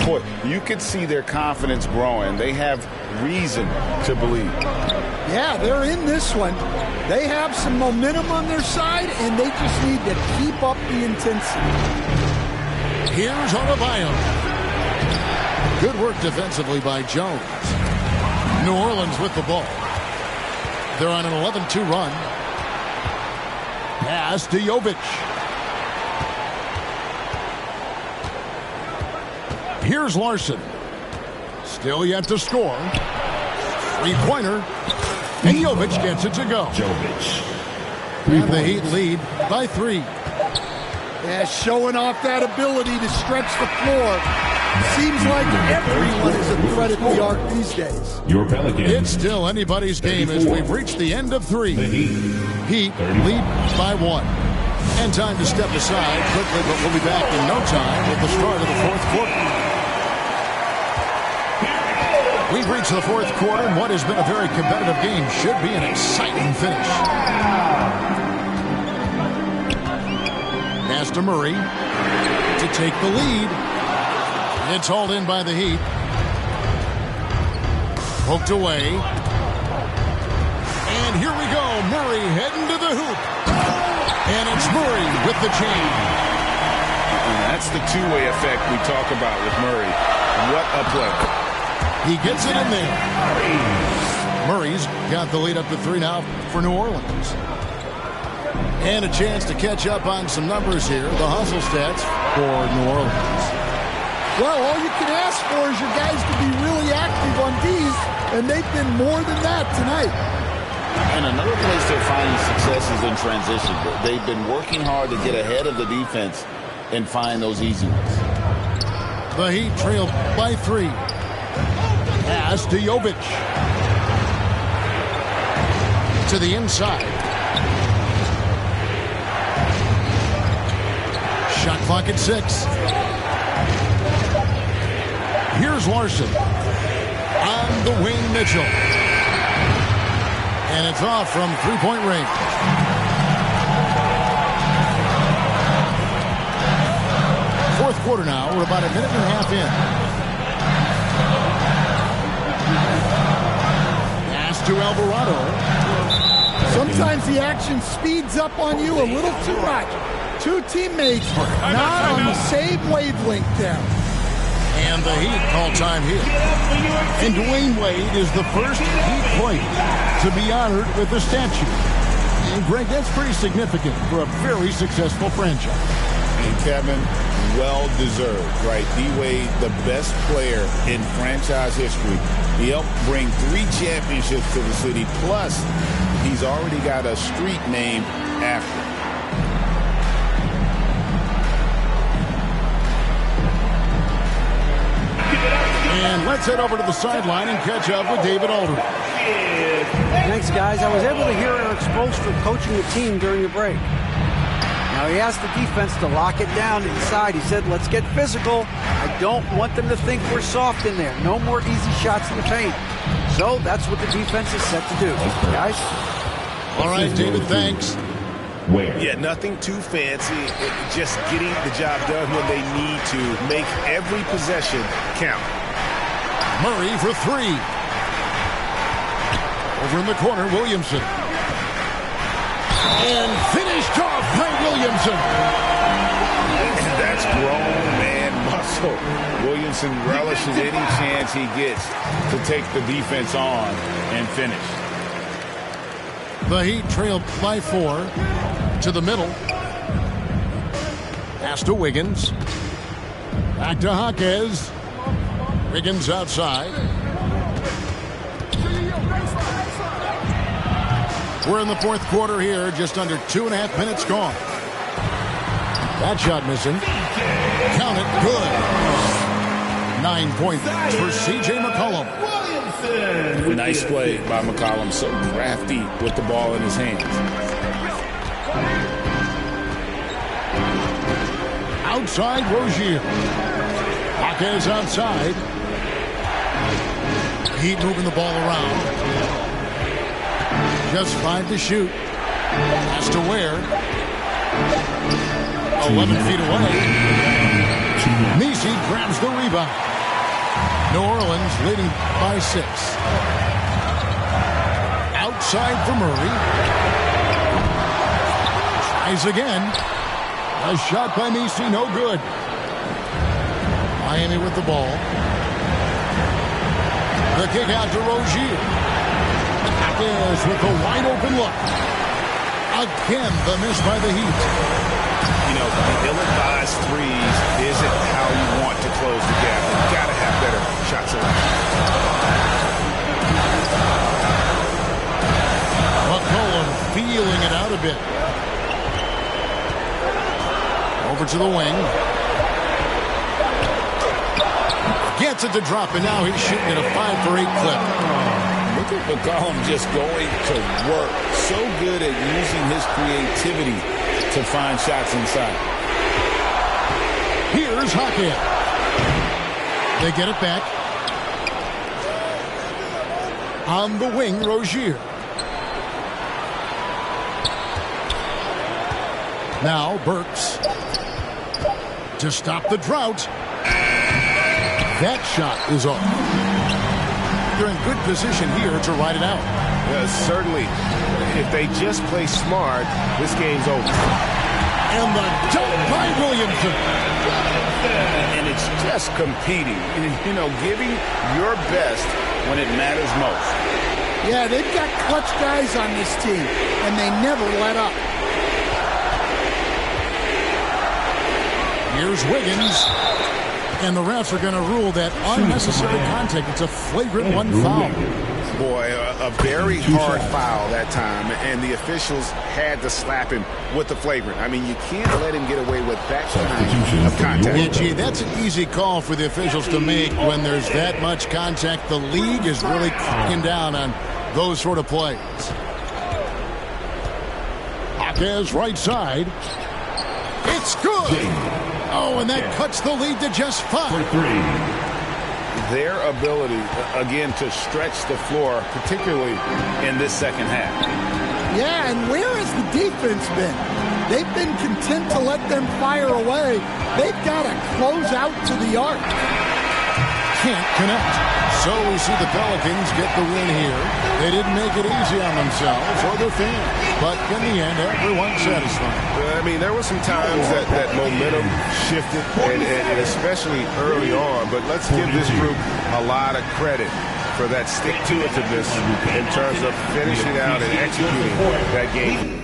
Speaker 13: Boy, you could see their confidence growing. They have reason to believe.
Speaker 1: Yeah, they're in this one. They have some momentum on their side, and they just need to keep up the intensity.
Speaker 5: Here's Adebayo. Good work defensively by Jones. New Orleans with the ball. They're on an 11-2 run. Pass to Jovic. Here's Larson. Still yet to score. Three-pointer. And Jovic gets it to go. And the Heat lead by 3.
Speaker 1: Yeah, showing off that ability to stretch the floor. Seems like everyone is a threat at the arc these days.
Speaker 6: Your Pelicans.
Speaker 5: It's still anybody's game as we've reached the end of 3. Heat lead by 1. And time to step aside quickly, but we'll be back in no time with the start of the fourth quarter. We've reached the fourth quarter, and what has been a very competitive game should be an exciting finish. Pass to Murray to take the lead. It's hauled in by the Heat. Poked away. And here we go. Murray heading to the hoop. And it's Murray with the chain.
Speaker 14: And that's the two-way effect we talk about with Murray. What a play.
Speaker 5: He gets it in there. Murray's got the lead up to 3 now for New Orleans. And a chance to catch up on some numbers here. The hustle stats for New Orleans.
Speaker 1: Well, all you can ask for is your guys to be really active on D, and they've been more than that tonight.
Speaker 13: And another place they're finding success is in transition. They've been working hard to get ahead of the defense and find those easy ones.
Speaker 5: The Heat trail by 3. Pass to Jovic. To the inside. Shot clock at 6. Here's Larson. On the wing, Mitchell. And it's off from three-point range. Fourth quarter now. We're about a minute and a half in. Pass to Alvarado.
Speaker 1: Sometimes the action speeds up on you a little too much. Two teammates not on the same wavelength there.
Speaker 5: And the Heat call time here. And Dwayne Wade is the first Heat player to be honored with a statue. And Greg, that's pretty significant for a very successful franchise.
Speaker 13: And Kevin, well deserved, right? D-Wade, the best player in franchise history. He helped bring 3 championships to the city. Plus, he's already got a street named after him.
Speaker 5: And let's head over to the sideline and catch up with David Aldridge.
Speaker 24: Thanks, guys. I was able to hear Eric Spoelstra coaching the team during the break. Now, he asked the defense to lock it down inside. He said, let's get physical. I don't want them to think we're soft in there. No more easy shots in the paint. So that's what the defense is set to do. Guys?
Speaker 5: All right, David, thanks.
Speaker 14: Yeah, nothing too fancy. Just getting the job done when they need to. Make every possession count.
Speaker 5: Murray for 3. Over in the corner, Williamson. And finished off by Williamson.
Speaker 13: That's grown man muscle. Williamson relishes any chance he gets to take the defense on and finish.
Speaker 5: The Heat trail by 4 to the middle. Pass to Wiggins. Back to Jaquez. Wiggins outside. We're in the fourth quarter here. Just under 2.5 minutes gone. That shot missing. Count it. Good. 9 points for C.J. McCollum.
Speaker 13: Nice play by McCollum. So crafty with the ball in his hands.
Speaker 5: Outside, Rozier. Jaquez outside. Heat moving the ball around. Just 5 to shoot. Has to wear. 11 feet away. Messi grabs the rebound. New Orleans leading by 6. Outside for Murray. Tries again. A shot by Messi, no good. Miami with the ball. The kick out to Rozier. Jaquez with a wide open look. Again, the miss by the Heat.
Speaker 14: You know, the ill-advised threes isn't how you want to close the gap. You've got to have better shot selection.
Speaker 5: McCollum feeling it out a bit. Over to the wing. Gets it to drop, and now he's shooting at a 5 for 8 clip.
Speaker 13: Look at McCollum just going to work. So good at using his creativity to find shots inside.
Speaker 5: Here's Jaquez. They get it back. On the wing, Rozier. Now Burks. To stop the drought. That shot is off. They're in good position here to ride it out.
Speaker 14: Certainly. If they just play smart, this game's over.
Speaker 5: And the dunk by Williamson.
Speaker 13: And it's just competing. You know, giving your best when it matters most.
Speaker 1: Yeah, they've got clutch guys on this team, and they never let up.
Speaker 5: Here's Wiggins. And the refs are going to rule that unnecessary contact. It's a flagrant 1 foul.
Speaker 14: Boy, a very hard foul that time, and the officials had to slap him with the flagrant. I mean, you can't let him get away with that kind of contact.
Speaker 5: Yeah, gee, that's an easy call for the officials to make when there's that much contact. The league is really cracking down on those sort of plays. Jaquez right side. It's good. Oh, and that cuts the lead to just 5.
Speaker 14: their ability, again, to stretch the floor, particularly in this second half.
Speaker 1: Yeah, and where has the defense been? They've been content to let them fire away. They've got to close out to the arc.
Speaker 5: Can't connect. So we see the Pelicans get the win here. They didn't make it easy on themselves or their fans, but in the end, everyone's satisfied.
Speaker 9: I mean, there were some times that momentum shifted, and especially early on, but let's give this group a lot of credit for that stick-to-itiveness in terms of finishing out and executing that game.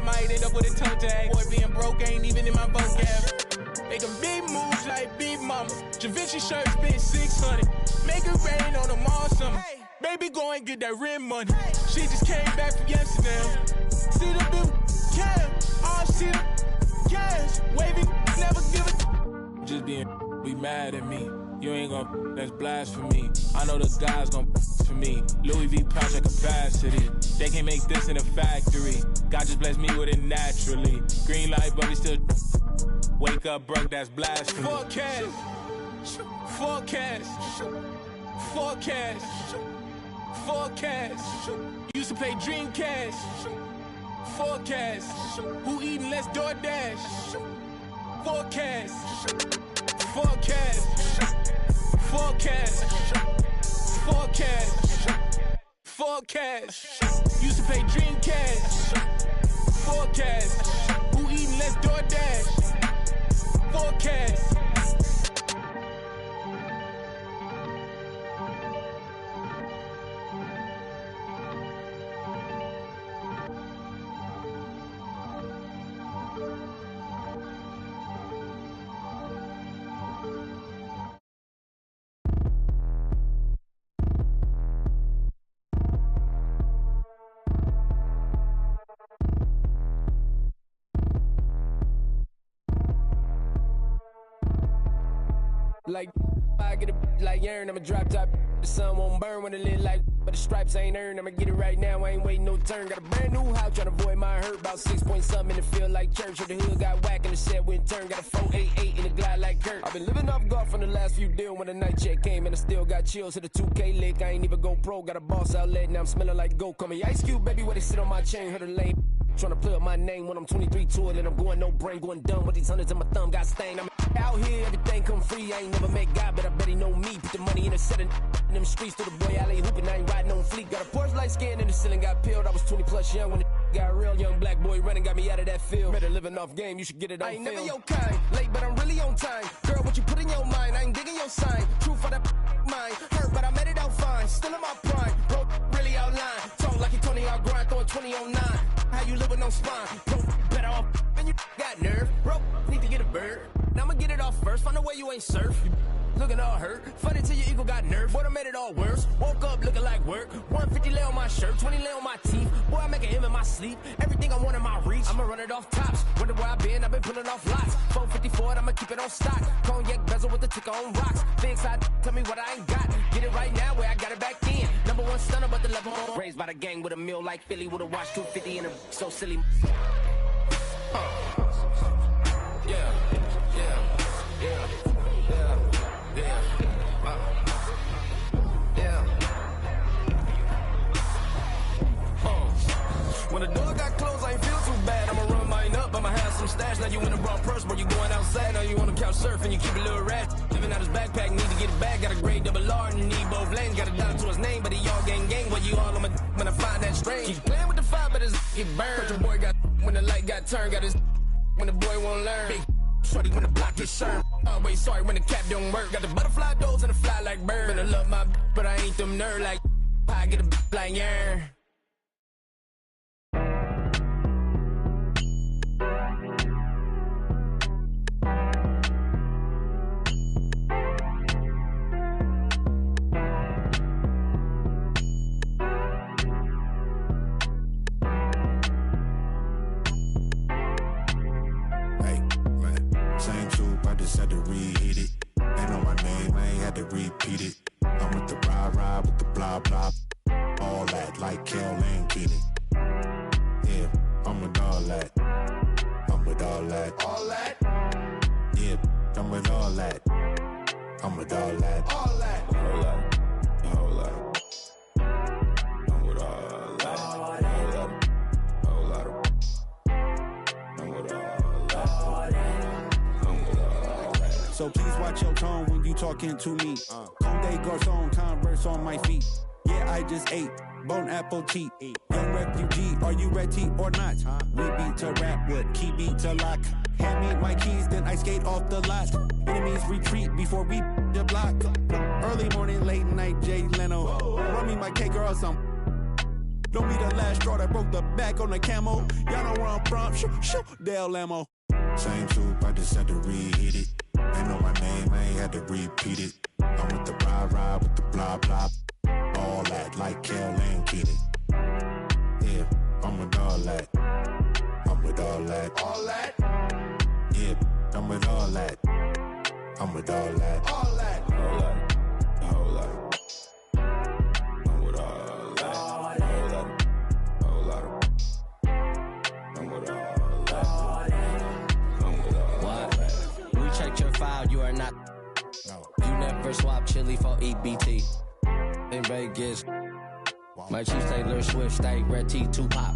Speaker 8: Might end up with a toe tag. Boy, being broke ain't even in my vocab. Making big moves like big mama. Javinci shirt spent 600. Make it rain on them all summer. Baby, go and get that rent money. She just came back from Amsterdam. See the big cash. All see the cash. Waving, never give it. Just be mad at me. You ain't gon' that's blasphemy. I know the guys gon' for me. Louis V pouch at capacity. They can't make this in a factory. God just blessed me with it naturally. Green light, but we still wake up broke, that's blasphemy. Forecast. Forecast. Forecast. Forecast. Used to play Dreamcast. Forecast. Who eating less DoorDash? Forecast. Forecast. Forecast. Forecast. Forecast. Used to play Dreamcast. Forecast. Who eating less DoorDash? Forecast.
Speaker 17: Like, I get a like urn, I'ma drop top. The sun won't burn when it lit like, but the stripes ain't earned. I'ma get it right now, I ain't waiting no turn. Got a brand new house, tryna avoid my hurt. About 6 point something in the field like church. Or the hood got whack and the set went turn. Got a 488 in the glide like Kurt. I've been living off golf from the last few deals. When the night check came and I still got chills to the 2K lick. I ain't even go pro, got a boss outlet, now I'm smelling like gold. Call me Ice Cube, baby, where they sit on my chain, heard a lane. Tryna play up my name when I'm 23 to it, and I'm going no brain, going dumb with these hundreds in my thumb, got stained. I'm out here, everything come free. I ain't never met God, but I bet he know me. Put the money in the setting, in them streets to the boy alley hooping. I ain't riding on fleek. Got a Porsche light scan in the ceiling, got peeled. I was 20 plus young when the got real. Young black boy running, got me out of that field. Better living off game, you should get it on film. I ain't never your kind, late but I'm really on time. Girl, what you put in your mind, I ain't digging your sign. True for that mind, hurt but I made it out fine. Still in my prime, bro, really outline. Talk like you Tony, I'll grind, throwing 20 on 9. How you live with no spine? Bro, better off than you got nerve. Bro, need to get a bird. Now I'ma get it off first. Find a way you ain't surf. You looking all hurt. Funny till your ego got nerve. Boy, I made it all worse. Woke up looking like work. 150 lay on my shirt, 20 lay on my teeth. Boy, I make an M in my sleep. Everything I want in my reach. I'ma run it off tops. Wonder where I been. I've been pulling off lots. 454, I'ma keep it on stock. Cognac bezel with the ticker on rocks. Big side, tell me what I ain't got. Get it right now where I got it back in. Number one stunner, but the level on. Raised by the gang with a meal like Philly with a watch 250 and a so silly. Yeah. When the door got closed, I ain't feel too bad. I'ma run mine up, I'ma have some stash. Now you in a raw purse, bro, you going outside. Now you on the couch surfing, you keep a little rat. Living out his backpack, need to get it back. Got a grade double R and need both lanes. Got a dollar to his name, but he all gang. Well, you all on my when I find that strange. Keep playing with the fire, but his get burned. But your boy got when the light got turned. Got his when the boy won't learn. Big shorty when the block is sharp. Always sorry when the cap don't work. Got the butterfly doors and the fly like bird. But I love my but I ain't them nerd like I get a like yeah.
Speaker 7: just had to re-hit it. Ain't know my name, I ain't had to repeat it. I'm with the ride with the blah blah. All that like Kel and Kenny. Yeah, I'm with all that. I'm with all that. All that? Yeah, I'm with all that. I'm with all that. All that. All that. All that. I'm with all that. All that. All that. I'm with all that. I'm with all that.
Speaker 21: So please watch your tone when you talking to me. Conde Garçon, Converse on my feet. Yeah, I just ate. Bone apple cheat. Young refugee, are you ready or not? We beat to rap with key beat to lock. Hand me my keys, then I skate off the lot. Enemies retreat before we the block. Early morning, late night, Jay Leno. Run me my cake or some. Don't be the last straw that broke the back on the camo. Y'all know where I'm from. Shoo, Dale Lamo.
Speaker 7: Same soup, I just had to re-hit it. Ain't know my name, I ain't had to repeat it. I'm with the ride with the blah blah. All that like Kel and Kenny. Yeah, I'm with all that. I'm with all that. All that? Yeah, I'm with all that. I'm with all that. All that. All that. All that. I'm with all that. All that. All that. I'm with all that. I'm with all that.
Speaker 22: We checked your file, you are not. No. You never swap chili for EBT. In Vegas, my Chiefs Taylor Swift, stay red T2 pop.